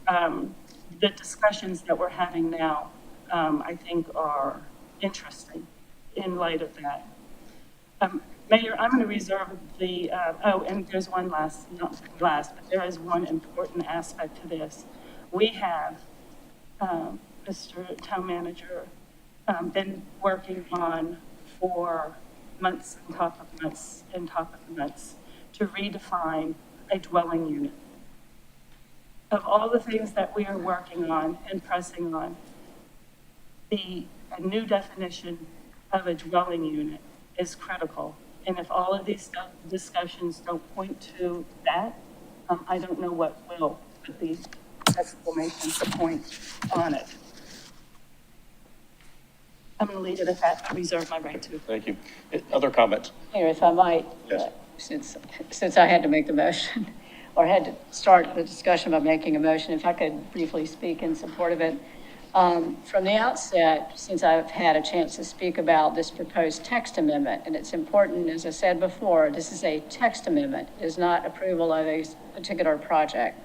the discussions that we're having now, I think, are interesting in light of that. Mayor, I'm going to reserve the, and there's one last, not last, but there is one important aspect to this. We have, Mr. Town Manager, been working on for months and top of months and top of months to redefine a dwelling unit. Of all the things that we are working on and pressing on, a new definition of a dwelling unit is critical. And if all of these discussions don't point to that, I don't know what will, with the exclamation point on it. I'm going to leave it at that. I reserve my right to. Thank you. Other comments? Here, if I might, Yes. since I had to make the motion, or had to start the discussion about making a motion, if I could briefly speak in support of it. From the outset, since I've had a chance to speak about this proposed text amendment, and it's important, as I said before, this is a text amendment, it is not approval of a particular project.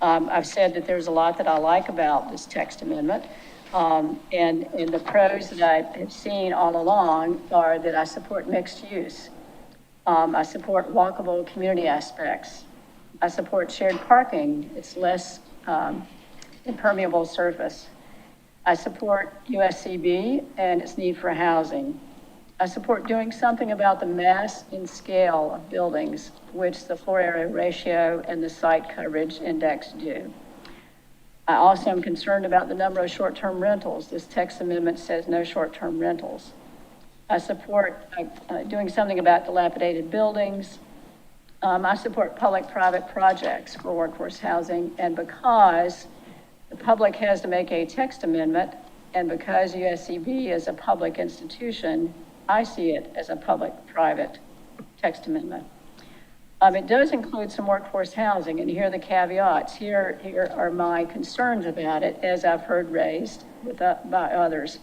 I've said that there's a lot that I like about this text amendment. And the pros that I have seen all along are that I support mixed use. I support walkable community aspects. I support shared parking. It's less impermeable surface. I support USCB and its need for housing. I support doing something about the mass and scale of buildings, which the floor area ratio and the site coverage index do. I also am concerned about the number of short-term rentals. This text amendment says no short-term rentals. I support doing something about dilapidated buildings. I support public-private projects for workforce housing, and because the public has to make a text amendment, and because USCB is a public institution, I see it as a public-private text amendment. It does include some workforce housing, and here are the caveats. Here are my concerns about it, as I've heard raised by others.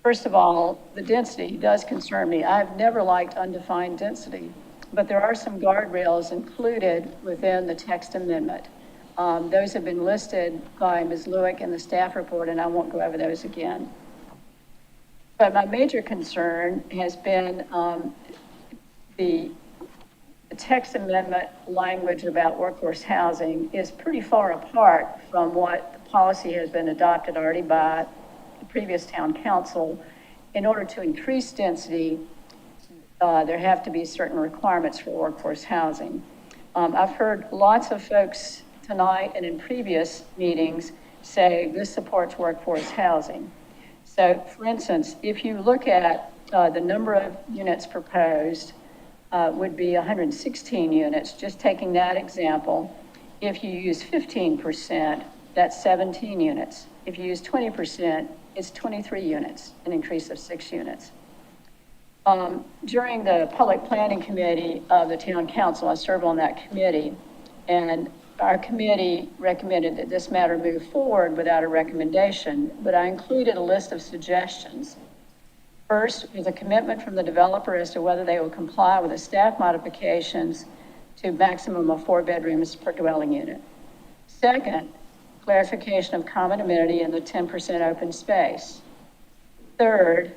First of all, the density does concern me. I've never liked undefined density, but there are some guardrails included within the text amendment. Those have been listed by Ms. Lewick in the staff report, and I won't go over those again. But my major concern has been the text amendment language about workforce housing is pretty far apart from what the policy has been adopted already by the previous town council. In order to increase density, there have to be certain requirements for workforce housing. I've heard lots of folks tonight and in previous meetings say this supports workforce housing. So for instance, if you look at the number of units proposed, would be 116 units, just taking that example. If you use 15%, that's 17 units. if you use 20%, it's 23 units, an increase of 6 units. During the Public Planning Committee of the Town Council, I serve on that committee, and our committee recommended that this matter move forward without a recommendation, but I included a list of suggestions. First was a commitment from the developer as to whether they will comply with the staff modifications to maximum of 4 bedrooms per dwelling unit. Second, clarification of common amenity in the 10% open space. Third,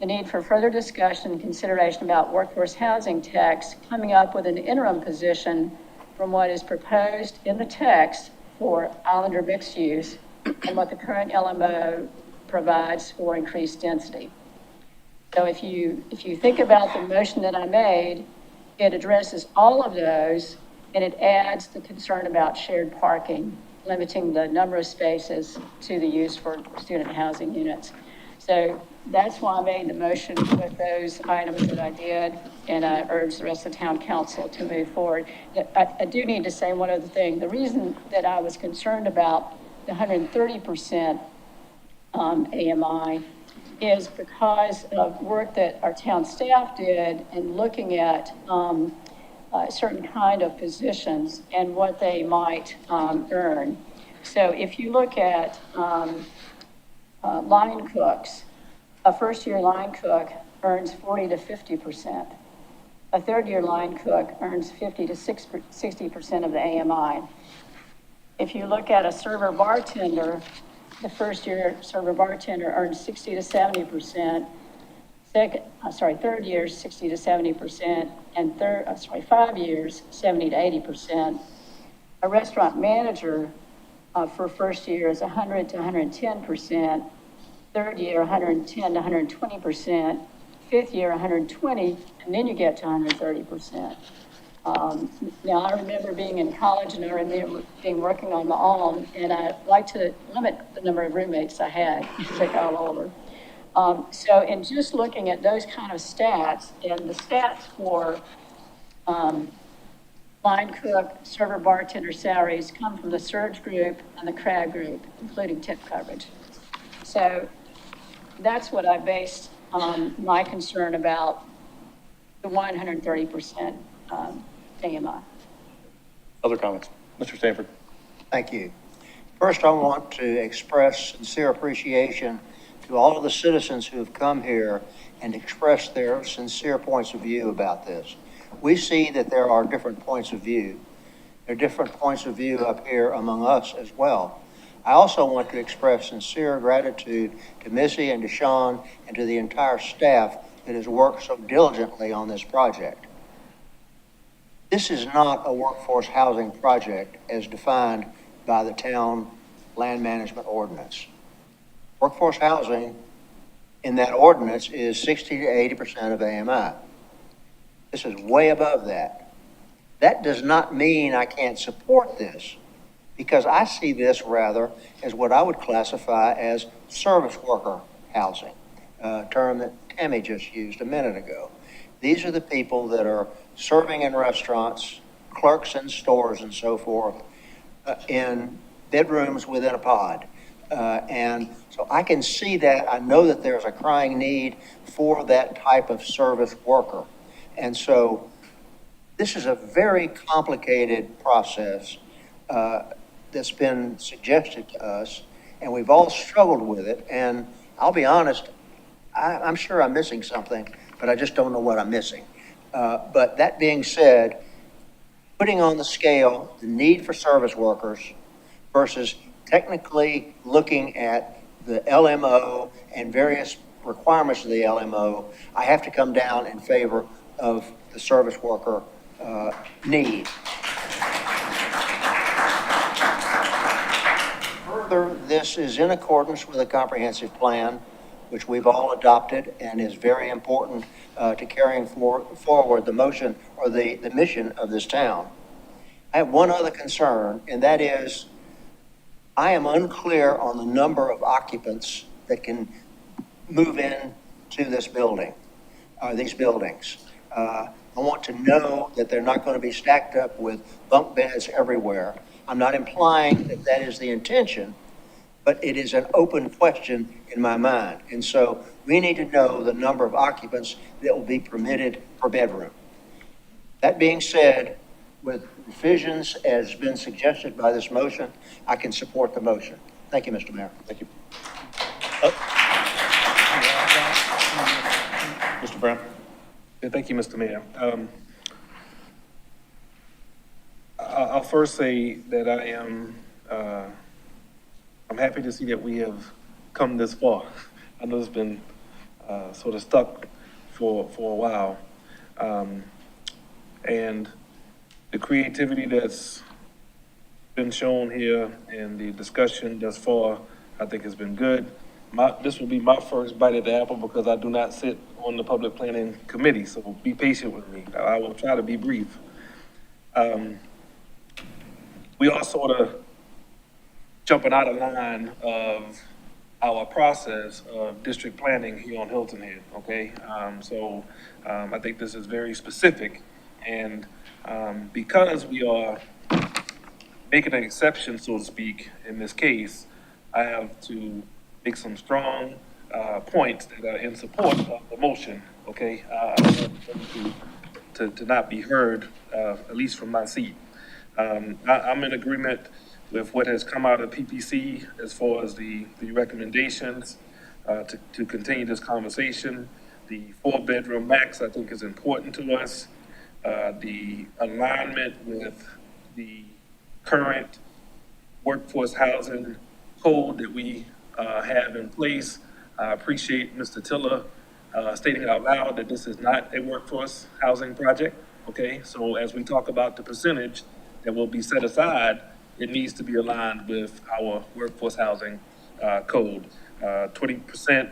the need for further discussion and consideration about workforce housing text, coming up with an interim position from what is proposed in the text for Islander mixed use and what the current LMO provides for increased density. So if you think about the motion that I made, it addresses all of those, and it adds the concern about shared parking, limiting the number of spaces to the use for student housing units. So that's why I made the motion with those items that I did, and I urge the rest of the town council to move forward. I do need to say one other thing. The reason that I was concerned about the 130% AMI is because of work that our town staff did in looking at a certain kind of positions and what they might earn. So if you look at line cooks, a first-year line cook earns 40 to 50%. A third-year line cook earns 50 to 60% of the AMI. If you look at a server bartender, the first-year server bartender earns 60 to 70%. Third year, 60 to 70%, and 5 years, 70 to 80%. A restaurant manager for first year is 100 to 110%. Third year, 110 to 120%. Fifth year, 120, and then you get to 130%. Now, I remember being in college, and I remember working on my own, and I like to limit the number of roommates I had as I got older. So in just looking at those kind of stats, and the stats for line cook, server, bartender salaries come from the surge group and the crab group, including tip coverage. So that's what I based my concern about the 130% AMI. Other comments? Mr. Stanford. Thank you. First, I want to express sincere appreciation to all of the citizens who have come here and expressed their sincere points of view about this. We see that there are different points of view. There are different points of view up here among us as well. I also want to express sincere gratitude to Missy and to Sean and to the entire staff that has worked so diligently on this project. This is not a workforce housing project as defined by the town land management ordinance. Workforce housing in that ordinance is 60 to 80% of AMI. This is way above that. That does not mean I can't support this, because I see this rather as what I would classify as service worker housing, a term that Tammy just used a minute ago. These are the people that are serving in restaurants, clerks in stores and so forth, in bedrooms within a pod. And so I can see that. I know that there's a crying need for that type of service worker. And so this is a very complicated process that's been suggested to us, and we've all struggled with it. And I'll be honest, I'm sure I'm missing something, but I just don't know what I'm missing. But that being said, putting on the scale the need for service workers versus technically looking at the LMO and various requirements of the LMO, I have to come down in favor of the service worker need. Further, this is in accordance with a comprehensive plan, which we've all adopted and is very important to carrying forward the motion or the mission of this town. I have one other concern, and that is I am unclear on the number of occupants that can move in to this building, these buildings. I want to know that they're not going to be stacked up with bunk beds everywhere. I'm not implying that that is the intention, but it is an open question in my mind. And so we need to know the number of occupants that will be permitted per bedroom. That being said, with revisions as been suggested by this motion, I can support the motion. Thank you, Mr. Mayor. Thank you. Mr. Brown? Yeah, thank you, Mr. Mayor. I'll first say that I'm happy to see that we have come this far. I know it's been sort of stuck for a while. And the creativity that's been shown here and the discussion thus far, I think has been good. This will be my first bite at the apple because I do not sit on the Public Planning Committee, so be patient with me. I will try to be brief. We are sort of jumping out of line of our process of district planning here on Hilton Head, okay? I think this is very specific, and because we are making an exception, so to speak, in this case, I have to make some strong points that are in support of the motion, okay? I don't want them to not be heard, at least from my seat. I'm in agreement with what has come out of PPC as far as the recommendations to continue this conversation. The 4-bedroom max, I think, is important to us. The alignment with the current workforce housing code that we have in place. I appreciate Mr. Tiller stating out loud that this is not a workforce housing project, okay? So as we talk about the percentage that will be set aside, it needs to be aligned with our workforce housing code. 20%,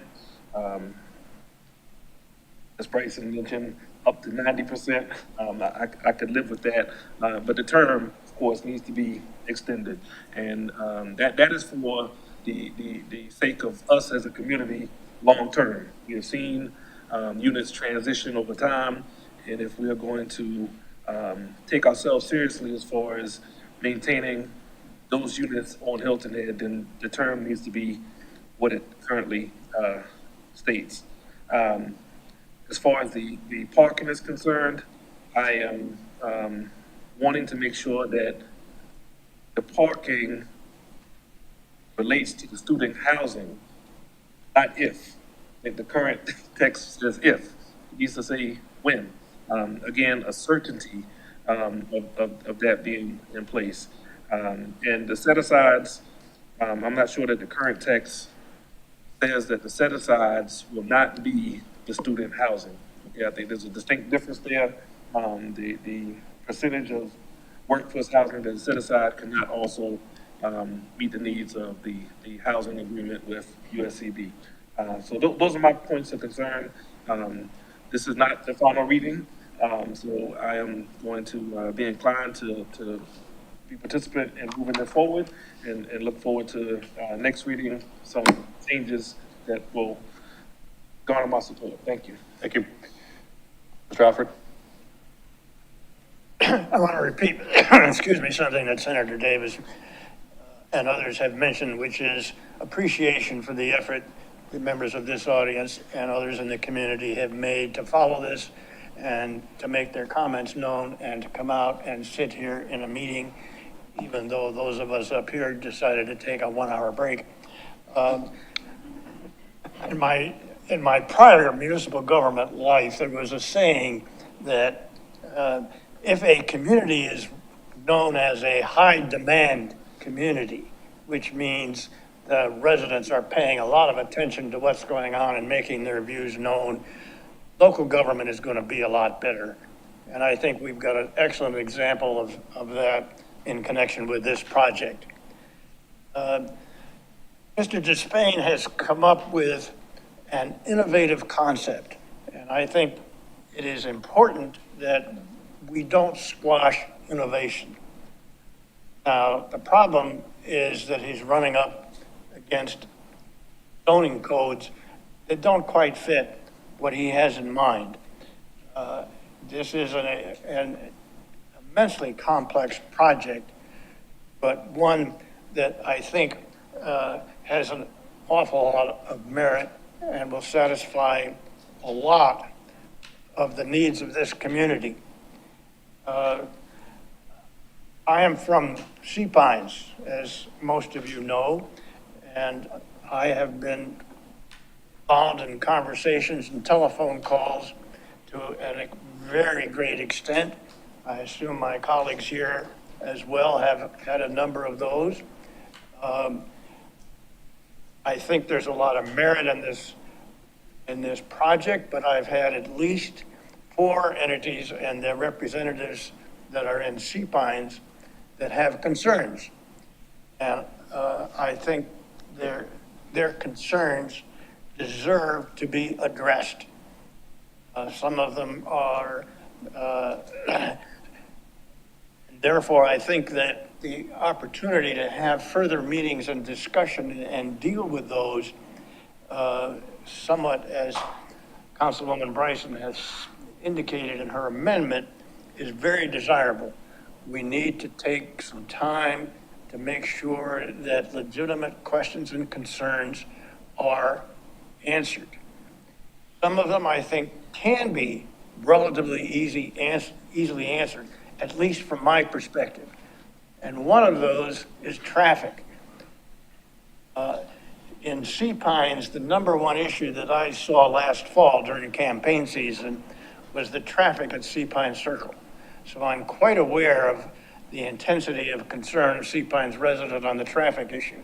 as Bryson mentioned, up to 90%. I could live with that, but the term, of course, needs to be extended. And that is for the sake of us as a community long-term. We have seen units transition over time, and if we are going to take ourselves seriously as far as maintaining those units on Hilton Head, then the term needs to be what it currently states. As far as the parking is concerned, I am wanting to make sure that the parking relates to the student housing, not if. The current text says if, it needs to say when. Again, a certainty of that being in place. And the set-asides, I'm not sure that the current text says that the set-asides will not be the student housing. Okay, I think there's a distinct difference there. The percentage of workforce housing that is set aside cannot also meet the needs of the housing agreement with USCB. So those are my points of concern. This is not the final reading, so I am going to be inclined to be participant in moving it forward and look forward to next reading, some changes that will garner my support. Thank you. Thank you. Mr. Alfred? I want to repeat, excuse me, something that Senator Davis and others have mentioned, which is appreciation for the effort the members of this audience and others in the community have made to follow this and to make their comments known and to come out and sit here in a meeting, even though those of us up here decided to take a 1-hour break. In my prior municipal government life, there was a saying that if a community is known as a high demand community, which means the residents are paying a lot of attention to what's going on and making their views known, local government is going to be a lot better. And I think we've got an excellent example of that in connection with this project. Mr. Despain has come up with an innovative concept, and I think it is important that we don't squash innovation. Now, the problem is that he's running up against zoning codes that don't quite fit what he has in mind. This is an immensely complex project, but one that I think has an awful lot of merit and will satisfy a lot of the needs of this community. I am from Sea Pines, as most of you know, and I have been involved in conversations and telephone calls to a very great extent. I assume my colleagues here as well have had a number of those. I think there's a lot of merit in this project, but I've had at least 4 entities and their representatives that are in Sea Pines that have concerns. And I think their concerns deserve to be addressed. Some of them are, therefore, I think that the opportunity to have further meetings and discussion and deal with those somewhat as Councilwoman Bryson has indicated in her amendment is very desirable. We need to take some time to make sure that legitimate questions and concerns are answered. Some of them I think can be relatively easily answered, at least from my perspective. And one of those is traffic. In Sea Pines, the #1 issue that I saw last fall during campaign season was the traffic at Sea Pines Circle. So I'm quite aware of the intensity of concern of Sea Pines resident on the traffic issue.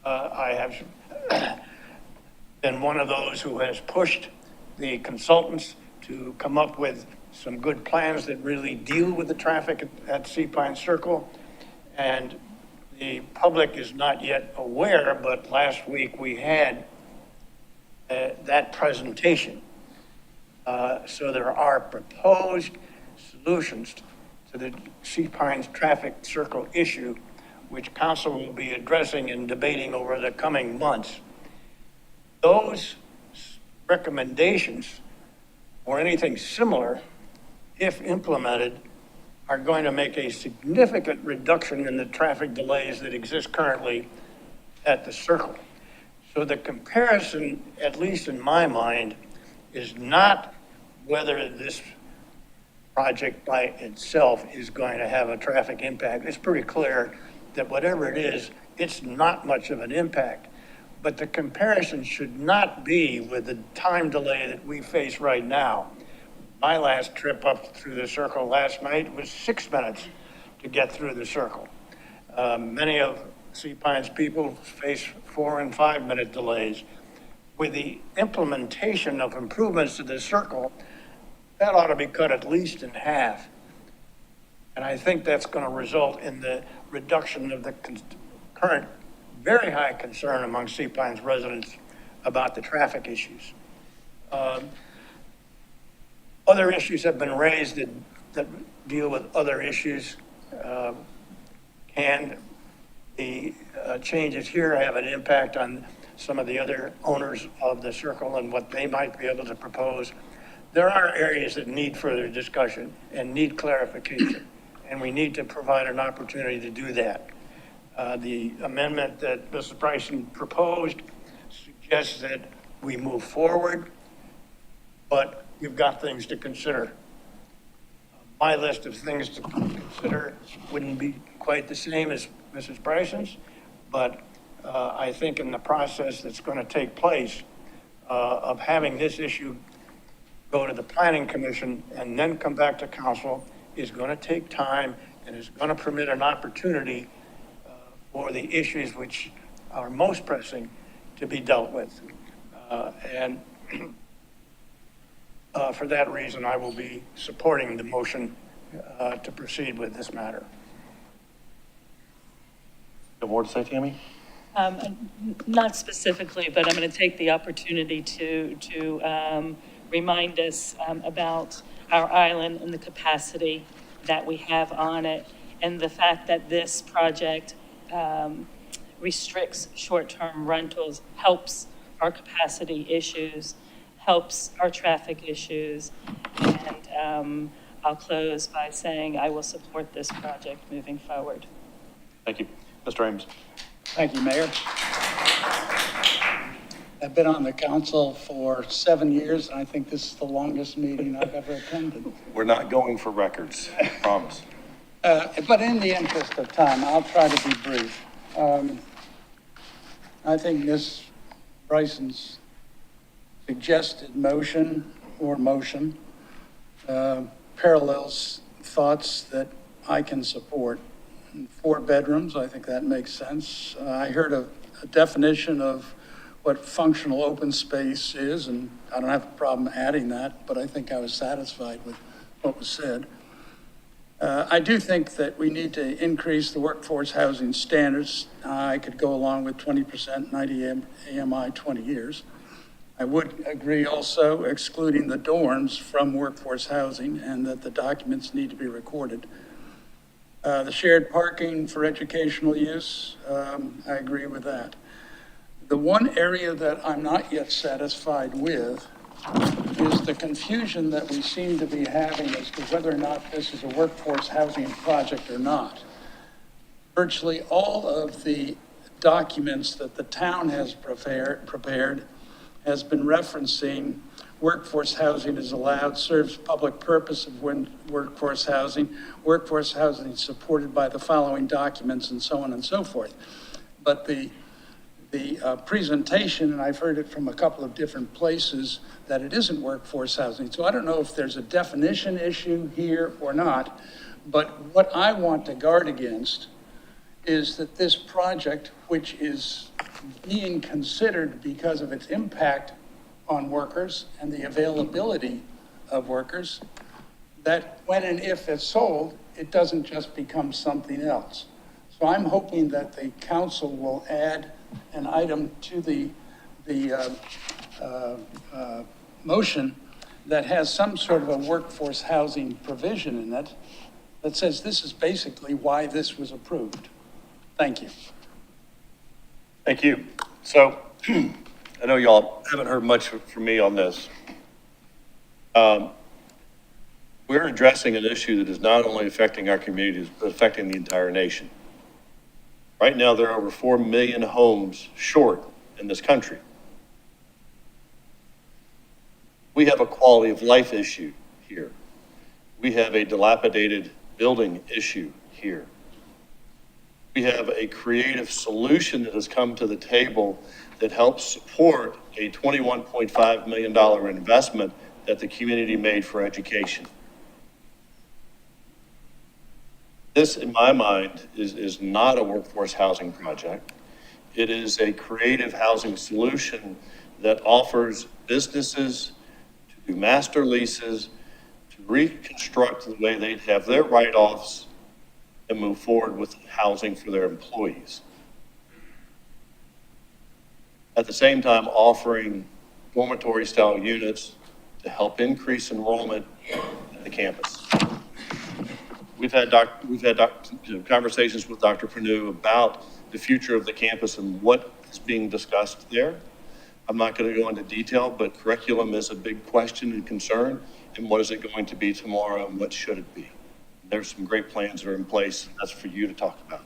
I have been one of those who has pushed the consultants to come up with some good plans that really deal with the traffic at Sea Pines Circle. And the public is not yet aware, but last week we had that presentation. So there are proposed solutions to the Sea Pines traffic circle issue, which council will be addressing and debating over the coming months. Those recommendations or anything similar, if implemented, are going to make a significant reduction in the traffic delays that exist currently at the circle. So the comparison, at least in my mind, is not whether this project by itself is going to have a traffic impact. It's pretty clear that whatever it is, it's not much of an impact. But the comparison should not be with the time delay that we face right now. My last trip up through the circle last night was 6 minutes to get through the circle. Many of Sea Pines people face 4 and 5 minute delays. With the implementation of improvements to the circle, that ought to be cut at least in half. And I think that's going to result in the reduction of the current very high concern among Sea Pines residents about the traffic issues. Other issues have been raised that deal with other issues. Can the changes here have an impact on some of the other owners of the circle and what they might be able to propose? There are areas that need further discussion and need clarification, and we need to provide an opportunity to do that. The amendment that Mrs. Bryson proposed suggests that we move forward, but you've got things to consider. My list of things to consider wouldn't be quite the same as Mrs. Bryson's, but I think in the process that's going to take place of having this issue go to the Planning Commission and then come back to council is going to take time and is going to permit an opportunity for the issues which are most pressing to be dealt with. And for that reason, I will be supporting the motion to proceed with this matter. Got more to say, Tammy? Not specifically, but I'm going to take the opportunity to remind us about our island and the capacity that we have on it, and the fact that this project restricts short-term rentals, helps our capacity issues, helps our traffic issues. And I'll close by saying I will support this project moving forward. Thank you. Mr. Ames. Thank you, Mayor. I've been on the council for 7 years, and I think this is the longest meeting I've ever attended. We're not going for records, I promise. But in the interest of time, I'll try to be brief. I think Ms. Bryson's suggested motion parallels thoughts that I can support. 4 bedrooms, I think that makes sense. I heard a definition of what functional open space is, and I don't have a problem adding that, but I think I was satisfied with what was said. I do think that we need to increase the workforce housing standards. I could go along with 20%, 90 AMI, 20 years. I would agree also excluding the dorms from workforce housing and that the documents need to be recorded. The shared parking for educational use, I agree with that. The one area that I'm not yet satisfied with is the confusion that we seem to be having as to whether or not this is a workforce housing project or not. Virtually all of the documents that the town has prepared has been referencing workforce housing is allowed, serves public purpose of workforce housing supported by the following documents, and so on and so forth. But the presentation, and I've heard it from a couple of different places, that it isn't workforce housing. So I don't know if there's a definition issue here or not, but what I want to guard against is that this project, which is being considered because of its impact on workers and the availability of workers, that when and if it's sold, it doesn't just become something else. So I'm hoping that the council will add an item to the motion that has some sort of a workforce housing provision in it that says this is basically why this was approved. Thank you. Thank you. So I know y'all haven't heard much from me on this. We're addressing an issue that is not only affecting our communities, but affecting the entire nation. Right now, there are over 4 million homes short in this country. We have a quality of life issue here. We have a dilapidated building issue here. We have a creative solution that has come to the table that helps support a $21.5 million investment that the community made for education. This, in my mind, is not a workforce housing project. It is a creative housing solution that offers businesses to do master leases, to reconstruct the way they have their write-offs and move forward with housing for their employees. At the same time, offering dormitory-style units to help increase enrollment at the campus. We've had conversations with Dr. Panu about the future of the campus and what is being discussed there. I'm not going to go into detail, but curriculum is a big question and concern, and what is it going to be tomorrow and what should it be? There's some great plans that are in place. That's for you to talk about.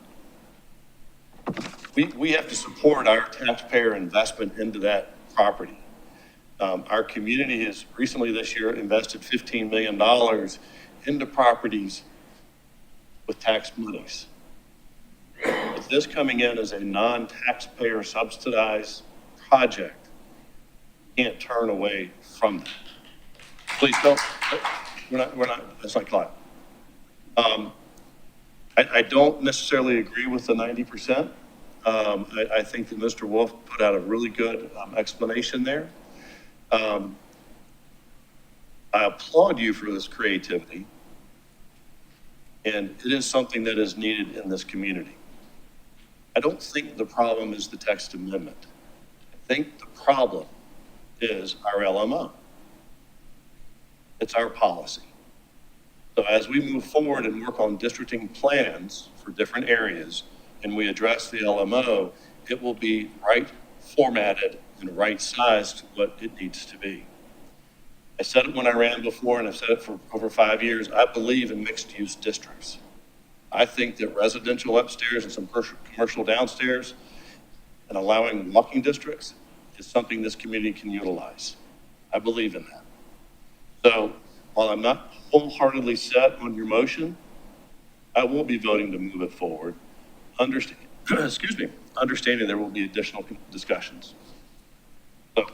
We have to support our taxpayer investment into that property. Our community has recently this year invested $15 million into properties with tax monies. With this coming in as a non-taxpayer subsidized project, you can't turn away from that. Please don't, we're not, that's not Clyde. I don't necessarily agree with the 90%. I think that Mr. Wolf put out a really good explanation there. I applaud you for this creativity, and it is something that is needed in this community. I don't think the problem is the text amendment. I think the problem is our LMO. It's our policy. So as we move forward and work on districting plans for different areas, and we address the LMO, it will be right formatted and right sized to what it needs to be. I said it when I ran before, and I've said it for over 5 years. I believe in mixed use districts. I think that residential upstairs and some commercial downstairs and allowing walking districts is something this community can utilize. I believe in that. So while I'm not wholeheartedly set on your motion, I will be voting to move it forward. Understanding there will be additional discussions. So, Mr.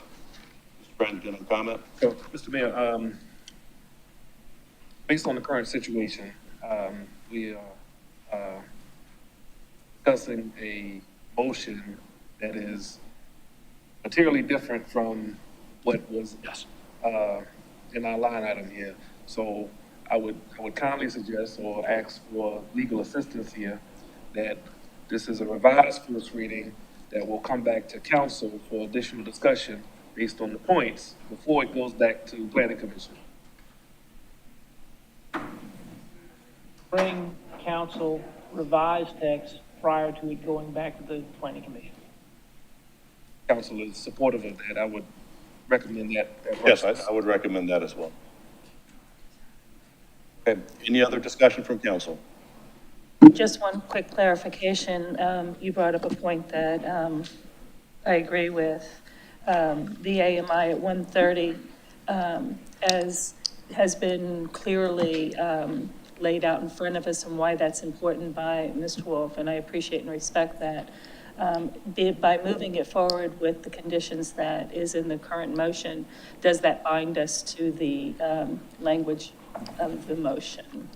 Brandon, do you have a comment? So, Mr. Mayor, based on the current situation, we are discussing a motion that is materially different from what was in our line item here. So I would kindly suggest or ask for legal assistance here that this is a revised first reading that will come back to council for additional discussion based on the points before it goes back to planning commission. Bring council revised text prior to it going back to the planning commission. Council is supportive of that. I would recommend that. Yes, I would recommend that as well. Okay, any other discussion from council? Just one quick clarification. You brought up a point that I agree with. The AMI at 130, as has been clearly laid out in front of us and why that's important by Mr. Wolf, and I appreciate and respect that. By moving it forward with the conditions that is in the current motion, does that bind us to the language of the motion?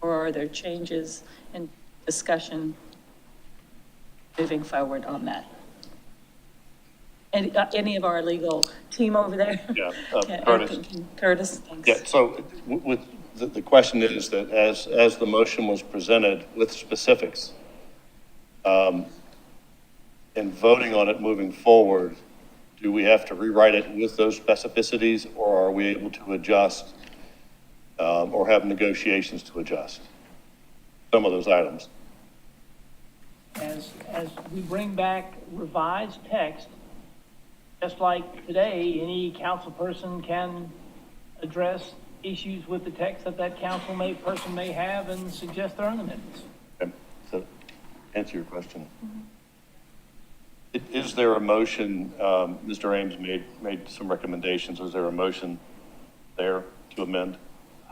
Or are there changes in discussion moving forward on that? Any of our legal team over there? Yeah, Curtis. Curtis, thanks. Yeah, so with the question is that as the motion was presented with specifics, in voting on it moving forward, do we have to rewrite it with those specificities, or are we able to adjust or have negotiations to adjust some of those items? As we bring back revised text, just like today, any council person can address issues with the text that council person may have and suggest their own amendments. Okay. So answer your question. Is there a motion, Mr. Ames made some recommendations, is there a motion there to amend?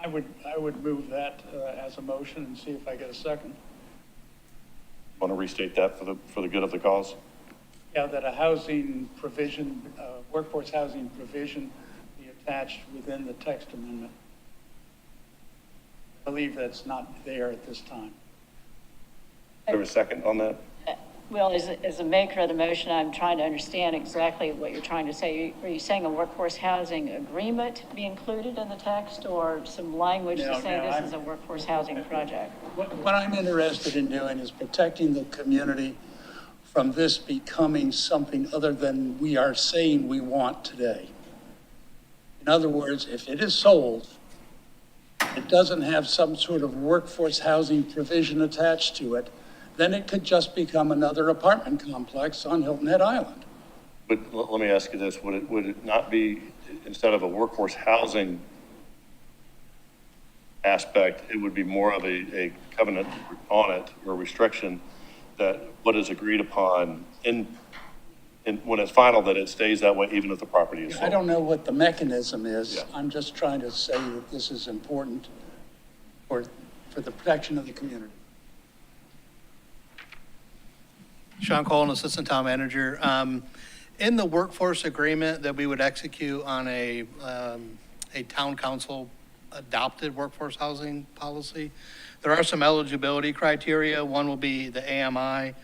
I would move that as a motion and see if I get a second. Want to restate that for the good of the cause? Yeah, that a housing provision, workforce housing provision be attached within the text amendment. I believe that's not there at this time. Is there a second on that? Well, as a maker of the motion, I'm trying to understand exactly what you're trying to say. Are you saying a workforce housing agreement be included in the text, or some language to say this is a workforce housing project? What I'm interested in doing is protecting the community from this becoming something other than we are saying we want today. In other words, if it is sold, it doesn't have some sort of workforce housing provision attached to it, then it could just become another apartment complex on Hilton Head Island. But let me ask you this, would it not be, instead of a workforce housing aspect, it would be more of a covenant on it, or restriction, that what is agreed upon in when it's final, that it stays that way even if the property is sold? I don't know what the mechanism is. Yeah. I'm just trying to say that this is important for the protection of the community. Sean Cole, Assistant Town Manager. In the workforce agreement that we would execute on a town council adopted workforce housing policy, there are some eligibility criteria. One will be the AMI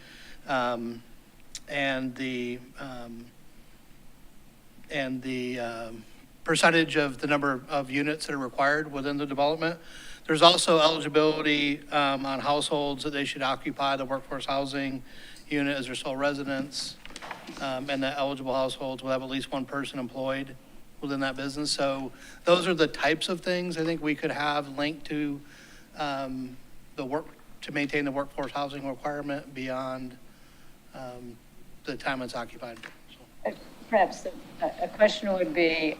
and the percentage of the number of units that are required within the development. There's also eligibility on households that they should occupy the workforce housing unit as their sole residence, and that eligible households will have at least one person employed within that business. So those are the types of things I think we could have linked to the work to maintain the workforce housing requirement beyond the time it's occupied. So. Perhaps a question would be,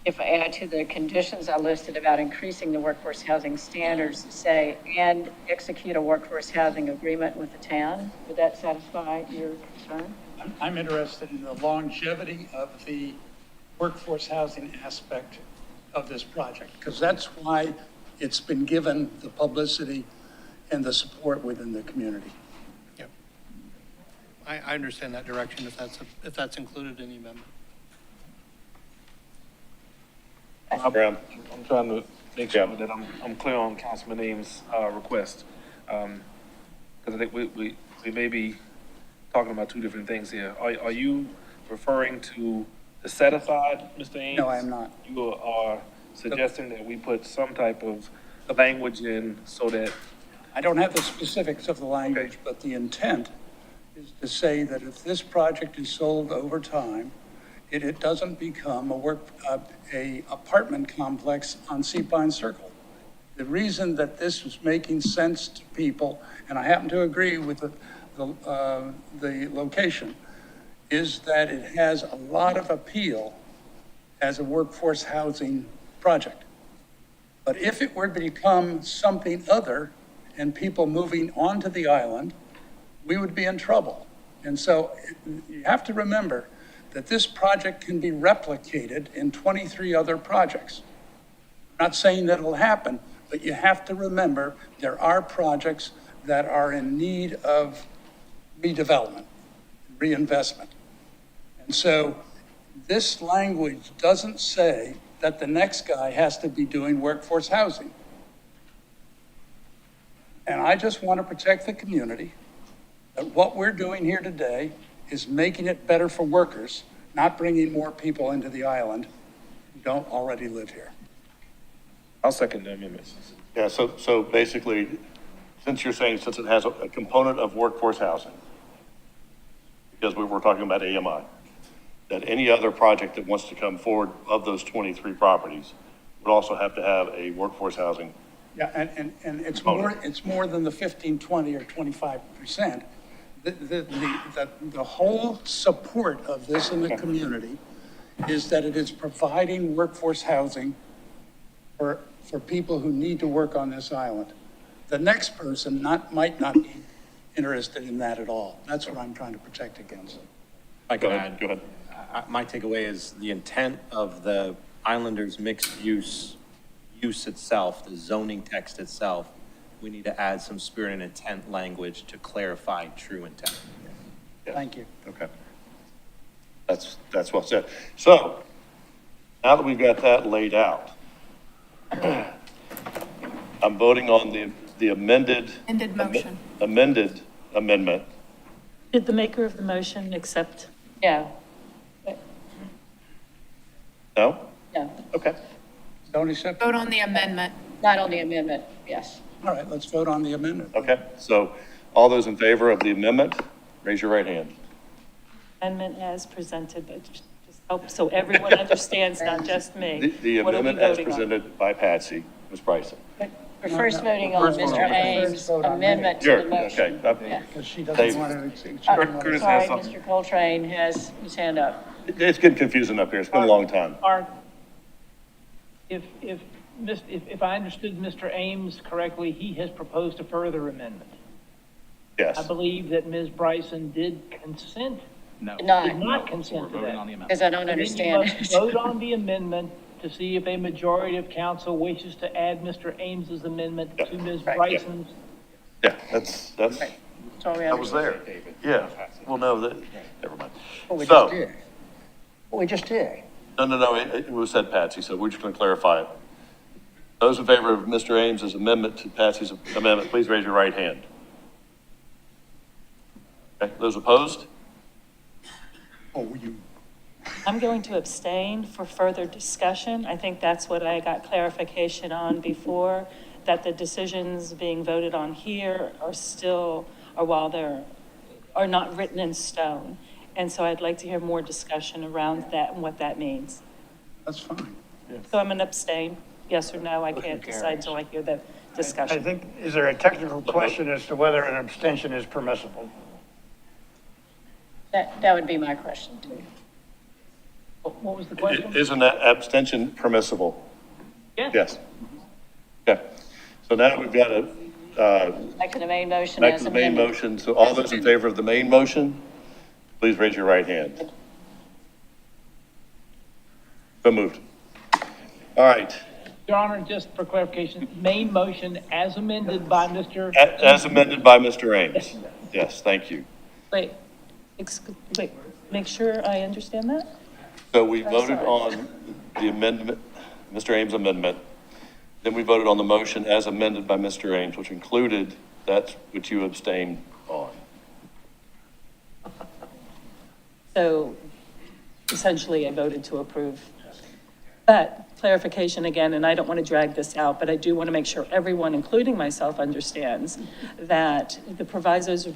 if I add to the conditions I listed about increasing the workforce housing standards, say, and execute a workforce housing agreement with the town, would that satisfy your concern? I'm interested in the longevity of the workforce housing aspect of this project, because that's why it's been given the publicity and the support within the community. Yep. I understand that direction if that's included in the amendment. Brown. I'm trying to make sure that I'm clear on Councilman Ames' request. Because I think we may be talking about two different things here. Are you referring to the set aside, Mr. Ames? No, I am not. You are suggesting that we put some type of language in so that, I don't have the specifics of the language, but the intent is to say that if this project is sold over time, it doesn't become a apartment complex on Sea Pine Circle. The reason that this is making sense to people, and I happen to agree with the location, is that it has a lot of appeal as a workforce housing project. But if it were to become something other and people moving onto the island, we would be in trouble. And so you have to remember that this project can be replicated in 23 other projects. I'm not saying that it'll happen, but you have to remember there are projects that are in need of redevelopment, reinvestment. And so this language doesn't say that the next guy has to be doing workforce housing. And I just want to protect the community, that what we're doing here today is making it better for workers, not bringing more people into the island who don't already live here. I'll second the amendment. Yeah, so basically, since you're saying, since it has a component of workforce housing, because we were talking about AMI, that any other project that wants to come forward of those 23 properties would also have to have a workforce housing. Yeah, and it's more than the 15, 20, or 25%. The whole support of this in the community is that it is providing workforce housing for people who need to work on this island. The next person might not be interested in that at all. That's what I'm trying to protect against. Go ahead. My takeaway is the intent of the Islanders mixed use itself, the zoning text itself. We need to add some spirit and intent language to clarify true intent. Yes. Thank you. Okay. That's well said. So now that we've got that laid out, I'm voting on the amended. Amended motion. Amended amendment. Did the maker of the motion accept? Yeah, No? no, Okay. Don't accept? Vote on the amendment. not on the amendment, yes. All right, let's vote on the amendment. Okay. So all those in favor of the amendment, raise your right hand. Amendment as presented, but just help so everyone understands, not just me. The What are we amendment as voting on? presented by Patsy, Ms. Bryson. We're first voting on First vote Mr. on- Ames' first vote on amendment to Sure, the motion. okay. Yeah. Because she doesn't Dave. want to. Curtis Sorry, has something. Mr. Coltrane has his hand up. It's getting confusing up here. It's been a long time. If I understood Mr. Ames correctly, he has proposed a further amendment. Yes. I believe that Ms. Bryson did consent, Did did not, not consent to that. because I don't And then you understand. must vote on the amendment to see if a majority of council wishes to add Mr. Ames's amendment to Ms. Bryson's. Yeah, that's, Sorry, I was there. Yeah. Well, no, never mind. What we So- just did. What we just did. No, it was said Patsy, so we're just going to clarify it. Those in favor of Mr. Ames's amendment to Patsy's amendment, please raise your right hand. Okay, those opposed? I'm going to abstain for further discussion. I think that's what I got clarification on before, that the decisions being voted on here are still, or while are not written in stone. And so I'd like to hear more discussion around that and what that means. That's fine. So I'm going to abstain, yes or no, I can't decide until I hear the I discussion. think, is there a technical question as to whether an abstention is permissible? That would be my question too. What was the question? Isn't that abstention permissible? Yes. Yes. Okay. So now we've got Back to the main motion back as to the main amended. motion. So all those in favor of the main motion, Please raise your right hand. So moved. All right. Your Honor, just for clarification, main motion as amended by Mr. As amended by Mr. Ames. Yes, thank you. Wait, wait, make sure I understand that? So we I'm voted sorry. on the amendment, Mr. Ames' amendment. Then we voted on the motion as amended by Mr. Ames, which included that which you abstained on. So essentially, I voted to approve. But clarification again, and I don't want to drag this out, but I do want to make sure everyone, including myself, understands that the provisos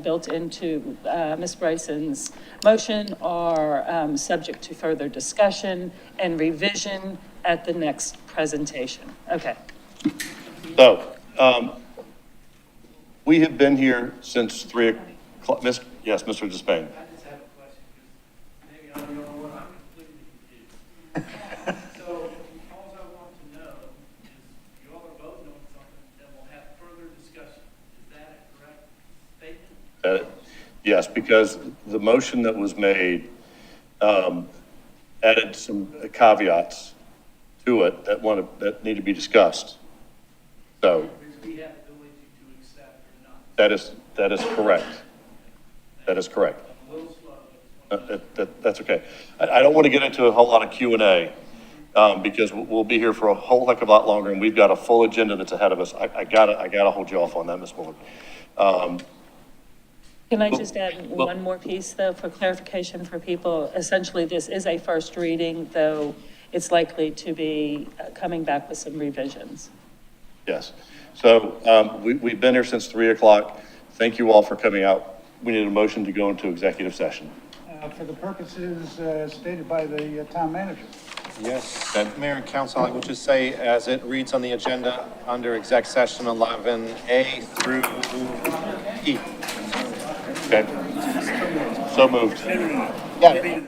built into Ms. Bryson's motion are subject to further discussion and revision at the next presentation. Okay. So, we have been here since 3 o'clock. Yes, Mr. Despain. So, all I want to know is, you all are voting on something that will have further discussion. Is that a correct statement? Yes, because the motion that was made added some caveats to it that need to be discussed. So We have the ability to accept or not. that is correct. That is correct. I'm a little slow. That's okay. I don't want to get into a whole lot of Q&A because we'll be here for a whole heck of a lot longer, and we've got a full agenda that's ahead of us. I gotta hold you off on that, Ms. Muller. Can I just add one more piece, though, for clarification for people? Essentially, this is a first reading, though it's likely to be coming back with some revisions. Yes. So we've been here since 3 o'clock. Thank you all for coming out. We need a motion to go into executive session. For the purposes stated by the town manager. Yes, Mayor and Council, I will just say, as it reads on the agenda, under exec session 11A through E. Okay. So moved. Yeah.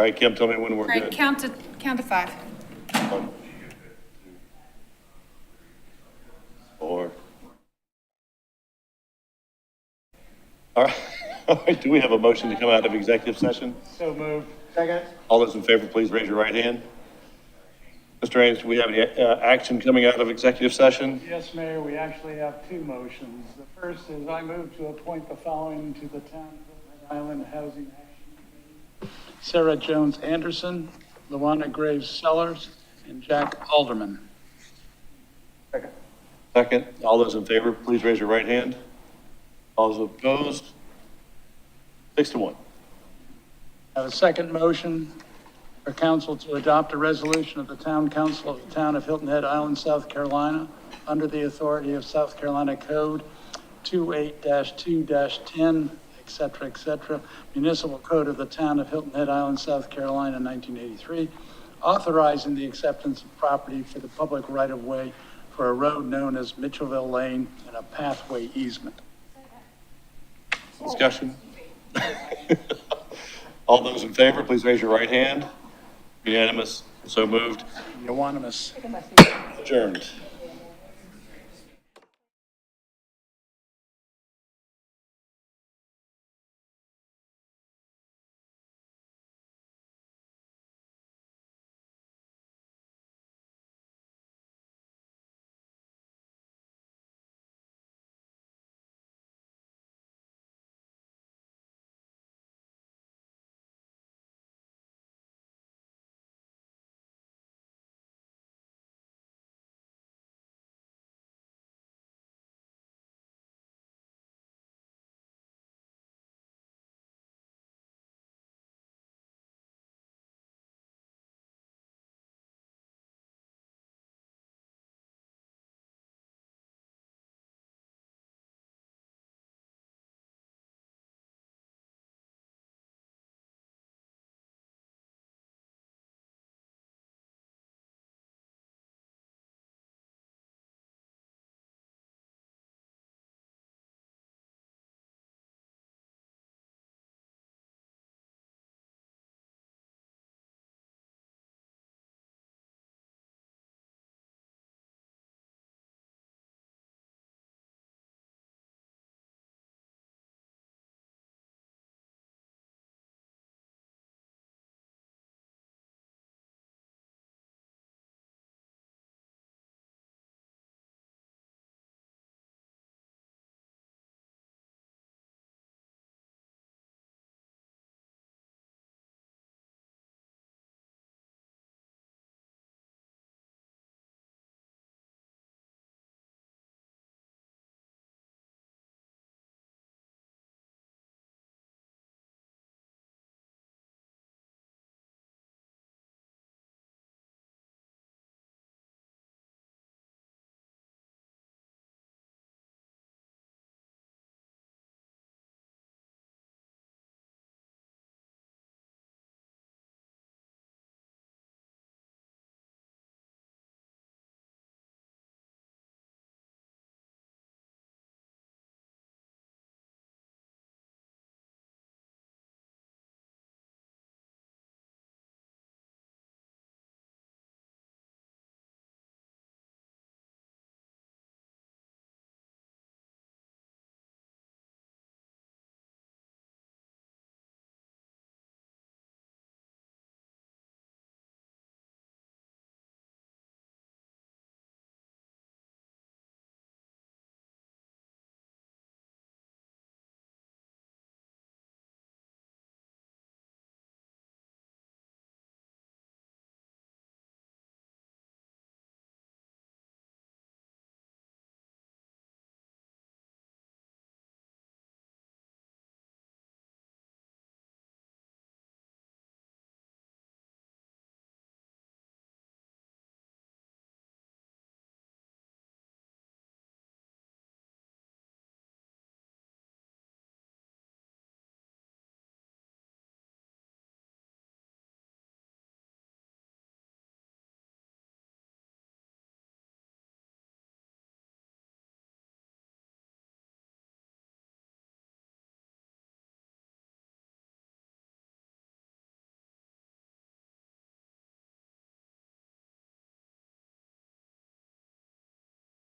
All right, Kim, tell me when we're All right, good. count to 5. 1, 2, 4. All right. All right, do we have a motion to come out of executive session? So moved. Second. All those in favor, please raise your right hand. Mr. Ames, do we have any action coming out of executive session? Yes, Mayor, we actually have two motions. The first is I move to appoint the following to the Town of Rhode Island Housing Action Committee: Sarah Jones Anderson, Luana Graves Sellers, and Jack Alderman. Second, all those in favor, please raise your right hand. All those opposed? 6-1. I have a second motion for council to adopt a resolution of the Town Council of the Town of Hilton Head Island, South Carolina, under the authority of South Carolina Code 28-2-10, et cetera, Municipal Code of the Town of Hilton Head Island, South Carolina, 1983, authorizing the acceptance of property for the public right-of-way for a road known as Mitchellville Lane and a pathway easement. Discussion? All those in favor, please raise your right hand. Unanimous, so moved, Unanimous. adjourned.